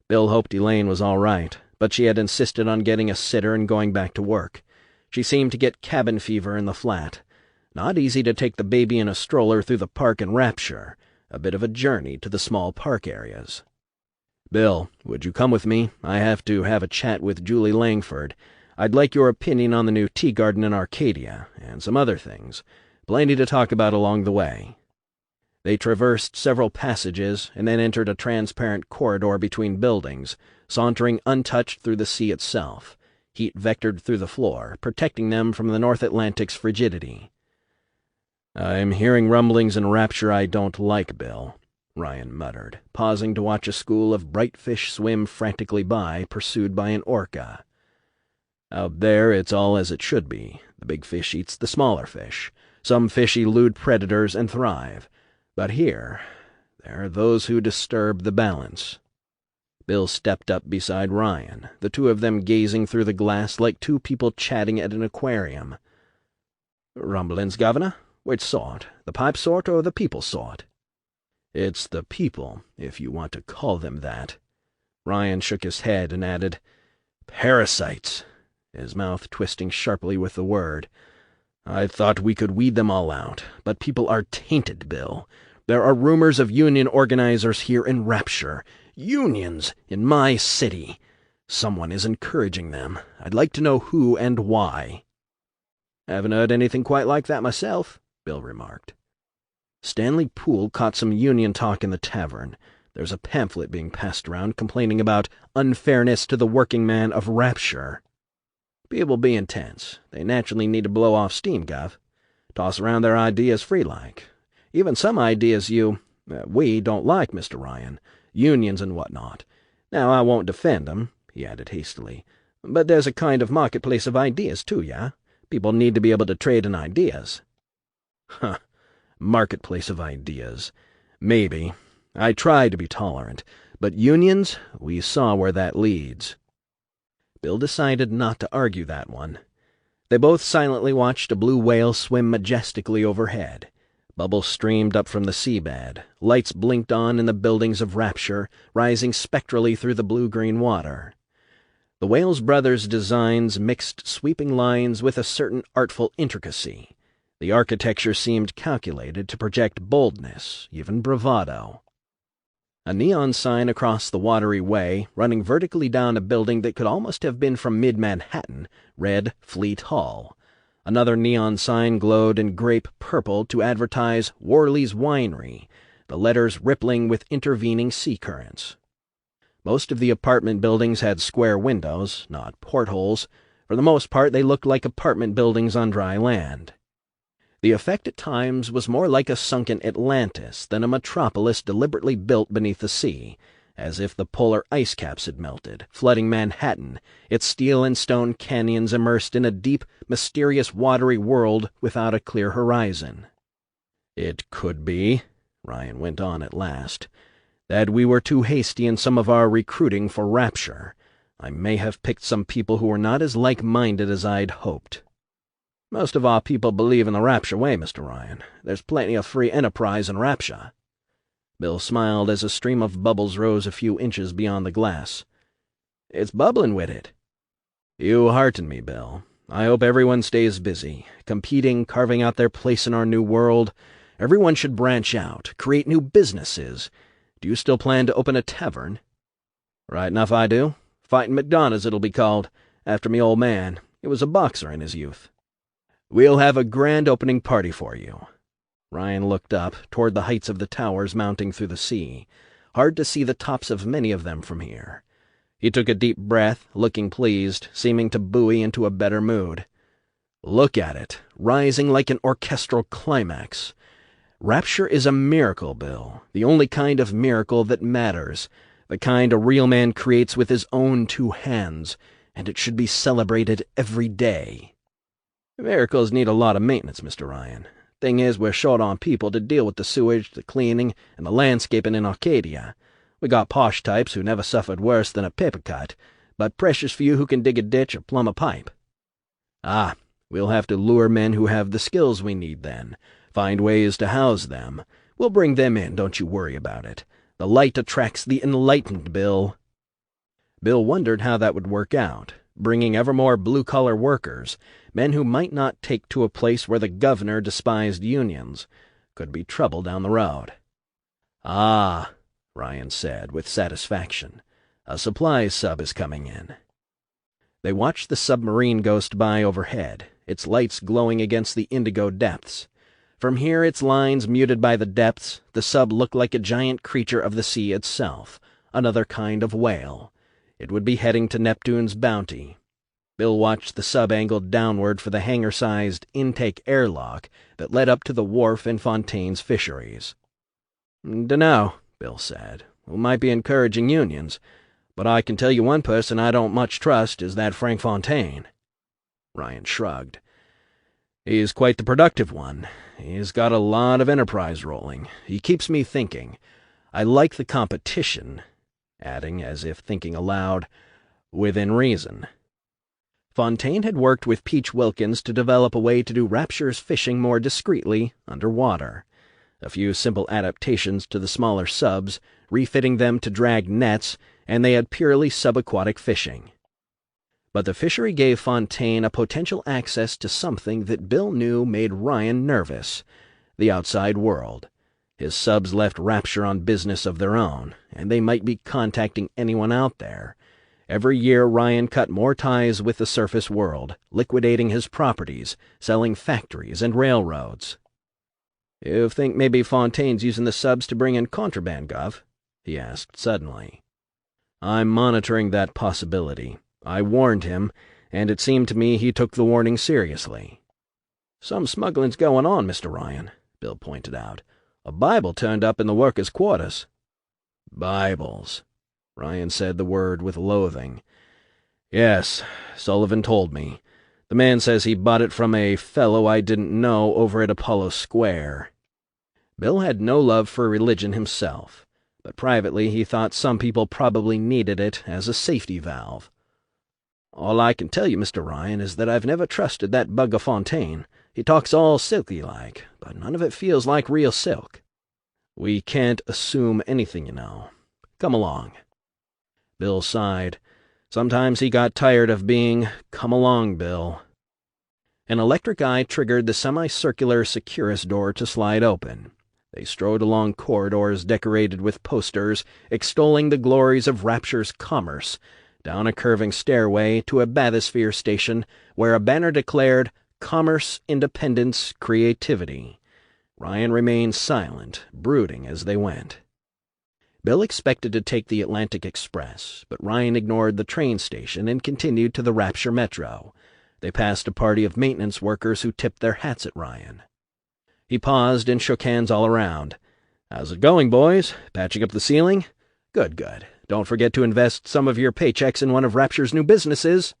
Bill hoped Elaine was all right, but she had insisted on getting a sitter and going back to work. She seemed to get cabin fever in the flat. Not easy to take the baby in a stroller through the park in Rapture, a bit of a journey to the small park areas. "Bill, would you come with me? I have to have a chat with Julie Langford. I'd like your opinion on the new tea garden in Arcadia, and some other things. Plenty to talk about along the way." They traversed several passages and then entered a transparent corridor between buildings, sauntering untouched through the sea itself. Heat vectored through the floor, protecting them from the North Atlantic's frigidity. "I'm hearing rumblings in Rapture I don't like, Bill. Ryan muttered, pausing to watch a school of bright fish swim frantically by, pursued by an orca. Out there it's all as it should be. The big fish eats the smaller fish. Some fish elude predators and thrive. But here, there are those who disturb the balance. Bill stepped up beside Ryan, the two of them gazing through the glass like two people chatting at an aquarium. "Rumblings, Governor? Which sort? The pipe sort or the people sort?" "It's the people, if you want to call them that." Ryan shook his head and added, "Parasites," his mouth twisting sharply with the word. "I thought we could weed them all out, but people are tainted, Bill. There are rumors of union organizers here in Rapture. Unions in my city. Someone is encouraging them. I'd like to know who and why." "Haven't heard anything quite like that myself," Bill remarked. Stanley Poole caught some union talk in the tavern. There's a pamphlet being passed around complaining about unfairness to the working man of Rapture. People be intense. They naturally need to blow off steam, Gov. Toss around their ideas free-like. Even some ideas we don't like, Mr. Ryan. Unions and whatnot. Now, I won't defend them," he added hastily, "but there's a kind of marketplace of ideas, too, yeah? People need to be able to trade in ideas." "Huh. Marketplace of ideas. Maybe. I try to be tolerant. But unions, we saw where that leads." Bill decided not to argue that one. They both silently watched a blue whale swim majestically overhead. Bubbles streamed up from the seabed. Lights blinked on in the buildings of Rapture, rising spectrally through the blue-green water. The Wales brothers' designs mixed sweeping lines with a certain artful intricacy. The architecture seemed calculated to project boldness, even bravado. A neon sign across the watery way, running vertically down a building that could almost have been from mid-Manhattan, read Fleet Hall. Another neon sign glowed in grape purple to advertise Worley's Winery, the letters rippling with intervening sea currents. Most of the apartment buildings had square windows, not portholes. For the most part, they looked like apartment buildings on dry land. The effect at times was more like a sunken Atlantis than a metropolis deliberately built beneath the sea, as if the polar ice caps had melted, flooding Manhattan, its steel and stone canyons immersed in a deep, mysterious, watery world without a clear horizon. "It could be," Ryan went on at last, "that we were too hasty in some of our recruiting for Rapture. I may have picked some people who were not as like-minded as I'd hoped." "Most of our people believe in the Rapture way, Mr. Ryan. There's plenty of free enterprise in Rapture." Bill smiled as a stream of bubbles rose a few inches beyond the glass. "It's bubbling with it." "You hearten me, Bill. I hope everyone stays busy, competing, carving out their place in our new world. Everyone should branch out, create new businesses. Do you still plan to open a tavern?" "Right enough I do. Fightin' McDonough's it'll be called, after me old man. He was a boxer in his youth." "We'll have a grand opening party for you." Ryan looked up, toward the heights of the towers mounting through the sea. Hard to see the tops of many of them from here. He took a deep breath, looking pleased, seeming to buoy into a better mood. "Look at it, rising like an orchestral climax. Rapture is a miracle, Bill, the only kind of miracle that matters, the kind a real man creates with his own two hands, and it should be celebrated every day." "Miracles need a lot of maintenance, Mr. Ryan. Thing is, we're short on people to deal with the sewage, the cleaning, and the landscaping in Arcadia. We got posh types who never suffered worse than a paper cut, but precious few who can dig a ditch or plumb a pipe." "Ah, we'll have to lure men who have the skills we need then. Find ways to house them. We'll bring them in, don't you worry about it. The light attracts the enlightened, Bill." Bill wondered how that would work out, bringing ever more blue-collar workers, men who might not take to a place where the governor despised unions. Could be trouble down the road. "Ah," Ryan said with satisfaction. "A supply sub is coming in." They watched the submarine ghost by overhead, its lights glowing against the indigo depths. From here, its lines muted by the depths, the sub looked like a giant creature of the sea itself, another kind of whale. It would be heading to Neptune's bounty. Bill watched the sub angled downward for the hangar-sized intake airlock that led up to the wharf in Fontaine's fisheries. "Dunno. Bill said, "who might be encouraging unions, but I can tell you one person I don't much trust is that Frank Fontaine." Ryan shrugged. "He's quite the productive one. He's got a lot of enterprise rolling. He keeps me thinking. I like the competition," adding, as if thinking aloud, "within reason." Fontaine had worked with Peach Wilkins to develop a way to do Rapture's fishing more discreetly underwater. A few simple adaptations to the smaller subs, refitting them to drag nets, and they had purely subaquatic fishing. But the fishery gave Fontaine a potential access to something that Bill knew made Ryan nervous: the outside world. His subs left Rapture on business of their own, and they might be contacting anyone out there. Every year Ryan cut more ties with the surface world, liquidating his properties, selling factories and railroads. "You think maybe Fontaine's using the subs to bring in contraband, Gov?" he asked suddenly. "I'm monitoring that possibility. I warned him, and it seemed to me he took the warning seriously." "Some smuggling's going on, Mr. Ryan," Bill pointed out. "A Bible turned up in the workers' quarters." "Bibles." Ryan said the word with loathing. "Yes, Sullivan told me. The man says he bought it from a fellow I didn't know over at Apollo Square." Bill had no love for religion himself, but privately he thought some people probably needed it as a safety valve. "All I can tell you, Mr. Ryan, is that I've never trusted that bugger Fontaine. He talks all silky-like, but none of it feels like real silk." "We can't assume anything, you know. Come along." Bill sighed. Sometimes he got tired of being, "Come along, Bill." An electric eye triggered the semicircular Securus door to slide open. They strode along corridors decorated with posters extolling the glories of Rapture's commerce, down a curving stairway to a bathysphere station where a banner declared "Commerce, Independence, Creativity." Ryan remained silent, brooding as they went. Bill expected to take the Atlantic Express, but Ryan ignored the train station and continued to the Rapture Metro. They passed a party of maintenance workers who tipped their hats at Ryan. He paused and shook hands all around. "How's it going, boys? Patching up the ceiling? Good, good. Don't forget to invest some of your paychecks in one of Rapture's new businesses.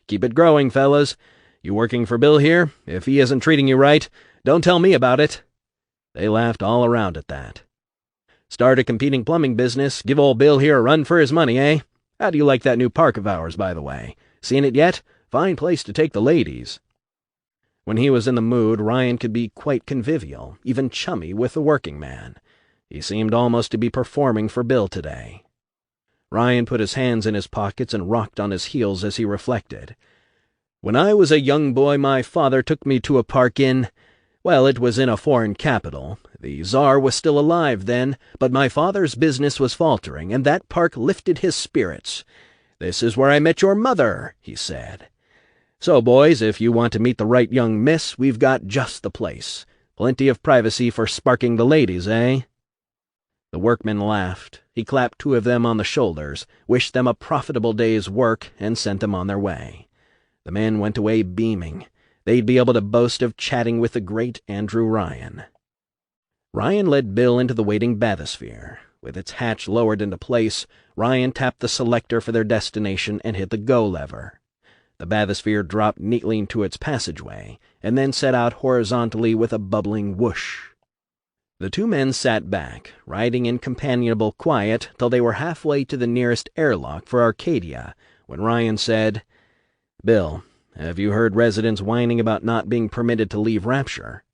Keep it growing, fellas. You working for Bill here? If he isn't treating you right, don't tell me about it." They laughed all around at that. "Start a competing plumbing business, give old Bill here a run for his money, eh? How do you like that new park of ours, by the way? Seen it yet? Fine place to take the ladies." When he was in the mood, Ryan could be quite convivial, even chummy with the working man. He seemed almost to be performing for Bill today. Ryan put his hands in his pockets and rocked on his heels as he reflected. "When I was a young boy, my father took me to a park well, it was in a foreign capital. The Tsar was still alive then, but my father's business was faltering, and that park lifted his spirits. 'This is where I met your mother,' he said. So, boys, if you want to meet the right young miss, we've got just the place. Plenty of privacy for sparking the ladies, eh?" The workmen laughed. He clapped two of them on the shoulders, wished them a profitable day's work, and sent them on their way. The men went away beaming. They'd be able to boast of chatting with the great Andrew Ryan. Ryan led Bill into the waiting bathysphere. With its hatch lowered into place, Ryan tapped the selector for their destination and hit the go lever. The bathysphere dropped neatly into its passageway, and then set out horizontally with a bubbling whoosh. The two men sat back, riding in companionable quiet till they were halfway to the nearest airlock for Arcadia, when Ryan said, "Bill, have you heard residents whining about not being permitted to leave Rapture?"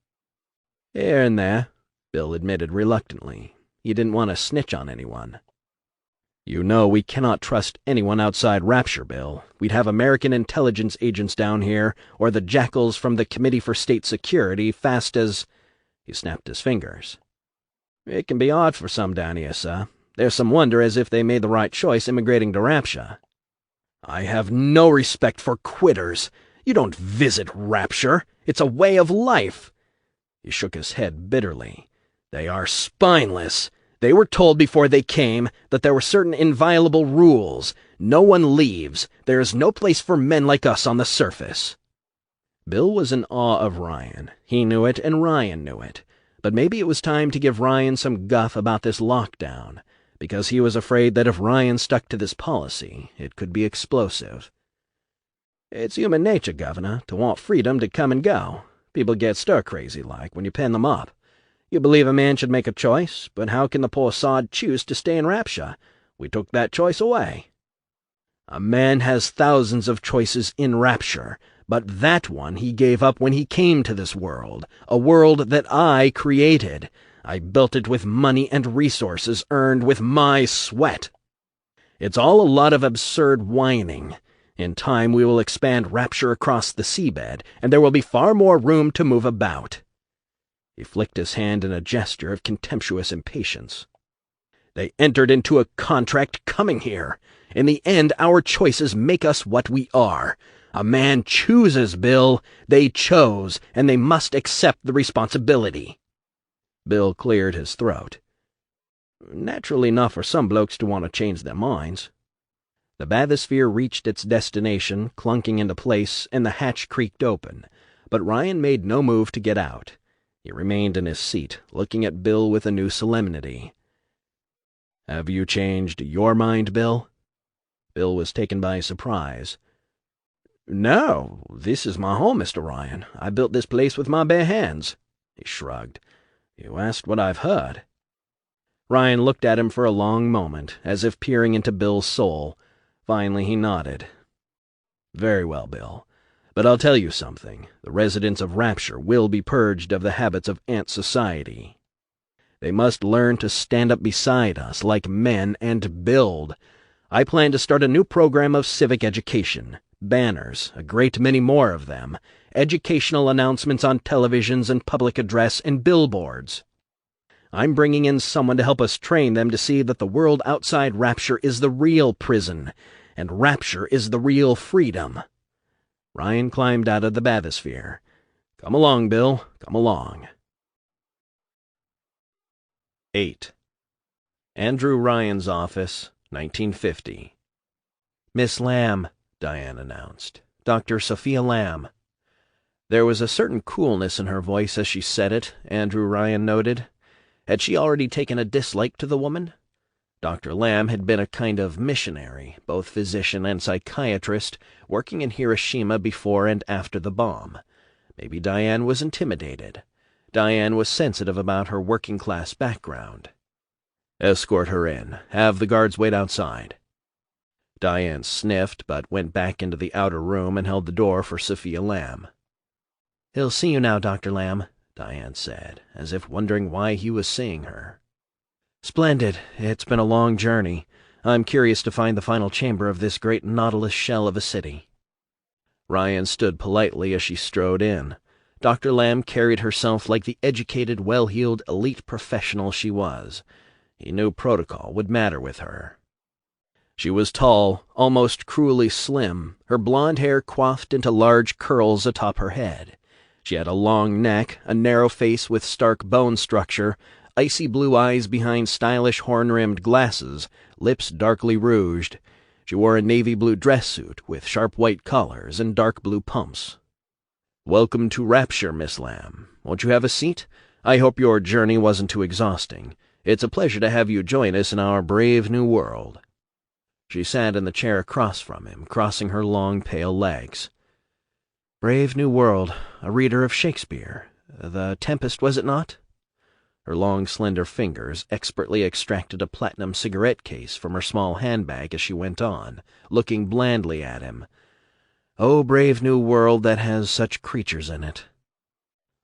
"Here and there," Bill admitted reluctantly. He didn't want to snitch on anyone. "You know we cannot trust anyone outside Rapture, Bill. We'd have American intelligence agents down here, or the jackals from the Committee for State Security, fast as—" He snapped his fingers. "It can be odd for some down here, sir. There's some wonder as if they made the right choice immigrating to Rapture." "I have no respect for quitters. You don't visit Rapture. It's a way of life." He shook his head bitterly. "They are spineless. They were told before they came that there were certain inviolable rules. No one leaves. There is no place for men like us on the surface." Bill was in awe of Ryan. He knew it, and Ryan knew it. But maybe it was time to give Ryan some guff about this lockdown, because he was afraid that if Ryan stuck to this policy, it could be explosive. It's human nature, Governor, to want freedom to come and go. People get stir-crazy like when you pen them up. You believe a man should make a choice, but how can the poor sod choose to stay in Rapture? We took that choice away. A man has thousands of choices in Rapture, but that one he gave up when he came to this world, a world that I created. I built it with money and resources earned with my sweat. It's all a lot of absurd whining. In time we will expand Rapture across the seabed, and there will be far more room to move about. He flicked his hand in a gesture of contemptuous impatience. They entered into a contract coming here. In the end, our choices make us what we are. A man chooses, Bill. They chose, and they must accept the responsibility. Bill cleared his throat. Natural enough for some blokes to want to change their minds. The bathysphere reached its destination, clunking into place, and the hatch creaked open, but Ryan made no move to get out. He remained in his seat, looking at Bill with a new solemnity. "Have you changed your mind, Bill?" Bill was taken by surprise. "No, this is my home, Mr. Ryan. I built this place with my bare hands." He shrugged. "You asked what I've heard." Ryan looked at him for a long moment, as if peering into Bill's soul. Finally he nodded. "Very well, Bill. But I'll tell you something. The residents of Rapture will be purged of the habits of ant society. They must learn to stand up beside us like men and build. I plan to start a new program of civic education. Banners, a great many more of them. Educational announcements on televisions and public address and billboards. I'm bringing in someone to help us train them to see that the world outside Rapture is the real prison, and Rapture is the real freedom." Ryan climbed out of the bathysphere. "Come along, Bill, come along." 8. Andrew Ryan's office, 1950. "Miss Lamb," Diane announced. "Dr. Sophia Lamb." There was a certain coolness in her voice as she said it, Andrew Ryan noted. Had she already taken a dislike to the woman? Dr. Lamb had been a kind of missionary, both physician and psychiatrist, working in Hiroshima before and after the bomb. Maybe Diane was intimidated. Diane was sensitive about her working-class background. "Escort her in. Have the guards wait outside." Diane sniffed, but went back into the outer room and held the door for Sophia Lamb. "He'll see you now, Dr. Lamb," Diane said, as if wondering why he was seeing her. "Splendid. It's been a long journey. I'm curious to find the final chamber of this great nautilus shell of a city." Ryan stood politely as she strode in. Dr. Lamb carried herself like the educated, well-heeled, elite professional she was. He knew protocol would matter with her. She was tall, almost cruelly slim, her blonde hair coiffed into large curls atop her head. She had a long neck, a narrow face with stark bone structure, icy blue eyes behind stylish horn-rimmed glasses, lips darkly rouged. She wore a navy blue dress suit with sharp white collars and dark blue pumps. "Welcome to Rapture, Miss Lamb. Won't you have a seat? I hope your journey wasn't too exhausting. It's a pleasure to have you join us in our brave new world." She sat in the chair across from him, crossing her long, pale legs. "Brave new world, a reader of Shakespeare. The Tempest, was it not?" Her long, slender fingers expertly extracted a platinum cigarette case from her small handbag as she went on, looking blandly at him. "Oh, brave new world that has such creatures in it."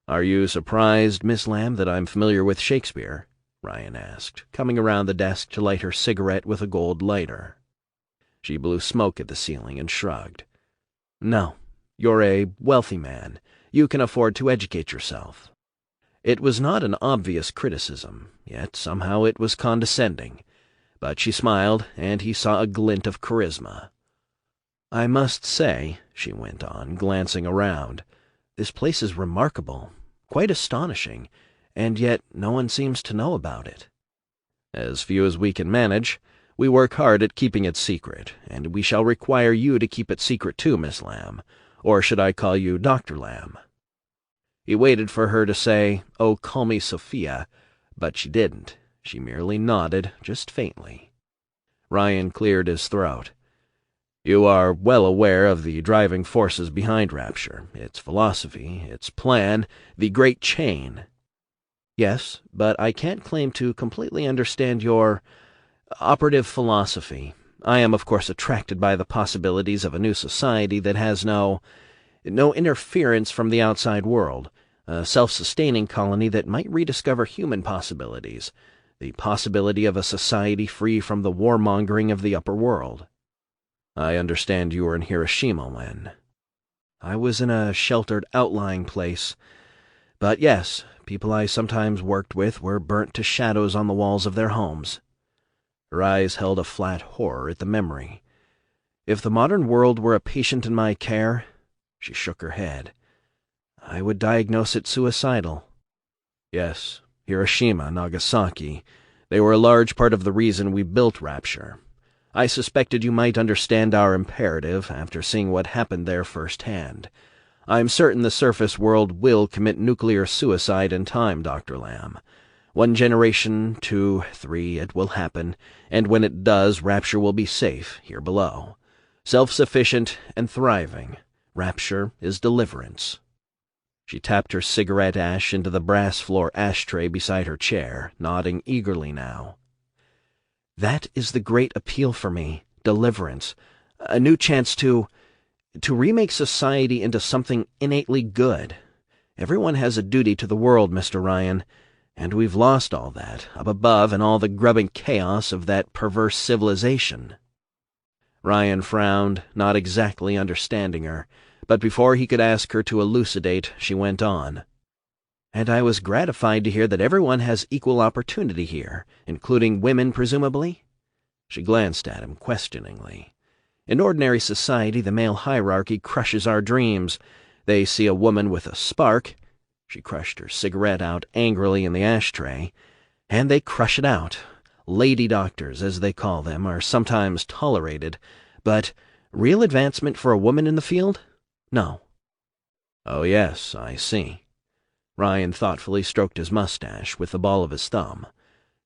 "Are you surprised, Miss Lamb, that I'm familiar with Shakespeare?" Ryan asked, coming around the desk to light her cigarette with a gold lighter. She blew smoke at the ceiling and shrugged. "No. You're a wealthy man. You can afford to educate yourself." It was not an obvious criticism, yet somehow it was condescending. But she smiled, and he saw a glint of charisma. "I must say," she went on, glancing around, "this place is remarkable, quite astonishing, and yet no one seems to know about it." "As few as we can manage. We work hard at keeping it secret, and we shall require you to keep it secret too, Miss Lamb. Or should I call you Dr. Lamb?" He waited for her to say, "Oh, call me Sophia," but she didn't. She merely nodded, just faintly. Ryan cleared his throat. "You are well aware of the driving forces behind Rapture, its philosophy, its plan, the Great Chain." "Yes, but I can't claim to completely understand your operative philosophy. I am, of course, attracted by the possibilities of a new society that has no interference from the outside world, a self-sustaining colony that might rediscover human possibilities, the possibility of a society free from the warmongering of the upper world." "I understand you were in Hiroshima when—" "I was in a sheltered outlying place. But yes, people I sometimes worked with were burnt to shadows on the walls of their homes." Her eyes held a flat horror at the memory. "If the modern world were a patient in my care," she shook her head, "I would diagnose it suicidal." "Yes, Hiroshima, Nagasaki, they were a large part of the reason we built Rapture. I suspected you might understand our imperative after seeing what happened there firsthand. I'm certain the surface world will commit nuclear suicide in time, Dr. Lamb. 1 generation, 2, 3, it will happen, and when it does, Rapture will be safe here below. Self-sufficient and thriving. Rapture is deliverance." She tapped her cigarette ash into the brass floor ashtray beside her chair, nodding eagerly now. "That is the great appeal for me, deliverance. A new chance to remake society into something innately good. Everyone has a duty to the world, Mr. Ryan, and we've lost all that, up above in all the grubbing chaos of that perverse civilization." Ryan frowned, not exactly understanding her, but before he could ask her to elucidate, she went on. "And I was gratified to hear that everyone has equal opportunity here, including women, presumably?" She glanced at him questioningly. "In ordinary society, the male hierarchy crushes our dreams. They see a woman with a spark," she crushed her cigarette out angrily in the ashtray, "and they crush it out. Lady doctors, as they call them, are sometimes tolerated, but real advancement for a woman in the field? No." "Oh yes, I see." Ryan thoughtfully stroked his mustache with the ball of his thumb.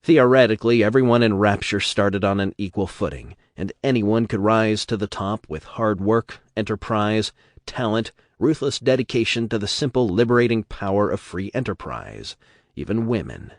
"Theoretically, everyone in Rapture started on an equal footing, and anyone could rise to the top with hard work, enterprise, talent, ruthless dedication to the simple liberating power of free enterprise, even women.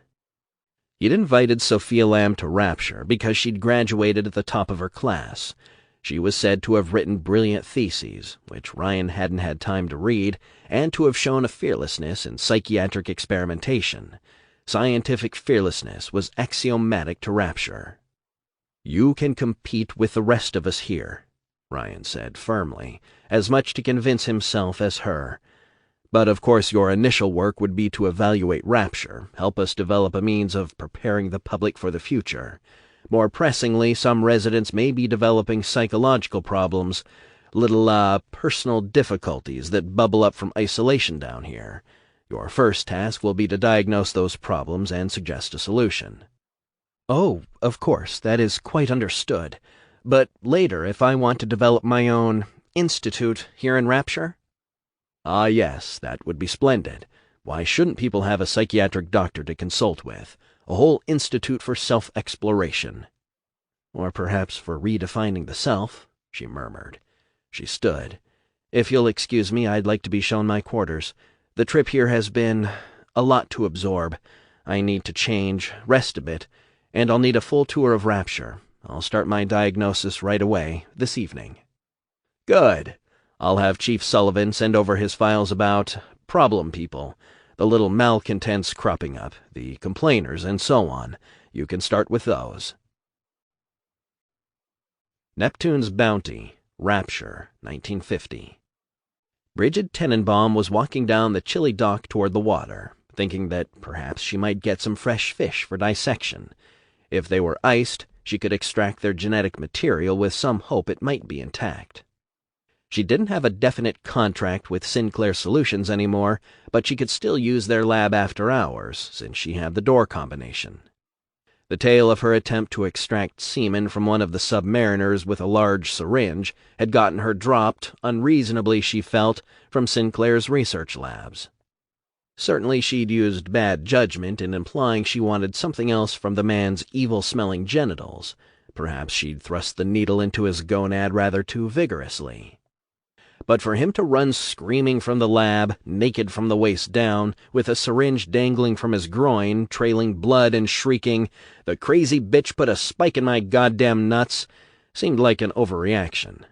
You'd invited Sophia Lamb to Rapture because she'd graduated at the top of her class. She was said to have written brilliant theses, which Ryan hadn't had time to read, and to have shown a fearlessness in psychiatric experimentation. Scientific fearlessness was axiomatic to Rapture. "You can compete with the rest of us here," Ryan said firmly, as much to convince himself as her. "But of course your initial work would be to evaluate Rapture, help us develop a means of preparing the public for the future. More pressingly, some residents may be developing psychological problems, little, personal difficulties that bubble up from isolation down here. Your first task will be to diagnose those problems and suggest a solution." "Oh, of course, that is quite understood. But later, if I want to develop my own institute here in Rapture?" "Ah, yes, that would be splendid. Why shouldn't people have a psychiatric doctor to consult with? A whole institute for self-exploration." "Or perhaps for redefining the self," she murmured. She stood. "If you'll excuse me, I'd like to be shown my quarters. The trip here has been a lot to absorb. I need to change, rest a bit, and I'll need a full tour of Rapture. I'll start my diagnosis right away, this evening." "Good. I'll have Chief Sullivan send over his files about problem people, the little malcontents cropping up, the complainers, and so on. You can start with those." Neptune's Bounty, Rapture, 1950. Bridget Tenenbaum was walking down the chilly dock toward the water, thinking that perhaps she might get some fresh fish for dissection. If they were iced, she could extract their genetic material with some hope it might be intact. She didn't have a definite contract with Sinclair Solutions anymore, but she could still use their lab after hours, since she had the door combination. The tale of her attempt to extract semen from one of the submariners with a large syringe had gotten her dropped, unreasonably she felt, from Sinclair's research labs. Certainly she'd used bad judgment in implying she wanted something else from the man's evil-smelling genitals. Perhaps she'd thrust the needle into his gonad rather too vigorously. But for him to run screaming from the lab, naked from the waist down, with a syringe dangling from his groin, trailing blood and shrieking, "The crazy bitch put a spike in my goddamn nuts," seemed like an overreaction.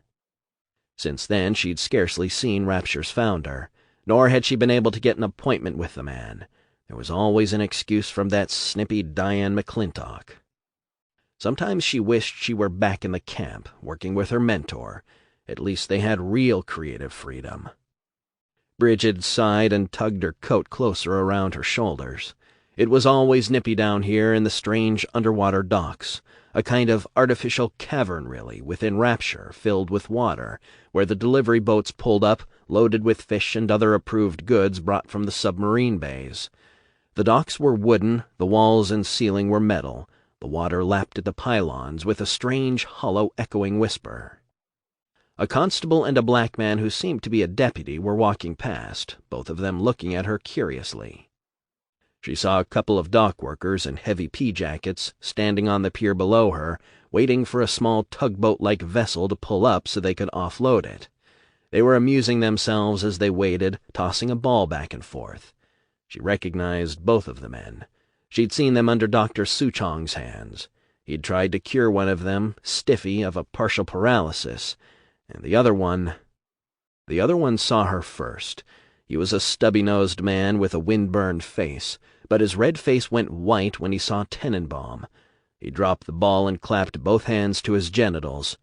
Since then, she'd scarcely seen Rapture's founder, nor had she been able to get an appointment with the man. There was always an excuse from that snippy Diane McClintock. Sometimes she wished she were back in the camp, working with her mentor. At least they had real creative freedom. Bridget sighed and tugged her coat closer around her shoulders. It was always nippy down here in the strange underwater docks, a kind of artificial cavern, really, within Rapture, filled with water, where the delivery boats pulled up, loaded with fish and other approved goods brought from the submarine bays. The docks were wooden, the walls and ceiling were metal. The water lapped at the pylons with a strange, hollow, echoing whisper. A constable and a black man who seemed to be a deputy were walking past, both of them looking at her curiously. She saw a couple of dock workers in heavy pea-jackets standing on the pier below her, waiting for a small tugboat-like vessel to pull up so they could offload it. They were amusing themselves as they waited, tossing a ball back and forth. She recognized both of the men. She'd seen them under Dr. Suchong's hands. He'd tried to cure one of them, Stiffy, of a partial paralysis, and the other one saw her first. He was a stubby-nosed man with a wind-burned face, but his red face went white when he saw Tenenbaum. He dropped the ball and clapped both hands to his genitals.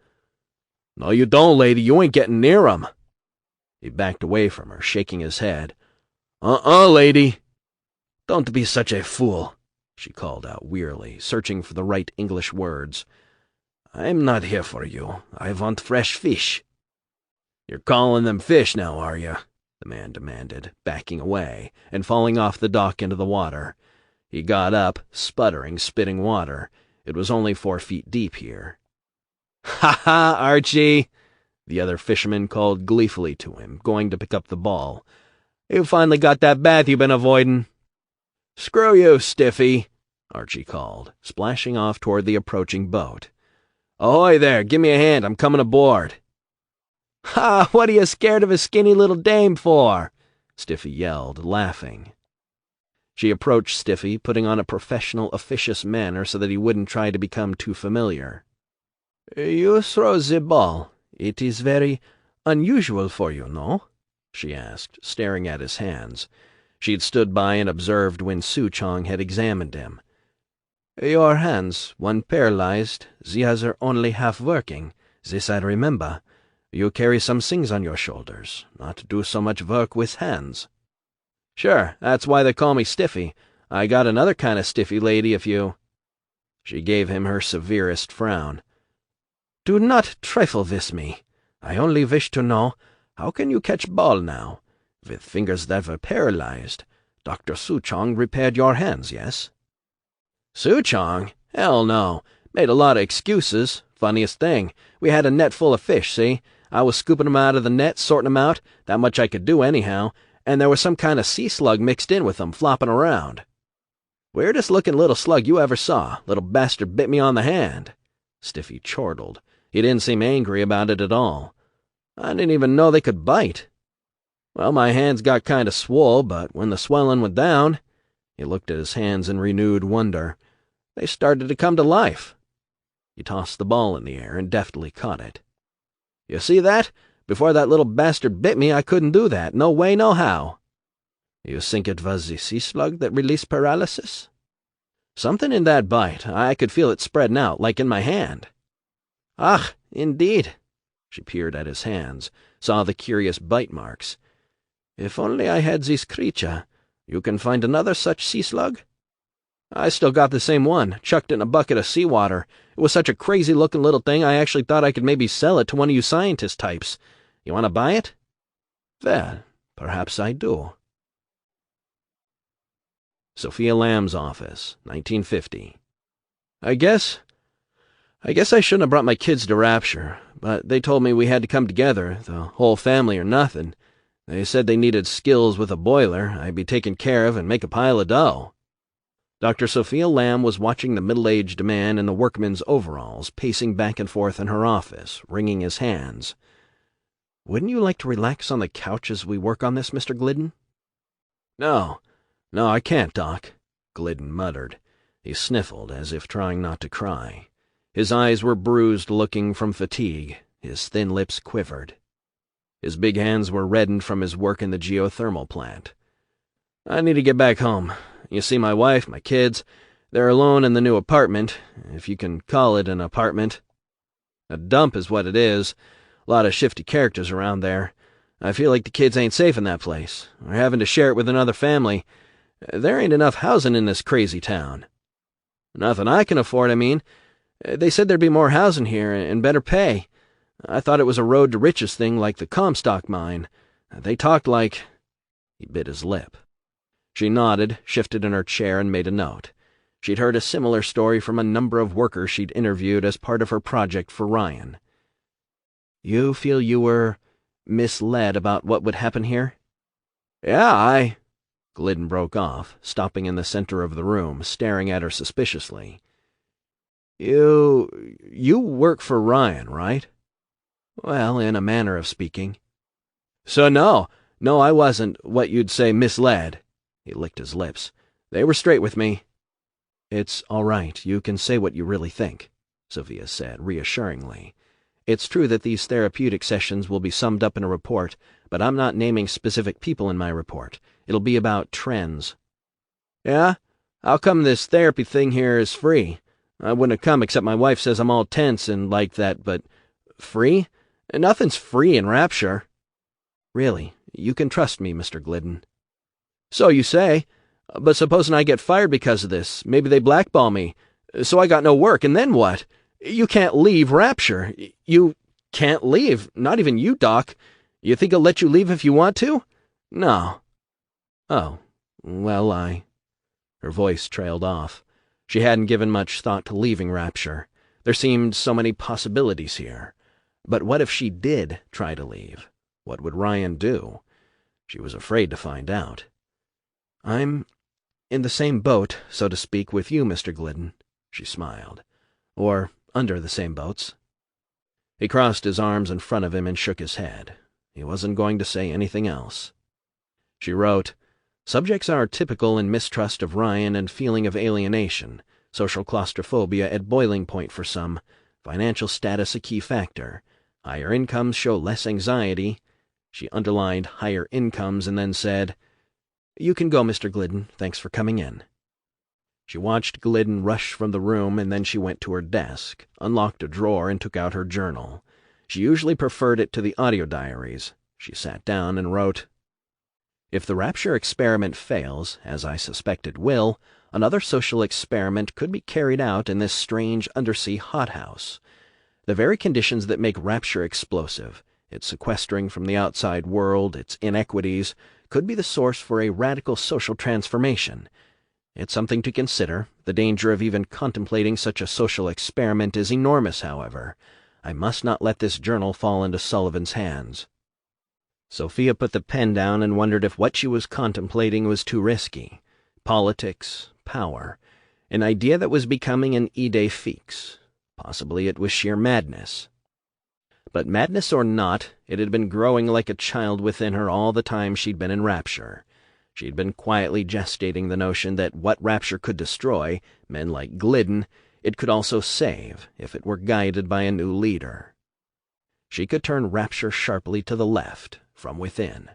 "No, you don't, lady. You ain't getting near 'em." He backed away from her, shaking his head. Lady." "Don't be such a fool," she called out wearily, searching for the right English words. "I'm not here for you. I want fresh fish." "You're calling them fish now, are you?" the man demanded, backing away and falling off the dock into the water. He got up, sputtering, spitting water. It was only 4 feet deep here. "Ha, Archie!" the other fisherman called gleefully to him, going to pick up the ball. "You finally got that bath you've been avoiding." "Screw you, Stiffy," Archie called, splashing off toward the approaching boat. "Ahoy there, give me a hand, I'm coming aboard." "Ha, what are you scared of a skinny little dame for?" Stiffy yelled, laughing. She approached Stiffy, putting on a professional, officious manner so that he wouldn't try to become too familiar. "You throw the ball. It is very unusual for you, no?" she asked, staring at his hands. She'd stood by and observed when Suchong had examined him. "Your hands, one paralyzed, the other only half working. This I remember. You carry some things on your shoulders, not do so much work with hands." "Sure, that's why they call me Stiffy. I got another kind of stiffy, lady, if you—" She gave him her severest frown. "Do not trifle with me. I only wish to know, how can you catch ball now? With fingers that were paralyzed. Dr. Suchong repaired your hands, yes?" "Suchong? Hell no. Made a lot of excuses. Funniest thing, we had a net full of fish, see? I was scooping 'em out of the net, sorting 'em out, that much I could do anyhow, and there was some kind of sea slug mixed in with them, flopping around. Weirdest-looking little slug you ever saw. Little bastard bit me on the hand." Stiffy chortled. He didn't seem angry about it at all. "I didn't even know they could bite. Well, my hands got kind of swole, but when the swelling went down," he looked at his hands in renewed wonder, "they started to come to life." He tossed the ball in the air and deftly caught it. "You see that? Before that little bastard bit me, I couldn't do that. No way, no how." "You think it was the sea slug that released paralysis?" "Something in that bite. I could feel it spreading out, like in my hand." "Ach, indeed." She peered at his hands, saw the curious bite marks. "If only I had this creature. You can find another such sea slug?" "I still got the same one, chucked it in a bucket of seawater. It was such a crazy-looking little thing I actually thought I could maybe sell it to one of you scientist types. You want to buy it?" "Well, perhaps I do." Sophia Lamb's office, 1950. I guess I shouldn't have brought my kids to Rapture, but they told me we had to come together, the whole family or nothing. They said they needed skills with a boiler I'd be taken care of and make a pile of dough." Dr. Sophia Lamb was watching the middle-aged man in the workman's overalls pacing back and forth in her office, wringing his hands. "Wouldn't you like to relax on the couch as we work on this, Mr. Glidden?" No, I can't, Doc," Glidden muttered. He sniffled, as if trying not to cry. His eyes were bruised looking from fatigue. His thin lips quivered. His big hands were reddened from his work in the geothermal plant. "I need to get back home. You see, my wife, my kids, they're alone in the new apartment, if you can call it an apartment. A dump is what it is. A lot of shifty characters around there. I feel like the kids ain't safe in that place. They're having to share it with another family. There ain't enough housing in this crazy town. Nothing I can afford, I mean. They said there'd be more housing here and better pay. I thought it was a road to riches thing like the Comstock mine. They talked like—" He bit his lip. She nodded, shifted in her chair, and made a note. She'd heard a similar story from a number of workers she'd interviewed as part of her project for Ryan. "You feel you were misled about what would happen here?" "Yeah, Glidden broke off, stopping in the center of the room, staring at her suspiciously. You work for Ryan, right?" "Well, in a manner of speaking." "So no, I wasn't what you'd say misled." He licked his lips. "They were straight with me." "It's all right. You can say what you really think," Sophia said, reassuringly. "It's true that these therapeutic sessions will be summed up in a report, but I'm not naming specific people in my report. It'll be about trends." "Yeah? How come this therapy thing here is free? I wouldn't have come except my wife says I'm all tense and like that, but free? Nothing's free in Rapture." "Really, you can trust me, Mr. Glidden." "So you say. But supposing I get fired because of this, maybe they blackball me. So I got no work, and then what? You can't leave Rapture. You can't leave. Not even you, Doc. You think I'll let you leave if you want to? No." "Oh, well, Her voice trailed off. She hadn't given much thought to leaving Rapture. There seemed so many possibilities here. But what if she did try to leave? What would Ryan do? She was afraid to find out. "I'm in the same boat, so to speak, with you, Mr. Glidden," she smiled. "Or under the same boats." He crossed his arms in front of him and shook his head. He wasn't going to say anything else. She wrote, "Subjects are typical in mistrust of Ryan and feeling of alienation, social claustrophobia at boiling point for some, financial status a key factor. Higher incomes show less anxiety." She underlined higher incomes and then said, "You can go, Mr. Glidden. Thanks for coming in." She watched Glidden rush from the room, and then she went to her desk, unlocked a drawer, and took out her journal. She usually preferred it to the audio diaries. She sat down and wrote, "If the Rapture experiment fails, as I suspect it will, another social experiment could be carried out in this strange undersea hothouse. The very conditions that make Rapture explosive, its sequestering from the outside world, its inequities, could be the source for a radical social transformation. It's something to consider. The danger of even contemplating such a social experiment is enormous, however. I must not let this journal fall into Sullivan's hands." Sophia put the pen down and wondered if what she was contemplating was too risky. Politics, power, an idea that was becoming an idée fixe. Possibly it was sheer madness. But madness or not, it had been growing like a child within her all the time she'd been in Rapture. She'd been quietly gestating the notion that what Rapture could destroy, men like Glidden, it could also save, if it were guided by a new leader. She could turn Rapture sharply to the left, from within.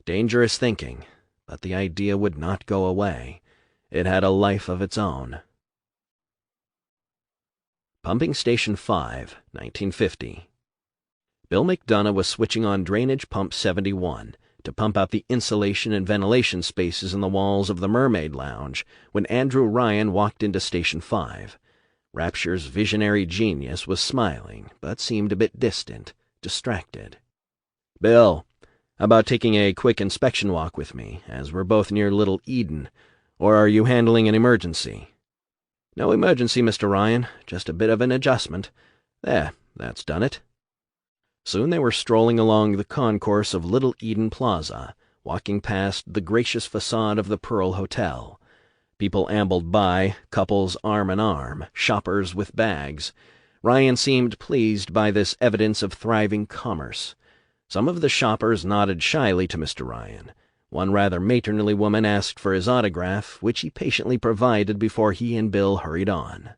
Dangerous thinking, but the idea would not go away. It had a life of its own. Pumping Station 5, 1950. Bill McDonough was switching on Drainage Pump 71 to pump out the insulation and ventilation spaces in the walls of the Mermaid Lounge when Andrew Ryan walked into Station 5. Rapture's visionary genius was smiling, but seemed a bit distant, distracted. "Bill, how about taking a quick inspection walk with me, as we're both near Little Eden, or are you handling an emergency?" "No emergency, Mr. Ryan, just a bit of an adjustment. There, that's done it." Soon they were strolling along the concourse of Little Eden Plaza, walking past the gracious facade of the Pearl Hotel. People ambled by, couples arm in arm, shoppers with bags. Ryan seemed pleased by this evidence of thriving commerce. Some of the shoppers nodded shyly to Mr. Ryan. One rather matronly woman asked for his autograph, which he patiently provided before he and Bill hurried on.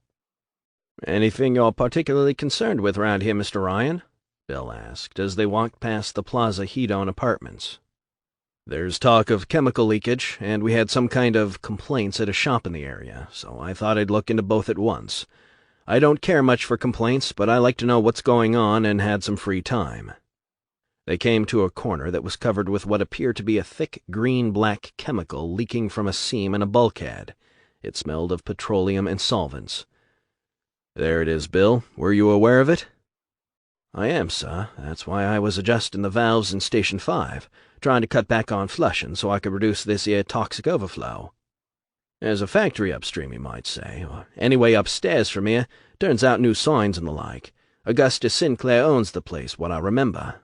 "Anything you're particularly concerned with round here, Mr. Ryan?" Bill asked, as they walked past the Plaza Hedon apartments. "There's talk of chemical leakage, and we had some kind of complaints at a shop in the area, so I thought I'd look into both at once. I don't care much for complaints, but I like to know what's going on and had some free time." They came to a corner that was covered with what appeared to be a thick green-black chemical leaking from a seam in a bulkhead. It smelled of petroleum and solvents. "There it is, Bill. Were you aware of it?" "I am, sir. That's why I was adjusting the valves in Station 5, trying to cut back on flushing so I could reduce this here toxic overflow. There's a factory upstream, you might say, or anyway upstairs from here, turns out new signs and the like. Augustus Sinclair owns the place, what I remember.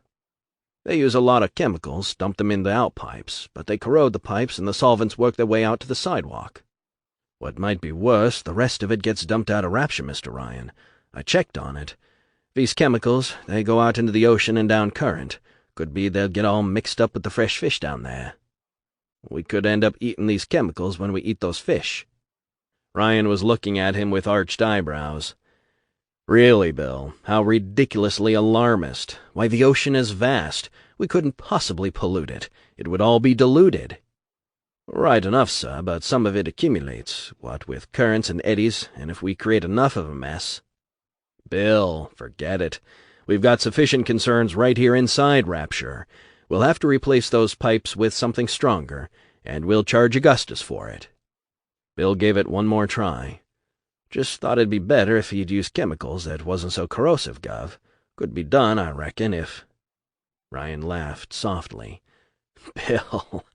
They use a lot of chemicals, dump them in the outpipes, but they corrode the pipes and the solvents work their way out to the sidewalk. What might be worse, the rest of it gets dumped out of Rapture, Mr. Ryan. I checked on it. These chemicals, they go out into the ocean and down current. Could be they'll get all mixed up with the fresh fish down there. We could end up eating these chemicals when we eat those fish." Ryan was looking at him with arched eyebrows. "Really, Bill, how ridiculously alarmist. Why, the ocean is vast. We couldn't possibly pollute it. It would all be diluted." "Right enough, sir, but some of it accumulates, what with currents and eddies, and if we create enough of a mess—" "Bill, forget it. We've got sufficient concerns right here inside Rapture. We'll have to replace those pipes with something stronger, and we'll charge Augustus for it." Bill gave it one more try. "Just thought it'd be better if he'd used chemicals that wasn't so corrosive, Gov. Could be done, I reckon, if—" Ryan laughed softly. "Bill,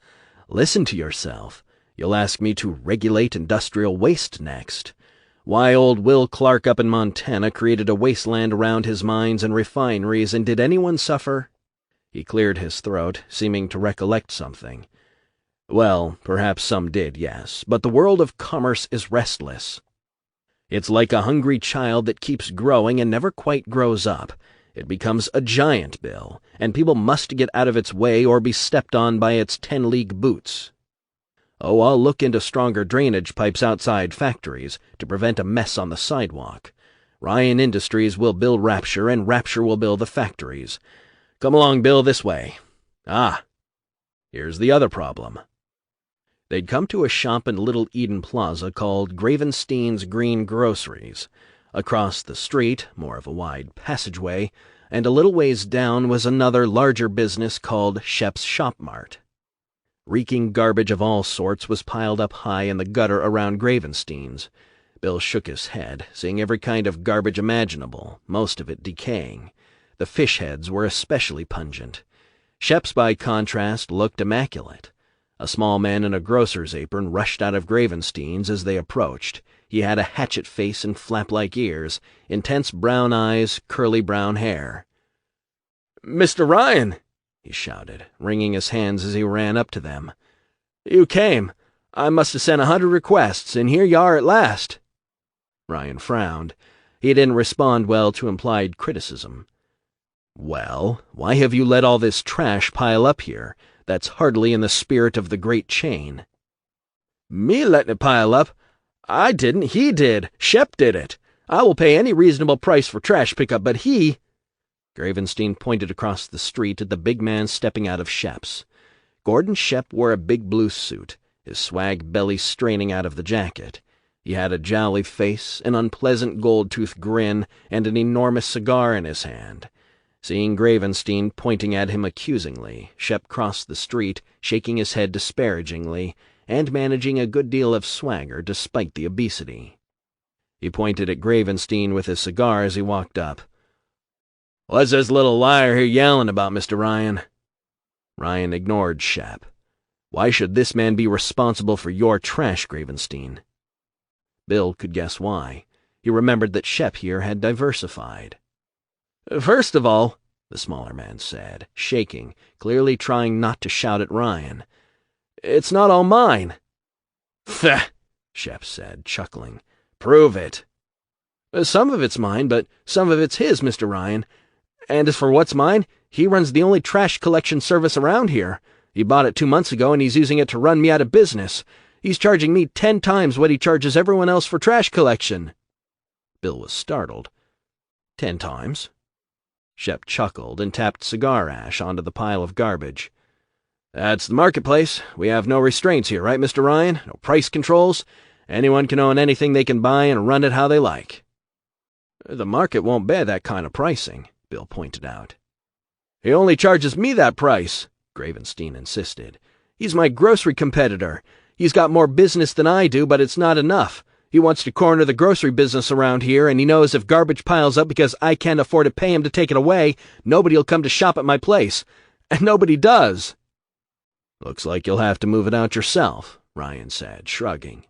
listen to yourself. You'll ask me to regulate industrial waste next. Why, old Will Clark up in Montana created a wasteland around his mines and refineries, and did anyone suffer?" He cleared his throat, seeming to recollect something. "Well, perhaps some did, yes, but the world of commerce is restless. It's like a hungry child that keeps growing and never quite grows up. It becomes a giant, Bill, and people must get out of its way or be stepped on by its 10-league boots. Oh, I'll look into stronger drainage pipes outside factories to prevent a mess on the sidewalk. Ryan Industries will build Rapture, and Rapture will build the factories. Come along, Bill, this way. Ah, here's the other problem." They'd come to a shop in Little Eden Plaza called Gravenstein's Green Groceries. Across the street, more of a wide passageway, and a little ways down was another larger business called Shep's Shop Mart. Reeking garbage of all sorts was piled up high in the gutter around Gravenstein's. Bill shook his head, seeing every kind of garbage imaginable, most of it decaying. The fish heads were especially pungent. Shep's, by contrast, looked immaculate. A small man in a grocer's apron rushed out of Gravenstein's as they approached. He had a hatchet face and flap-like ears, intense brown eyes, curly brown hair. "Mr. Ryan!" he shouted, wringing his hands as he ran up to them. "You came. I must have sent 100 requests, and here you are at last." Ryan frowned. He didn't respond well to implied criticism. "Well, why have you let all this trash pile up here? That's hardly in the spirit of the great chain." "Me letting it pile up? I didn't. He did. Shep did it. I will pay any reasonable price for trash pickup, but he—" Gravenstein pointed across the street at the big man stepping out of Shep's. Gordon Shep wore a big blue suit, his swag belly straining out of the jacket. He had a jolly face, an unpleasant gold-toothed grin, and an enormous cigar in his hand. Seeing Gravenstein pointing at him accusingly, Shep crossed the street, shaking his head disparagingly, and managing a good deal of swagger despite the obesity. He pointed at Gravenstein with his cigar as he walked up. "What's this little liar here yelling about, Mr. Ryan?" Ryan ignored Shep. "Why should this man be responsible for your trash, Gravenstein?" Bill could guess why. He remembered that Shep here had diversified. "First of all," the smaller man said, shaking, clearly trying not to shout at Ryan. "It's not all mine." "Pfft," Shep said, chuckling. "Prove it." "Some of it's mine, but some of it's his, Mr. Ryan. And as for what's mine, he runs the only trash collection service around here. He bought it 2 months ago, and he's using it to run me out of business. He's charging me 10 times what he charges everyone else for trash collection." Bill was startled. 10 times? Shep chuckled and tapped cigar ash onto the pile of garbage. "That's the marketplace. We have no restraints here, right, Mr. Ryan? No price controls. Anyone can own anything they can buy and run it how they like." "The market won't bear that kind of pricing," Bill pointed out. "He only charges me that price," Gravenstein insisted. "He's my grocery competitor. He's got more business than I do, but it's not enough. He wants to corner the grocery business around here, and he knows if garbage piles up because I can't afford to pay him to take it away, nobody'll come to shop at my place. And nobody does." "Looks like you'll have to move it out yourself," Ryan said, shrugging.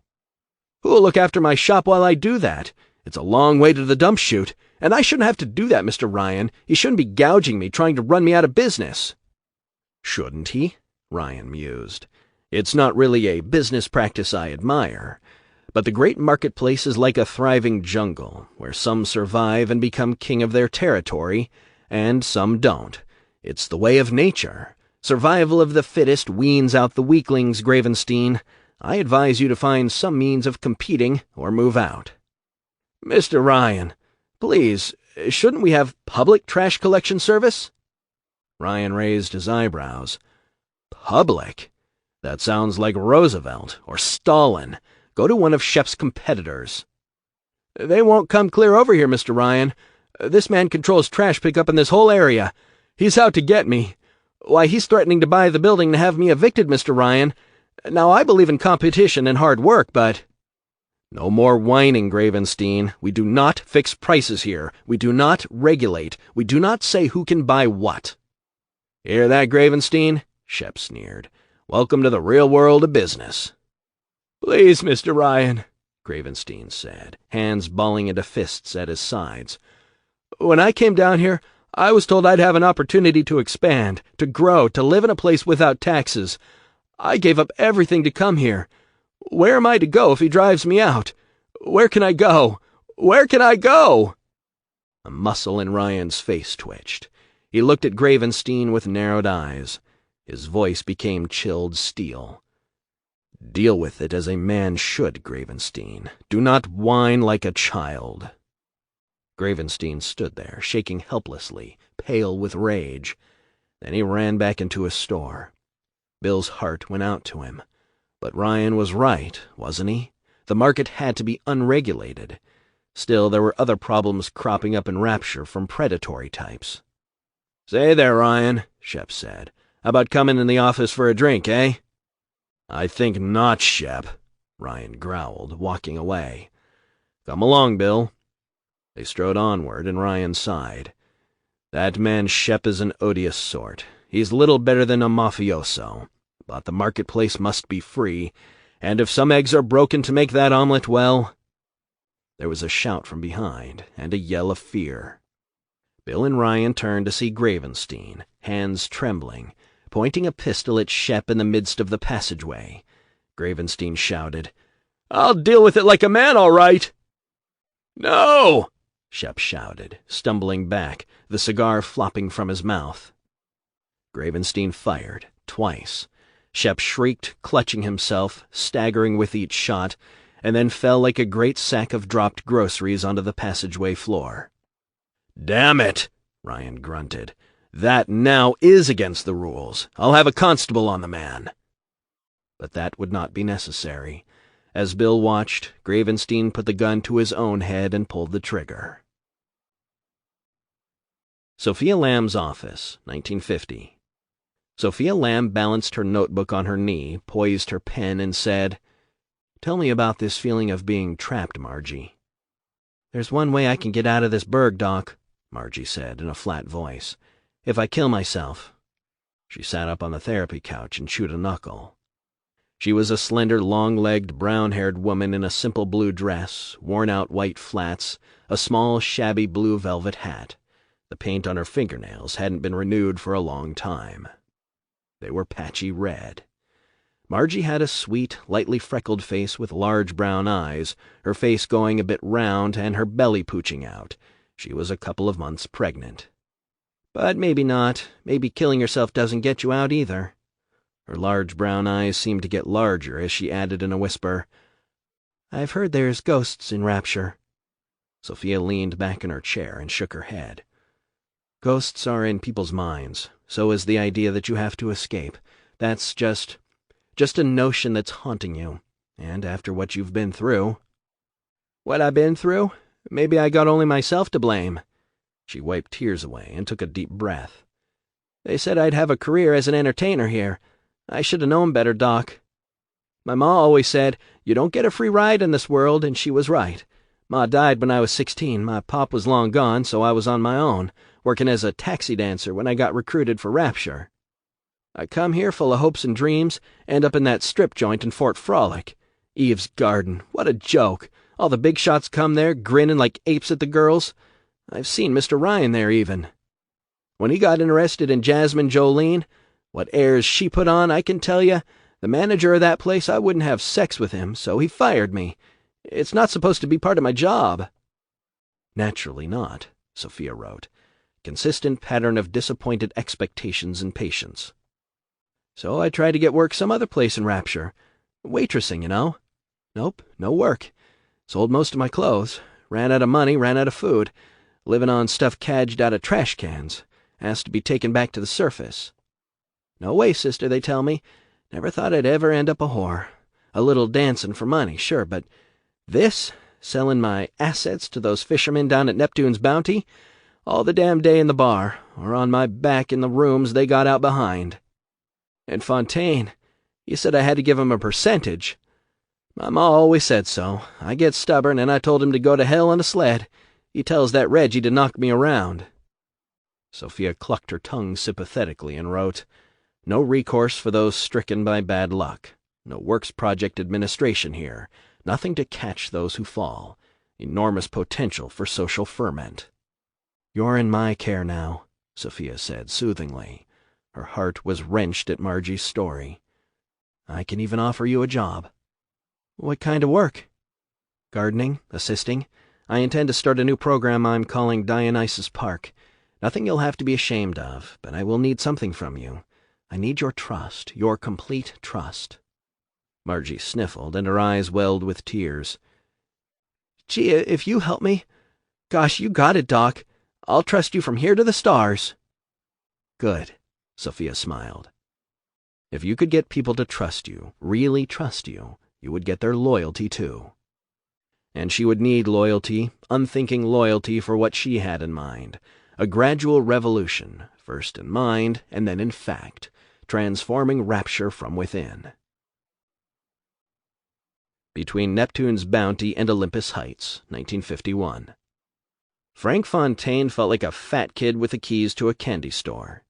"Who'll look after my shop while I do that? It's a long way to the dump chute, and I shouldn't have to do that, Mr. Ryan. He shouldn't be gouging me, trying to run me out of business." "Shouldn't he?" Ryan mused. "It's not really a business practice I admire. But the great marketplace is like a thriving jungle, where some survive and become king of their territory, and some don't. It's the way of nature. Survival of the fittest weans out the weaklings, Gravenstein. I advise you to find some means of competing or move out." "Mr. Ryan, please, shouldn't we have public trash collection service?" Ryan raised his eyebrows. "Public? That sounds like Roosevelt or Stalin. Go to one of Shep's competitors." "They won't come clear over here, Mr. Ryan. This man controls trash pickup in this whole area. He's out to get me. Why, he's threatening to buy the building and have me evicted, Mr. Ryan. Now, I believe in competition and hard work, but—" "No more whining, Gravenstein. We do not fix prices here. We do not regulate. We do not say who can buy what." "Hear that, Gravenstein?" Shep sneered. "Welcome to the real world of business." "Please, Mr. Ryan," Gravenstein said, hands balling into fists at his sides. "When I came down here, I was told I'd have an opportunity to expand, to grow, to live in a place without taxes. I gave up everything to come here. Where am I to go if he drives me out? Where can I go? Where can I go?" A muscle in Ryan's face twitched. He looked at Gravenstein with narrowed eyes. His voice became chilled steel. "Deal with it as a man should, Gravenstein. Do not whine like a child." Gravenstein stood there, shaking helplessly, pale with rage. Then he ran back into his store. Bill's heart went out to him. But Ryan was right, wasn't he? The market had to be unregulated. Still, there were other problems cropping up in Rapture from predatory types. "Say there, Ryan," Shep said. "How about coming in the office for a drink, eh?" "I think not, Shep," Ryan growled, walking away. "Come along, Bill." They strode onward, and Ryan sighed. "That man Shep is an odious sort. He's little better than a mafioso. But the marketplace must be free, and if some eggs are broken to make that omelet, well—" There was a shout from behind, and a yell of fear. Bill and Ryan turned to see Gravenstein, hands trembling, pointing a pistol at Shep in the midst of the passageway. Gravenstein shouted, "I'll deal with it like a man, all right!" "No!" Shep shouted, stumbling back, the cigar flopping from his mouth. Gravenstein fired, twice. Shep shrieked, clutching himself, staggering with each shot, and then fell like a great sack of dropped groceries onto the passageway floor. "Damn it!" Ryan grunted. "That now is against the rules. I'll have a constable on the man." But that would not be necessary. As Bill watched, Gravenstein put the gun to his own head and pulled the trigger. Sophia Lamb's office, 1950. Sophia Lamb balanced her notebook on her knee, poised her pen, and said, "Tell me about this feeling of being trapped, Margie." "There's one way I can get out of this burg, Doc," Margie said in a flat voice. "If I kill myself." She sat up on the therapy couch and chewed a knuckle. She was a slender, long-legged, brown-haired woman in a simple blue dress, worn-out white flats, a small, shabby blue velvet hat. The paint on her fingernails hadn't been renewed for a long time. They were patchy red. Margie had a sweet, lightly freckled face with large brown eyes, her face going a bit round and her belly pooching out. She was a couple of months pregnant. But maybe not. Maybe killing yourself doesn't get you out either. Her large brown eyes seemed to get larger as she added in a whisper, "I've heard there's ghosts in Rapture." Sophia leaned back in her chair and shook her head. "Ghosts are in people's minds. So is the idea that you have to escape. That's just a notion that's haunting you. And after what you've been through—" "What I been through? Maybe I got only myself to blame." She wiped tears away and took a deep breath. "They said I'd have a career as an entertainer here. I should have known better, Doc. My ma always said, you don't get a free ride in this world, and she was right. Ma died when I was 16. My pop was long gone, so I was on my own, working as a taxi dancer when I got recruited for Rapture. I come here full of hopes and dreams, end up in that strip joint in Fort Frolic. Eve's Garden, what a joke. All the big shots come there, grinning like apes at the girls. I've seen Mr. Ryan there even. When he got interested in Jasmine Jolene, what airs she put on, I can tell you, the manager of that place, I wouldn't have sex with him, so he fired me. It's not supposed to be part of my job." "Naturally not," Sophia wrote. Consistent pattern of disappointed expectations and patience. "So I tried to get work some other place in Rapture. Waitressing, you know. Nope, no work. Sold most of my clothes. Ran out of money, ran out of food. Living on stuff cadged out of trash cans. Asked to be taken back to the surface. No way, sister, they tell me. Never thought I'd ever end up a whore. A little dancing for money, sure, but this, selling my assets to those fishermen down at Neptune's Bounty, all the damn day in the bar, or on my back in the rooms they got out behind. And Fontaine, he said I had to give him a percentage. My ma always said so. I get stubborn, and I told him to go to hell on a sled. He tells that Reggie to knock me around." Sophia clucked her tongue sympathetically and wrote, "No recourse for those stricken by bad luck. No Works Project administration here. Nothing to catch those who fall. Enormous potential for social ferment." "You're in my care now," Sophia said soothingly. Her heart was wrenched at Margie's story. "I can even offer you a job." "What kind of work?" "Gardening, assisting. I intend to start a new program I'm calling Dionysus Park. Nothing you'll have to be ashamed of, but I will need something from you. I need your trust, your complete trust." Margie sniffled, and her eyes welled with tears. "Gee, if you help me... Gosh, you got it, Doc. I'll trust you from here to the stars." "Good," Sophia smiled. "If you could get people to trust you, really trust you, you would get their loyalty, too." And she would need loyalty, unthinking loyalty for what she had in mind. A gradual revolution, first in mind and then in fact, transforming Rapture from within. Between Neptune's Bounty and Olympus Heights, 1951. Frank Fontaine felt like a fat kid with the keys to a candy store.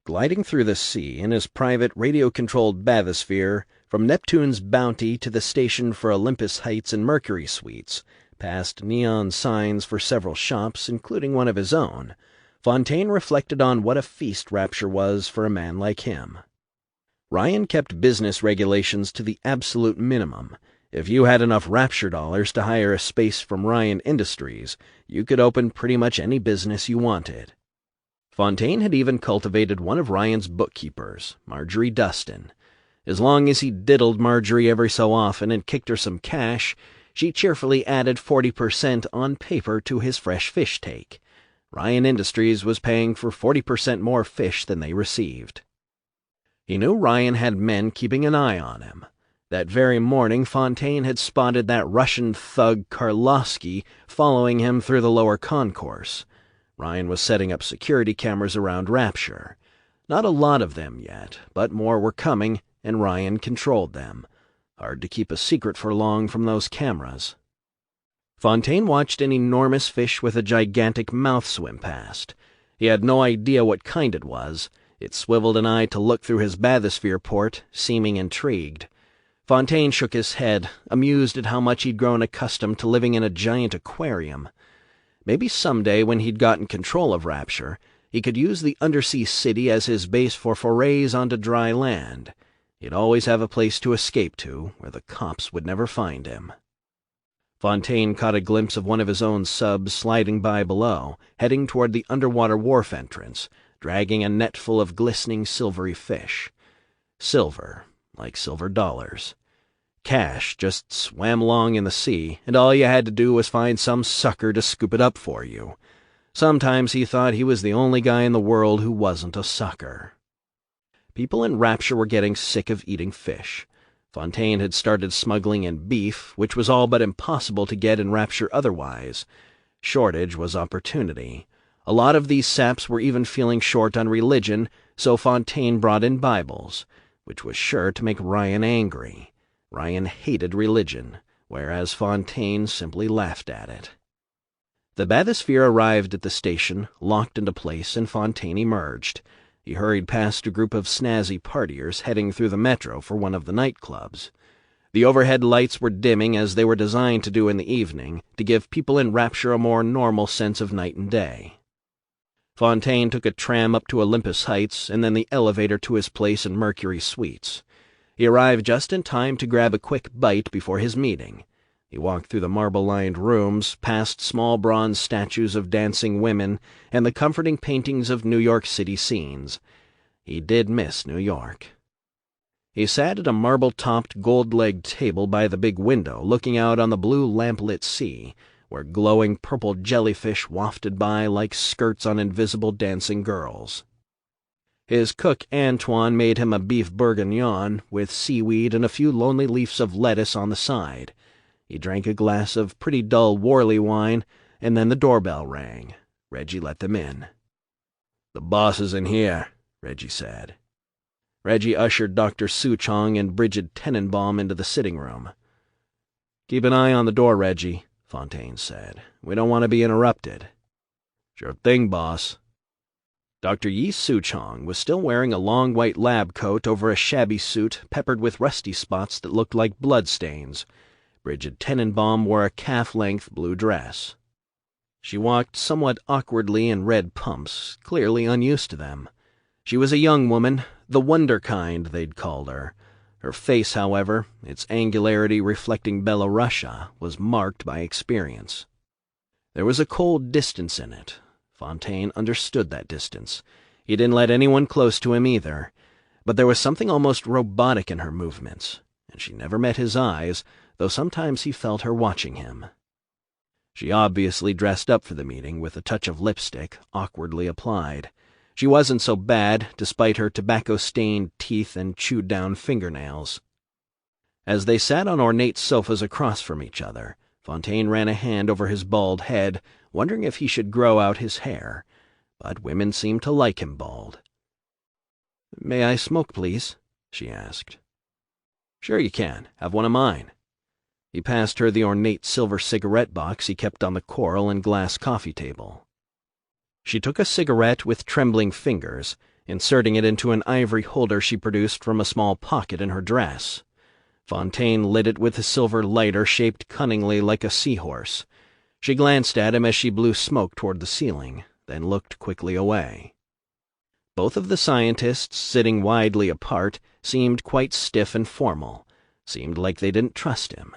Gliding through the sea in his private radio-controlled bathysphere, from Neptune's Bounty to the station for Olympus Heights and Mercury Suites, past neon signs for several shops, including one of his own, Fontaine reflected on what a feast Rapture was for a man like him. Ryan kept business regulations to the absolute minimum. If you had enough Rapture dollars to hire a space from Ryan Industries, you could open pretty much any business you wanted. Fontaine had even cultivated one of Ryan's bookkeepers, Marjorie Dustin. As long as he diddled Marjorie every so often and kicked her some cash, she cheerfully added 40% on paper to his fresh fish take. Ryan Industries was paying for 40% more fish than they received. He knew Ryan had men keeping an eye on him. That very morning Fontaine had spotted that Russian thug Karlovsky following him through the lower concourse. Ryan was setting up security cameras around Rapture. Not a lot of them yet, but more were coming, and Ryan controlled them. Hard to keep a secret for long from those cameras. Fontaine watched an enormous fish with a gigantic mouth swim past. He had no idea what kind it was. It swiveled an eye to look through his bathysphere port, seeming intrigued. Fontaine shook his head, amused at how much he'd grown accustomed to living in a giant aquarium. Maybe someday, when he'd gotten control of Rapture, he could use the undersea city as his base for forays onto dry land. He'd always have a place to escape to, where the cops would never find him. Fontaine caught a glimpse of one of his own subs sliding by below, heading toward the underwater wharf entrance, dragging a net full of glistening silvery fish. Silver, like silver dollars. Cash just swam along in the sea, and all you had to do was find some sucker to scoop it up for you. Sometimes he thought he was the only guy in the world who wasn't a sucker. People in Rapture were getting sick of eating fish. Fontaine had started smuggling in beef, which was all but impossible to get in Rapture otherwise. Shortage was opportunity. A lot of these saps were even feeling short on religion, so Fontaine brought in Bibles, which was sure to make Ryan angry. Ryan hated religion, whereas Fontaine simply laughed at it. The bathysphere arrived at the station, locked into place, and Fontaine emerged. He hurried past a group of snazzy partiers heading through the metro for one of the nightclubs. The overhead lights were dimming as they were designed to do in the evening, to give people in Rapture a more normal sense of night and day. Fontaine took a tram up to Olympus Heights and then the elevator to his place in Mercury Suites. He arrived just in time to grab a quick bite before his meeting. He walked through the marble-lined rooms, past small bronze statues of dancing women and the comforting paintings of New York City scenes. He did miss New York. He sat at a marble-topped, gold-legged table by the big window, looking out on the blue lamp-lit sea, where glowing purple jellyfish wafted by like skirts on invisible dancing girls. His cook Antoine made him a beef bourguignon with seaweed and a few lonely leaves of lettuce on the side. He drank a glass of pretty dull Worley wine, and then the doorbell rang. Reggie let them in. "The boss is in here," Reggie said. Reggie ushered Dr. Souchong and Bridget Tenenbaum into the sitting room. "Keep an eye on the door, Reggie," Fontaine said. "We don't want to be interrupted." "Sure thing, boss." Dr. Yi Souchong was still wearing a long white lab coat over a shabby suit peppered with rusty spots that looked like bloodstains. Bridget Tenenbaum wore a calf-length blue dress. She walked somewhat awkwardly in red pumps, clearly unused to them. She was a young woman, the wonder kind, they'd called her. Her face, however, its angularity reflecting Belarusia, was marked by experience. There was a cold distance in it. Fontaine understood that distance. He didn't let anyone close to him either. But there was something almost robotic in her movements, and she never met his eyes, though sometimes he felt her watching him. She obviously dressed up for the meeting with a touch of lipstick, awkwardly applied. She wasn't so bad, despite her tobacco-stained teeth and chewed-down fingernails. As they sat on ornate sofas across from each other, Fontaine ran a hand over his bald head, wondering if he should grow out his hair. But women seemed to like him bald. "May I smoke, please?" she asked. "Sure you can. Have one of mine." He passed her the ornate silver cigarette box he kept on the coral and glass coffee table. She took a cigarette with trembling fingers, inserting it into an ivory holder she produced from a small pocket in her dress. Fontaine lit it with a silver lighter shaped cunningly like a seahorse. She glanced at him as she blew smoke toward the ceiling, then looked quickly away. Both of the scientists, sitting widely apart, seemed quite stiff and formal, seemed like they didn't trust him.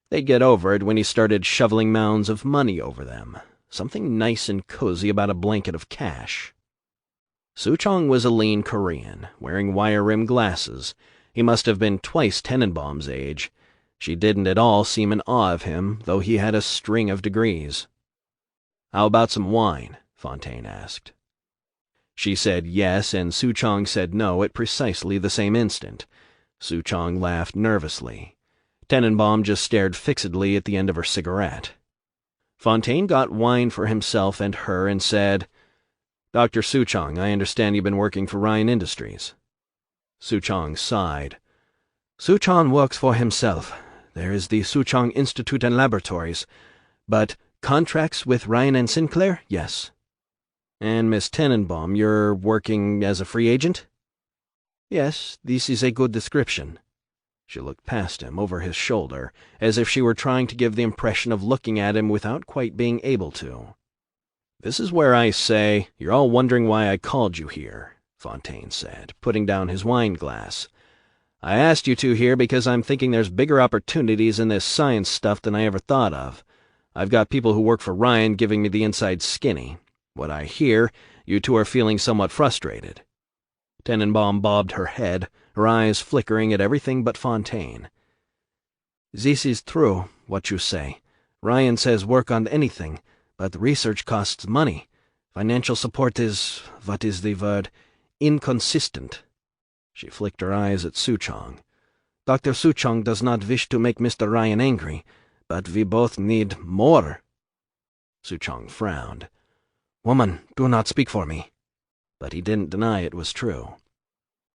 They'd get over it when he started shoveling mounds of money over them. Something nice and cozy about a blanket of cash. Souchong was a lean Korean, wearing wire-rimmed glasses. He must have been twice Tenenbaum's age. She didn't at all seem in awe of him, though he had a string of degrees. "How about some wine?" Fontaine asked. She said yes, and Souchong said no at precisely the same instant. Souchong laughed nervously. Tenenbaum just stared fixedly at the end of her cigarette. Fontaine got wine for himself and her and said, "Dr. Souchong, I understand you've been working for Ryan Industries." Souchong sighed. "Souchong works for himself. There is the Souchong Institute and Laboratories. But contracts with Ryan and Sinclair, yes." "And Miss Tenenbaum, you're working as a free agent?" "Yes, this is a good description." She looked past him, over his shoulder, as if she were trying to give the impression of looking at him without quite being able to. "This is where I say, you're all wondering why I called you here," Fontaine said, putting down his wine glass. "I asked you two here because I'm thinking there's bigger opportunities in this science stuff than I ever thought of. I've got people who work for Ryan giving me the inside skinny. What I hear, you two are feeling somewhat frustrated." Tenenbaum bobbed her head, her eyes flickering at everything but Fontaine. "This is true, what you say. Ryan says work on anything, but research costs money. Financial support is, what is the word, inconsistent." She flicked her eyes at Suchong. "Dr. Suchong does not wish to make Mr. Ryan angry, but we both need more." Suchong frowned. "Woman, do not speak for me." But he didn't deny it was true.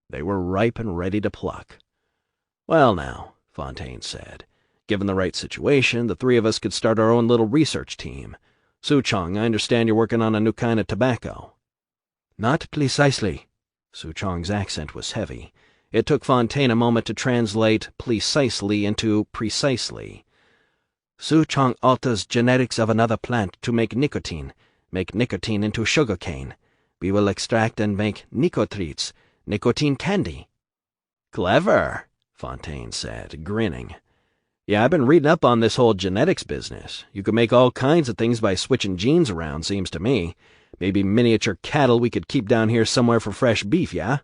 They were ripe and ready to pluck. "Well now," Fontaine said, "given the right situation, the three of us could start our own little research team. Suchong, I understand you're working on a new kind of tobacco." "Not precisely." Suchong's accent was heavy. It took Fontaine a moment to translate precisely into precisely. "Suchong alters genetics of another plant to make nicotine into sugarcane. We will extract and make nicotreats, nicotine candy." "Clever," Fontaine said, grinning. "Yeah, I've been reading up on this whole genetics business. You could make all kinds of things by switching genes around, seems to me. Maybe miniature cattle we could keep down here somewhere for fresh beef, yeah?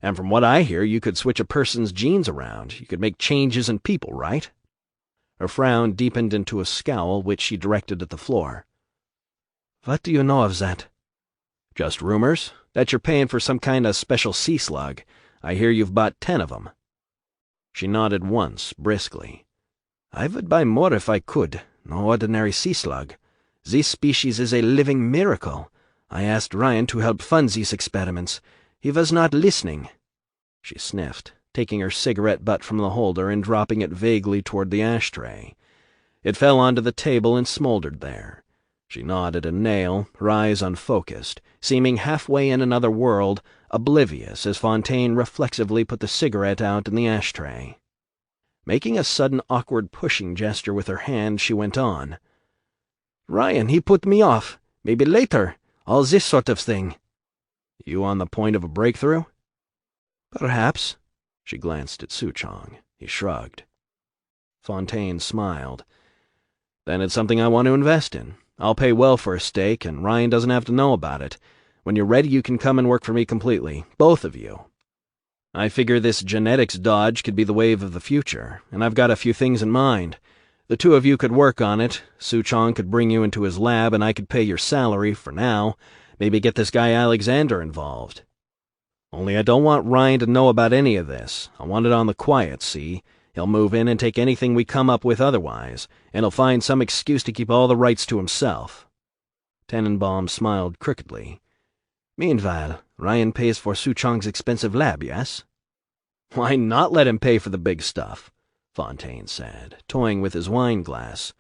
And from what I hear, you could switch a person's genes around. You could make changes in people, right?" Her frown deepened into a scowl which she directed at the floor. "What do you know of that?" "Just rumors. That you're paying for some kind of special sea slug. I hear you've bought 10 of them." She nodded once, briskly. "I would buy more if I could. No ordinary sea slug. This species is a living miracle. I asked Ryan to help fund these experiments. He was not listening." She sniffed, taking her cigarette butt from the holder and dropping it vaguely toward the ashtray. It fell onto the table and smoldered there. She gnawed at a nail, her eyes unfocused, seeming halfway in another world, oblivious as Fontaine reflexively put the cigarette out in the ashtray. Making a sudden awkward pushing gesture with her hand, she went on. "Ryan, he put me off. Maybe later. All this sort of thing." "You on the point of a breakthrough?" "Perhaps." She glanced at Suchong. He shrugged. Fontaine smiled. "Then it's something I want to invest in. I'll pay well for a stake, and Ryan doesn't have to know about it. When you're ready, you can come and work for me completely, both of you. I figure this genetics dodge could be the wave of the future, and I've got a few things in mind. The two of you could work on it. Suchong could bring you into his lab, and I could pay your salary, for now. Maybe get this guy Alexander involved. Only I don't want Ryan to know about any of this. I want it on the quiet, see? He'll move in and take anything we come up with otherwise, and he'll find some excuse to keep all the rights to himself." Tenenbaum smiled crookedly. "Meanwhile, Ryan pays for Suchong's expensive lab, yes?" "Why not let him pay for the big stuff?" Fontaine said, toying with his wine glass.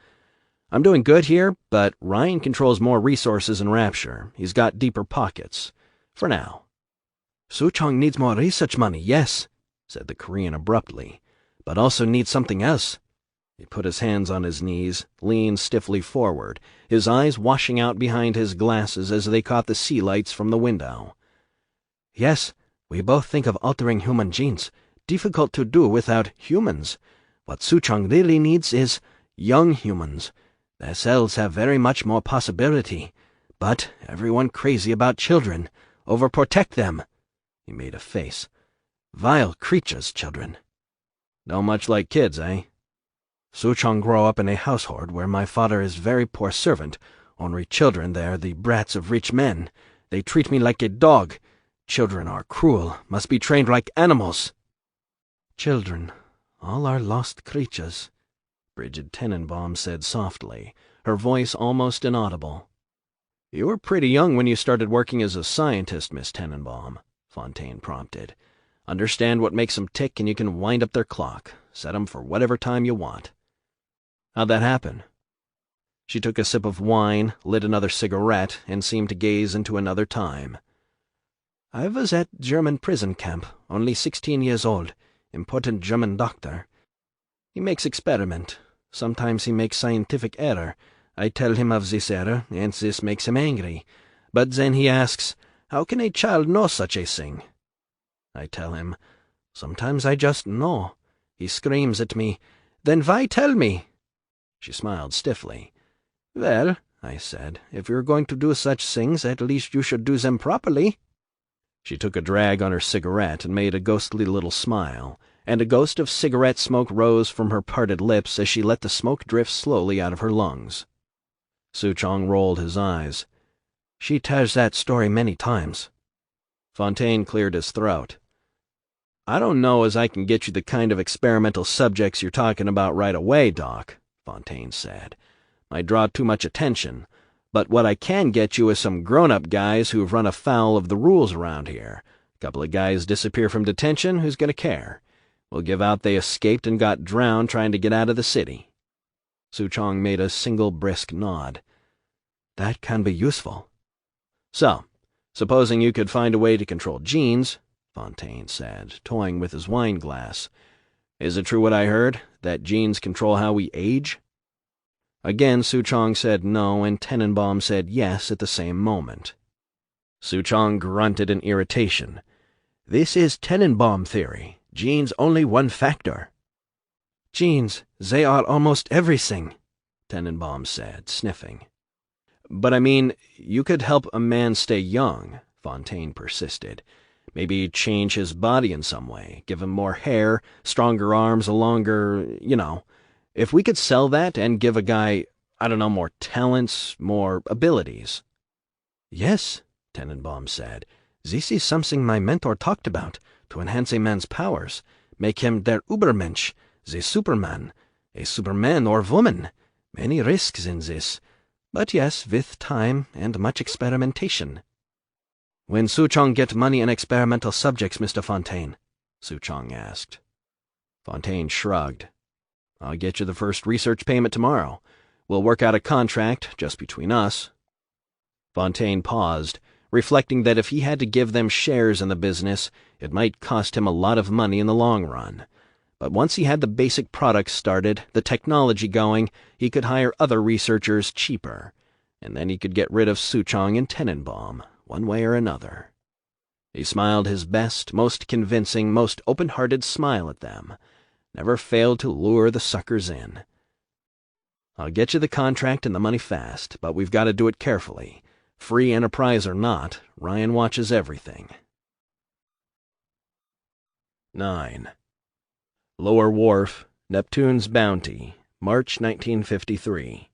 "I'm doing good here, but Ryan controls more resources in Rapture. He's got deeper pockets. For now." "Suchong needs more research money, yes," said the Korean abruptly, "but also needs something else." He put his hands on his knees, leaned stiffly forward, his eyes washing out behind his glasses as they caught the sea lights from the window. "Yes, we both think of altering human genes. Difficult to do without humans. What Suchong really needs is young humans. Their cells have very much more possibility. But everyone crazy about children. Overprotect them." He made a face. "Vile creatures, children." "Don't much like kids, eh?" "Suchong grow up in a household where my father is very poor servant. Only children there, the brats of rich men. They treat me like a dog. Children are cruel, must be trained like animals." "Children, all are lost creatures," Brigid Tenenbaum said softly, her voice almost inaudible. "You were pretty young when you started working as a scientist, Miss Tenenbaum," Fontaine prompted. "Understand what makes them tick and you can wind up their clock, set them for whatever time you want. How'd that happen?" She took a sip of wine, lit another cigarette, and seemed to gaze into another time. "I was at German prison camp, only 16 years old, important German doctor. He makes experiment. Sometimes he makes scientific error, I tell him of this error, and this makes him angry. But then he asks, how can a child know such a thing? I tell him, sometimes I just know. He screams at me, then why tell me? She smiled stiffly. Well, I said, if you're going to do such things, at least you should do them properly. She took a drag on her cigarette and made a ghostly little smile, and a ghost of cigarette smoke rose from her parted lips as she let the smoke drift slowly out of her lungs. Suchong rolled his eyes. She tells that story many times. Fontaine cleared his throat. I don't know as I can get you the kind of experimental subjects you're talking about right away, Doc, Fontaine said. Might draw too much attention, but what I can get you is some grown-up guys who've run afoul of the rules around here. A couple of guys disappear from detention, who's going to care? We'll give out they escaped and got drowned trying to get out of the city. Suchong made a single brisk nod. That can be useful. So, supposing you could find a way to control genes, Fontaine said, toying with his wine glass. Is it true what I heard, that genes control how we age? Again, Suchong said no, and Tenenbaum said yes at the same moment. Suchong grunted in irritation. This is Tenenbaum theory. Genes only one factor. Genes, they are almost everything, Tenenbaum said, sniffing. But I mean, you could help a man stay young, Fontaine persisted. Maybe change his body in some way, give him more hair, stronger arms, a longer, If we could sell that and give a guy, more talents, more abilities. Yes, Tenenbaum said. This is something my mentor talked about, to enhance a man's powers, make him der Übermensch, the Superman, a Superman or woman. Many risks in this. But yes, with time and much experimentation. When Suchong get money and experimental subjects, Mr. Fontaine? Suchong asked. Fontaine shrugged. I'll get you the first research payment tomorrow. We'll work out a contract, just between us. Fontaine paused, reflecting that if he had to give them shares in the business, it might cost him a lot of money in the long run. But once he had the basic products started, the technology going, he could hire other researchers cheaper. And then he could get rid of Suchong and Tenenbaum, one way or another. He smiled his best, most convincing, most open-hearted smile at them. Never failed to lure the suckers in. I'll get you the contract and the money fast, but we've got to do it carefully. Free enterprise or not, Ryan watches everything. 9. Lower Wharf, Neptune's Bounty, March 1953.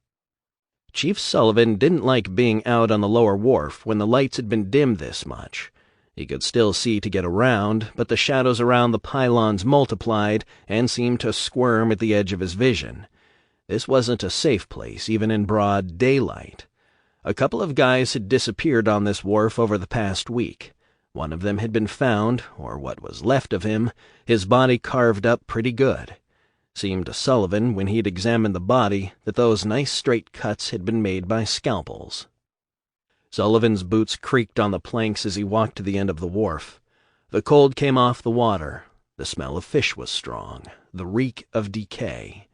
Chief Sullivan didn't like being out on the lower wharf when the lights had been dimmed this much. He could still see to get around, but the shadows around the pylons multiplied and seemed to squirm at the edge of his vision. This wasn't a safe place, even in broad daylight. A couple of guys had disappeared on this wharf over the past week. One of them had been found, or what was left of him, his body carved up pretty good. Seemed to Sullivan, when he'd examined the body, that those nice straight cuts had been made by scalpels. Sullivan's boots creaked on the planks as he walked to the end of the wharf. The cold came off the water. The smell of fish was strong, the reek of decay.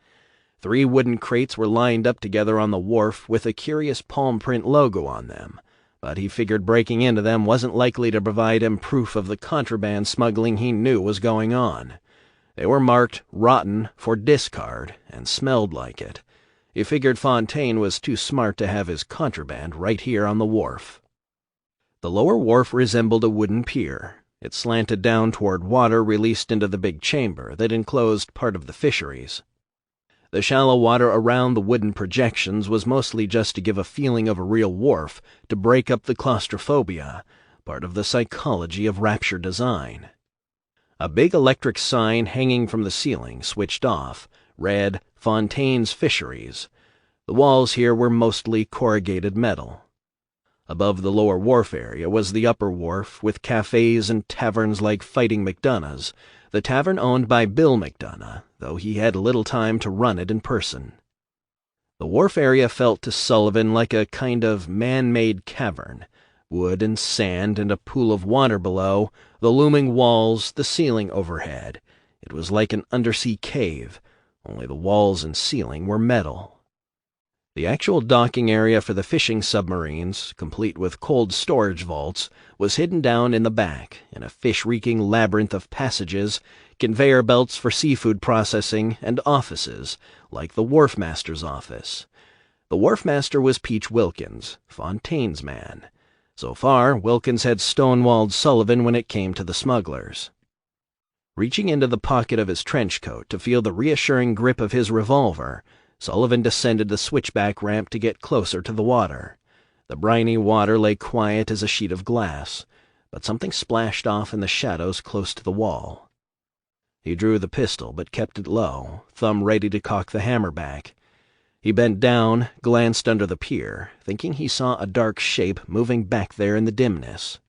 3 wooden crates were lined up together on the wharf with a curious palm print logo on them, but he figured breaking into them wasn't likely to provide him proof of the contraband smuggling he knew was going on. They were marked rotten for discard and smelled like it. He figured Fontaine was too smart to have his contraband right here on the wharf. The lower wharf resembled a wooden pier. It slanted down toward water released into the big chamber that enclosed part of the fisheries. The shallow water around the wooden projections was mostly just to give a feeling of a real wharf, to break up the claustrophobia, part of the psychology of Rapture design. A big electric sign hanging from the ceiling, switched off, read Fontaine's Fisheries. The walls here were mostly corrugated metal. Above the lower wharf area was the upper wharf, with cafes and taverns like Fighting McDonough's, the tavern owned by Bill McDonough, though he had little time to run it in person. The wharf area felt to Sullivan like a kind of man-made cavern, wood and sand and a pool of water below, the looming walls, the ceiling overhead. It was like an undersea cave, only the walls and ceiling were metal. The actual docking area for the fishing submarines, complete with cold storage vaults, was hidden down in the back, in a fish-reeking labyrinth of passages, conveyor belts for seafood processing, and offices, like the wharfmaster's office. The wharfmaster was Peach Wilkins, Fontaine's man. So far, Wilkins had stonewalled Sullivan when it came to the smugglers. Reaching into the pocket of his trench coat to feel the reassuring grip of his revolver, Sullivan descended the switchback ramp to get closer to the water. The briny water lay quiet as a sheet of glass, but something splashed off in the shadows close to the wall. He drew the pistol, but kept it low, thumb ready to cock the hammer back. He bent down, glanced under the pier, thinking he saw a dark shape moving back there in the dimness.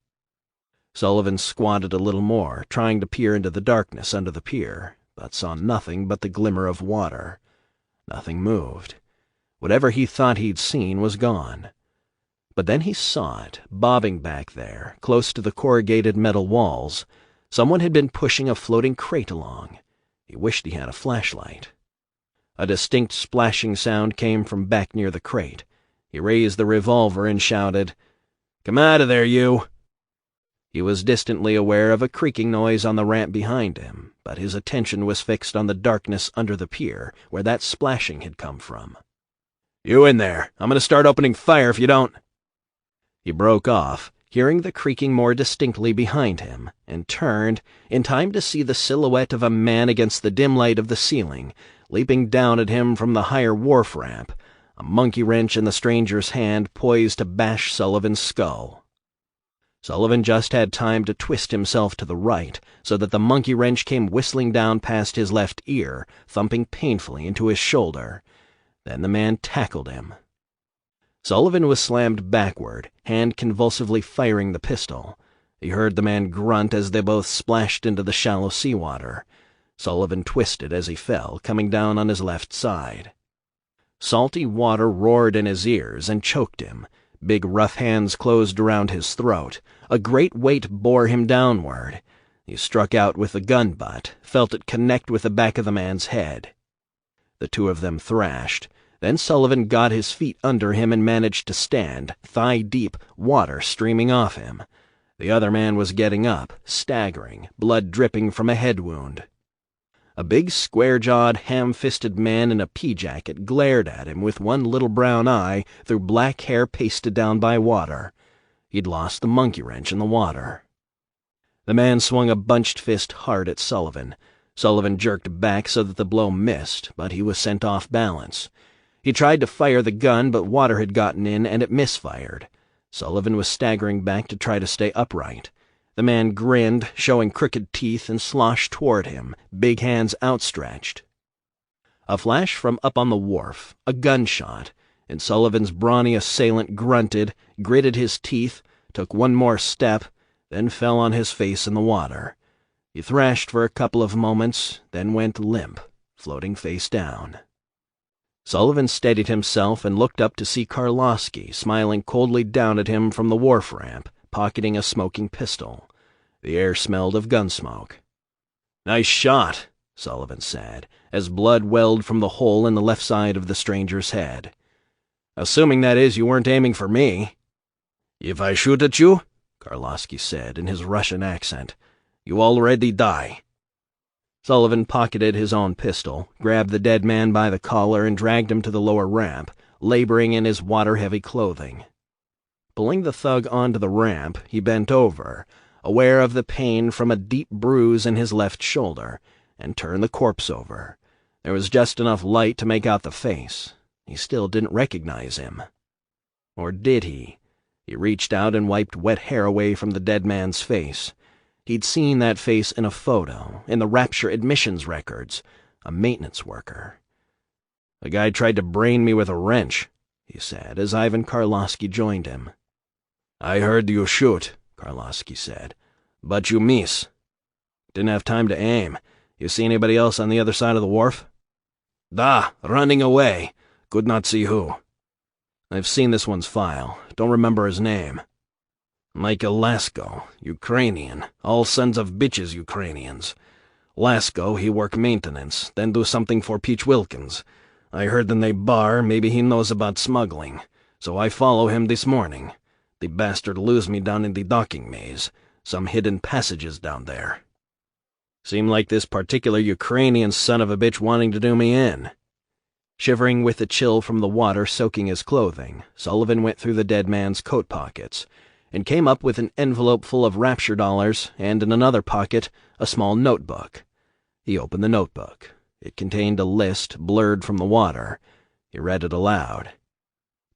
Sullivan squatted a little more, trying to peer into the darkness under the pier, but saw nothing but the glimmer of water. Nothing moved. Whatever he thought he'd seen was gone. But then he saw it, bobbing back there, close to the corrugated metal walls. Someone had been pushing a floating crate along. He wished he had a flashlight. A distinct splashing sound came from back near the crate. He raised the revolver and shouted, "Come out of there, you!" He was distantly aware of a creaking noise on the ramp behind him, but his attention was fixed on the darkness under the pier, where that splashing had come from. "You in there! I'm going to start opening fire if you don't—" He broke off, hearing the creaking more distinctly behind him, and turned, in time to see the silhouette of a man against the dim light of the ceiling, leaping down at him from the higher wharf ramp, a monkey wrench in the stranger's hand poised to bash Sullivan's skull. Sullivan just had time to twist himself to the right, so that the monkey wrench came whistling down past his left ear, thumping painfully into his shoulder. Then the man tackled him. Sullivan was slammed backward, hand convulsively firing the pistol. He heard the man grunt as they both splashed into the shallow seawater. Sullivan twisted as he fell, coming down on his left side. Salty water roared in his ears and choked him. Big rough hands closed around his throat. A great weight bore him downward. He struck out with the gun butt, felt it connect with the back of the man's head. The two of them thrashed. Then Sullivan got his feet under him and managed to stand, thigh deep, water streaming off him. The other man was getting up, staggering, blood dripping from a head wound. A big, square-jawed, ham-fisted man in a pea-jacket glared at him with one little brown eye through black hair pasted down by water. He'd lost the monkey wrench in the water. The man swung a bunched fist hard at Sullivan. Sullivan jerked back so that the blow missed, but he was sent off balance. He tried to fire the gun, but water had gotten in and it misfired. Sullivan was staggering back to try to stay upright. The man grinned, showing crooked teeth, and sloshed toward him, big hands outstretched. A flash from up on the wharf, a gunshot, and Sullivan's brawny assailant grunted, gritted his teeth, took one more step, then fell on his face in the water. He thrashed for a couple of moments, then went limp, floating face down. Sullivan steadied himself and looked up to see Karlowski smiling coldly down at him from the wharf ramp, pocketing a smoking pistol. The air smelled of gun smoke. "Nice shot," Sullivan said, as blood welled from the hole in the left side of the stranger's head. "Assuming, that is, you weren't aiming for me." "If I shoot at you," Karlowski said in his Russian accent, "you already die." Sullivan pocketed his own pistol, grabbed the dead man by the collar, and dragged him to the lower ramp, laboring in his water-heavy clothing. Pulling the thug onto the ramp, he bent over, aware of the pain from a deep bruise in his left shoulder, and turned the corpse over. There was just enough light to make out the face. He still didn't recognize him. Or did he? He reached out and wiped wet hair away from the dead man's face. He'd seen that face in a photo, in the Rapture admissions records. A maintenance worker. "The guy tried to brain me with a wrench," he said, as Ivan Karlowski joined him. "I heard you shoot," Karlowski said, "but you miss." "Didn't have time to aim. You see anybody else on the other side of the wharf?" "Da, running away. Could not see who." "I've seen this one's file. Don't remember his name." "Michael Lasko, Ukrainian. All sons of bitches Ukrainians. Lasko, he work maintenance, then do something for Peach Wilkins. I heard in they bar maybe he knows about smuggling, so I follow him this morning. The bastard lose me down in the docking maze, some hidden passages down there. Seem like this particular Ukrainian son of a bitch wanting to do me in. Shivering with the chill from the water soaking his clothing, Sullivan went through the dead man's coat pockets and came up with an envelope full of Rapture dollars and in another pocket a small notebook. He opened the notebook. It contained a list blurred from the water. He read it aloud.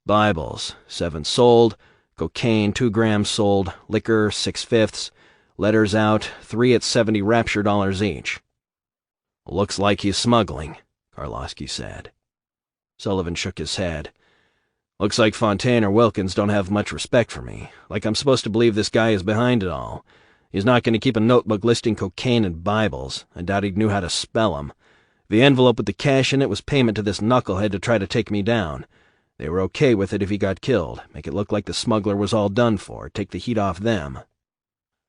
Bibles, 7 sold, cocaine 2 grams sold, liquor 6/5, letters out 3 at 70 Rapture dollars each. Looks like he's smuggling, Karlowski said. Sullivan shook his head. Looks like Fontaine or Wilkins don't have much respect for me, like I'm supposed to believe this guy is behind it all. He's not going to keep a notebook listing cocaine and Bibles. I doubt he knew how to spell 'em. The envelope with the cash in it was payment to this knucklehead to try to take me down. They were okay with it if he got killed, make it look like the smuggler was all done for, take the heat off them.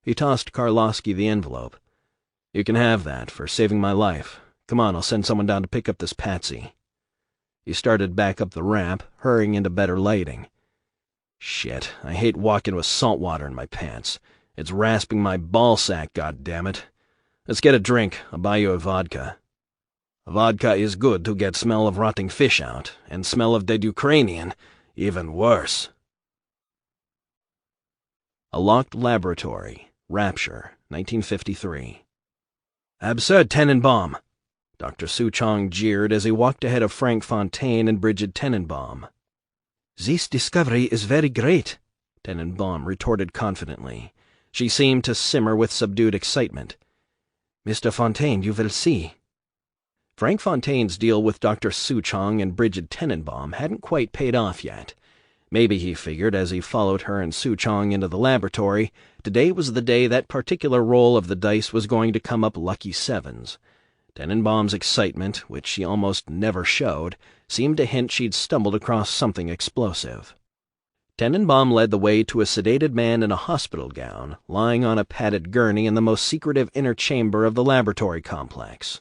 He tossed Karlowski the envelope. You can have that, for saving my life. Come on, I'll send someone down to pick up this patsy. He started back up the ramp, hurrying into better lighting. Shit, I hate walking with salt water in my pants. It's rasping my ballsack, goddammit. Let's get a drink. I'll buy you a vodka. Vodka is good to get smell of rotting fish out, and smell of dead Ukrainian, even worse. A Locked Laboratory, Rapture, 1953. Absurd Tenenbaum! Dr. Souchong jeered as he walked ahead of Frank Fontaine and Bridget Tenenbaum. This discovery is very great, Tenenbaum retorted confidently. She seemed to simmer with subdued excitement. Mr. Fontaine, you will see. Frank Fontaine's deal with Dr. Souchong and Bridget Tenenbaum hadn't quite paid off yet. Maybe, he figured, as he followed her and Souchong into the laboratory, today was the day that particular roll of the dice was going to come up lucky sevens. Tenenbaum's excitement, which she almost never showed, seemed to hint she'd stumbled across something explosive. Tenenbaum led the way to a sedated man in a hospital gown, lying on a padded gurney in the most secretive inner chamber of the laboratory complex.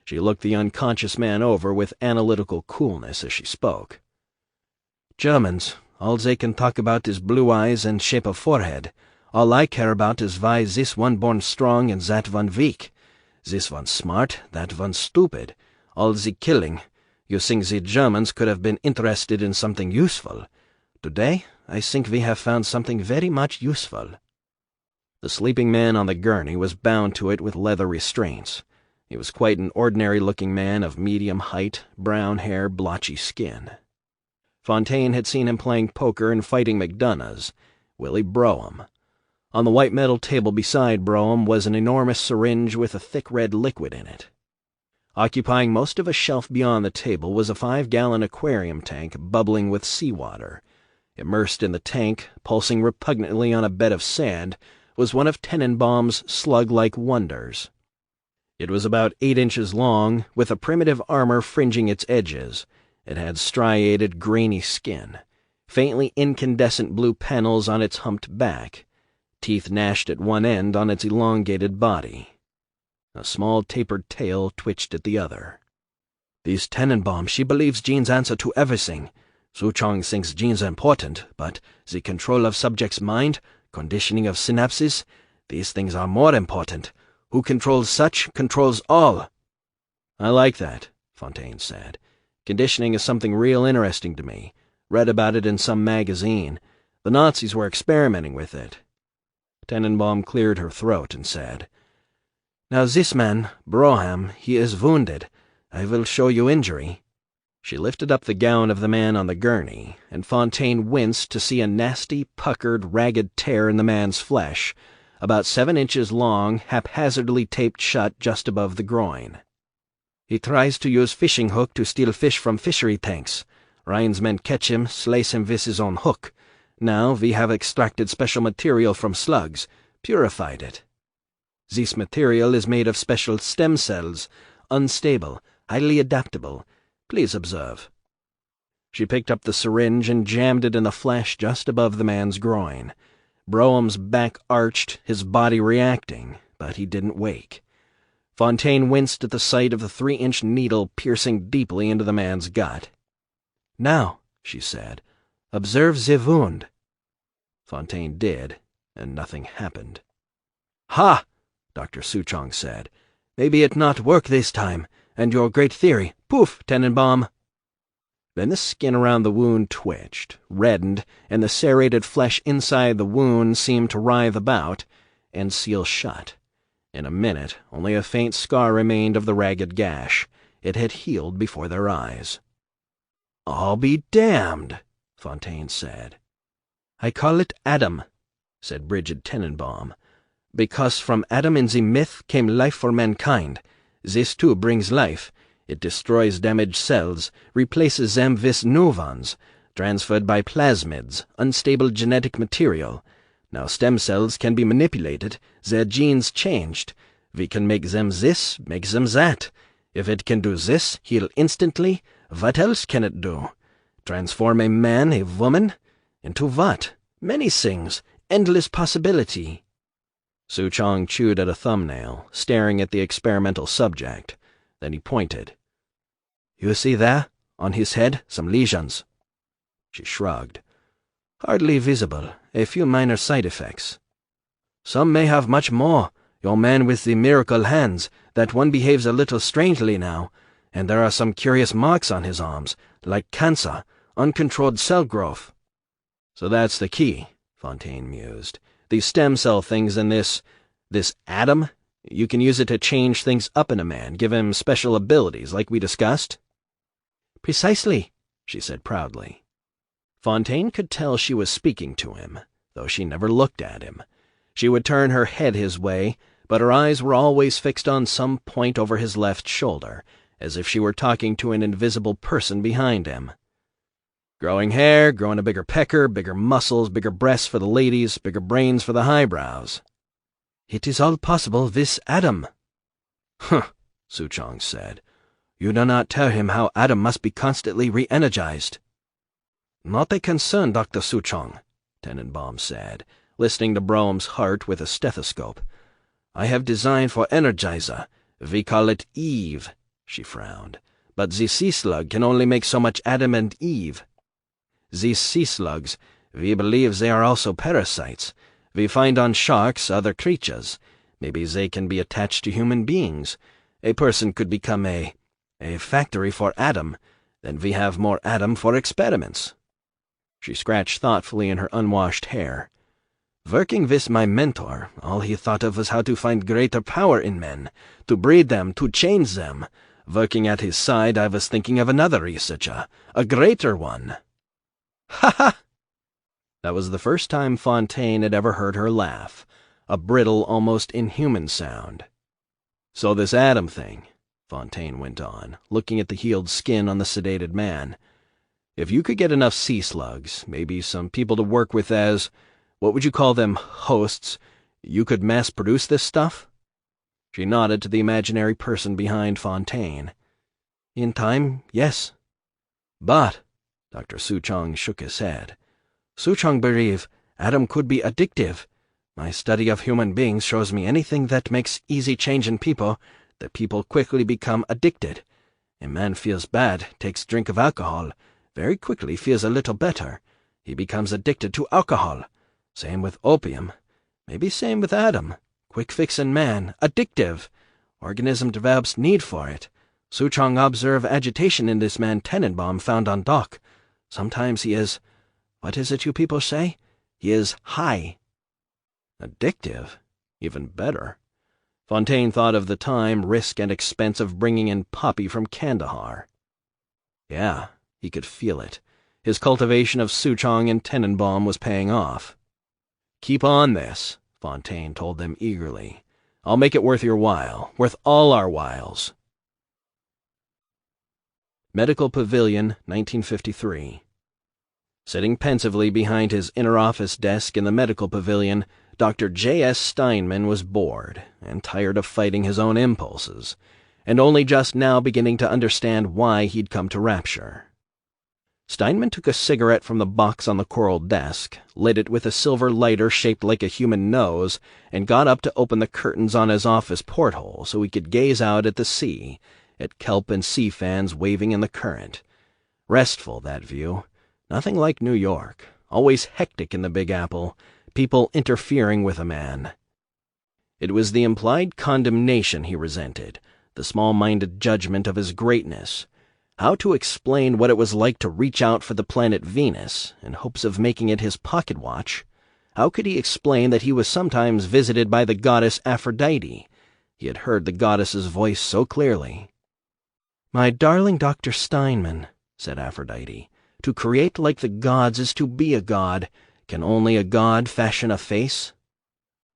She looked the unconscious man over with analytical coolness as she spoke. Germans, all they can talk about is blue eyes and shape of forehead. All I care about is why this one born strong and that one weak. This one smart, that one stupid. All the killing. You think the Germans could have been interested in something useful. Today, I think we have found something very much useful. The sleeping man on the gurney was bound to it with leather restraints. He was quite an ordinary-looking man of medium height, brown hair, blotchy skin. Fontaine had seen him playing poker and fighting McDonough's, Willie Brougham. On the white metal table beside Brougham was an enormous syringe with a thick red liquid in it. Occupying most of a shelf beyond the table was a 5-gallon aquarium tank bubbling with seawater. Immersed in the tank, pulsing repugnantly on a bed of sand, was one of Tenenbaum's slug-like wonders. It was about 8 inches long, with a primitive armor fringing its edges. It had striated, grainy skin, faintly incandescent blue panels on its humped back, teeth gnashed at one end on its elongated body. A small tapered tail twitched at the other. This Tenenbaum, she believes genes answer to everything. Souchong thinks genes are important, but the control of subject's mind, conditioning of synapses, these things are more important. Who controls such, controls all. I like that, Fontaine said. Conditioning is something real interesting to me. Read about it in some magazine. The Nazis were experimenting with it. Tenenbaum cleared her throat and said, Now this man, Brougham, he is wounded. I will show you injury. She lifted up the gown of the man on the gurney, and Fontaine winced to see a nasty, puckered, ragged tear in the man's flesh, about 7 inches long, haphazardly taped shut just above the groin. He tries to use fishing hook to steal fish from fishery tanks. Ryan's men catch him, slice him with his own hook. Now we have extracted special material from slugs, purified it. This material is made of special stem cells, unstable, highly adaptable. Please observe. She picked up the syringe and jammed it in the flesh just above the man's groin. Brougham's back arched, his body reacting, but he didn't wake. Fontaine winced at the sight of the 3-inch needle piercing deeply into the man's gut. "Now," she said, "observe the wound." Fontaine did, and nothing happened. "Ha!" Dr. Souchong said. "Maybe it not work this time, and your great theory. Poof, Tenenbaum!" Then the skin around the wound twitched, reddened, and the serrated flesh inside the wound seemed to writhe about and seal shut. In a minute, only a faint scar remained of the ragged gash. It had healed before their eyes. "I'll be damned," Fontaine said. "I call it Adam," said Brigid Tenenbaum, "because from Adam in the myth came life for mankind. This too brings life. It destroys damaged cells, replaces them with new ones, transferred by plasmids, unstable genetic material. Now stem cells can be manipulated, their genes changed. We can make them this, make them that. If it can do this, heal instantly, what else can it do? Transform a man, a woman? Into what? Many things. Endless possibility." Souchong chewed at a thumbnail, staring at the experimental subject. Then he pointed. "You see there, on his head, some lesions." She shrugged. "Hardly visible. A few minor side effects. Some may have much more. Your man with the miracle hands, that one behaves a little strangely now, and there are some curious marks on his arms, like cancer, uncontrolled cell growth." "So that's the key," Fontaine mused. "These stem cell things and this Adam, you can use it to change things up in a man, give him special abilities like we discussed?" "Precisely," she said proudly. Fontaine could tell she was speaking to him, though she never looked at him. She would turn her head his way, but her eyes were always fixed on some point over his left shoulder, as if she were talking to an invisible person behind him. "Growing hair, growing a bigger pecker, bigger muscles, bigger breasts for the ladies, bigger brains for the highbrows." "It is all possible with Adam." "Huh," Souchong said. "You do not tell him how Adam must be constantly re-energized." "Not a concern, Dr. Souchong," Tenenbaum said, listening to Brome's heart with a stethoscope. "I have designed for Energizer. We call it Eve." She frowned. "But the sea slug can only make so much Adam and Eve. These sea slugs, we believe they are also parasites. We find on sharks other creatures. Maybe they can be attached to human beings. A person could become a factory for Adam. Then we have more Adam for experiments." She scratched thoughtfully in her unwashed hair. "Working with my mentor, all he thought of was how to find greater power in men, to breed them, to change them. Working at his side, I was thinking of another researcher, a greater one." "Ha ha!" That was the first time Fontaine had ever heard her laugh, a brittle, almost inhuman sound. "So this Adam thing," Fontaine went on, looking at the healed skin on the sedated man. "If you could get enough sea slugs, maybe some people to work with as, what would you call them, hosts, you could mass-produce this stuff?" She nodded to the imaginary person behind Fontaine. "In time, yes." "But," Dr. Souchong shook his head, "Souchong believe Adam could be addictive. My study of human beings shows me anything that makes easy change in people, the people quickly become addicted. A man feels bad, takes drink of alcohol, very quickly feels a little better. He becomes addicted to alcohol. Same with opium. Maybe same with Adam. Quick fix in man, addictive. Organism develops need for it. Souchong observe agitation in this man Tenenbaum found on dock. Sometimes he is, what is it you people say? He is high." Addictive? Even better. Fontaine thought of the time, risk, and expense of bringing in Poppy from Kandahar. Yeah, he could feel it. His cultivation of Souchong and Tenenbaum was paying off. "Keep on this," Fontaine told them eagerly. "I'll make it worth your while, worth all our whiles." Medical Pavilion, 1953. Sitting pensively behind his inner office desk in the medical pavilion, Dr. J.S. Steinman was bored and tired of fighting his own impulses, and only just now beginning to understand why he'd come to Rapture. Steinman took a cigarette from the box on the coral desk, lit it with a silver lighter shaped like a human nose, and got up to open the curtains on his office porthole so he could gaze out at the sea, at kelp and sea fans waving in the current. Restful, that view. Nothing like New York. Always hectic in the Big Apple, people interfering with a man. It was the implied condemnation he resented, the small-minded judgment of his greatness. How to explain what it was like to reach out for the planet Venus in hopes of making it his pocket watch? How could he explain that he was sometimes visited by the goddess Aphrodite? He had heard the goddess's voice so clearly. "My darling Dr. Steinman," said Aphrodite, "to create like the gods is to be a god. Can only a god fashion a face?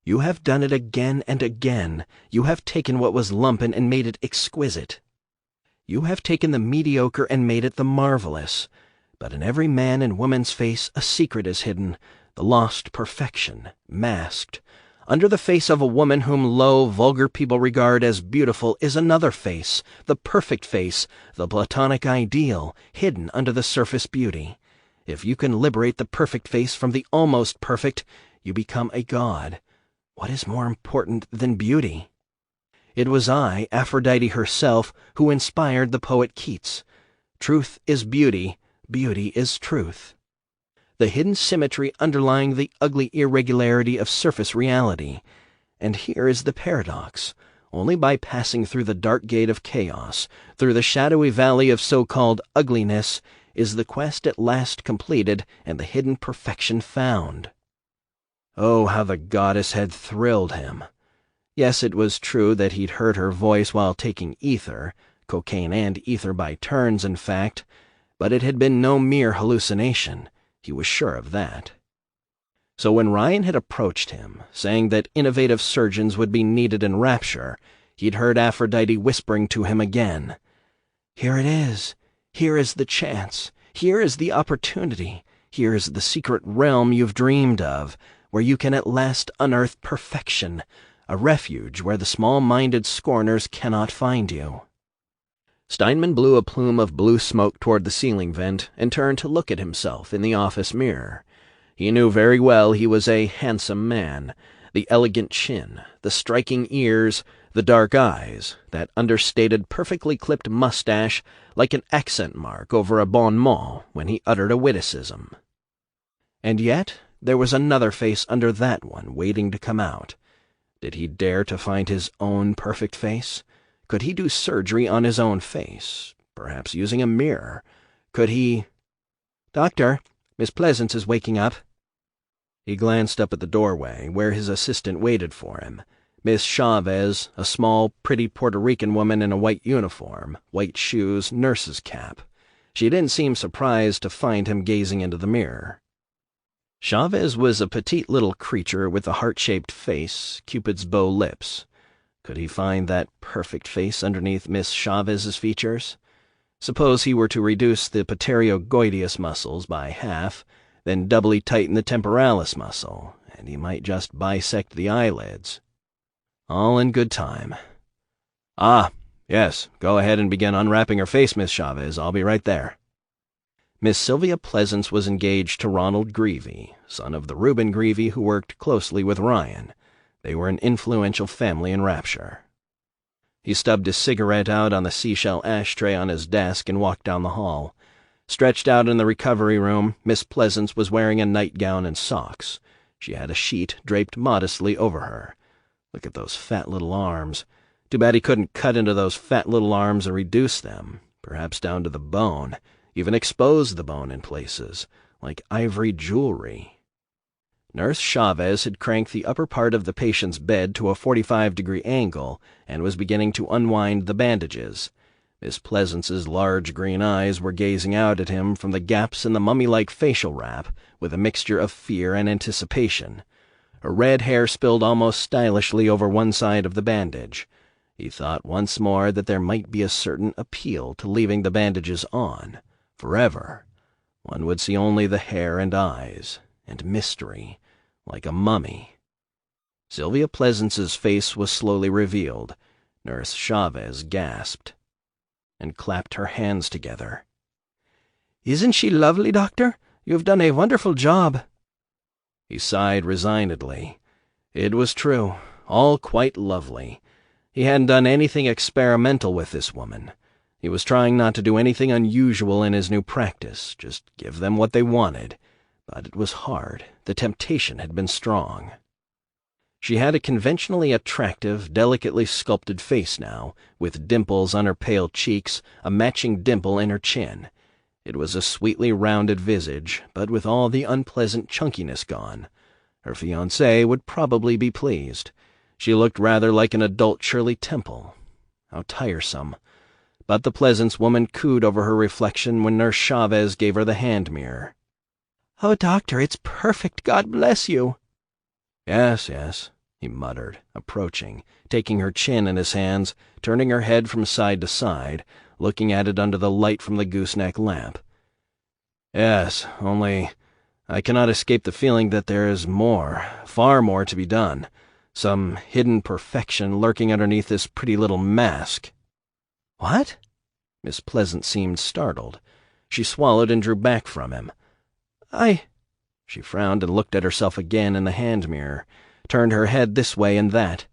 You have done it again and again. You have taken what was lumpen and made it exquisite. You have taken the mediocre and made it the marvelous. But in every man and woman's face a secret is hidden, the lost perfection, masked. Under the face of a woman whom low, vulgar people regard as beautiful is another face, the perfect face, the platonic ideal, hidden under the surface beauty. If you can liberate the perfect face from the almost perfect, you become a god. What is more important than beauty? It was I, Aphrodite herself, who inspired the poet Keats. Truth is beauty, beauty is truth. The hidden symmetry underlying the ugly irregularity of surface reality. And here is the paradox. Only by passing through the dark gate of chaos, through the shadowy valley of so-called ugliness, is the quest at last completed and the hidden perfection found. Oh, how the goddess had thrilled him. Yes, it was true that he'd heard her voice while taking ether, cocaine and ether by turns, in fact, but it had been no mere hallucination. He was sure of that. So when Ryan had approached him, saying that innovative surgeons would be needed in Rapture, he'd heard Aphrodite whispering to him again, "Here it is. Here is the chance. Here is the opportunity. Here is the secret realm you've dreamed of, where you can at last unearth perfection, a refuge where the small-minded scorners cannot find you." Steinman blew a plume of blue smoke toward the ceiling vent and turned to look at himself in the office mirror. He knew very well he was a handsome man. The elegant chin, the striking ears, the dark eyes, that understated, perfectly clipped mustache like an accent mark over a bon mot when he uttered a witticism. And yet there was another face under that one waiting to come out. Did he dare to find his own perfect face? Could he do surgery on his own face, perhaps using a mirror? Could he— "Doctor, Miss Pleasance is waking up." He glanced up at the doorway, where his assistant waited for him. Miss Chavez, a small, pretty Puerto Rican woman in a white uniform, white shoes, nurse's cap. She didn't seem surprised to find him gazing into the mirror. Chavez was a petite little creature with a heart-shaped face, Cupid's bow lips. Could he find that perfect face underneath Miss Chavez's features? Suppose he were to reduce the pterygoideus muscles by half, then doubly tighten the temporalis muscle, and he might just bisect the eyelids. All in good time. "Ah, yes, go ahead and begin unwrapping her face, Miss Chavez. I'll be right there." Miss Sylvia Pleasance was engaged to Ronald Greevy, son of the Reuben Greevy who worked closely with Ryan. They were an influential family in Rapture. He stubbed his cigarette out on the seashell ashtray on his desk and walked down the hall. Stretched out in the recovery room, Miss Pleasance was wearing a nightgown and socks. She had a sheet draped modestly over her. Look at those fat little arms. Too bad he couldn't cut into those fat little arms and reduce them, perhaps down to the bone, even expose the bone in places, like ivory jewelry. Nurse Chavez had cranked the upper part of the patient's bed to a 45-degree angle and was beginning to unwind the bandages. Miss Pleasance's large green eyes were gazing out at him from the gaps in the mummy-like facial wrap with a mixture of fear and anticipation. Her red hair spilled almost stylishly over one side of the bandage. He thought once more that there might be a certain appeal to leaving the bandages on, forever. One would see only the hair and eyes, and mystery, like a mummy. Sylvia Pleasance's face was slowly revealed. Nurse Chavez gasped and clapped her hands together. Isn't she lovely, Doctor? You've done a wonderful job." He sighed resignedly. It was true, all quite lovely. He hadn't done anything experimental with this woman. He was trying not to do anything unusual in his new practice, just give them what they wanted. But it was hard. The temptation had been strong. She had a conventionally attractive, delicately sculpted face now, with dimples on her pale cheeks, a matching dimple in her chin. It was a sweetly rounded visage, but with all the unpleasant chunkiness gone. Her fiancé would probably be pleased. She looked rather like an adult Shirley Temple. How tiresome. But the Pleasance woman cooed over her reflection when Nurse Chavez gave her the hand mirror. "Oh, Doctor, it's perfect. God bless you." Yes, he muttered, approaching, taking her chin in his hands, turning her head from side to side, looking at it under the light from the gooseneck lamp. Yes, only I cannot escape the feeling that there is more, far more to be done, some hidden perfection lurking underneath this pretty little mask. "What?" Miss Pleasant seemed startled. She swallowed and drew back from him. She frowned and looked at herself again in the hand mirror, turned her head this way and that.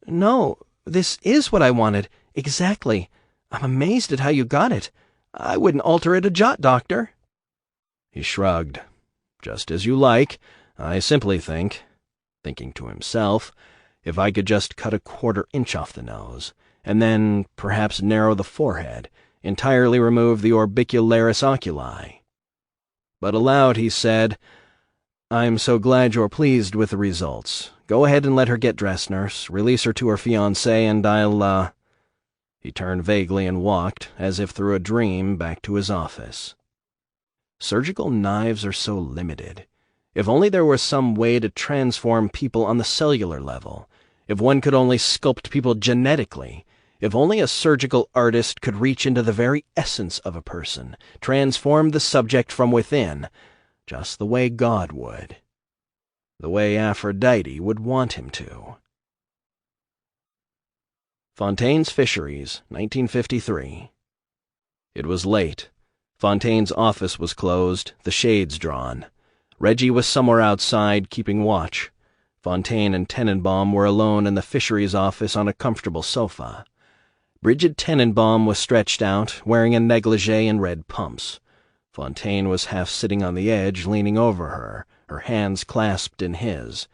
"No, this is what I wanted. Exactly. I'm amazed at how you got it. I wouldn't alter it a jot, Doctor." He shrugged. "Just as you like. I simply think," thinking to himself, "if I could just cut a quarter-inch off the nose, and then perhaps narrow the forehead, entirely remove the orbicularis oculi." But aloud he said, "I'm so glad you're pleased with the results. Go ahead and let her get dressed, nurse. Release her to her fiancé, and I'll, He turned vaguely and walked, as if through a dream, back to his office. Surgical knives are so limited. If only there was some way to transform people on the cellular level. If one could only sculpt people genetically. If only a surgical artist could reach into the very essence of a person, transform the subject from within, just the way God would. The way Aphrodite would want him to. Fontaine's Fisheries, 1953. It was late. Fontaine's office was closed, the shades drawn. Reggie was somewhere outside, keeping watch. Fontaine and Tenenbaum were alone in the Fisheries office on a comfortable sofa. Bridget Tenenbaum was stretched out, wearing a negligee and red pumps. Fontaine was half sitting on the edge, leaning over her, her hands clasped in his.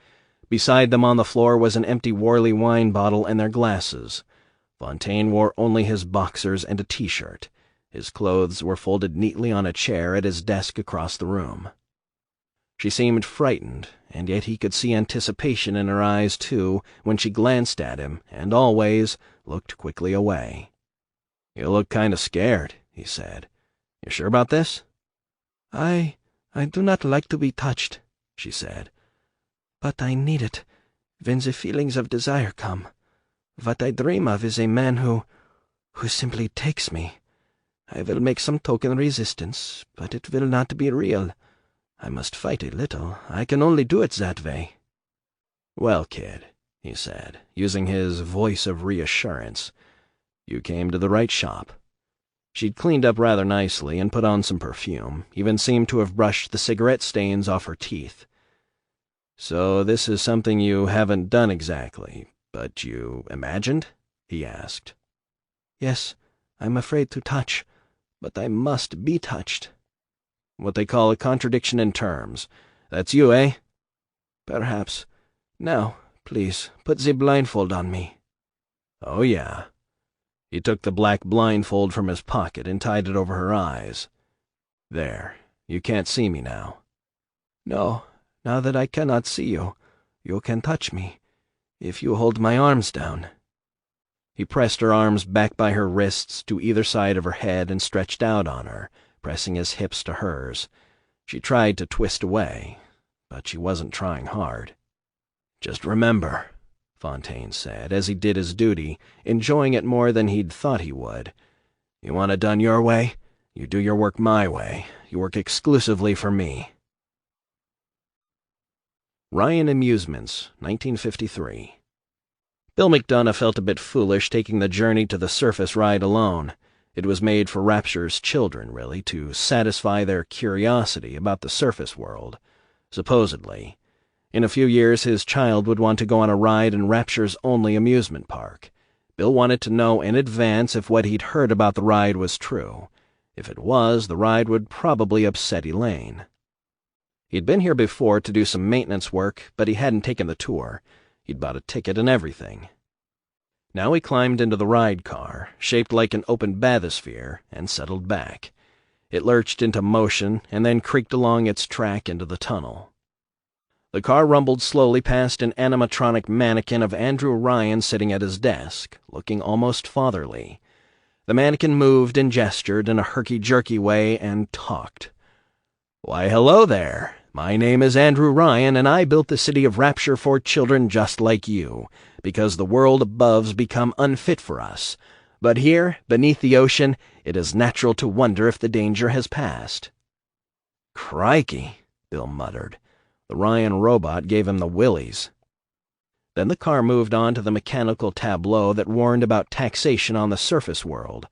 Beside them on the floor was an empty Worley wine bottle and their glasses. Fontaine wore only his boxers and a T-shirt. His clothes were folded neatly on a chair at his desk across the room. She seemed frightened, and yet he could see anticipation in her eyes, too, when she glanced at him, and always looked quickly away. "You look kind of scared," he said. "You sure about this?" I do not like to be touched," she said. "But I need it, when the feelings of desire come. What I dream of is a man who simply takes me. I will make some token resistance, but it will not be real. I must fight a little. I can only do it that way." "Well, kid," he said, using his voice of reassurance, "you came to the right shop." She'd cleaned up rather nicely and put on some perfume, even seemed to have brushed the cigarette stains off her teeth. "So this is something you haven't done exactly, but you imagined?" he asked. "Yes, I'm afraid to touch, but I must be touched." "What they call a contradiction in terms. That's you, eh?" "Perhaps. Now, please, put the blindfold on me." "Oh, yeah." He took the black blindfold from his pocket and tied it over her eyes. "There, you can't see me now." "No, now that I cannot see you, you can touch me, if you hold my arms down." He pressed her arms back by her wrists to either side of her head and stretched out on her, pressing his hips to hers. She tried to twist away, but she wasn't trying hard. "Just remember," Fontaine said, as he did his duty, enjoying it more than he'd thought he would. "You want it done your way? You do your work my way. You work exclusively for me." Ryan Amusements, 1953. Bill McDonough felt a bit foolish taking the journey to the surface ride alone. It was made for Rapture's children, really, to satisfy their curiosity about the surface world, supposedly. In a few years, his child would want to go on a ride in Rapture's only amusement park. Bill wanted to know in advance if what he'd heard about the ride was true. If it was, the ride would probably upset Elaine. He'd been here before to do some maintenance work, but he hadn't taken the tour. He'd bought a ticket and everything. Now he climbed into the ride car, shaped like an open bathysphere, and settled back. It lurched into motion and then creaked along its track into the tunnel. The car rumbled slowly past an animatronic mannequin of Andrew Ryan sitting at his desk, looking almost fatherly. The mannequin moved and gestured in a herky-jerky way and talked. "Why, hello there. My name is Andrew Ryan, and I built the city of Rapture for children just like you, because the world above's become unfit for us. But here, beneath the ocean, it is natural to wonder if the danger has passed." "Crikey," Bill muttered. The Ryan robot gave him the willies. Then the car moved on to the mechanical tableau that warned about taxation on the surface world.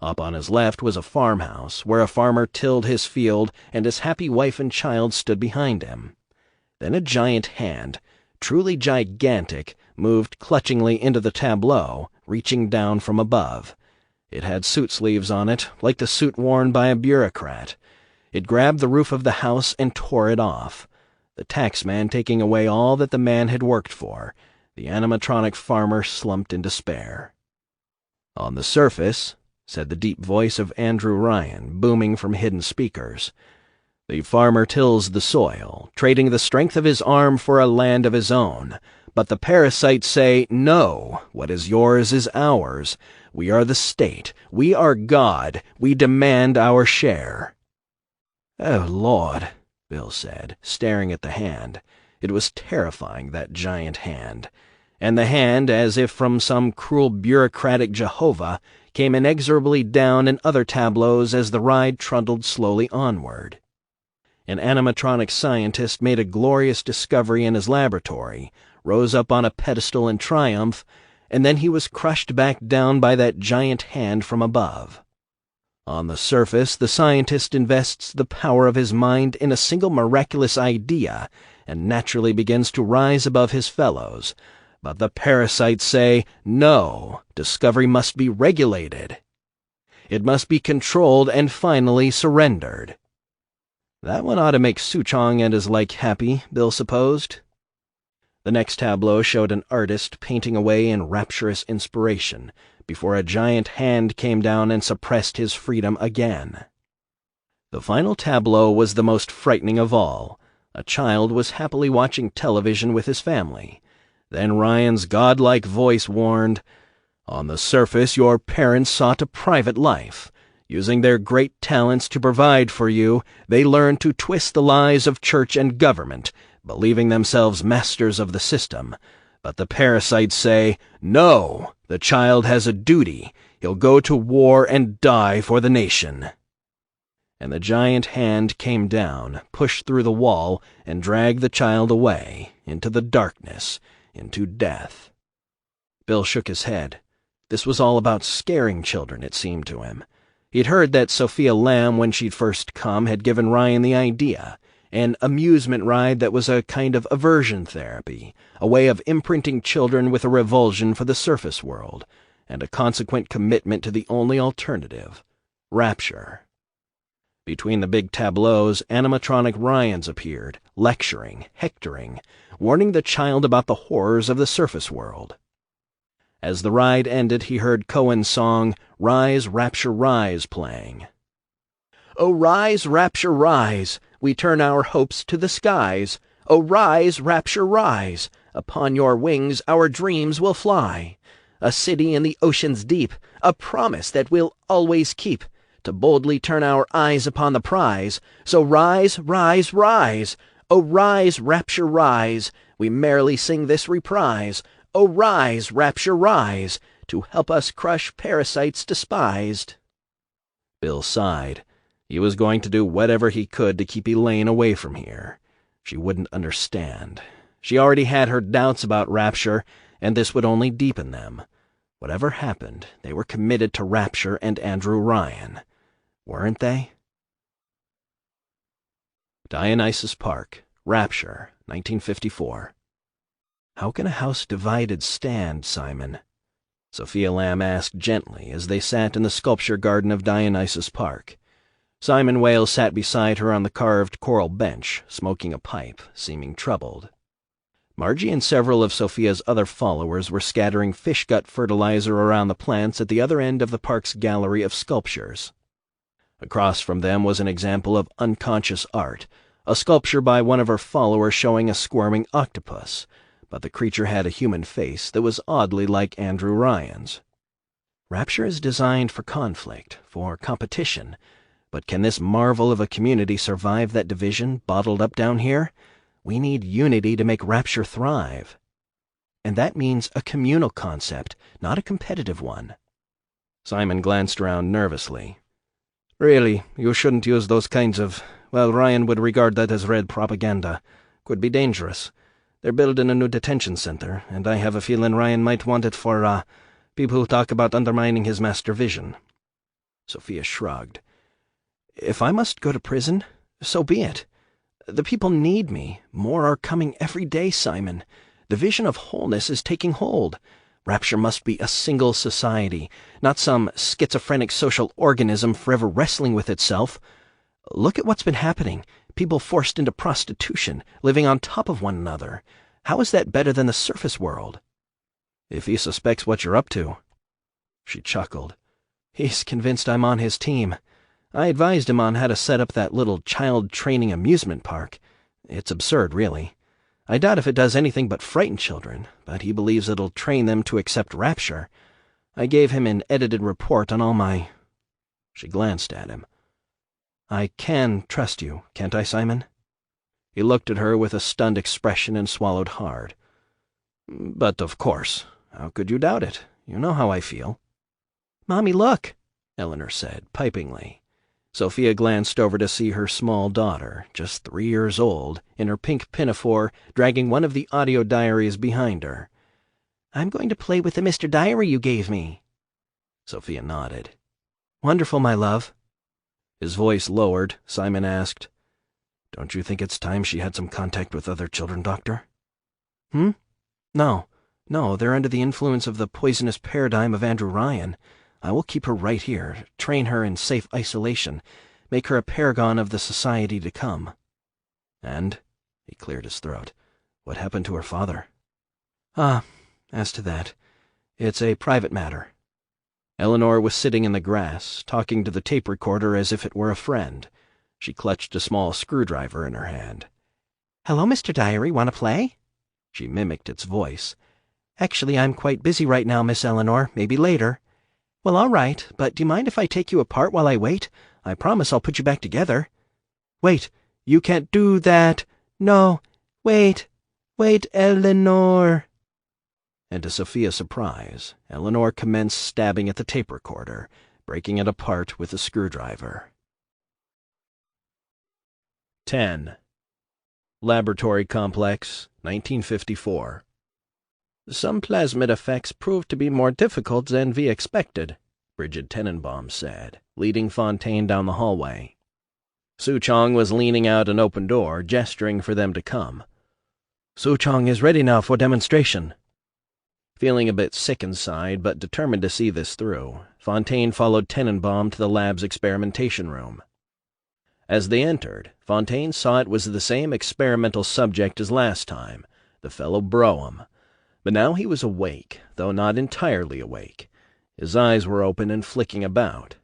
Up on his left was a farmhouse, where a farmer tilled his field and his happy wife and child stood behind him. Then a giant hand, truly gigantic, moved clutchingly into the tableau, reaching down from above. It had suit sleeves on it, like the suit worn by a bureaucrat. It grabbed the roof of the house and tore it off. The taxman taking away all that the man had worked for. The animatronic farmer slumped in despair. "On the surface," said the deep voice of Andrew Ryan, booming from hidden speakers, "the farmer tills the soil, trading the strength of his arm for a land of his own. But the parasites say, no, what is yours is ours. We are the state. We are God. We demand our share." "Oh, Lord," Bill said, staring at the hand. It was terrifying, that giant hand. And the hand, as if from some cruel bureaucratic Jehovah, came inexorably down in other tableaus as the ride trundled slowly onward. An animatronic scientist made a glorious discovery in his laboratory, rose up on a pedestal in triumph, and then he was crushed back down by that giant hand from above. On the surface, the scientist invests the power of his mind in a single miraculous idea, and naturally begins to rise above his fellows. But the parasites say, no, discovery must be regulated. It must be controlled and finally surrendered. That one ought to make Suchong and his like happy, Bill supposed. The next tableau showed an artist painting away in rapturous inspiration, before a giant hand came down and suppressed his freedom again. The final tableau was the most frightening of all. A child was happily watching television with his family. Then Ryan's godlike voice warned, "On the surface, your parents sought a private life. Using their great talents to provide for you, they learned to twist the lies of church and government, believing themselves masters of the system. But the parasites say, no, the child has a duty. He'll go to war and die for the nation." And the giant hand came down, pushed through the wall, and dragged the child away, into the darkness, into death. Bill shook his head. This was all about scaring children, it seemed to him. He'd heard that Sophia Lamb, when she'd first come, had given Ryan the idea. An amusement ride that was a kind of aversion therapy, a way of imprinting children with a revulsion for the surface world, and a consequent commitment to the only alternative, Rapture. Between the big tableaus, animatronic Ryans appeared, lecturing, hectoring, warning the child about the horrors of the surface world. As the ride ended, he heard Cohen's song, "Rise, Rapture, Rise," playing. "Oh, rise, Rapture, rise! We turn our hopes to the skies. Oh, rise, Rapture, rise! Upon your wings our dreams will fly. A city in the ocean's deep, a promise that we'll always keep, to boldly turn our eyes upon the prize. So rise, rise, rise! Oh, rise, Rapture, rise! We merrily sing this reprise. Oh, rise, Rapture, rise! To help us crush parasites despised." Bill sighed. He was going to do whatever he could to keep Elaine away from here. She wouldn't understand. She already had her doubts about Rapture, and this would only deepen them. Whatever happened, they were committed to Rapture and Andrew Ryan, weren't they? Dionysus Park, Rapture, 1954. "How can a house divided stand, Simon?" Sophia Lamb asked gently as they sat in the sculpture garden of Dionysus Park. Simon Wales sat beside her on the carved coral bench, smoking a pipe, seeming troubled. Margie and several of Sophia's other followers were scattering fish-gut fertilizer around the plants at the other end of the park's gallery of sculptures. Across from them was an example of unconscious art, a sculpture by one of her followers showing a squirming octopus, but the creature had a human face that was oddly like Andrew Ryan's. Rapture is designed for conflict, for competition, but can this marvel of a community survive that division bottled up down here? We need unity to make Rapture thrive. And that means a communal concept, not a competitive one. Simon glanced around nervously. "Really, you shouldn't use those kinds of... Well, Ryan would regard that as red propaganda. Could be dangerous. They're building a new detention center, and I have a feeling Ryan might want it for, people who talk about undermining his master vision." Sophia shrugged. "If I must go to prison, so be it. The people need me. More are coming every day, Simon. The vision of wholeness is taking hold. Rapture must be a single society, not some schizophrenic social organism forever wrestling with itself. Look at what's been happening. People forced into prostitution, living on top of one another. How is that better than the surface world?" "If he suspects what you're up to." She chuckled. "He's convinced I'm on his team. I advised him on how to set up that little child-training amusement park. It's absurd, really. I doubt if it does anything but frighten children, but he believes it'll train them to accept Rapture. I gave him an edited report on all my—" She glanced at him. "I can trust you, can't I, Simon?" He looked at her with a stunned expression and swallowed hard. "But of course. How could you doubt it? You know how I feel." "Mommy, look," Eleanor said, pipingly. Sophia glanced over to see her small daughter, just 3 years old, in her pink pinafore, dragging one of the audio diaries behind her. "I'm going to play with the Mr. Diary you gave me." Sophia nodded. "Wonderful, my love." His voice lowered. Simon asked, "Don't you think it's time she had some contact with other children, Doctor?" No, they're under the influence of the poisonous paradigm of Andrew Ryan. I will keep her right here, train her in safe isolation, make her a paragon of the society to come." "And," he cleared his throat, "what happened to her father?" As to that, it's a private matter." Eleanor was sitting in the grass, talking to the tape recorder as if it were a friend. She clutched a small screwdriver in her hand. "Hello, Mr. Diary, want to play?" She mimicked its voice. "Actually, I'm quite busy right now, Miss Eleanor. Maybe later." "Well, all right, but do you mind if I take you apart while I wait? I promise I'll put you back together." "Wait, you can't do that. No, wait, Eleanor." And to Sophia's surprise, Eleanor commenced stabbing at the tape recorder, breaking it apart with a screwdriver. 10. Laboratory Complex, 1954. "Some plasmid effects proved to be more difficult than we expected," Bridget Tenenbaum said, leading Fontaine down the hallway. Suchong was leaning out an open door, gesturing for them to come. "Suchong is ready now for demonstration." Feeling a bit sick inside, but determined to see this through, Fontaine followed Tenenbaum to the lab's experimentation room. As they entered, Fontaine saw it was the same experimental subject as last time, the fellow Brougham. But now he was awake, though not entirely awake. His eyes were open and flicking about.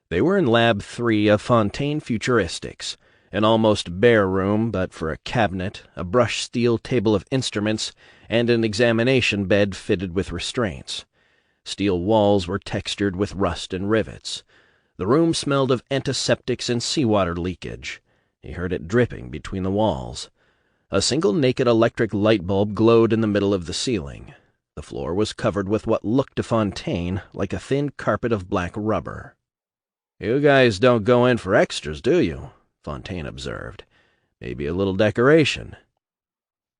They were in Lab 3 of Fontaine Futuristics, an almost bare room but for a cabinet, a brushed steel table of instruments, and an examination bed fitted with restraints. Steel walls were textured with rust and rivets. The room smelled of antiseptics and seawater leakage. He heard it dripping between the walls. A single naked electric light bulb glowed in the middle of the ceiling. The floor was covered with what looked to Fontaine like a thin carpet of black rubber. "You guys don't go in for extras, do you?" Fontaine observed. "Maybe a little decoration."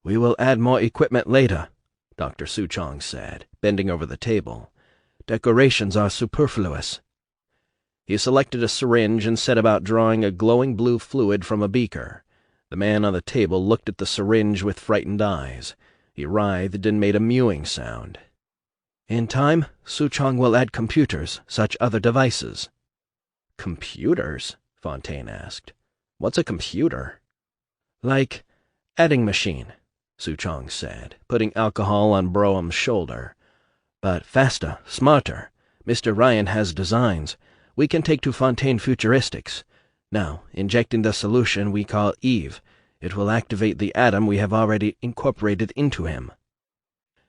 "We will add more equipment later," Dr. Suchong said, bending over the table. "Decorations are superfluous." He selected a syringe and set about drawing a glowing blue fluid from a beaker. The man on the table looked at the syringe with frightened eyes. He writhed and made a mewing sound. "In time, Suchong will add computers, such other devices." "Computers?" Fontaine asked. "What's a computer?" "Like adding machine," Suchong said, putting alcohol on Broham's shoulder. "But faster, smarter. Mr. Ryan has designs. We can take to Fontaine Futuristics. Now, injecting the solution we call Eve, it will activate the atom we have already incorporated into him."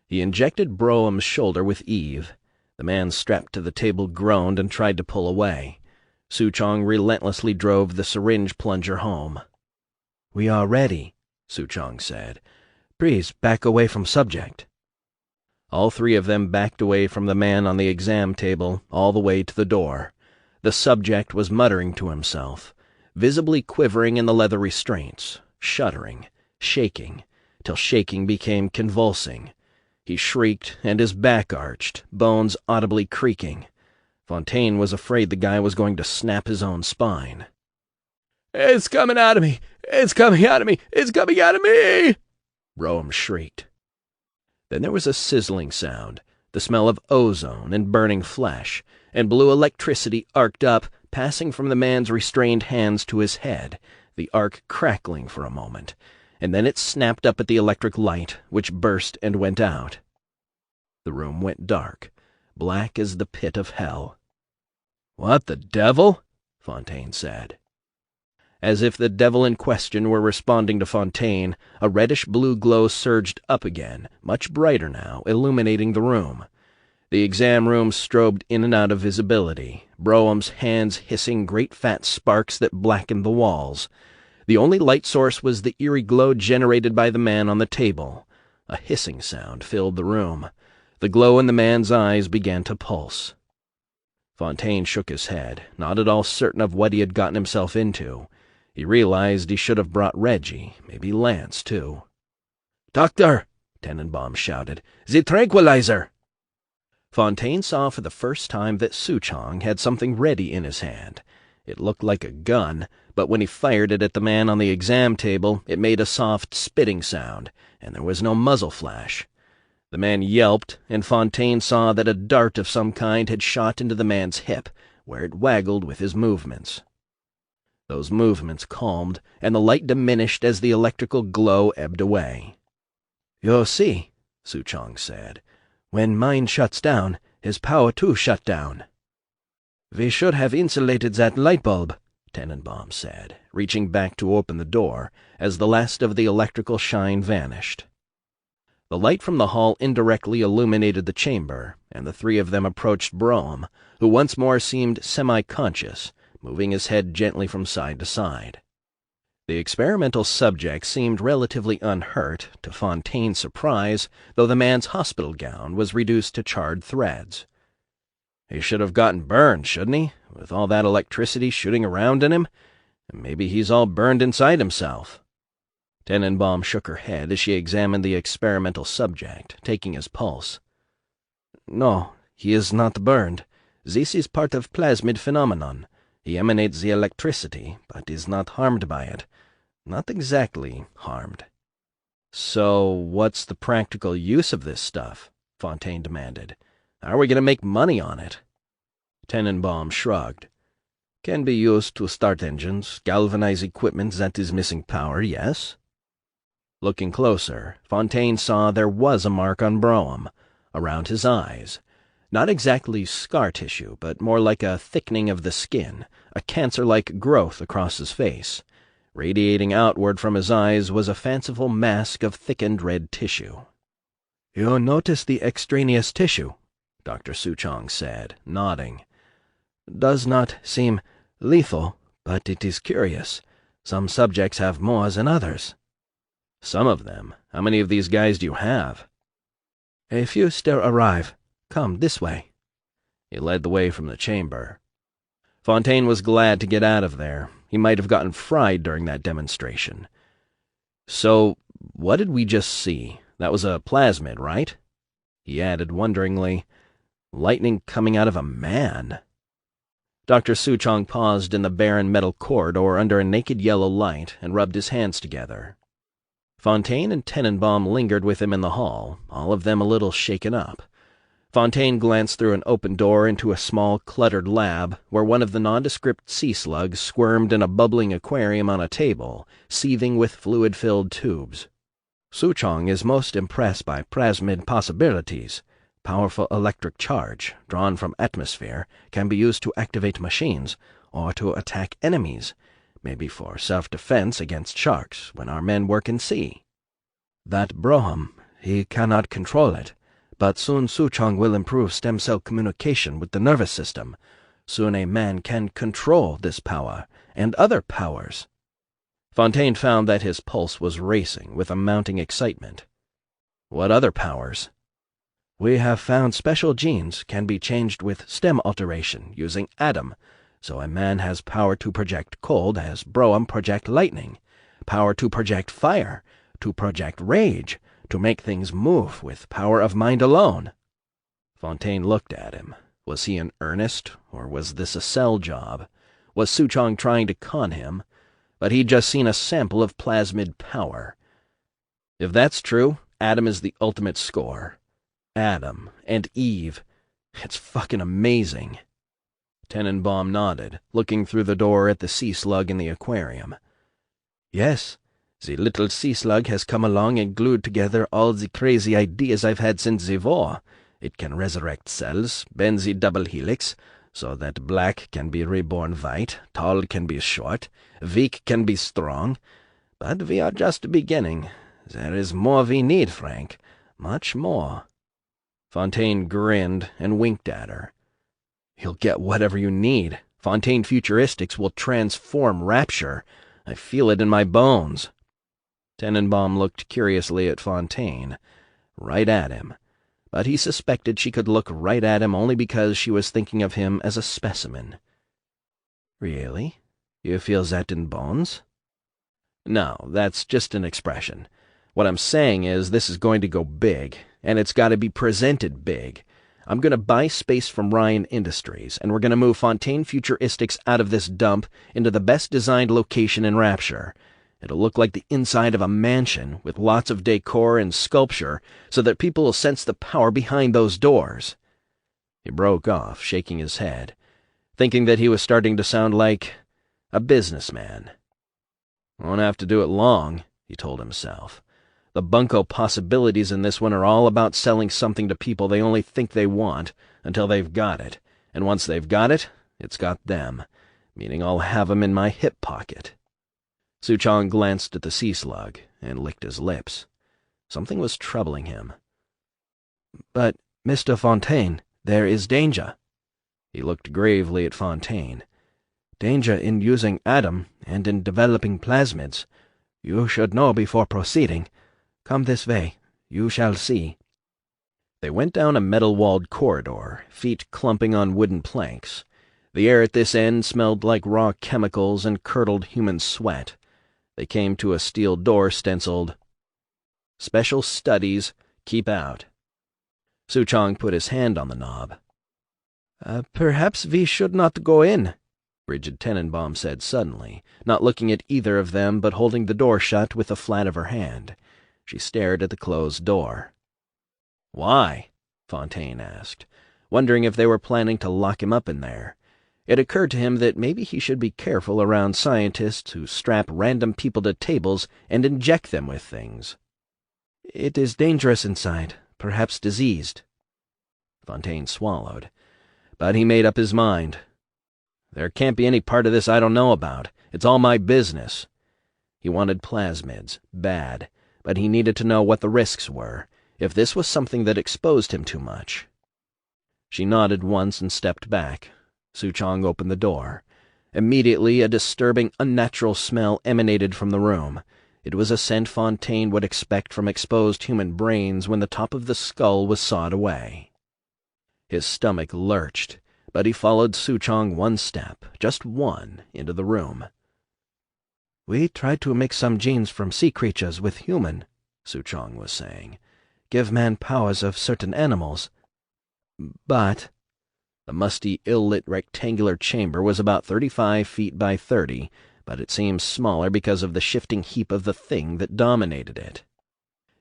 He injected Broham's shoulder with Eve. The man strapped to the table groaned and tried to pull away. Suchong relentlessly drove the syringe plunger home. "We are ready," Suchong said. "Please back away from subject." All three of them backed away from the man on the exam table, all the way to the door. The subject was muttering to himself, visibly quivering in the leather restraints, shuddering, shaking, till shaking became convulsing. He shrieked, and his back arched, bones audibly creaking. Fontaine was afraid the guy was going to snap his own spine. "It's coming out of me! It's coming out of me! It's coming out of me!" Brougham shrieked. Then there was a sizzling sound, the smell of ozone and burning flesh, and blue electricity arced up, passing from the man's restrained hands to his head, the arc crackling for a moment, and then it snapped up at the electric light, which burst and went out. The room went dark, black as the pit of hell. "What the devil?" Fontaine said. As if the devil in question were responding to Fontaine, a reddish-blue glow surged up again, much brighter now, illuminating the room. The exam room strobed in and out of visibility, Broham's hands hissing great fat sparks that blackened the walls. The only light source was the eerie glow generated by the man on the table. A hissing sound filled the room. The glow in the man's eyes began to pulse. Fontaine shook his head, not at all certain of what he had gotten himself into. He realized he should have brought Reggie, maybe Lance, too. "Doctor!" Tenenbaum shouted. "The tranquilizer!" Fontaine saw for the first time that Suchong had something ready in his hand. It looked like a gun, but when he fired it at the man on the exam table, it made a soft spitting sound, and there was no muzzle flash. The man yelped, and Fontaine saw that a dart of some kind had shot into the man's hip, where it waggled with his movements. Those movements calmed, and the light diminished as the electrical glow ebbed away. "You see," Suchong said, "when mind shuts down, his power too shut down." "We should have insulated that light bulb," Tenenbaum said, reaching back to open the door, as the last of the electrical shine vanished. The light from the hall indirectly illuminated the chamber, and the three of them approached Brougham, who once more seemed semi-conscious, moving his head gently from side to side. The experimental subject seemed relatively unhurt, to Fontaine's surprise, though the man's hospital gown was reduced to charred threads. "He should have gotten burned, shouldn't he, with all that electricity shooting around in him? And maybe he's all burned inside himself." Tenenbaum shook her head as she examined the experimental subject, taking his pulse. "No, he is not burned. This is part of plasmid phenomenon. He emanates the electricity, but is not harmed by it. Not exactly harmed." "So what's the practical use of this stuff?" Fontaine demanded. "How are we going to make money on it?" Tenenbaum shrugged. "Can be used to start engines, galvanize equipment that is missing power, yes?" Looking closer, Fontaine saw there was a mark on Brougham, around his eyes. Not exactly scar tissue, but more like a thickening of the skin, a cancer-like growth across his face. Radiating outward from his eyes was a fanciful mask of thickened red tissue. "You notice the extraneous tissue," Dr. Suchong said, nodding. "Does not seem lethal, but it is curious. Some subjects have more than others." "Some of them? How many of these guys do you have?" "A few still arrive. Come this way." He led the way from the chamber. Fontaine was glad to get out of there. He might have gotten fried during that demonstration. "So, what did we just see? That was a plasmid, right?" He added wonderingly, lightning coming out of a man. Dr. Suchong paused in the barren metal corridor under a naked yellow light and rubbed his hands together. Fontaine and Tenenbaum lingered with him in the hall, all of them a little shaken up. Fontaine glanced through an open door into a small, cluttered lab where one of the nondescript sea slugs squirmed in a bubbling aquarium on a table, seething with fluid-filled tubes. Suchong is most impressed by plasmid possibilities. Powerful electric charge, drawn from atmosphere, can be used to activate machines, or to attack enemies, maybe for self-defense against sharks when our men work in sea. That Broham, he cannot control it, but soon Suchong will improve stem cell communication with the nervous system. Soon a man can control this power, and other powers. Fontaine found that his pulse was racing with a mounting excitement. What other powers? We have found special genes can be changed with stem alteration using Adam, so a man has power to project cold as Broham project lightning, power to project fire, to project rage, to make things move with power of mind alone. Fontaine looked at him. Was he in earnest, or was this a cell job? Was Suchong trying to con him? But he'd just seen a sample of plasmid power. If that's true, Adam is the ultimate score. Adam and Eve. It's fucking amazing. Tenenbaum nodded, looking through the door at the sea slug in the aquarium. Yes, the little sea slug has come along and glued together all the crazy ideas I've had since the war. It can resurrect cells, bend the double helix, so that black can be reborn white, tall can be short, weak can be strong. But we are just beginning. There is more we need, Frank. Much more. Fontaine grinned and winked at her. You'll get whatever you need. Fontaine Futuristics will transform Rapture. I feel it in my bones. Tenenbaum looked curiously at Fontaine, right at him, but he suspected she could look right at him only because she was thinking of him as a specimen. Really? You feel that in bones? No, that's just an expression. What I'm saying is this is going to go big, and it's got to be presented big. I'm going to buy space from Ryan Industries, and we're going to move Fontaine Futuristics out of this dump into the best-designed location in Rapture. It'll look like the inside of a mansion, with lots of decor and sculpture, so that people will sense the power behind those doors. He broke off, shaking his head, thinking that he was starting to sound like a businessman. Won't have to do it long, he told himself. The bunco possibilities in this one are all about selling something to people they only think they want until they've got it, and once they've got it, it's got them, meaning I'll have 'em in my hip pocket. Suchong glanced at the sea slug and licked his lips. Something was troubling him. But, Mr. Fontaine, there is danger. He looked gravely at Fontaine. Danger in using Adam and in developing plasmids. You should know before proceeding. Come this way. You shall see. They went down a metal-walled corridor, feet clumping on wooden planks. The air at this end smelled like raw chemicals and curdled human sweat. They came to a steel door stenciled, "Special Studies, Keep Out." Suchong put his hand on the knob. Perhaps we should not go in," Bridget Tenenbaum said suddenly, not looking at either of them but holding the door shut with the flat of her hand. She stared at the closed door. "Why?" Fontaine asked, wondering if they were planning to lock him up in there. It occurred to him that maybe he should be careful around scientists who strap random people to tables and inject them with things. "It is dangerous inside, perhaps diseased." Fontaine swallowed, but he made up his mind. There can't be any part of this I don't know about. It's all my business. He wanted plasmids, bad, but he needed to know what the risks were, if this was something that exposed him too much. She nodded once and stepped back. Suchong opened the door. Immediately a disturbing, unnatural smell emanated from the room. It was a scent Fontaine would expect from exposed human brains when the top of the skull was sawed away. His stomach lurched, but he followed Suchong one step, just one, into the room. "We tried to mix some genes from sea creatures with human," Suchong was saying. give man powers of certain animals. But the musty, ill-lit rectangular chamber was about 35 feet by 30, but it seemed smaller because of the shifting heap of the thing that dominated it.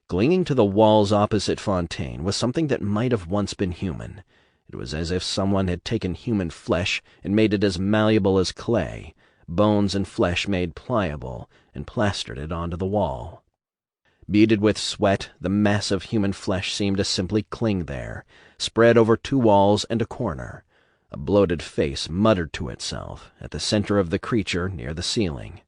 Clinging to the walls opposite Fontaine was something that might have once been human. It was as if someone had taken human flesh and made it as malleable as clay, bones and flesh made pliable, and plastered it onto the wall. Beaded with sweat, the mass of human flesh seemed to simply cling there, spread over 2 walls and a corner. A bloated face muttered to itself at the center of the creature near the ceiling.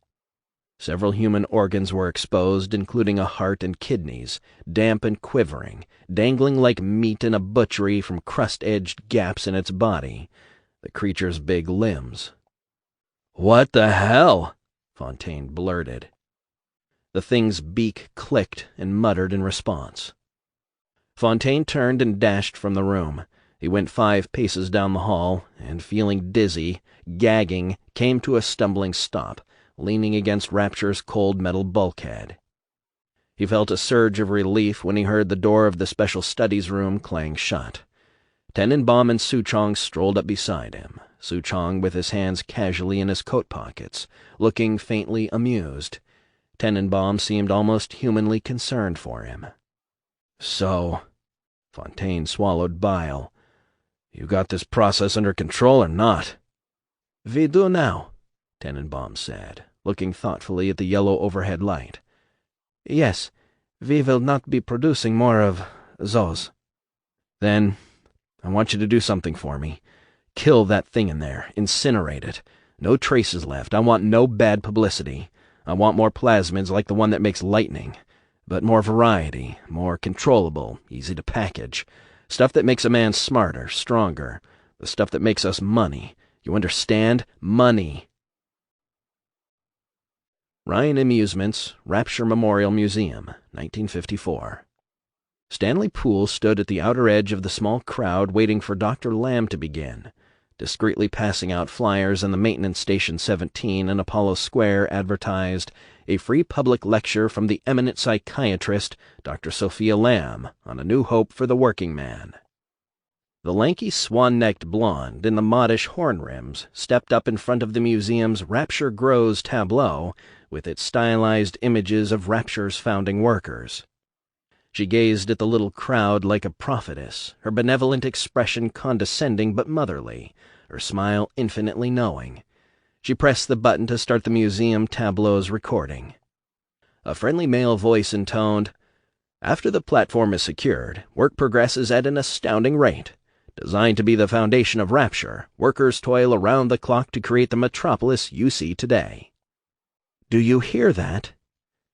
Several human organs were exposed, including a heart and kidneys, damp and quivering, dangling like meat in a butchery from crust-edged gaps in its body, the creature's big limbs. "What the hell?" Fontaine blurted. The thing's beak clicked and muttered in response. Fontaine turned and dashed from the room. He went 5 paces down the hall, and feeling dizzy, gagging, came to a stumbling stop, leaning against Rapture's cold metal bulkhead. He felt a surge of relief when he heard the door of the special studies room clang shut. Tenenbaum and Suchong strolled up beside him, Suchong with his hands casually in his coat pockets, looking faintly amused. Tenenbaum seemed almost humanly concerned for him. "So," Fontaine swallowed bile, "you got this process under control or not?" "We do now," Tenenbaum said, looking thoughtfully at the yellow overhead light. "Yes, we will not be producing more of those." "Then I want you to do something for me. Kill that thing in there. Incinerate it. No traces left. I want no bad publicity. I want more plasmids like the one that makes lightning, but more variety, more controllable, easy to package. Stuff that makes a man smarter, stronger. The stuff that makes us money. You understand? Money." Ryan Amusements, Rapture Memorial Museum, 1954. Stanley Poole stood at the outer edge of the small crowd waiting for Dr. Lamb to begin, discreetly passing out flyers on the maintenance station 17 in Apollo Square advertised a free public lecture from the eminent psychiatrist Dr. Sophia Lamb on a new hope for the working man. The lanky swan-necked blonde in the modish horn rims stepped up in front of the museum's Rapture Grows tableau with its stylized images of Rapture's founding workers. She gazed at the little crowd like a prophetess, her benevolent expression condescending but motherly, her smile infinitely knowing. She pressed the button to start the museum tableau's recording. A friendly male voice intoned, "After the platform is secured, work progresses at an astounding rate. Designed to be the foundation of Rapture, workers toil around the clock to create the metropolis you see today." "Do you hear that?"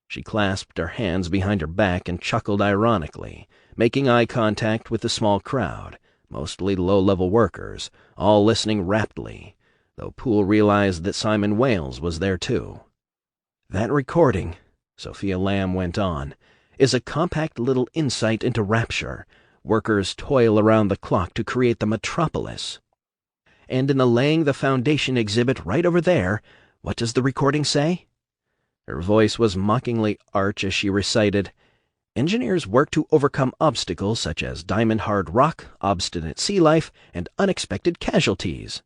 She clasped her hands behind her back and chuckled ironically, making eye contact with the small crowd, mostly low-level workers, all listening raptly, though Poole realized that Simon Wales was there too. "That recording," Sophia Lamb went on, "is a compact little insight into Rapture. Workers toil around the clock to create the metropolis. And in the Laying the Foundation exhibit right over there, what does the recording say?" Her voice was mockingly arch as she recited, "Engineers work to overcome obstacles such as diamond-hard rock, obstinate sea life, and unexpected casualties.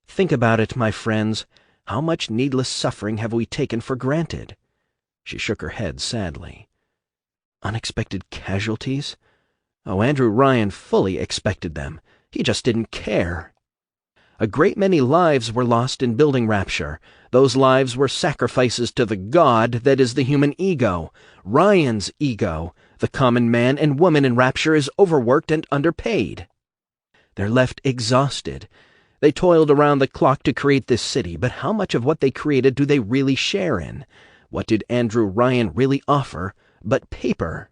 Think about it, my friends. How much needless suffering have we taken for granted?" She shook her head sadly. "Unexpected casualties? Oh, Andrew Ryan fully expected them. He just didn't care. A great many lives were lost in building Rapture. Those lives were sacrifices to the god that is the human ego, Ryan's ego. The common man and woman in Rapture is overworked and underpaid. They're left exhausted. They toiled around the clock to create this city, but how much of what they created do they really share in? What did Andrew Ryan really offer but paper?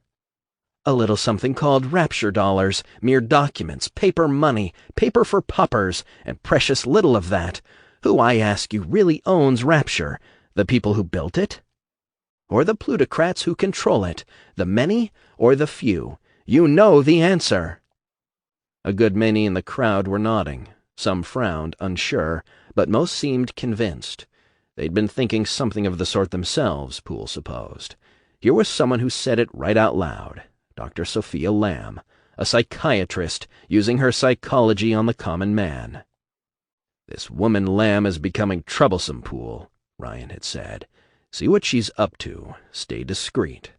A little something called Rapture dollars, mere documents, paper money, paper for paupers, and precious little of that. Who, I ask you, really owns Rapture? The people who built it? Or the plutocrats who control it? The many or the few? You know the answer." A good many in the crowd were nodding. Some frowned, unsure, but most seemed convinced. They'd been thinking something of the sort themselves, Poole supposed. Here was someone who said it right out loud. Dr. Sophia Lamb, a psychiatrist using her psychology on the common man. "This woman Lamb is becoming troublesome, Poole," Ryan had said. "See what she's up to. Stay discreet."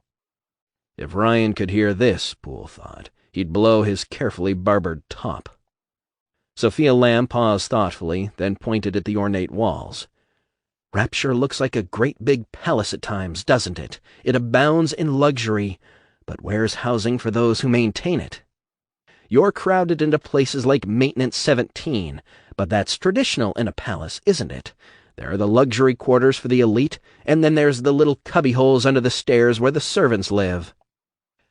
If Ryan could hear this, Poole thought, he'd blow his carefully barbered top. Sophia Lamb paused thoughtfully, then pointed at the ornate walls. "Rapture looks like a great big palace at times, doesn't it? It abounds in luxury, but where's housing for those who maintain it? You're crowded into places like Maintenance 17, but that's traditional in a palace, isn't it? There are the luxury quarters for the elite, and then there's the little cubbyholes under the stairs where the servants live.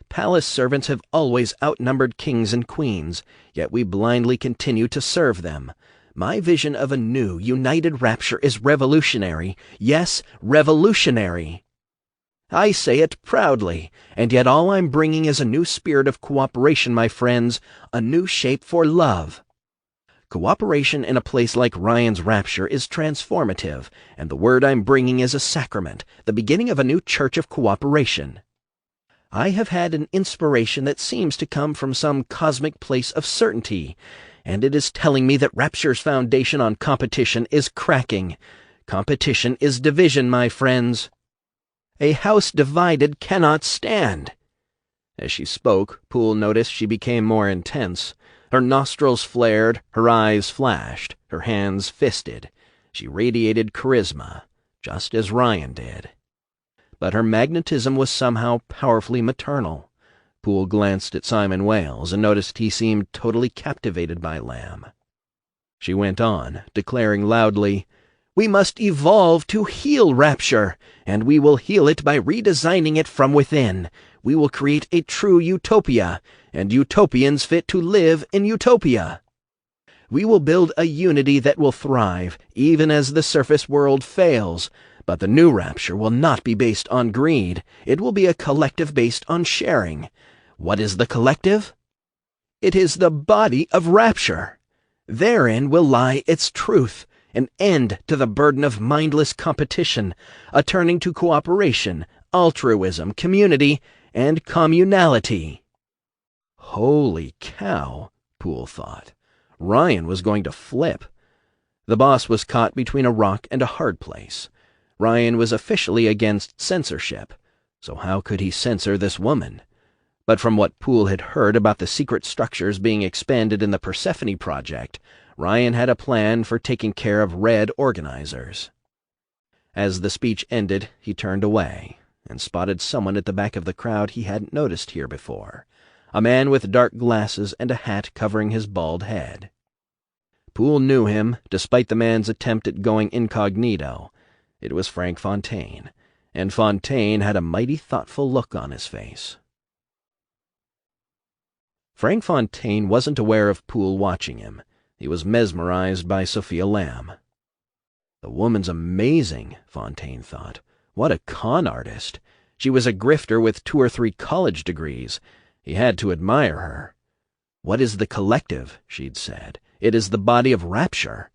Palace servants have always outnumbered kings and queens, yet we blindly continue to serve them. My vision of a new, united Rapture is revolutionary. Yes, revolutionary. I say it proudly, and yet all I'm bringing is a new spirit of cooperation, my friends, a new shape for love. Cooperation in a place like Ryan's Rapture is transformative, and the word I'm bringing is a sacrament, the beginning of a new church of cooperation. I have had an inspiration that seems to come from some cosmic place of certainty, and it is telling me that Rapture's foundation on competition is cracking. Competition is division, my friends. A house divided cannot stand." As she spoke, Poole noticed she became more intense. Her nostrils flared, her eyes flashed, her hands fisted. She radiated charisma, just as Ryan did. But her magnetism was somehow powerfully maternal. Poole glanced at Simon Wales and noticed he seemed totally captivated by Lamb. She went on, declaring loudly, "We must evolve to heal Rapture, and we will heal it by redesigning it from within. We will create a true utopia, and utopians fit to live in utopia. We will build a unity that will thrive, even as the surface world fails. But the new Rapture will not be based on greed. It will be a collective based on sharing. What is the collective? It is the body of Rapture. Therein will lie its truth, an end to the burden of mindless competition, a turning to cooperation, altruism, community, and communality." Holy cow, Poole thought. Ryan was going to flip. The boss was caught between a rock and a hard place. Ryan was officially against censorship, so how could he censor this woman? But from what Poole had heard about the secret structures being expanded in the Persephone Project, Ryan had a plan for taking care of Red organizers. As the speech ended, he turned away and spotted someone at the back of the crowd he hadn't noticed here before, a man with dark glasses and a hat covering his bald head. Poole knew him, despite the man's attempt at going incognito. It was Frank Fontaine, and Fontaine had a mighty thoughtful look on his face. Frank Fontaine wasn't aware of Poole watching him. He was mesmerized by Sophia Lamb. The woman's amazing, Fontaine thought. What a con artist. She was a grifter with 2 or 3 college degrees. He had to admire her. "What is the collective?" she'd said. "It is the body of Rapture."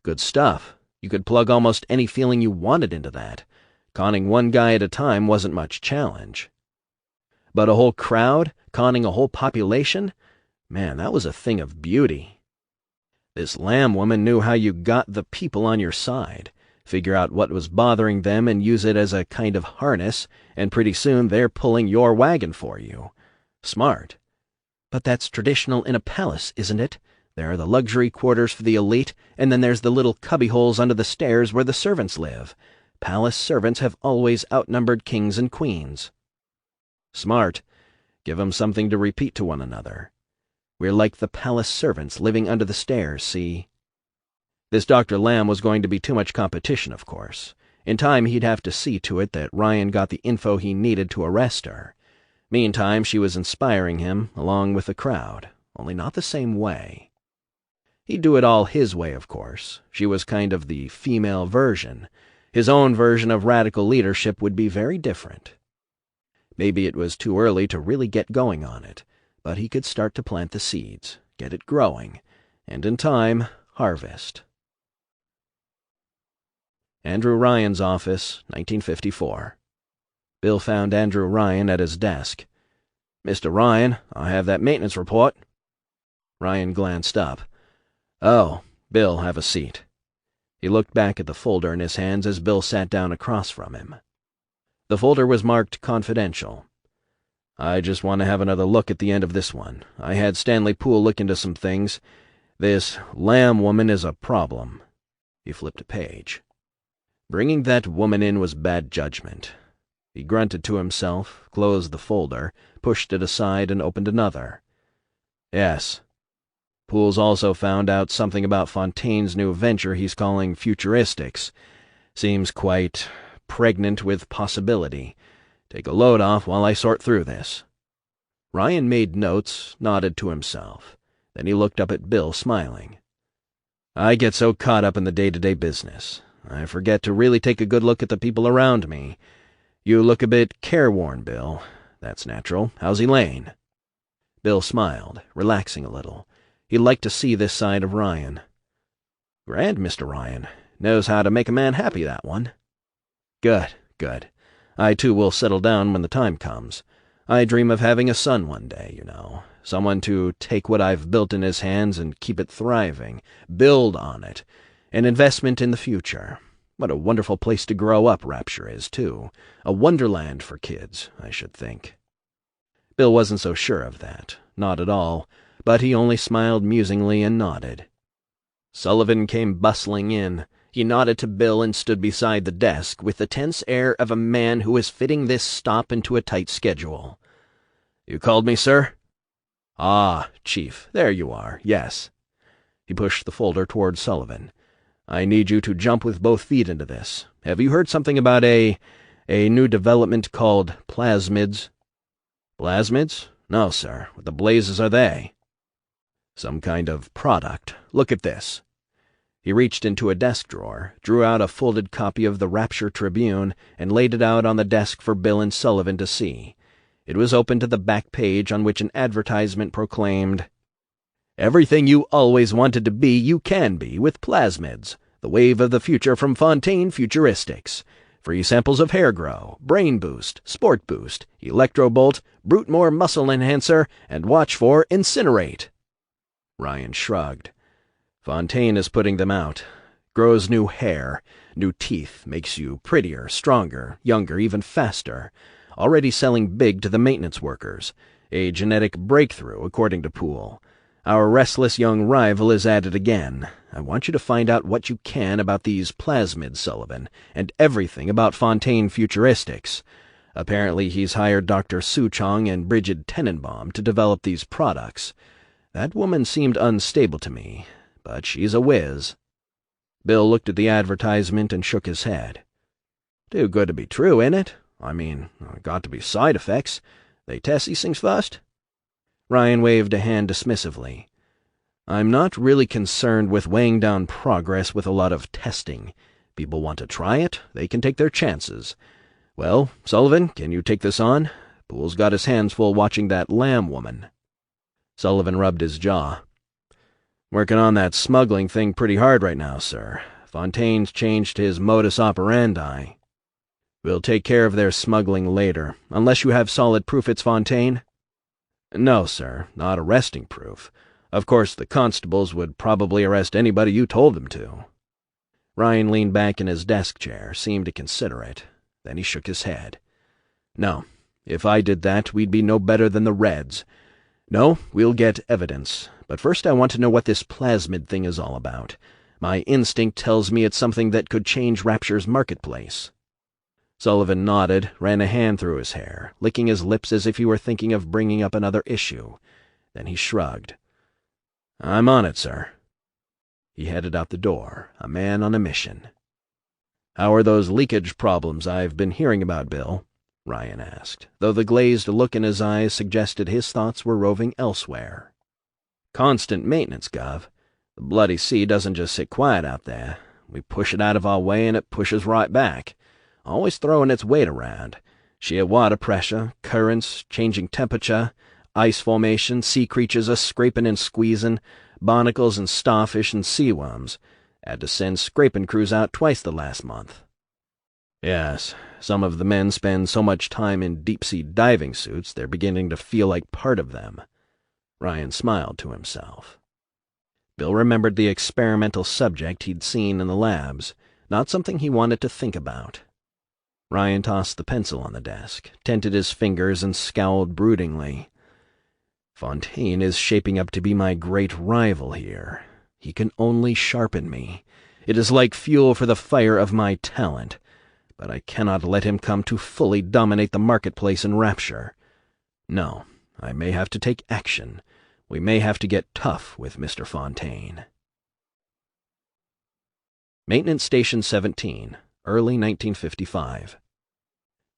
Good stuff. You could plug almost any feeling you wanted into that. Conning one guy at a time wasn't much challenge. But a whole crowd, conning a whole population? Man, that was a thing of beauty. This Lamb woman knew how you got the people on your side. Figure out what was bothering them and use it as a kind of harness, and pretty soon they're pulling your wagon for you. Smart. But that's traditional in a palace, isn't it? There are the luxury quarters for the elite, and then there's the little cubbyholes under the stairs where the servants live. Palace servants have always outnumbered kings and queens. Smart. Give 'em something to repeat to one another. We're like the palace servants living under the stairs, see? This Dr. Lamb was going to be too much competition, of course. In time, he'd have to see to it that Ryan got the info he needed to arrest her. Meantime, she was inspiring him, along with the crowd, only not the same way. He'd do it all his way, of course. She was kind of the female version. His own version of radical leadership would be very different. Maybe it was too early to really get going on it, but he could start to plant the seeds, get it growing, and in time, harvest. Andrew Ryan's office, 1954. Bill found Andrew Ryan at his desk. "Mr. Ryan, I have that maintenance report." Ryan glanced up. "Oh, Bill, have a seat." He looked back at the folder in his hands as Bill sat down across from him. The folder was marked confidential. "I just want to have another look at the end of this one. I had Stanley Poole look into some things. This Lamb woman is a problem." He flipped a page. Bringing that woman in was bad judgment. He grunted to himself, closed the folder, pushed it aside, and opened another. "Yes. Poole's also found out something about Fontaine's new venture he's calling Futuristics. Seems quite pregnant with possibility. Take a load off while I sort through this." Ryan made notes, nodded to himself. Then he looked up at Bill, smiling. "I get so caught up in the day-to-day business. I forget to really take a good look at the people around me. You look a bit careworn, Bill. That's natural. How's Elaine?" Bill smiled, relaxing a little. He liked to see this side of Ryan. "Grand, Mr. Ryan. Knows how to make a man happy, that one." "Good, good. I, too, will settle down when the time comes. I dream of having a son one day, you know. Someone to take what I've built in his hands and keep it thriving, build on it. An investment in the future. What a wonderful place to grow up Rapture is, too. A wonderland for kids, I should think." Bill wasn't so sure of that. Not at all. But he only smiled musingly and nodded. Sullivan came bustling in. He nodded to Bill and stood beside the desk with the tense air of a man who is fitting this stop into a tight schedule. "You called me, sir?" "Ah, Chief, there you are, yes." He pushed the folder toward Sullivan. "I need you to jump with both feet into this. Have you heard something about a new development called plasmids?" "Plasmids? No, sir. What the blazes are they?" "Some kind of product. Look at this." He reached into a desk drawer, drew out a folded copy of the Rapture Tribune, and laid it out on the desk for Bill and Sullivan to see. It was open to the back page, on which an advertisement proclaimed, "Everything you always wanted to be, you can be with plasmids. The wave of the future from Fontaine Futuristics. Free samples of Hair Grow, Brain Boost, Sport Boost, Electrobolt, Brute-More Muscle Enhancer, and watch for Incinerate." Ryan shrugged. "Fontaine is putting them out. Grows new hair, new teeth, makes you prettier, stronger, younger, even faster. Already selling big to the maintenance workers. A genetic breakthrough, according to Poole. Our restless young rival is at it again. I want you to find out what you can about these plasmids, Sullivan, and everything about Fontaine Futuristics. Apparently he's hired Dr. Suchong and Brigid Tenenbaum to develop these products. That woman seemed unstable to me, but she's a whiz." Bill looked at the advertisement and shook his head. "Too good to be true, ain't it? I mean, got to be side effects. They test these things first?" Ryan waved a hand dismissively. "I'm not really concerned with weighing down progress with a lot of testing. People want to try it, they can take their chances. Well, Sullivan, can you take this on? Poole's got his hands full watching that Lamb woman." Sullivan rubbed his jaw. "Working on that smuggling thing pretty hard right now, sir. Fontaine's changed his modus operandi. We'll take care of their smuggling later, unless you have solid proof it's Fontaine?" "No, sir, not arresting proof. Of course, the constables would probably arrest anybody you told them to." Ryan leaned back in his desk chair, seemed to consider it. Then he shook his head. "No, if I did that, we'd be no better than the Reds. No, we'll get evidence. But first I want to know what this plasmid thing is all about. My instinct tells me it's something that could change Rapture's marketplace." Sullivan nodded, ran a hand through his hair, licking his lips as if he were thinking of bringing up another issue. Then he shrugged. "I'm on it, sir." He headed out the door, a man on a mission. "How are those leakage problems I've been hearing about, Bill?" Ryan asked, though the glazed look in his eyes suggested his thoughts were roving elsewhere. "Constant maintenance, Gov. The bloody sea doesn't just sit quiet out there. We push it out of our way and it pushes right back. Always throwing its weight around. Sheer water pressure, currents, changing temperature, ice formation, sea creatures are scraping and squeezing, barnacles and starfish and sea worms. Had to send scraping crews out twice the last month." Yes, some of the men spend so much time in deep-sea diving suits they're beginning to feel like part of them. Ryan smiled to himself. Bill remembered the experimental subject he'd seen in the labs, not something he wanted to think about. Ryan tossed the pencil on the desk, tented his fingers, and scowled broodingly. Fontaine is shaping up to be my great rival here. He can only sharpen me. It is like fuel for the fire of my talent. But I cannot let him come to fully dominate the marketplace in Rapture. No, I may have to take action. We may have to get tough with Mr. Fontaine. Maintenance Station 17, early 1955.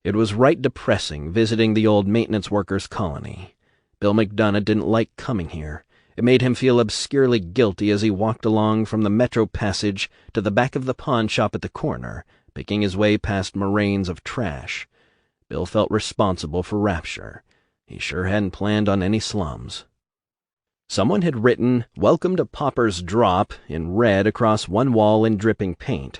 It was right depressing visiting the old maintenance workers' colony. Bill McDonough didn't like coming here. It made him feel obscurely guilty as he walked along from the metro passage to the back of the pawn shop at the corner, picking his way past moraines of trash. Bill felt responsible for Rapture. He sure hadn't planned on any slums. Someone had written, "Welcome to Pauper's Drop," in red across one wall in dripping paint.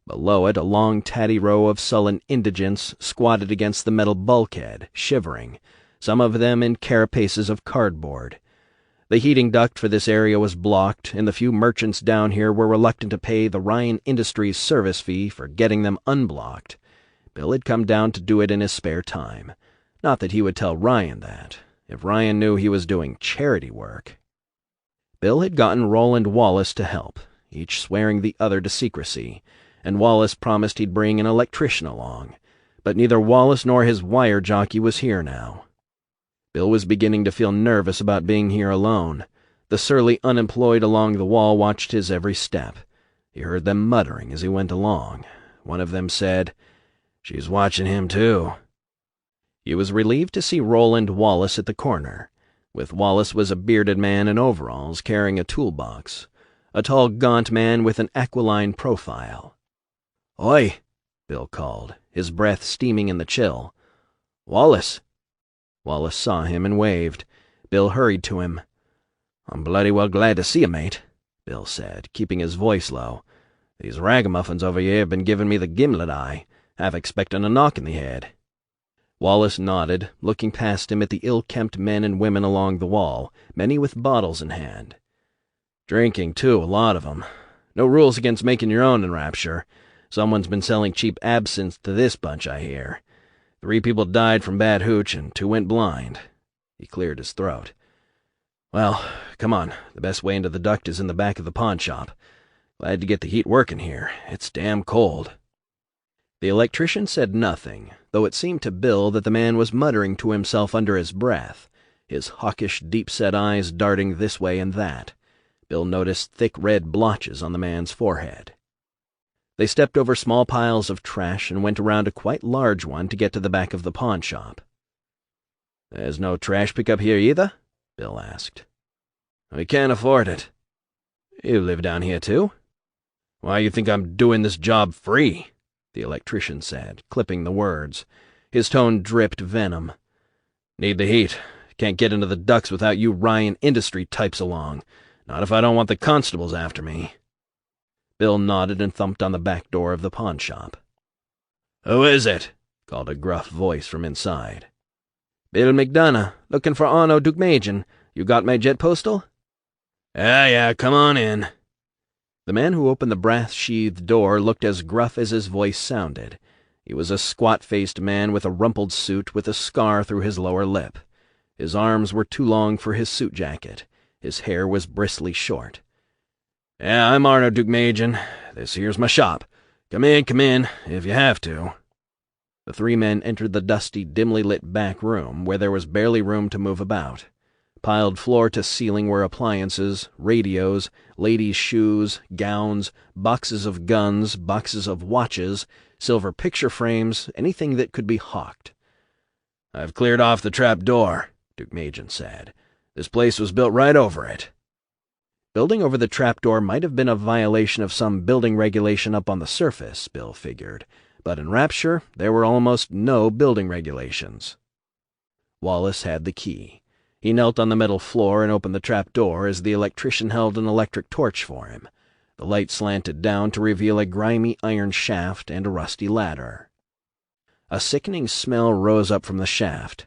Below it, a long tatty row of sullen indigents squatted against the metal bulkhead, shivering, some of them in carapaces of cardboard. The heating duct for this area was blocked, and the few merchants down here were reluctant to pay the Ryan Industries service fee for getting them unblocked. Bill had come down to do it in his spare time. Not that he would tell Ryan that. If Ryan knew he was doing charity work. Bill had gotten Roland Wallace to help, each swearing the other to secrecy, and Wallace promised he'd bring an electrician along. But neither Wallace nor his wire jockey was here now. Bill was beginning to feel nervous about being here alone. The surly unemployed along the wall watched his every step. He heard them muttering as he went along. One of them said, "She's watching him, too." He was relieved to see Roland Wallace at the corner. With Wallace was a bearded man in overalls carrying a toolbox, a tall, gaunt man with an aquiline profile. "Oi!" Bill called, his breath steaming in the chill. "Wallace!" Wallace saw him and waved. Bill hurried to him. "I'm bloody well glad to see you, mate," Bill said, keeping his voice low. "These ragamuffins over here have been giving me the gimlet eye, half expecting a knock in the head." Wallace nodded, looking past him at the ill-kempt men and women along the wall, many with bottles in hand. "Drinking, too, a lot of 'em. No rules against making your own in Rapture. Someone's been selling cheap absinthe to this bunch, I hear. 3 people died from bad hooch, and 2 went blind." He cleared his throat. "Well, come on. The best way into the duct is in the back of the pawn shop. Glad to get the heat working here. It's damn cold." The electrician said nothing, though it seemed to Bill that the man was muttering to himself under his breath, his hawkish, deep-set eyes darting this way and that. Bill noticed thick red blotches on the man's forehead. They stepped over small piles of trash and went around a quite large one to get to the back of the pawn shop. "There's no trash pickup here either?" Bill asked. "We can't afford it." "You live down here, too?" "Why you think I'm doing this job free?" the electrician said, clipping the words. His tone dripped venom. "Need the heat. Can't get into the ducts without you Ryan Industry types along. Not if I don't want the constables after me." Bill nodded and thumped on the back door of the pawn shop. "Who is it?" called a gruff voice from inside. "Bill McDonough, looking for Arno Dukmajian. You got my jet postal?" Yeah, come on in." The man who opened the brass-sheathed door looked as gruff as his voice sounded. He was a squat-faced man with a rumpled suit with a scar through his lower lip. His arms were too long for his suit jacket. His hair was bristly short. "Yeah, I'm Arno Dukmajian. This here's my shop. Come in, if you have to." The 3 men entered the dusty, dimly lit back room, where there was barely room to move about. Piled floor to ceiling were appliances, radios, ladies' shoes, gowns, boxes of guns, boxes of watches, silver picture frames, anything that could be hawked. "I've cleared off the trap door," Dukmajian said. "This place was built right over it." Building over the trapdoor might have been a violation of some building regulation up on the surface, Bill figured, but in Rapture there were almost no building regulations. Wallace had the key. He knelt on the metal floor and opened the trapdoor as the electrician held an electric torch for him. The light slanted down to reveal a grimy iron shaft and a rusty ladder. A sickening smell rose up from the shaft.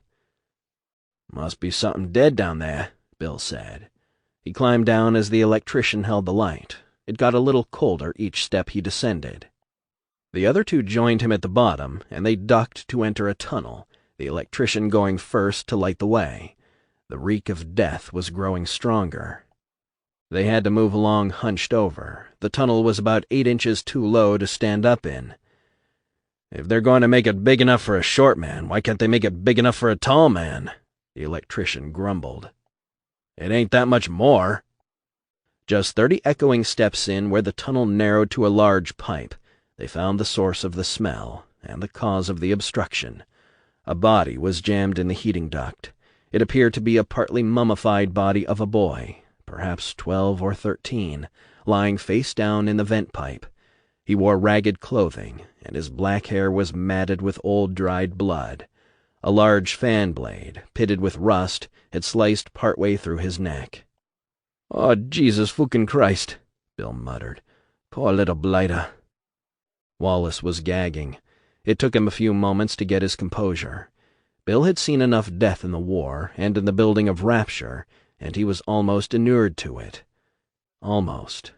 "Must be something dead down there," Bill said. He climbed down as the electrician held the light. It got a little colder each step he descended. The other two joined him at the bottom, and they ducked to enter a tunnel, the electrician going first to light the way. The reek of death was growing stronger. They had to move along hunched over. The tunnel was about 8 inches too low to stand up in. "If they're going to make it big enough for a short man, why can't they make it big enough for a tall man?" the electrician grumbled. "It ain't that much more." Just 30 echoing steps in, where the tunnel narrowed to a large pipe, they found the source of the smell and the cause of the obstruction. A body was jammed in the heating duct. It appeared to be a partly mummified body of a boy, perhaps 12 or 13, lying face down in the vent pipe. He wore ragged clothing, and his black hair was matted with old dried blood. A large fan blade, pitted with rust, had sliced partway through his neck. "Oh, Jesus fucking Christ," Bill muttered. "Poor little blighter." Wallace was gagging. It took him a few moments to get his composure. Bill had seen enough death in the war and in the building of Rapture, and he was almost inured to it. Almost.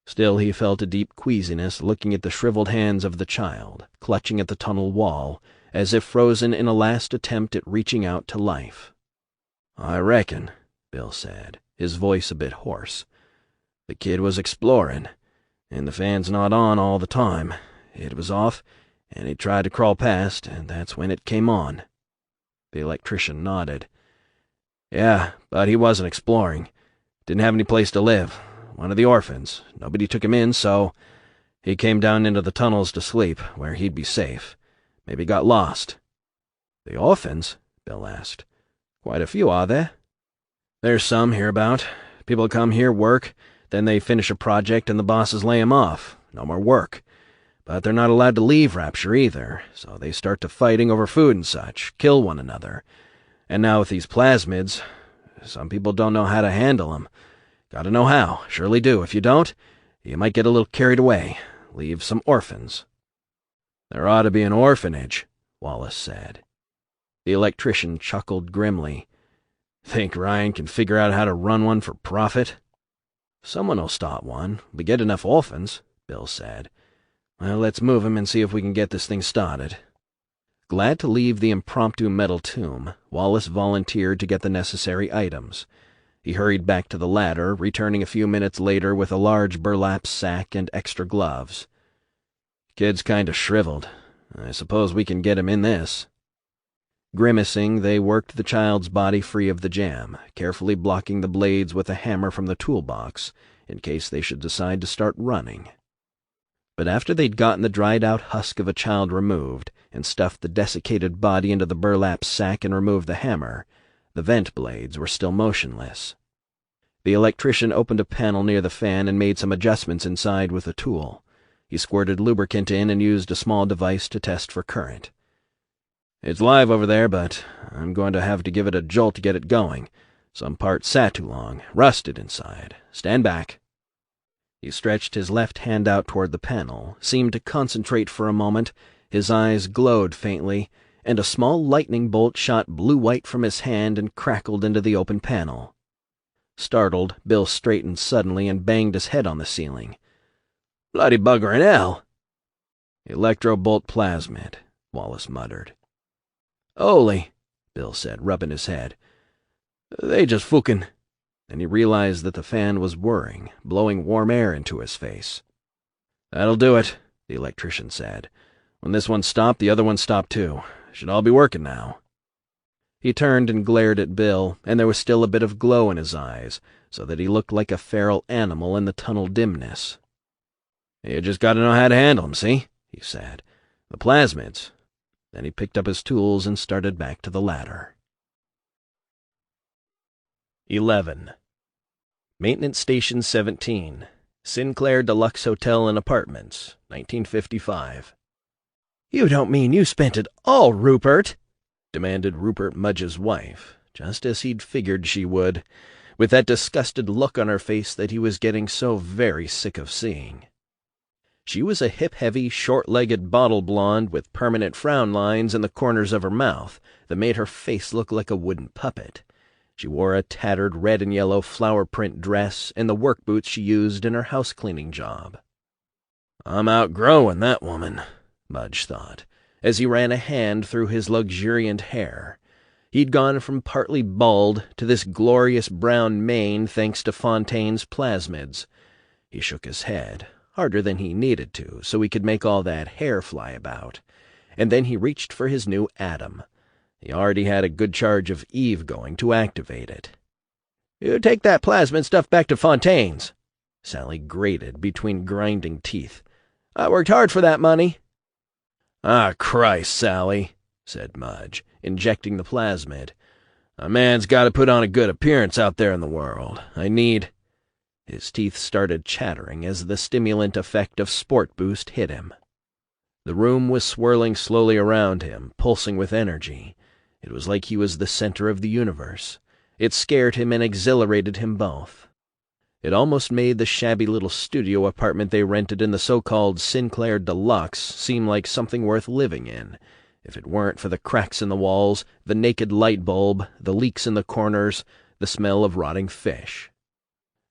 Still, he felt a deep queasiness looking at the shriveled hands of the child, clutching at the tunnel wall, as if frozen in a last attempt at reaching out to life. "I reckon," Bill said, his voice a bit hoarse. "The kid was exploring, and the fan's not on all the time. It was off, and he tried to crawl past, and that's when it came on." The electrician nodded. "Yeah, but he wasn't exploring. Didn't have any place to live. One of the orphans. Nobody took him in, so he came down into the tunnels to sleep, where he'd be safe. Maybe got lost." "The orphans?" Bill asked. "Quite a few, are there?" "There's some hereabout. People come here, work, then they finish a project and the bosses lay 'em off. No more work. But they're not allowed to leave Rapture either, so they start to fighting over food and such, kill one another. And now with these plasmids, some people don't know how to handle 'em. Gotta know how, surely do. If you don't, you might get a little carried away, leave some orphans." "There ought to be an orphanage," Wallace said. The electrician chuckled grimly. "Think Ryan can figure out how to run one for profit?" "Someone'll start one. We get enough orphans," Bill said. "Well, let's move him and see if we can get this thing started." Glad to leave the impromptu metal tomb, Wallace volunteered to get the necessary items. He hurried back to the ladder, returning a few minutes later with a large burlap sack and extra gloves. "Kid's kind of shriveled. I suppose we can get him in this." Grimacing, they worked the child's body free of the jam, carefully blocking the blades with a hammer from the toolbox, in case they should decide to start running. But after they'd gotten the dried-out husk of a child removed, and stuffed the desiccated body into the burlap sack and removed the hammer, the vent blades were still motionless. The electrician opened a panel near the fan and made some adjustments inside with a tool. He squirted lubricant in and used a small device to test for current. "It's live over there, but I'm going to have to give it a jolt to get it going. Some parts sat too long, rusted inside. Stand back." He stretched his left hand out toward the panel, seemed to concentrate for a moment, his eyes glowed faintly, and a small lightning bolt shot blue-white from his hand and crackled into the open panel. Startled, Bill straightened suddenly and banged his head on the ceiling. "Bloody bugger in hell!" "Electrobolt plasmid," Wallace muttered. "Holy," Bill said, rubbing his head. "They just fucking—" Then he realized that the fan was whirring, blowing warm air into his face. "That'll do it," the electrician said. "When this one stopped, the other one stopped too. Should all be working now." He turned and glared at Bill, and there was still a bit of glow in his eyes, so that he looked like a feral animal in the tunnel dimness. "You just gotta know how to handle 'em, see?" he said. "The plasmids." Then he picked up his tools and started back to the ladder. 11. Maintenance Station 17, Sinclair Deluxe Hotel and Apartments, 1955. "You don't mean you spent it all, Rupert?" demanded Rupert Mudge's wife, just as he'd figured she would. with that disgusted look on her face that he was getting so very sick of seeing. She was a hip-heavy, short-legged bottle blonde with permanent frown lines in the corners of her mouth that made her face look like a wooden puppet. She wore a tattered red and yellow flower print dress and the work boots she used in her house-cleaning job. "I'm outgrowing that woman," Mudge thought, as he ran a hand through his luxuriant hair. He'd gone from partly bald to this glorious brown mane thanks to Fontaine's plasmids. He shook his head, harder than he needed to, so he could make all that hair fly about. And then he reached for his new atom. He already had a good charge of Eve going to activate it. "You take that plasmid stuff back to Fontaine's," Sally grated between grinding teeth. "I worked hard for that money." "Ah, Christ, Sally," said Mudge, injecting the plasmid. "A man's got to put on a good appearance out there in the world. I need—" His teeth started chattering as the stimulant effect of Sport Boost hit him. The room was swirling slowly around him, pulsing with energy. It was like he was the center of the universe. It scared him and exhilarated him both. It almost made the shabby little studio apartment they rented in the so-called Sinclair Deluxe seem like something worth living in, if it weren't for the cracks in the walls, the naked light bulb, the leaks in the corners, the smell of rotting fish.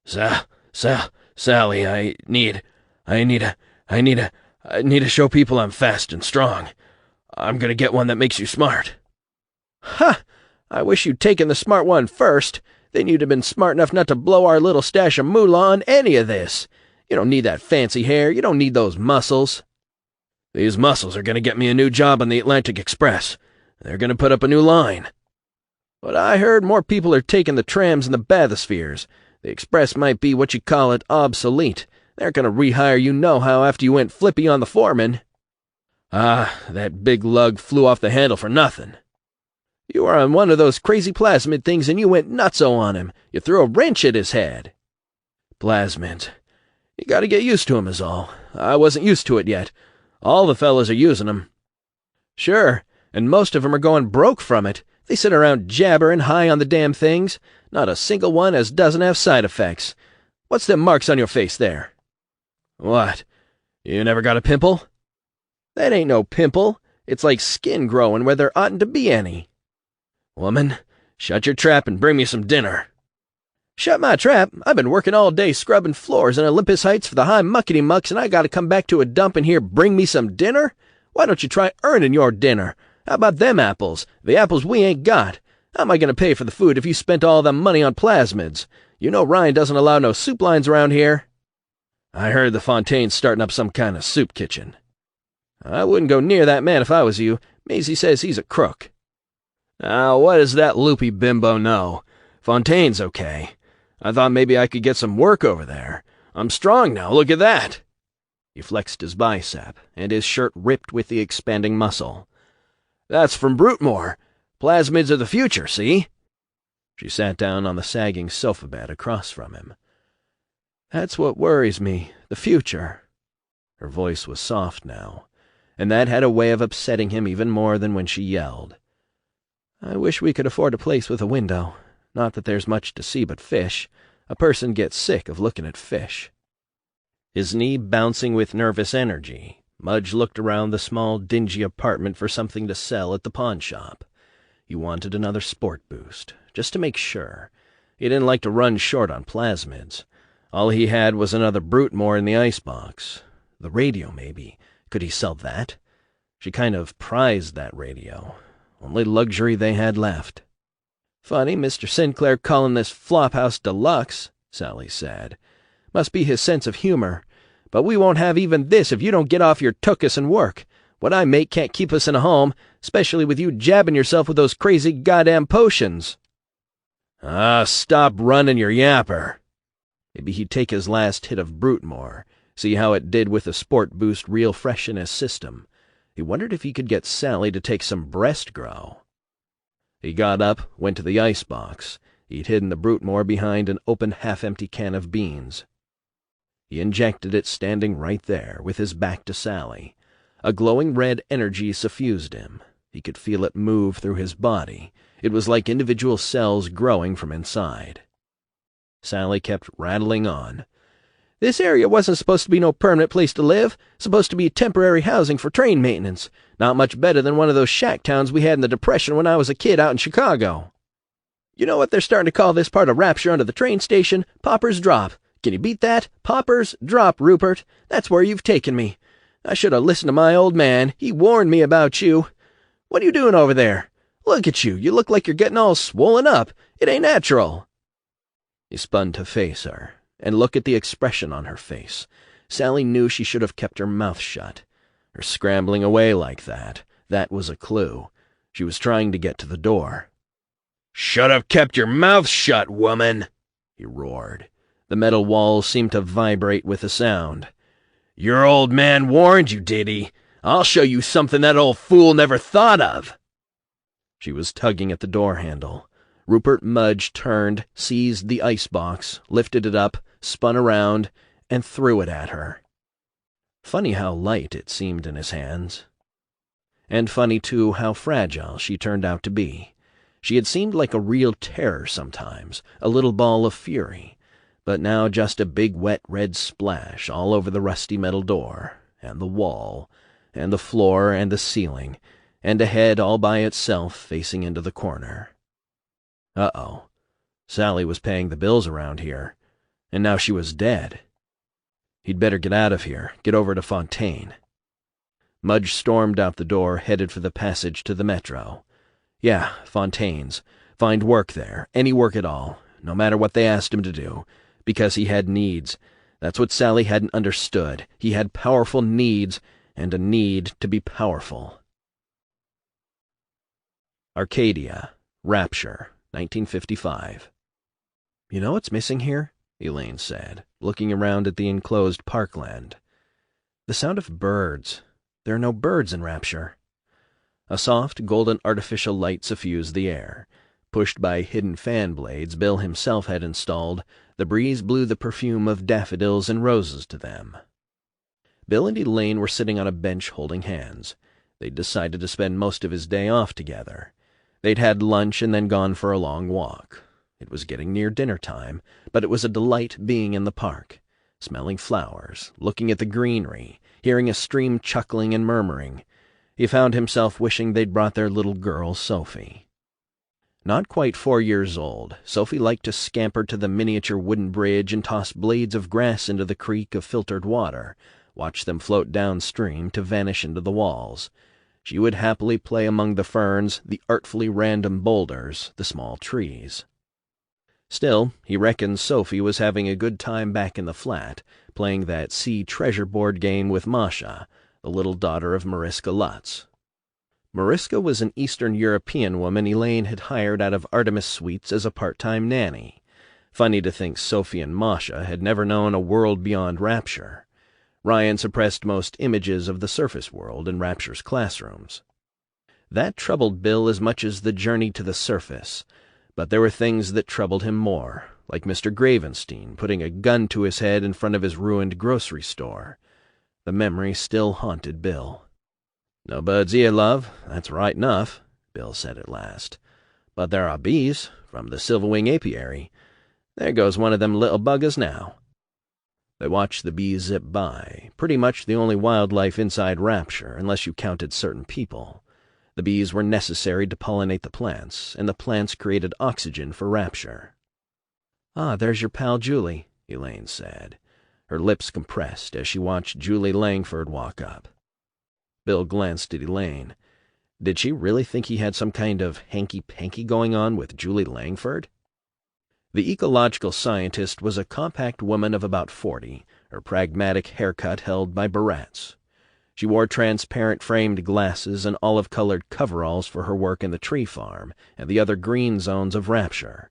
Sally, I need to show people I'm fast and strong. I'm gonna get one that makes you smart." "Ha! I wish you'd taken the smart one first. Then you'd have been smart enough not to blow our little stash of moolah on any of this. You don't need that fancy hair. You don't need those muscles." "These muscles are gonna get me a new job on the Atlantic Express. They're gonna put up a new line." "But I heard more people are taking the trams and the bathyspheres. The Express might be what you call it obsolete. They aren't gonna rehire you know-how after you went flippy on the foreman." "Ah, that big lug flew off the handle for nothing." "You were on one of those crazy plasmid things and you went nutso on him. You threw a wrench at his head." "Plasmids. You gotta get used to 'em is all. I wasn't used to it yet. All the fellas are using 'em." "Sure, and most of 'em are going broke from it. They sit around jabbering high on the damn things. Not a single one as doesn't have side effects. What's them marks on your face there?" "What? You never got a pimple?" "That ain't no pimple. It's like skin growing where there oughtn't to be any." "Woman, shut your trap and bring me some dinner." "Shut my trap? I've been working all day scrubbing floors in Olympus Heights for the high muckety-mucks, and I gotta come back to a dump and hear bring me some dinner? Why don't you try earning your dinner? How about them apples? The apples we ain't got. How am I gonna pay for the food if you spent all the money on plasmids? You know Ryan doesn't allow no soup lines around here." "I heard the Fontaine's starting up some kind of soup kitchen." "I wouldn't go near that man if I was you. Maisie says he's a crook." "Now, what does that loopy bimbo know? Fontaine's okay. I thought maybe I could get some work over there. I'm strong now, look at that." He flexed his bicep, and his shirt ripped with the expanding muscle. "That's from Brutemore. Plasmids of the future, see?" She sat down on the sagging sofa bed across from him. "That's what worries me, the future." Her voice was soft now, and that had a way of upsetting him even more than when she yelled. "I wish we could afford a place with a window. Not that there's much to see but fish. A person gets sick of looking at fish." His knee bouncing with nervous energy, Mudge looked around the small, dingy apartment for something to sell at the pawn shop. He wanted another Sport Boost, just to make sure. He didn't like to run short on plasmids. All he had was another Brutemore in the icebox. The radio, maybe. Could he sell that? She kind of prized that radio. Only luxury they had left. "Funny, Mr. Sinclair calling this Flophouse Deluxe," Sally said. "Must be his sense of humor. But we won't have even this if you don't get off your tuchus and work. What I make can't keep us in a home, especially with you jabbing yourself with those crazy goddamn potions." "Ah, stop running your yapper." Maybe he'd take his last hit of Brutemore, see how it did with the Sport Boost real fresh in his system. He wondered if he could get Sally to take some breast grow. He got up, went to the icebox. He'd hidden the Brutemore behind an open half-empty can of beans. He injected it standing right there, with his back to Sally. A glowing red energy suffused him. He could feel it move through his body. It was like individual cells growing from inside. Sally kept rattling on. "This area wasn't supposed to be no permanent place to live. Supposed to be temporary housing for train maintenance. Not much better than one of those shack towns we had in the Depression when I was a kid out in Chicago. You know what they're starting to call this part of Rapture under the train station? Pauper's Drop. Can you beat that? Pauper's Drop, Rupert. That's where you've taken me. I should have listened to my old man. He warned me about you. What are you doing over there? Look at you. You look like you're getting all swollen up. It ain't natural." He spun to face her, and look at the expression on her face. Sally knew she should have kept her mouth shut. Her scrambling away like that was a clue. She was trying to get to the door. "Should have kept your mouth shut, woman," he roared. The metal walls seemed to vibrate with the sound. "Your old man warned you, did he? I'll show you something that old fool never thought of." She was tugging at the door handle. Rupert Mudge turned, seized the icebox, lifted it up, spun around, and threw it at her. Funny how light it seemed in his hands. And funny, too, how fragile she turned out to be. She had seemed like a real terror sometimes, a little ball of fury, but now just a big wet red splash all over the rusty metal door, and the wall, and the floor and the ceiling, and a head all by itself facing into the corner. Uh-oh. Sally was paying the bills around here, and now she was dead. He'd better get out of here, get over to Fontaine. Mudge stormed out the door, headed for the passage to the metro. Yeah, Fontaine's. Find work there, any work at all, no matter what they asked him to do, because he had needs. That's what Sally hadn't understood. He had powerful needs, and a need to be powerful. Arcadia, Rapture, 1955. "You know what's missing here?" Elaine said, looking around at the enclosed parkland. "The sound of birds. There are no birds in Rapture." A soft, golden artificial light suffused the air. Pushed by hidden fan blades Bill himself had installed, the breeze blew the perfume of daffodils and roses to them. Bill and Elaine were sitting on a bench holding hands. They'd decided to spend most of his day off together. They'd had lunch and then gone for a long walk. It was getting near dinner time, but it was a delight being in the park, smelling flowers, looking at the greenery, hearing a stream chuckling and murmuring. He found himself wishing they'd brought their little girl, Sophie. Not quite 4 years old, Sophie liked to scamper to the miniature wooden bridge and toss blades of grass into the creek of filtered water, watch them float downstream to vanish into the walls. She would happily play among the ferns, the artfully random boulders, the small trees. Still, he reckoned Sophie was having a good time back in the flat, playing that Sea Treasure board game with Masha, the little daughter of Mariska Lutz. Mariska was an Eastern European woman Elaine had hired out of Artemis Suites as a part-time nanny. Funny to think Sophie and Masha had never known a world beyond Rapture. Ryan suppressed most images of the surface world in Rapture's classrooms. That troubled Bill as much as the journey to the surface, but there were things that troubled him more, like Mr. Gravenstein putting a gun to his head in front of his ruined grocery store. The memory still haunted Bill. "No birds here, love. That's right enough," Bill said at last. "But there are bees, from the silverwing apiary. There goes one of them little buggers now." They watched the bees zip by, pretty much the only wildlife inside Rapture, unless you counted certain people. The bees were necessary to pollinate the plants, and the plants created oxygen for Rapture. "Ah, there's your pal Julie," Elaine said. Her lips compressed as she watched Julie Langford walk up. Bill glanced at Elaine. Did she really think he had some kind of hanky-panky going on with Julie Langford? The ecological scientist was a compact woman of about 40, her pragmatic haircut held by barrettes. She wore transparent framed glasses and olive-colored coveralls for her work in the tree farm and the other green zones of Rapture.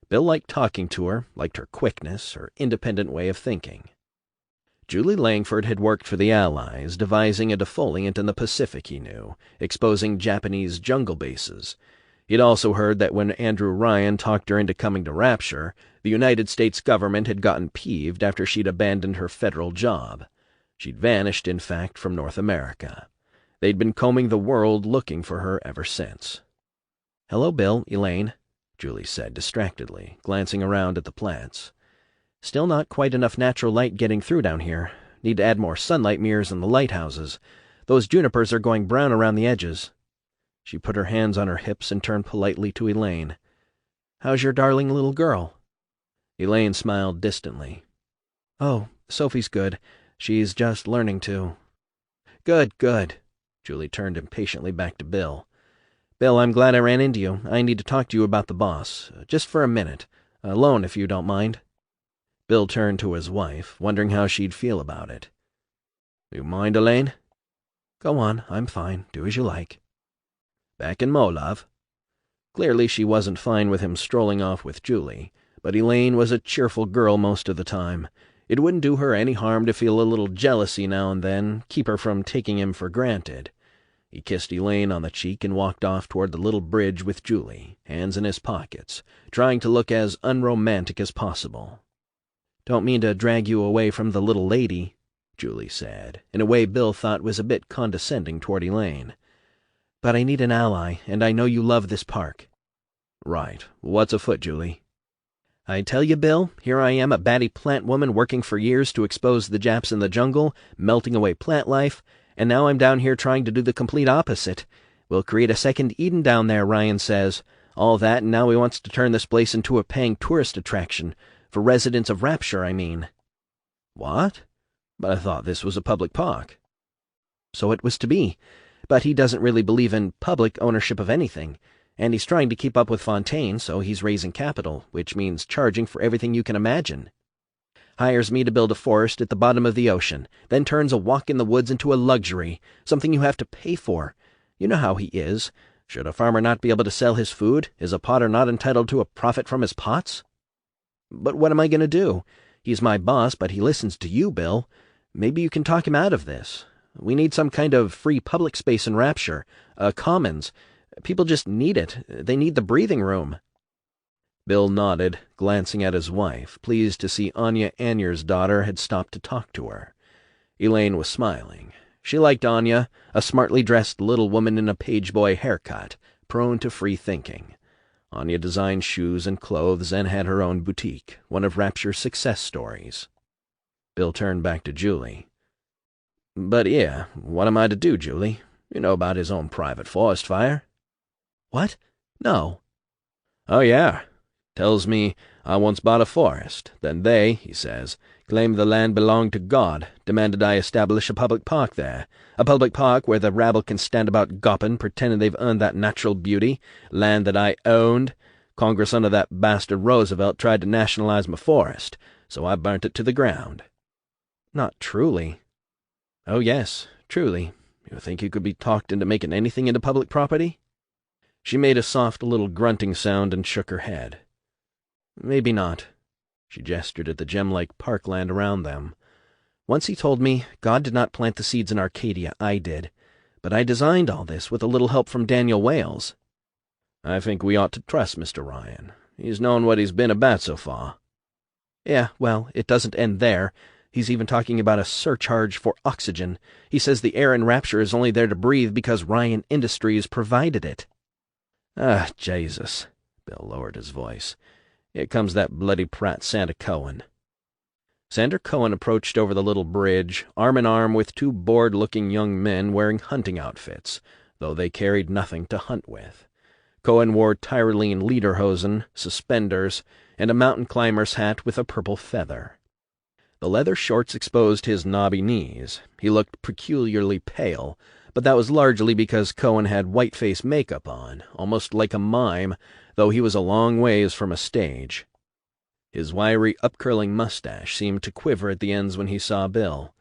Bill liked talking to her, liked her quickness, her independent way of thinking. Julie Langford had worked for the Allies, devising a defoliant in the Pacific, he knew, exposing Japanese jungle bases. He'd also heard that when Andrew Ryan talked her into coming to Rapture, the United States government had gotten peeved after she'd abandoned her federal job. She'd vanished, in fact, from North America. They'd been combing the world looking for her ever since. "Hello, Bill, Elaine." Julie said distractedly, glancing around at the plants. "Still not quite enough natural light getting through down here. Need to add more sunlight mirrors in the lighthouses. Those junipers are going brown around the edges." She put her hands on her hips and turned politely to Elaine. "How's your darling little girl?" Elaine smiled distantly. "Oh, Sophie's good. She's just learning to." "Good, good." Julie turned impatiently back to Bill. "Bill, I'm glad I ran into you. I need to talk to you about the boss. Just for a minute. Alone, if you don't mind." Bill turned to his wife, wondering how she'd feel about it. "You mind, Elaine?" "Go on, I'm fine. Do as you like." "Back in Mo, love." Clearly she wasn't fine with him strolling off with Julie, but Elaine was a cheerful girl most of the time. It wouldn't do her any harm to feel a little jealousy now and then, keep her from taking him for granted. He kissed Elaine on the cheek and walked off toward the little bridge with Julie, hands in his pockets, trying to look as unromantic as possible. "Don't mean to drag you away from the little lady," Julie said, in a way Bill thought was a bit condescending toward Elaine. "But I need an ally, and I know you love this park." "Right. What's afoot, Julie?" "I tell you, Bill, here I am, a batty plant woman working for years to expose the Japs in the jungle, melting away plant life, and now I'm down here trying to do the complete opposite. We'll create a second Eden down there, Ryan says. All that, and now he wants to turn this place into a paying tourist attraction. For residents of Rapture, I mean." "What? But I thought this was a public park." "So it was to be. But he doesn't really believe in public ownership of anything. And he's trying to keep up with Fontaine, so he's raising capital, which means charging for everything you can imagine. Hires me to build a forest at the bottom of the ocean, then turns a walk in the woods into a luxury, something you have to pay for. You know how he is. Should a farmer not be able to sell his food? Is a potter not entitled to a profit from his pots? But what am I going to do? He's my boss, but he listens to you, Bill. Maybe you can talk him out of this. We need some kind of free public space in Rapture, a commons. People just need it. They need the breathing room." Bill nodded, glancing at his wife, pleased to see Anya Anyer's daughter had stopped to talk to her. Elaine was smiling. She liked Anya, a smartly dressed little woman in a pageboy haircut, prone to free thinking. Anya designed shoes and clothes and had her own boutique, one of Rapture's success stories. Bill turned back to Julie. "But yeah, what am I to do, Julie? You know about his own private forest fire." "What? No." "Oh, yeah. Tells me I once bought a forest. Then they, he says, claimed the land belonged to God, demanded I establish a public park there. A public park where the rabble can stand about gopping, pretending they've earned that natural beauty, land that I owned. Congress under that bastard Roosevelt tried to nationalize my forest, so I burnt it to the ground." "Not truly." "Oh, yes, truly. You think you could be talked into making anything into public property?" She made a soft little grunting sound and shook her head. "Maybe not." She gestured at the gem-like parkland around them. "Once he told me God did not plant the seeds in Arcadia, I did. But I designed all this with a little help from Daniel Wales." "I think we ought to trust Mr. Ryan. He's known what he's been about so far." "Yeah, well, it doesn't end there. He's even talking about a surcharge for oxygen. He says the air in Rapture is only there to breathe because Ryan Industries provided it." "Ah, Jesus." Bill lowered his voice. "Here comes that bloody prat Santa Cohen." Sandra Cohen approached over the little bridge, arm in arm with two bored-looking young men wearing hunting outfits, though they carried nothing to hunt with. Cohen wore Tyrolean lederhosen, suspenders, and a mountain climber's hat with a purple feather. The leather shorts exposed his knobby knees. He looked peculiarly pale, but that was largely because Cohen had white-face makeup on, almost like a mime, though he was a long ways from a stage. His wiry, up-curling mustache seemed to quiver at the ends when he saw Bill.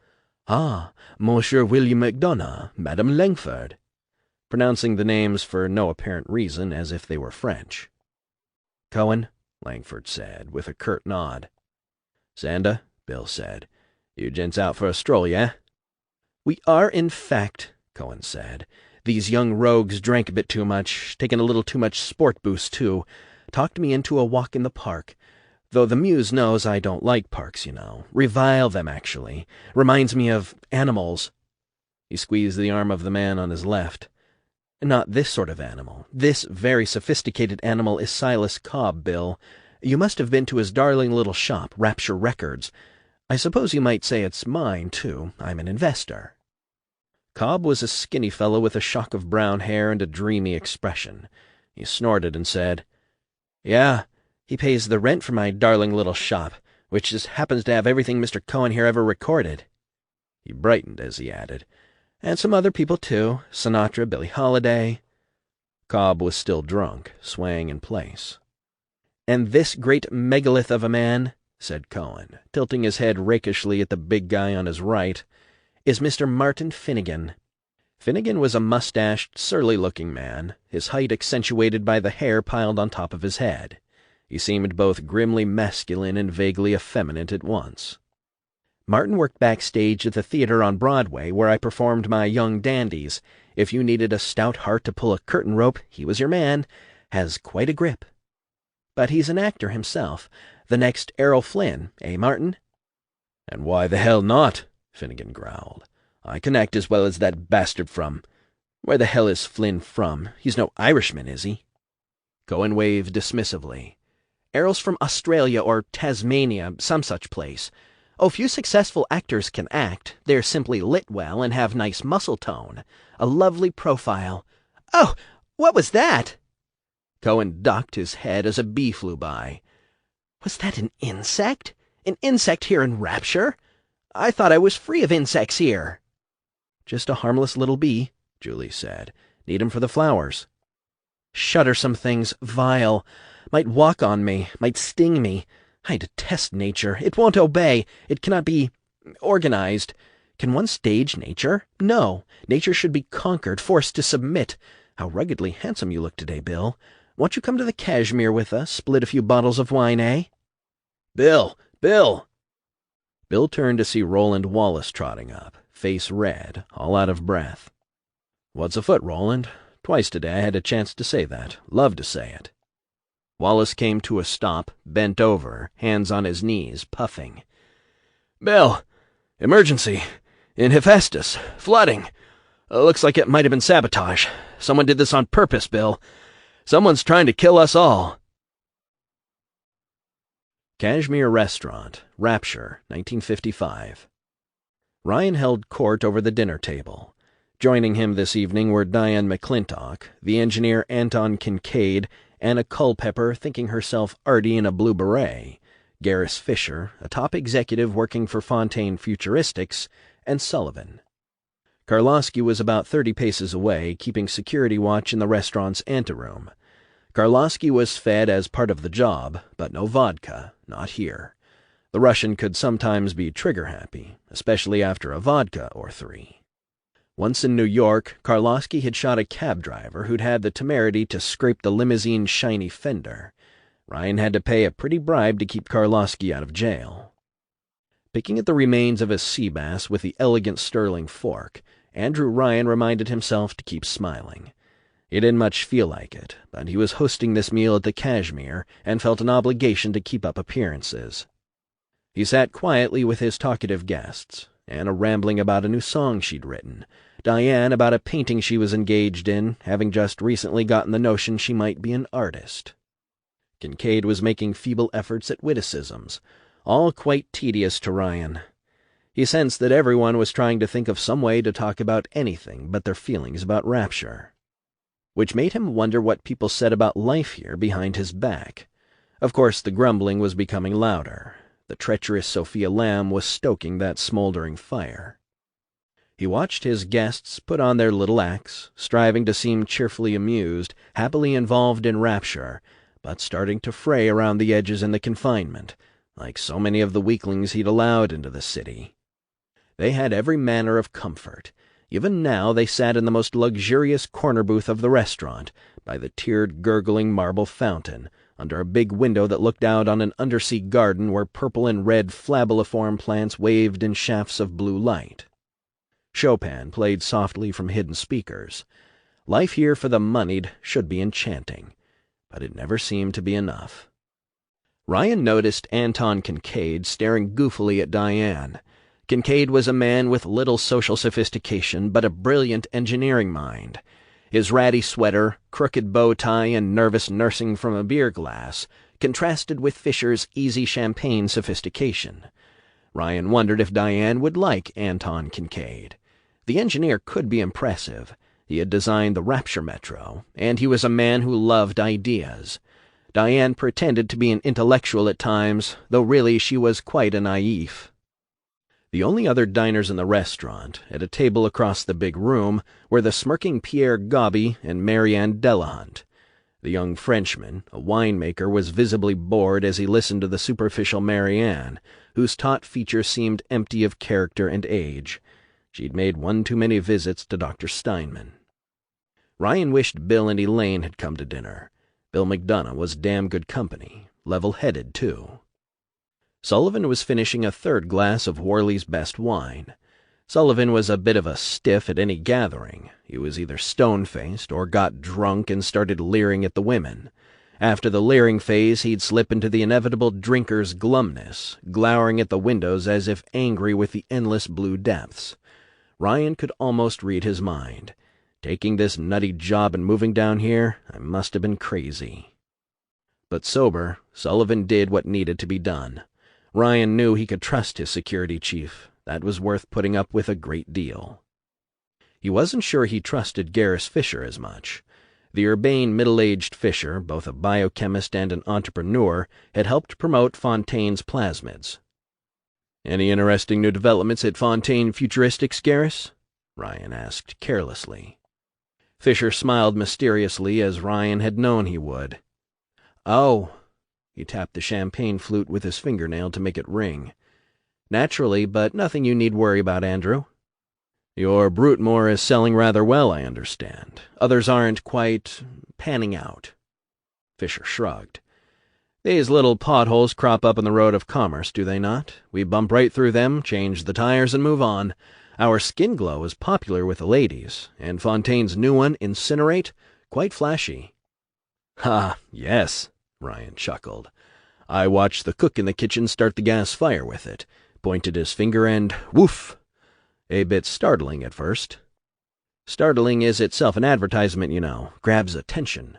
"Ah, Monsieur William MacDonough, Madame Langford," pronouncing the names for no apparent reason, as if they were French. "Cohen," Langford said, with a curt nod. "Sanda," Bill said, "you gents out for a stroll, yeah?" "We are, in fact," Cohen said. "These young rogues drank a bit too much, taken a little too much sport boost, too. Talked me into a walk in the park. Though the Muse knows I don't like parks, you know. Revile them, actually. Reminds me of animals." He squeezed the arm of the man on his left. Not this sort of animal. This very sophisticated animal is Silas Cobb, Bill. You must have been to his darling little shop, Rapture Records. I suppose you might say it's mine, too. I'm an investor." Cobb was a skinny fellow with a shock of brown hair and a dreamy expression. He snorted and said, "Yeah, he pays the rent for my darling little shop, which just happens to have everything Mr. Cohen here ever recorded." He brightened as he added, "And some other people, too. Sinatra, Billie Holiday." Cobb was still drunk, swaying in place. "And this great megalith of a man," said Cohen, tilting his head rakishly at the big guy on his right, "is Mr. Martin Finnegan." Finnegan was a mustached, surly-looking man, his height accentuated by the hair piled on top of his head. He seemed both grimly masculine and vaguely effeminate at once. "Martin worked backstage at the theater on Broadway, where I performed my Young Dandies. If you needed a stout heart to pull a curtain rope, he was your man. Has quite a grip. But he's an actor himself. The next Errol Flynn, eh, Martin?" "And why the hell not?" Finnegan growled. "I can act as well as that bastard from— Where the hell is Flynn from? He's no Irishman, is he?" Cohen waved dismissively. "Errol's from Australia or Tasmania, some such place. Oh, few successful actors can act. They're simply lit well and have nice muscle tone. A lovely profile. Oh, what was that?" Cohen ducked his head as a bee flew by. "Was that an insect? An insect here in Rapture? I thought I was free of insects here." "Just a harmless little bee," Julie said. "Need 'em for the flowers." "Shuddersome things, vile. Might walk on me, might sting me. I detest nature. It won't obey. It cannot be organized. Can one stage nature? No. Nature should be conquered, forced to submit. How ruggedly handsome you look today, Bill. Won't you come to the Kashmir with us, split a few bottles of wine, eh?" "Bill! Bill!" Bill turned to see Roland Wallace trotting up, face red, all out of breath. "What's afoot, Roland? Twice today I had a chance to say that. Love to say it." Wallace came to a stop, bent over, hands on his knees, puffing. "Bill! Emergency! In Hephaestus! Flooding! Looks like it might have been sabotage. Someone did this on purpose, Bill. Someone's trying to kill us all." Kashmir Restaurant, Rapture, 1955. Ryan held court over the dinner table. Joining him this evening were Diane McClintock, the engineer Anton Kincaid, Anna Culpepper thinking herself arty in a blue beret, Garris Fisher, a top executive working for Fontaine Futuristics, and Sullivan. Karlowski was about 30 paces away, keeping security watch in the restaurant's anteroom. Karlowski was fed as part of the job, but no vodka, not here. The Russian could sometimes be trigger-happy, especially after a vodka or three. Once in New York, Karlowski had shot a cab driver who'd had the temerity to scrape the limousine's shiny fender. Ryan had to pay a pretty bribe to keep Karlowski out of jail. Picking at the remains of a sea bass with the elegant sterling fork, Andrew Ryan reminded himself to keep smiling. He didn't much feel like it, but he was hosting this meal at the Kashmir and felt an obligation to keep up appearances. He sat quietly with his talkative guests, Anna rambling about a new song she'd written, Diane about a painting she was engaged in, having just recently gotten the notion she might be an artist. Kincaid was making feeble efforts at witticisms, all quite tedious to Ryan. He sensed that everyone was trying to think of some way to talk about anything but their feelings about Rapture, which made him wonder what people said about life here behind his back. Of course, the grumbling was becoming louder. The treacherous Sophia Lamb was stoking that smoldering fire. He watched his guests put on their little acts, striving to seem cheerfully amused, happily involved in Rapture, but starting to fray around the edges in the confinement, like so many of the weaklings he'd allowed into the city. They had every manner of comfort. Even now they sat in the most luxurious corner booth of the restaurant, by the tiered, gurgling marble fountain, under a big window that looked out on an undersea garden where purple and red flabelliform plants waved in shafts of blue light. Chopin played softly from hidden speakers. Life here for the moneyed should be enchanting, but it never seemed to be enough. Ryan noticed Anton Kincaid staring goofily at Diane. Kincaid was a man with little social sophistication but a brilliant engineering mind. His ratty sweater, crooked bow tie, and nervous nursing from a beer glass contrasted with Fisher's easy champagne sophistication. Ryan wondered if Diane would like Anton Kincaid. The engineer could be impressive. He had designed the Rapture Metro, and he was a man who loved ideas. Diane pretended to be an intellectual at times, though really she was quite a naïf. The only other diners in the restaurant, at a table across the big room, were the smirking Pierre Gobby and Marianne Delahunt. The young Frenchman, a winemaker, was visibly bored as he listened to the superficial Marianne, whose taut features seemed empty of character and age. She'd made one too many visits to Dr. Steinman. Ryan wished Bill and Elaine had come to dinner. Bill McDonough was damn good company, level-headed, too. Sullivan was finishing a third glass of Worley's best wine. Sullivan was a bit of a stiff at any gathering. He was either stone-faced or got drunk and started leering at the women. After the leering phase, he'd slip into the inevitable drinker's glumness, glowering at the windows as if angry with the endless blue depths. Ryan could almost read his mind. Taking this nutty job and moving down here, I must have been crazy. But sober, Sullivan did what needed to be done. Ryan knew he could trust his security chief. That was worth putting up with a great deal. He wasn't sure he trusted Garrus Fisher as much. The urbane, middle-aged Fisher, both a biochemist and an entrepreneur, had helped promote Fontaine's plasmids. "Any interesting new developments at Fontaine Futuristics, Garrus?" Ryan asked carelessly. Fisher smiled mysteriously, as Ryan had known he would. "Oh." He tapped the champagne flute with his fingernail to make it ring. "Naturally, but nothing you need worry about, Andrew." "Your Brutmore is selling rather well, I understand. Others aren't quite panning out." Fisher shrugged. "These little potholes crop up in the road of commerce, do they not? We bump right through them, change the tires, and move on. Our Skin Glow is popular with the ladies, and Fontaine's new one, Incinerate, quite flashy." "Ha, yes," Ryan chuckled. "I watched the cook in the kitchen start the gas fire with it, pointed his finger and woof! A bit startling at first." "Startling is itself an advertisement, you know. Grabs attention."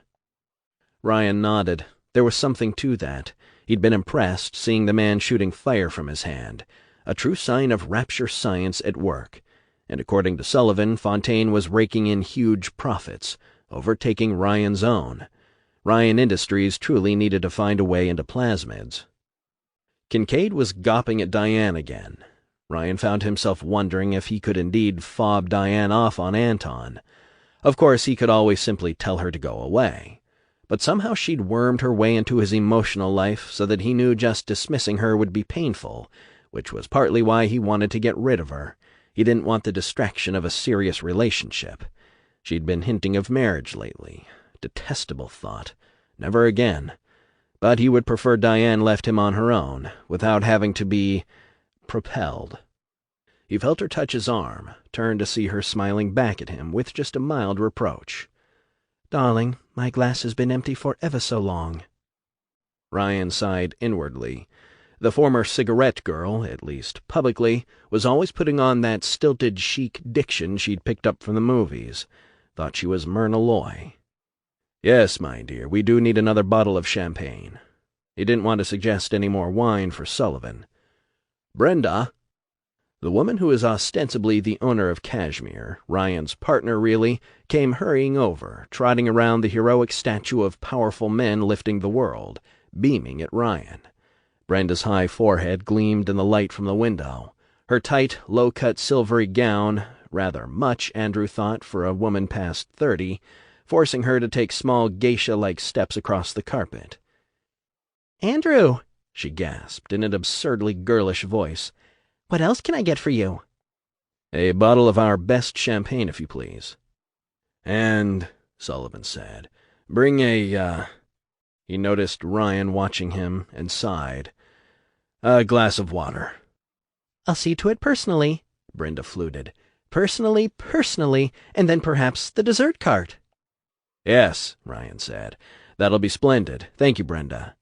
Ryan nodded. There was something to that. He'd been impressed, seeing the man shooting fire from his hand. A true sign of Rapture science at work. And according to Sullivan, Fontaine was raking in huge profits, overtaking Ryan's own. Ryan Industries truly needed to find a way into plasmids. Kincaid was gawping at Diane again. Ryan found himself wondering if he could indeed fob Diane off on Anton. Of course, he could always simply tell her to go away. But somehow she'd wormed her way into his emotional life so that he knew just dismissing her would be painful, which was partly why he wanted to get rid of her. He didn't want the distraction of a serious relationship. She'd been hinting of marriage lately. Detestable thought. Never again. But he would prefer Diane left him on her own, without having to be propelled. He felt her touch his arm, turned to see her smiling back at him with just a mild reproach. "Darling, my glass has been empty for ever so long." Ryan sighed inwardly. The former cigarette girl, at least publicly, was always putting on that stilted chic diction she'd picked up from the movies. Thought she was Myrna Loy. "Yes, my dear, we do need another bottle of champagne." He didn't want to suggest any more wine for Sullivan. "Brenda!" The woman who was ostensibly the owner of Kashmir, Ryan's partner really, came hurrying over, trotting around the heroic statue of powerful men lifting the world, beaming at Ryan. Brenda's high forehead gleamed in the light from the window. Her tight, low-cut silvery gown, rather much, Andrew thought, for a woman past 30, forcing her to take small geisha-like steps across the carpet. "Andrew," she gasped in an absurdly girlish voice, "what else can I get for you?" "A bottle of our best champagne, if you please." "And," Sullivan said, "bring a, He noticed Ryan watching him and sighed. "A glass of water." "I'll see to it personally," Brenda fluted. Personally, and then perhaps the dessert cart." "Yes," Ryan said. "That'll be splendid. Thank you, Brenda."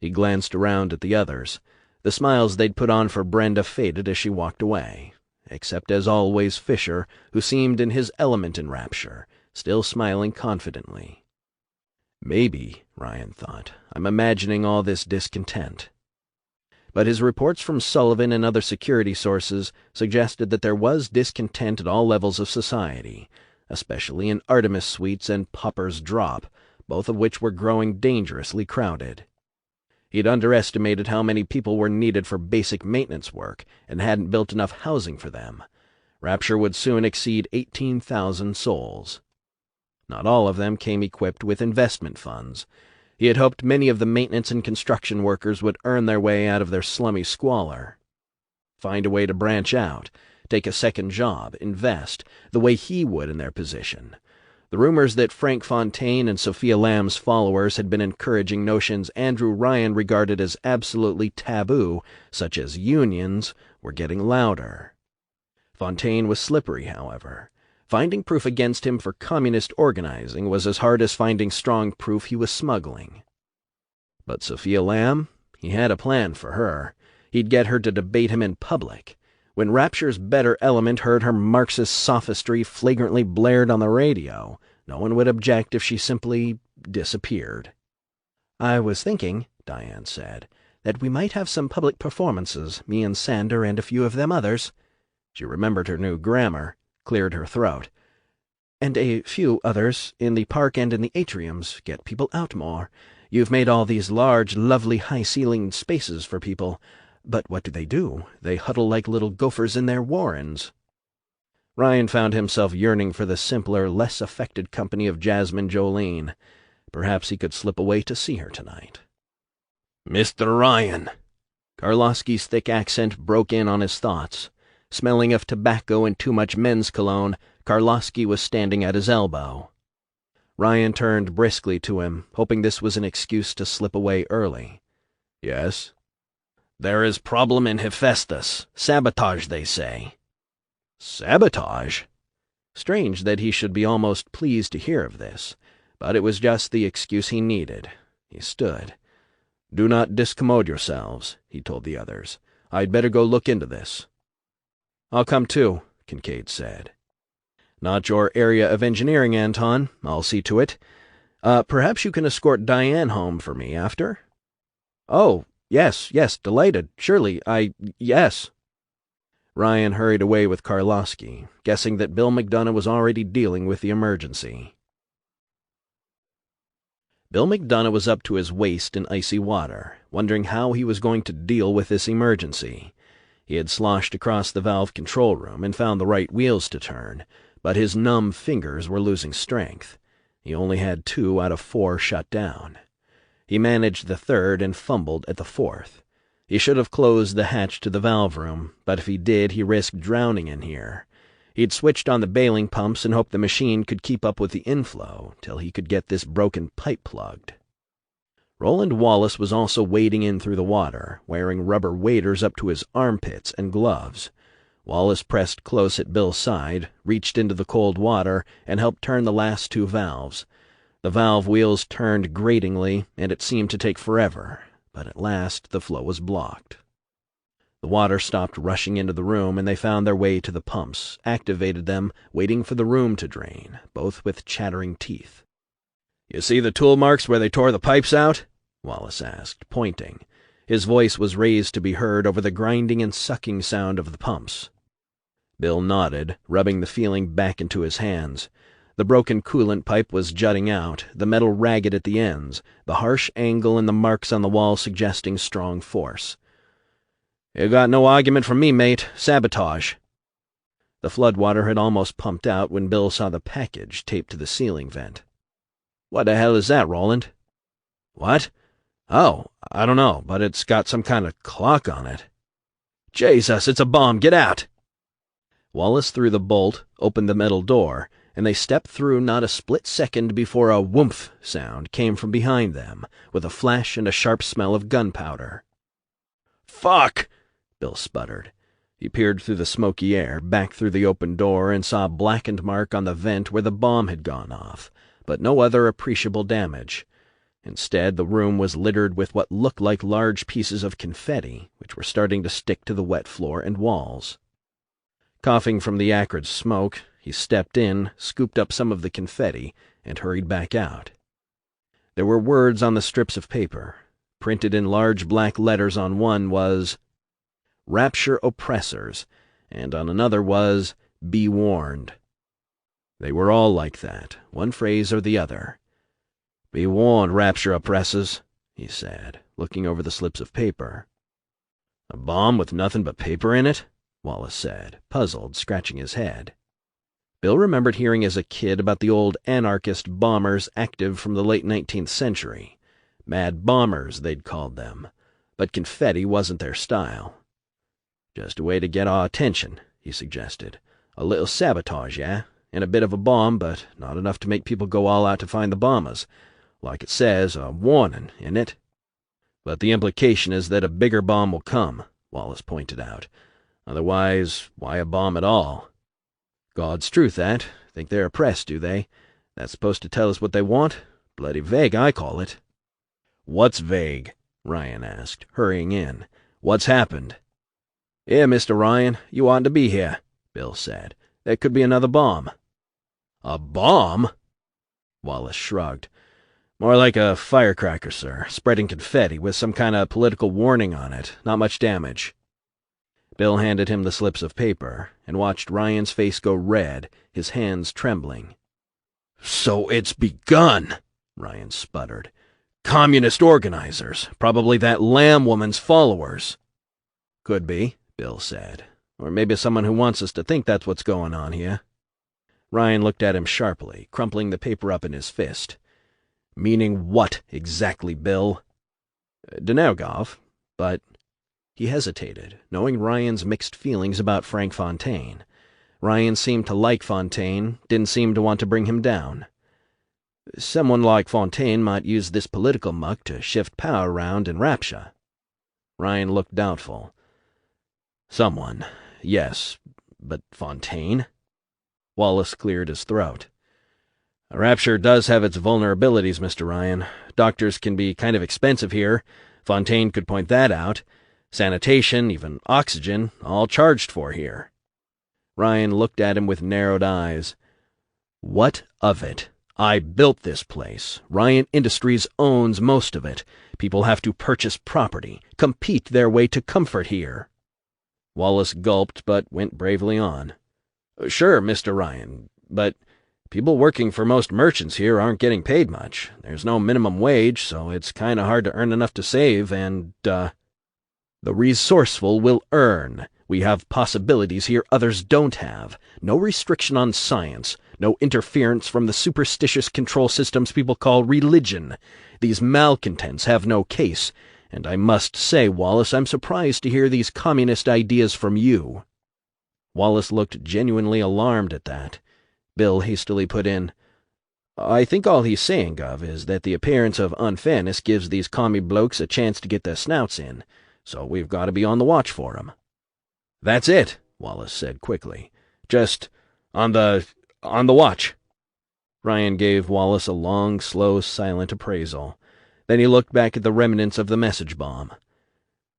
He glanced around at the others. The smiles they'd put on for Brenda faded as she walked away, except as always Fisher, who seemed in his element in Rapture, still smiling confidently. Maybe, Ryan thought, I'm imagining all this discontent. But his reports from Sullivan and other security sources suggested that there was discontent at all levels of society, especially in Artemis Suites and Popper's Drop, both of which were growing dangerously crowded. He'd underestimated how many people were needed for basic maintenance work and hadn't built enough housing for them. Rapture would soon exceed 18,000 souls. Not all of them came equipped with investment funds. He had hoped many of the maintenance and construction workers would earn their way out of their slummy squalor. Find a way to branch out, take a second job, invest, the way he would in their position. The rumors that Frank Fontaine and Sophia Lamb's followers had been encouraging notions Andrew Ryan regarded as absolutely taboo, such as unions, were getting louder. Fontaine was slippery, however. Finding proof against him for communist organizing was as hard as finding strong proof he was smuggling. But Sophia Lamb? He had a plan for her. He'd get her to debate him in public. When Rapture's better element heard her Marxist sophistry flagrantly blared on the radio, no one would object if she simply disappeared. "I was thinking," Diane said, "that we might have some public performances, me and Sander and a few of them others." She remembered her new grammar, cleared her throat. "And a few others, in the park and in the atriums, get people out more. You've made all these large, lovely, high-ceilinged spaces for people. But what do? They huddle like little gophers in their warrens." Ryan found himself yearning for the simpler, less affected company of Jasmine Jolene. Perhaps he could slip away to see her tonight. "Mr. Ryan!" Karlovsky's thick accent broke in on his thoughts. Smelling of tobacco and too much men's cologne, Karlovsky was standing at his elbow. Ryan turned briskly to him, hoping this was an excuse to slip away early. "Yes?" "There is problem in Hephaestus. Sabotage, they say." "Sabotage?" Strange that he should be almost pleased to hear of this, but it was just the excuse he needed. He stood. "Do not discommode yourselves," he told the others. "I'd better go look into this." "I'll come too," Kincaid said. "Not your area of engineering, Anton. I'll see to it. Perhaps you can escort Diane home for me after?" "Oh, yes, delighted. Surely, yes." Ryan hurried away with Karlovsky, guessing that Bill McDonough was already dealing with the emergency. Bill McDonough was up to his waist in icy water, wondering how he was going to deal with this emergency. He had sloshed across the valve control room and found the right wheels to turn, but his numb fingers were losing strength. He only had 2 out of 4 shut down. He managed the third and fumbled at the fourth. He should have closed the hatch to the valve room, but if he did, he risked drowning in here. He'd switched on the bailing pumps and hoped the machine could keep up with the inflow till he could get this broken pipe plugged. Roland Wallace was also wading in through the water, wearing rubber waders up to his armpits and gloves. Wallace pressed close at Bill's side, reached into the cold water, and helped turn the last 2 valves. The valve wheels turned gratingly, and it seemed to take forever, but at last the flow was blocked. The water stopped rushing into the room, and they found their way to the pumps, activated them, waiting for the room to drain, both with chattering teeth. "You see the tool marks where they tore the pipes out?" Wallace asked, pointing. His voice was raised to be heard over the grinding and sucking sound of the pumps. Bill nodded, rubbing the feeling back into his hands. The broken coolant pipe was jutting out, the metal ragged at the ends, the harsh angle and the marks on the wall suggesting strong force. "You got no argument from me, mate. Sabotage." The floodwater had almost pumped out when Bill saw the package taped to the ceiling vent. "What the hell is that, Roland?" "What? Oh, I don't know, but it's got some kind of clock on it." "Jesus, it's a bomb! Get out!" Wallace threw the bolt, opened the metal door, and they stepped through not a split second before a whoomph sound came from behind them, with a flash and a sharp smell of gunpowder. "Fuck!" Bill sputtered. He peered through the smoky air, back through the open door, and saw a blackened mark on the vent where the bomb had gone off, but no other appreciable damage. Instead, the room was littered with what looked like large pieces of confetti, which were starting to stick to the wet floor and walls. Coughing from the acrid smoke, He stepped in, scooped up some of the confetti, and hurried back out. There were words on the strips of paper. Printed in large black letters on one was, "Rapture Oppressors," and on another was, "Be Warned." They were all like that, one phrase or the other. "Be warned, Rapture Oppressors," he said, looking over the slips of paper. "A bomb with nothing but paper in it?" Wallace said, puzzled, scratching his head. Bill remembered hearing as a kid about the old anarchist bombers active from the late 19th century. Mad bombers, they'd called them, but confetti wasn't their style. "Just a way to get our attention," he suggested. "A little sabotage, yeah? And a bit of a bomb, but not enough to make people go all out to find the bombers. Like it says, a warning, in it." "But the implication is that a bigger bomb will come," Wallace pointed out. "Otherwise, why a bomb at all?" "God's truth, that. Think they're oppressed, do they? That's supposed to tell us what they want? Bloody vague, I call it." "What's vague?" Ryan asked, hurrying in. "What's happened?" "Here, Mr. Ryan, you oughtn't to be here," Bill said. "There could be another bomb." "A bomb?" Wallace shrugged. "More like a firecracker, sir, spreading confetti with some kind of political warning on it. Not much damage." Bill handed him the slips of paper, and watched Ryan's face go red, his hands trembling. "So it's begun," Ryan sputtered. "Communist organizers, probably that Lamb woman's followers." "Could be," Bill said. "Or maybe someone who wants us to think that's what's going on here." Ryan looked at him sharply, crumpling the paper up in his fist. "Meaning what, exactly, Bill?" "Dunno, Gov, but—" He hesitated, knowing Ryan's mixed feelings about Frank Fontaine. Ryan seemed to like Fontaine, didn't seem to want to bring him down. "Someone like Fontaine might use this political muck to shift power around in Rapture." Ryan looked doubtful. "Someone, yes, but Fontaine?" Wallace cleared his throat. "Rapture does have its vulnerabilities, Mr. Ryan. Doctors can be kind of expensive here. Fontaine could point that out. Sanitation, even oxygen, all charged for here." Ryan looked at him with narrowed eyes. "What of it? I built this place. Ryan Industries owns most of it. People have to purchase property, compete their way to comfort here." Wallace gulped, but went bravely on. "Sure, Mr. Ryan, but people working for most merchants here aren't getting paid much. There's no minimum wage, so it's kind of hard to earn enough to save, and, The resourceful will earn. We have possibilities here others don't have. No restriction on science. No interference from the superstitious control systems people call religion. These malcontents have no case. And I must say, Wallace, I'm surprised to hear these communist ideas from you." Wallace looked genuinely alarmed at that. Bill hastily put in, "I think all he's saying, Gov, is that the appearance of unfairness gives these commie blokes a chance to get their snouts in. So we've got to be on the watch for 'em." "That's it," Wallace said quickly. "Just on the watch." Ryan gave Wallace a long, slow, silent appraisal. Then he looked back at the remnants of the message bomb.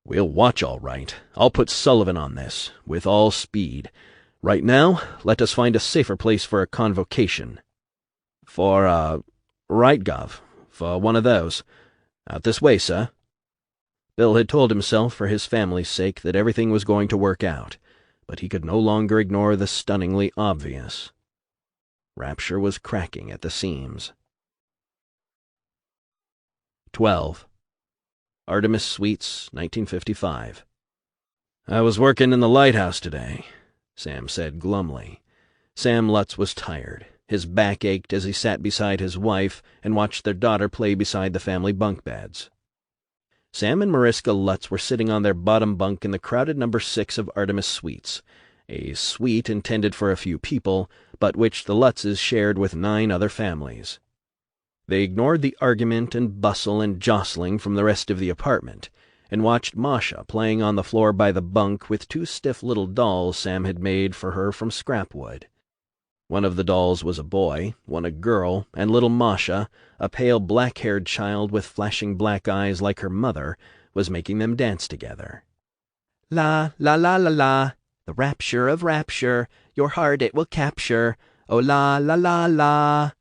"We'll watch all right. I'll put Sullivan on this, with all speed. Right now, let us find a safer place for a convocation." Right, Gov. For one of those. Out this way, sir." Bill had told himself for his family's sake that everything was going to work out, but he could no longer ignore the stunningly obvious. Rapture was cracking at the seams. 12. Artemis Suites, 1955. "I was working in the lighthouse today," Sam said glumly. Sam Lutz was tired. His back ached as he sat beside his wife and watched their daughter play beside the family bunk beds. Sam and Mariska Lutz were sitting on their bottom bunk in the crowded number 6 of Artemis Suites, a suite intended for a few people, but which the Lutzes shared with 9 other families. They ignored the argument and bustle and jostling from the rest of the apartment, and watched Masha playing on the floor by the bunk with 2 stiff little dolls Sam had made for her from scrap wood. One of the dolls was a boy, one a girl, and little Masha, a pale black-haired child with flashing black eyes like her mother, was making them dance together. "La, la, la, la, la, the rapture of rapture, your heart it will capture. Oh la la la la,"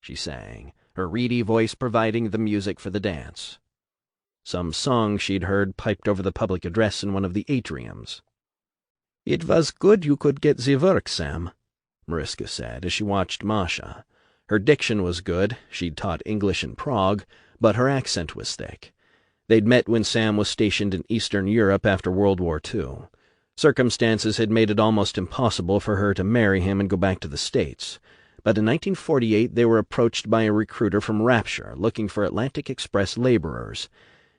she sang, her reedy voice providing the music for the dance. Some song she'd heard piped over the public address in one of the atriums. "It was good you could get the work, Sam," Mariska said as she watched Masha. Her diction was good, she'd taught English in Prague, but her accent was thick. They'd met when Sam was stationed in Eastern Europe after World War II. Circumstances had made it almost impossible for her to marry him and go back to the States. But in 1948 they were approached by a recruiter from Rapture looking for Atlantic Express laborers.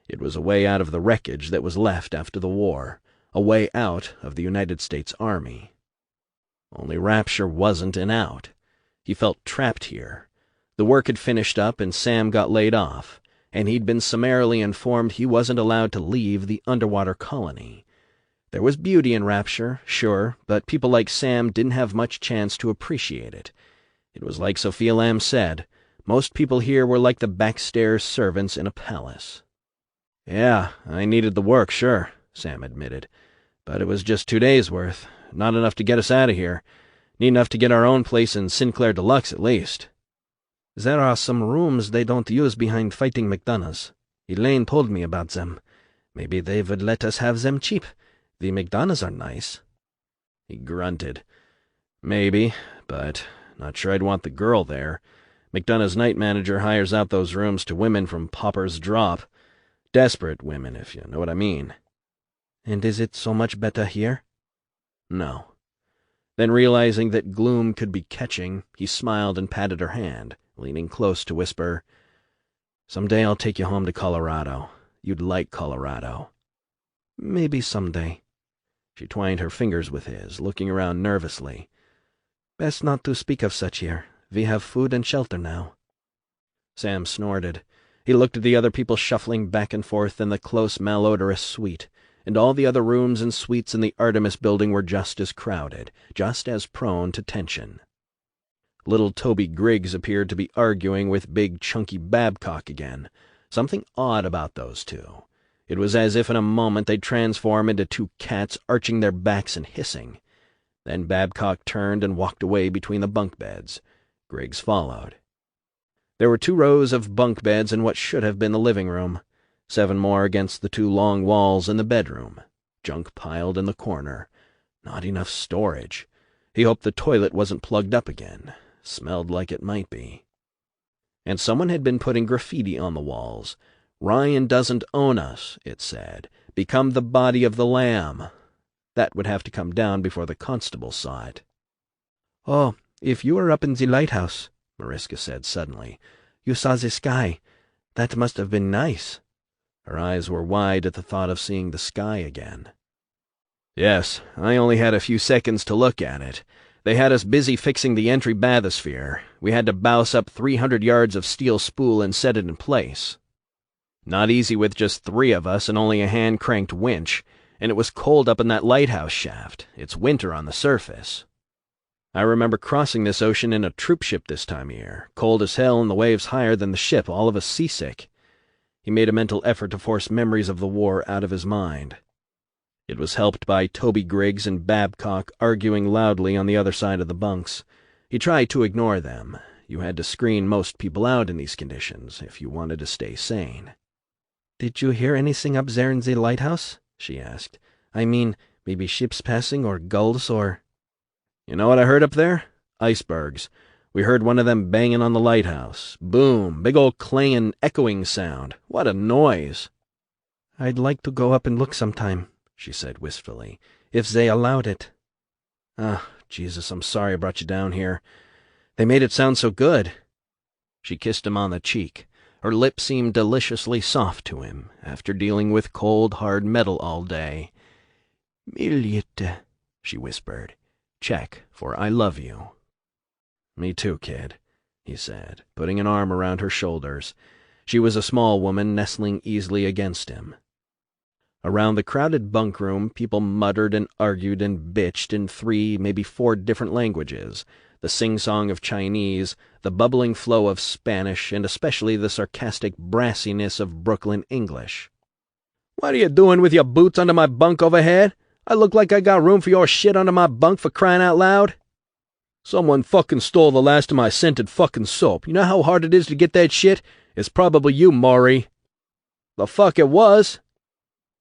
It was a way out of the wreckage that was left after the war, a way out of the United States Army. Only Rapture wasn't an out. He felt trapped here. The work had finished up and Sam got laid off, and he'd been summarily informed he wasn't allowed to leave the underwater colony. There was beauty in Rapture, sure, but people like Sam didn't have much chance to appreciate it. It was like Sophia Lamb said, most people here were like the backstairs servants in a palace. "Yeah, I needed the work, sure," Sam admitted. "But it was just 2 days' worth. Not enough to get us out of here. Need enough to get our own place in Sinclair Deluxe, at least." "There are some rooms they don't use behind Fighting McDonough's. Elaine told me about them. Maybe they would let us have them cheap. The McDonough's are nice." He grunted. "Maybe, but not sure I'd want the girl there. McDonough's night manager hires out those rooms to women from Pauper's Drop. Desperate women, if you know what I mean." "And is it so much better here?" "No." Then realizing that gloom could be catching, he smiled and patted her hand, leaning close to whisper, "Someday I'll take you home to Colorado. You'd like Colorado." "Maybe someday." She twined her fingers with his, looking around nervously. "Best not to speak of such here. We have food and shelter now." Sam snorted. He looked at the other people shuffling back and forth in the close, malodorous suite, and all the other rooms and suites in the Artemis building were just as crowded, just as prone to tension. Little Toby Griggs appeared to be arguing with big, chunky Babcock again. Something odd about those two. It was as if in a moment they'd transform into two cats arching their backs and hissing. Then Babcock turned and walked away between the bunk beds. Griggs followed. There were 2 rows of bunk beds in what should have been the living room, 7 more against the 2 long walls in the bedroom, junk piled in the corner. Not enough storage. He hoped the toilet wasn't plugged up again. Smelled like it might be. And someone had been putting graffiti on the walls. "Ryan doesn't own us," it said. "Become the body of the lamb." That would have to come down before the constable saw it. "Oh, if you were up in the lighthouse," Mariska said suddenly, "you saw the sky. That must have been nice." Her eyes were wide at the thought of seeing the sky again. "Yes, I only had a few seconds to look at it. They had us busy fixing the entry bathysphere. We had to bouse up 300 yards of steel spool and set it in place. Not easy with just 3 of us and only a hand-cranked winch, and it was cold up in that lighthouse shaft. It's winter on the surface. I remember crossing this ocean in a troop ship this time of year, cold as hell and the waves higher than the ship, all of us seasick." He made a mental effort to force memories of the war out of his mind. It was helped by Toby Griggs and Babcock arguing loudly on the other side of the bunks. He tried to ignore them. You had to screen most people out in these conditions if you wanted to stay sane. "Did you hear anything up there in the lighthouse?" she asked. "I mean, maybe ships passing or gulls or—" "You know what I heard up there? Icebergs. We heard one of them banging on the lighthouse. Boom, big old clanging, echoing sound. What a noise!" "I'd like to go up and look sometime," she said wistfully, "if they allowed it." "Ah, Jesus, I'm sorry I brought you down here. They made it sound so good." She kissed him on the cheek. Her lips seemed deliciously soft to him, after dealing with cold, hard metal all day. "Milliette," she whispered. Check for I love you. "Me too, kid," he said, putting an arm around her shoulders. She was a small woman, nestling easily against him. Around the crowded bunk room, people muttered and argued and bitched in 3, maybe 4 different languages, the sing-song of Chinese, the bubbling flow of Spanish, and especially the sarcastic brassiness of Brooklyn English. "What are you doing with your boots under my bunk overhead? I look like I got room for your shit under my bunk, for crying out loud?" Someone fucking stole the last of my scented fucking soap. You know how hard it is to get that shit? It's probably you, Maury. The fuck it was?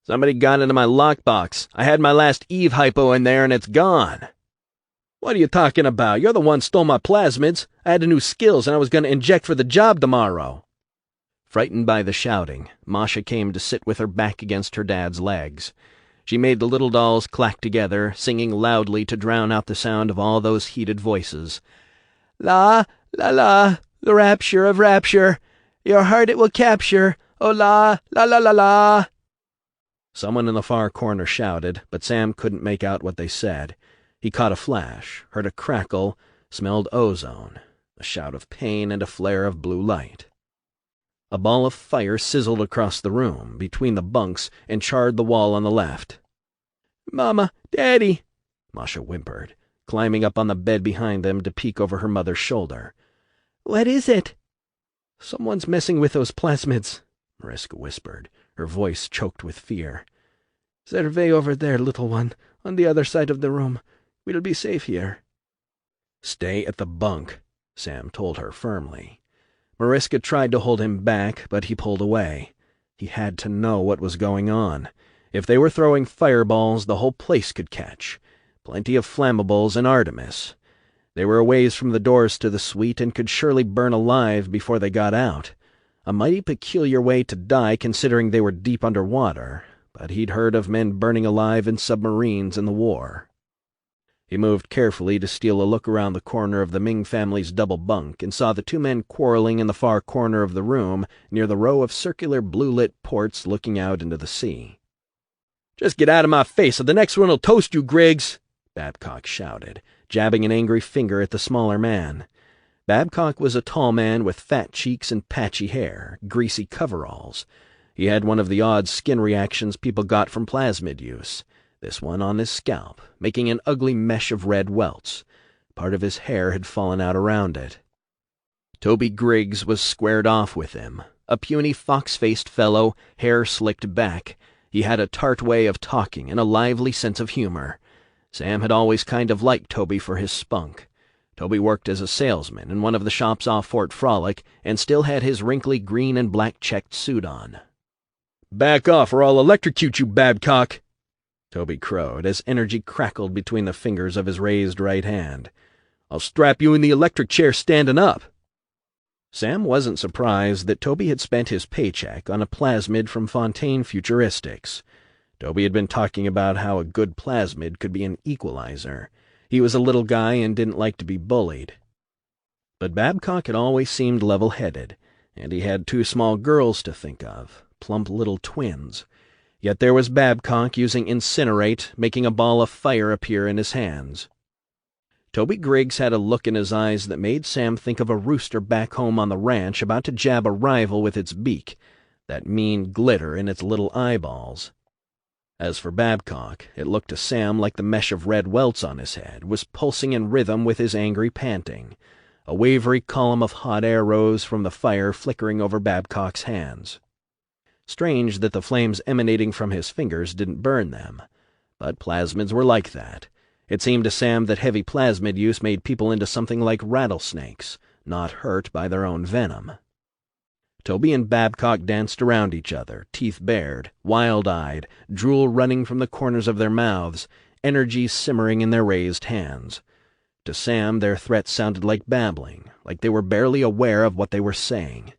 Somebody got into my lockbox. I had my last Eve hypo in there and it's gone. What are you talking about? You're the one stole my plasmids. I had a new skills and I was going to inject for the job tomorrow. Frightened by the shouting, Masha came to sit with her back against her dad's legs. She made the little dolls clack together, singing loudly to drown out the sound of all those heated voices. La, la, la, the rapture of rapture. Your heart it will capture. Oh, la, la, la, la, la. Someone in the far corner shouted, but Sam couldn't make out what they said. He caught a flash, heard a crackle, smelled ozone, a shout of pain and a flare of blue light. A ball of fire sizzled across the room, between the bunks, and charred the wall on the left. "Mama, Daddy," Masha whimpered, climbing up on the bed behind them to peek over her mother's shoulder. "What is it?" "Someone's messing with those plasmids," Mariska whispered, her voice choked with fear. "They're way over there, little one, on the other side of the room. We'll be safe here." "Stay at the bunk," Sam told her firmly. Mariska tried to hold him back, but he pulled away. He had to know what was going on. If they were throwing fireballs, the whole place could catch. Plenty of flammables and Artemis. They were a ways from the doors to the suite and could surely burn alive before they got out. A mighty peculiar way to die considering they were deep underwater, but he'd heard of men burning alive in submarines in the war. He moved carefully to steal a look around the corner of the Ming family's double bunk and saw the two men quarreling in the far corner of the room near the row of circular blue-lit ports looking out into the sea. "Just get out of my face or the next one will toast you, Griggs!" Babcock shouted, jabbing an angry finger at the smaller man. Babcock was a tall man with fat cheeks and patchy hair, greasy coveralls. He had one of the odd skin reactions people got from plasmid use. This one on his scalp, making an ugly mesh of red welts. Part of his hair had fallen out around it. Toby Griggs was squared off with him, a puny fox-faced fellow, hair slicked back. He had a tart way of talking and a lively sense of humor. Sam had always kind of liked Toby for his spunk. Toby worked as a salesman in one of the shops off Fort Frolic and still had his wrinkly green and black checked suit on. "Back off or I'll electrocute you, Babcock!" Toby crowed as energy crackled between the fingers of his raised right hand. "I'll strap you in the electric chair standing up." Sam wasn't surprised that Toby had spent his paycheck on a plasmid from Fontaine Futuristics. Toby had been talking about how a good plasmid could be an equalizer. He was a little guy and didn't like to be bullied. But Babcock had always seemed level-headed, and he had two small girls to think of, plump little twins. Yet there was Babcock using Incinerate, making a ball of fire appear in his hands. Toby Griggs had a look in his eyes that made Sam think of a rooster back home on the ranch about to jab a rival with its beak, that mean glitter in its little eyeballs. As for Babcock, it looked to Sam like the mesh of red welts on his head was pulsing in rhythm with his angry panting. A wavery column of hot air rose from the fire flickering over Babcock's hands. Strange that the flames emanating from his fingers didn't burn them. But plasmids were like that. It seemed to Sam that heavy plasmid use made people into something like rattlesnakes, not hurt by their own venom. Toby and Babcock danced around each other, teeth bared, wild-eyed, drool running from the corners of their mouths, energy simmering in their raised hands. To Sam, their threats sounded like babbling, like they were barely aware of what they were saying.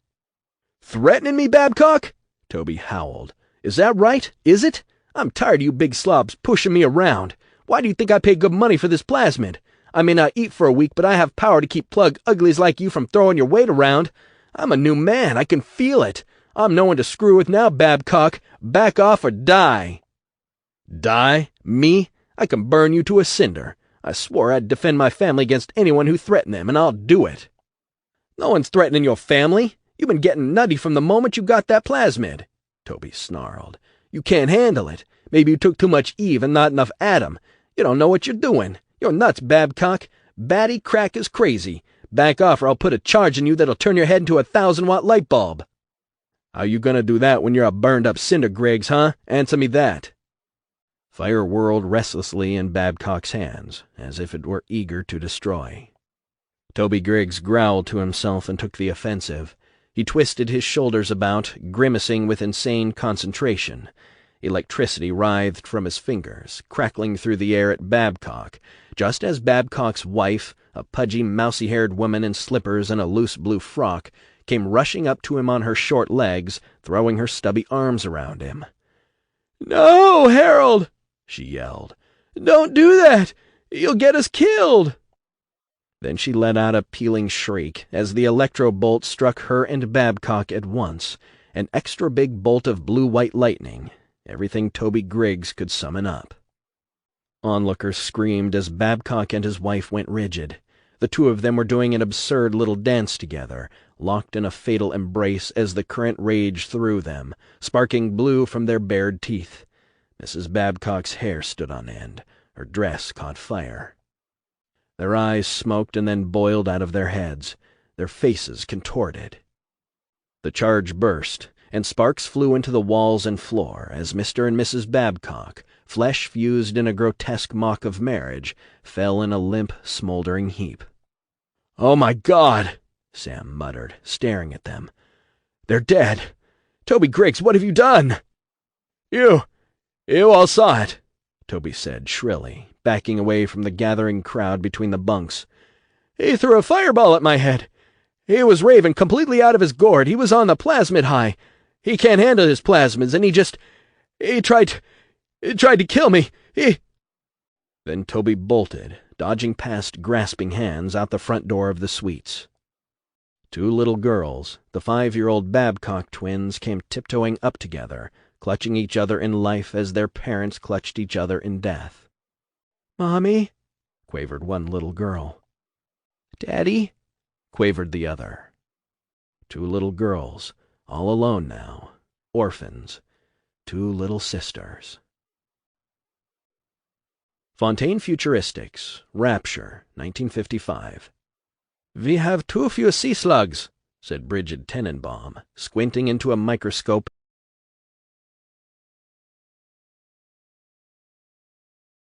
"Threatening me, Babcock?" Toby howled. "Is that right? Is it? I'm tired of you big slobs pushing me around. Why do you think I pay good money for this plasmid? I may not eat for a week, but I have power to keep plug uglies like you from throwing your weight around. I'm a new man. I can feel it. I'm no one to screw with now, Babcock. Back off or die." "Die? Me? I can burn you to a cinder. I swore I'd defend my family against anyone who threatened them, and I'll do it." "No one's threatening your family. You've been getting nutty from the moment you got that plasmid," Toby snarled. "You can't handle it. Maybe you took too much Eve and not enough Adam. You don't know what you're doing. You're nuts, Babcock. Batty crack is crazy. Back off or I'll put a charge in you that'll turn your head into a 1,000-watt light bulb." "How you gonna do that when you're a burned-up cinder, Griggs, huh? Answer me that." Fire whirled restlessly in Babcock's hands, as if it were eager to destroy. Toby Griggs growled to himself and took the offensive. He twisted his shoulders about, grimacing with insane concentration. Electricity writhed from his fingers, crackling through the air at Babcock, just as Babcock's wife, a pudgy, mousy-haired woman in slippers and a loose blue frock, came rushing up to him on her short legs, throwing her stubby arms around him. "No, Harold!" she yelled. "Don't do that! You'll get us killed!" Then she let out a pealing shriek as the electro-bolt struck her and Babcock at once, an extra big bolt of blue-white lightning, everything Toby Griggs could summon up. Onlookers screamed as Babcock and his wife went rigid. The two of them were doing an absurd little dance together, locked in a fatal embrace as the current raged through them, sparking blue from their bared teeth. Mrs. Babcock's hair stood on end. Her dress caught fire. Their eyes smoked and then boiled out of their heads, their faces contorted. The charge burst, and sparks flew into the walls and floor as Mr. and Mrs. Babcock, flesh fused in a grotesque mock of marriage, fell in a limp, smoldering heap. "Oh, my God!" Sam muttered, staring at them. "They're dead! Toby Griggs, what have you done?" You all saw it," Toby said shrilly, backing away from the gathering crowd between the bunks. "He threw a fireball at my head. He was raving completely out of his gourd. He was on the plasmid high. He can't handle his plasmids, and he tried to kill me. Then Toby bolted, dodging past grasping hands out the front door of the suites. Two little girls, the 5-year-old Babcock twins, came tiptoeing up together, clutching each other in life as their parents clutched each other in death. "Mommy?" quavered one little girl. "Daddy?" quavered the other. Two little girls, all alone now, orphans, two little sisters. Fontaine Futuristics, Rapture, 1955. "We have too few sea slugs," said Bridget Tenenbaum, squinting into a microscope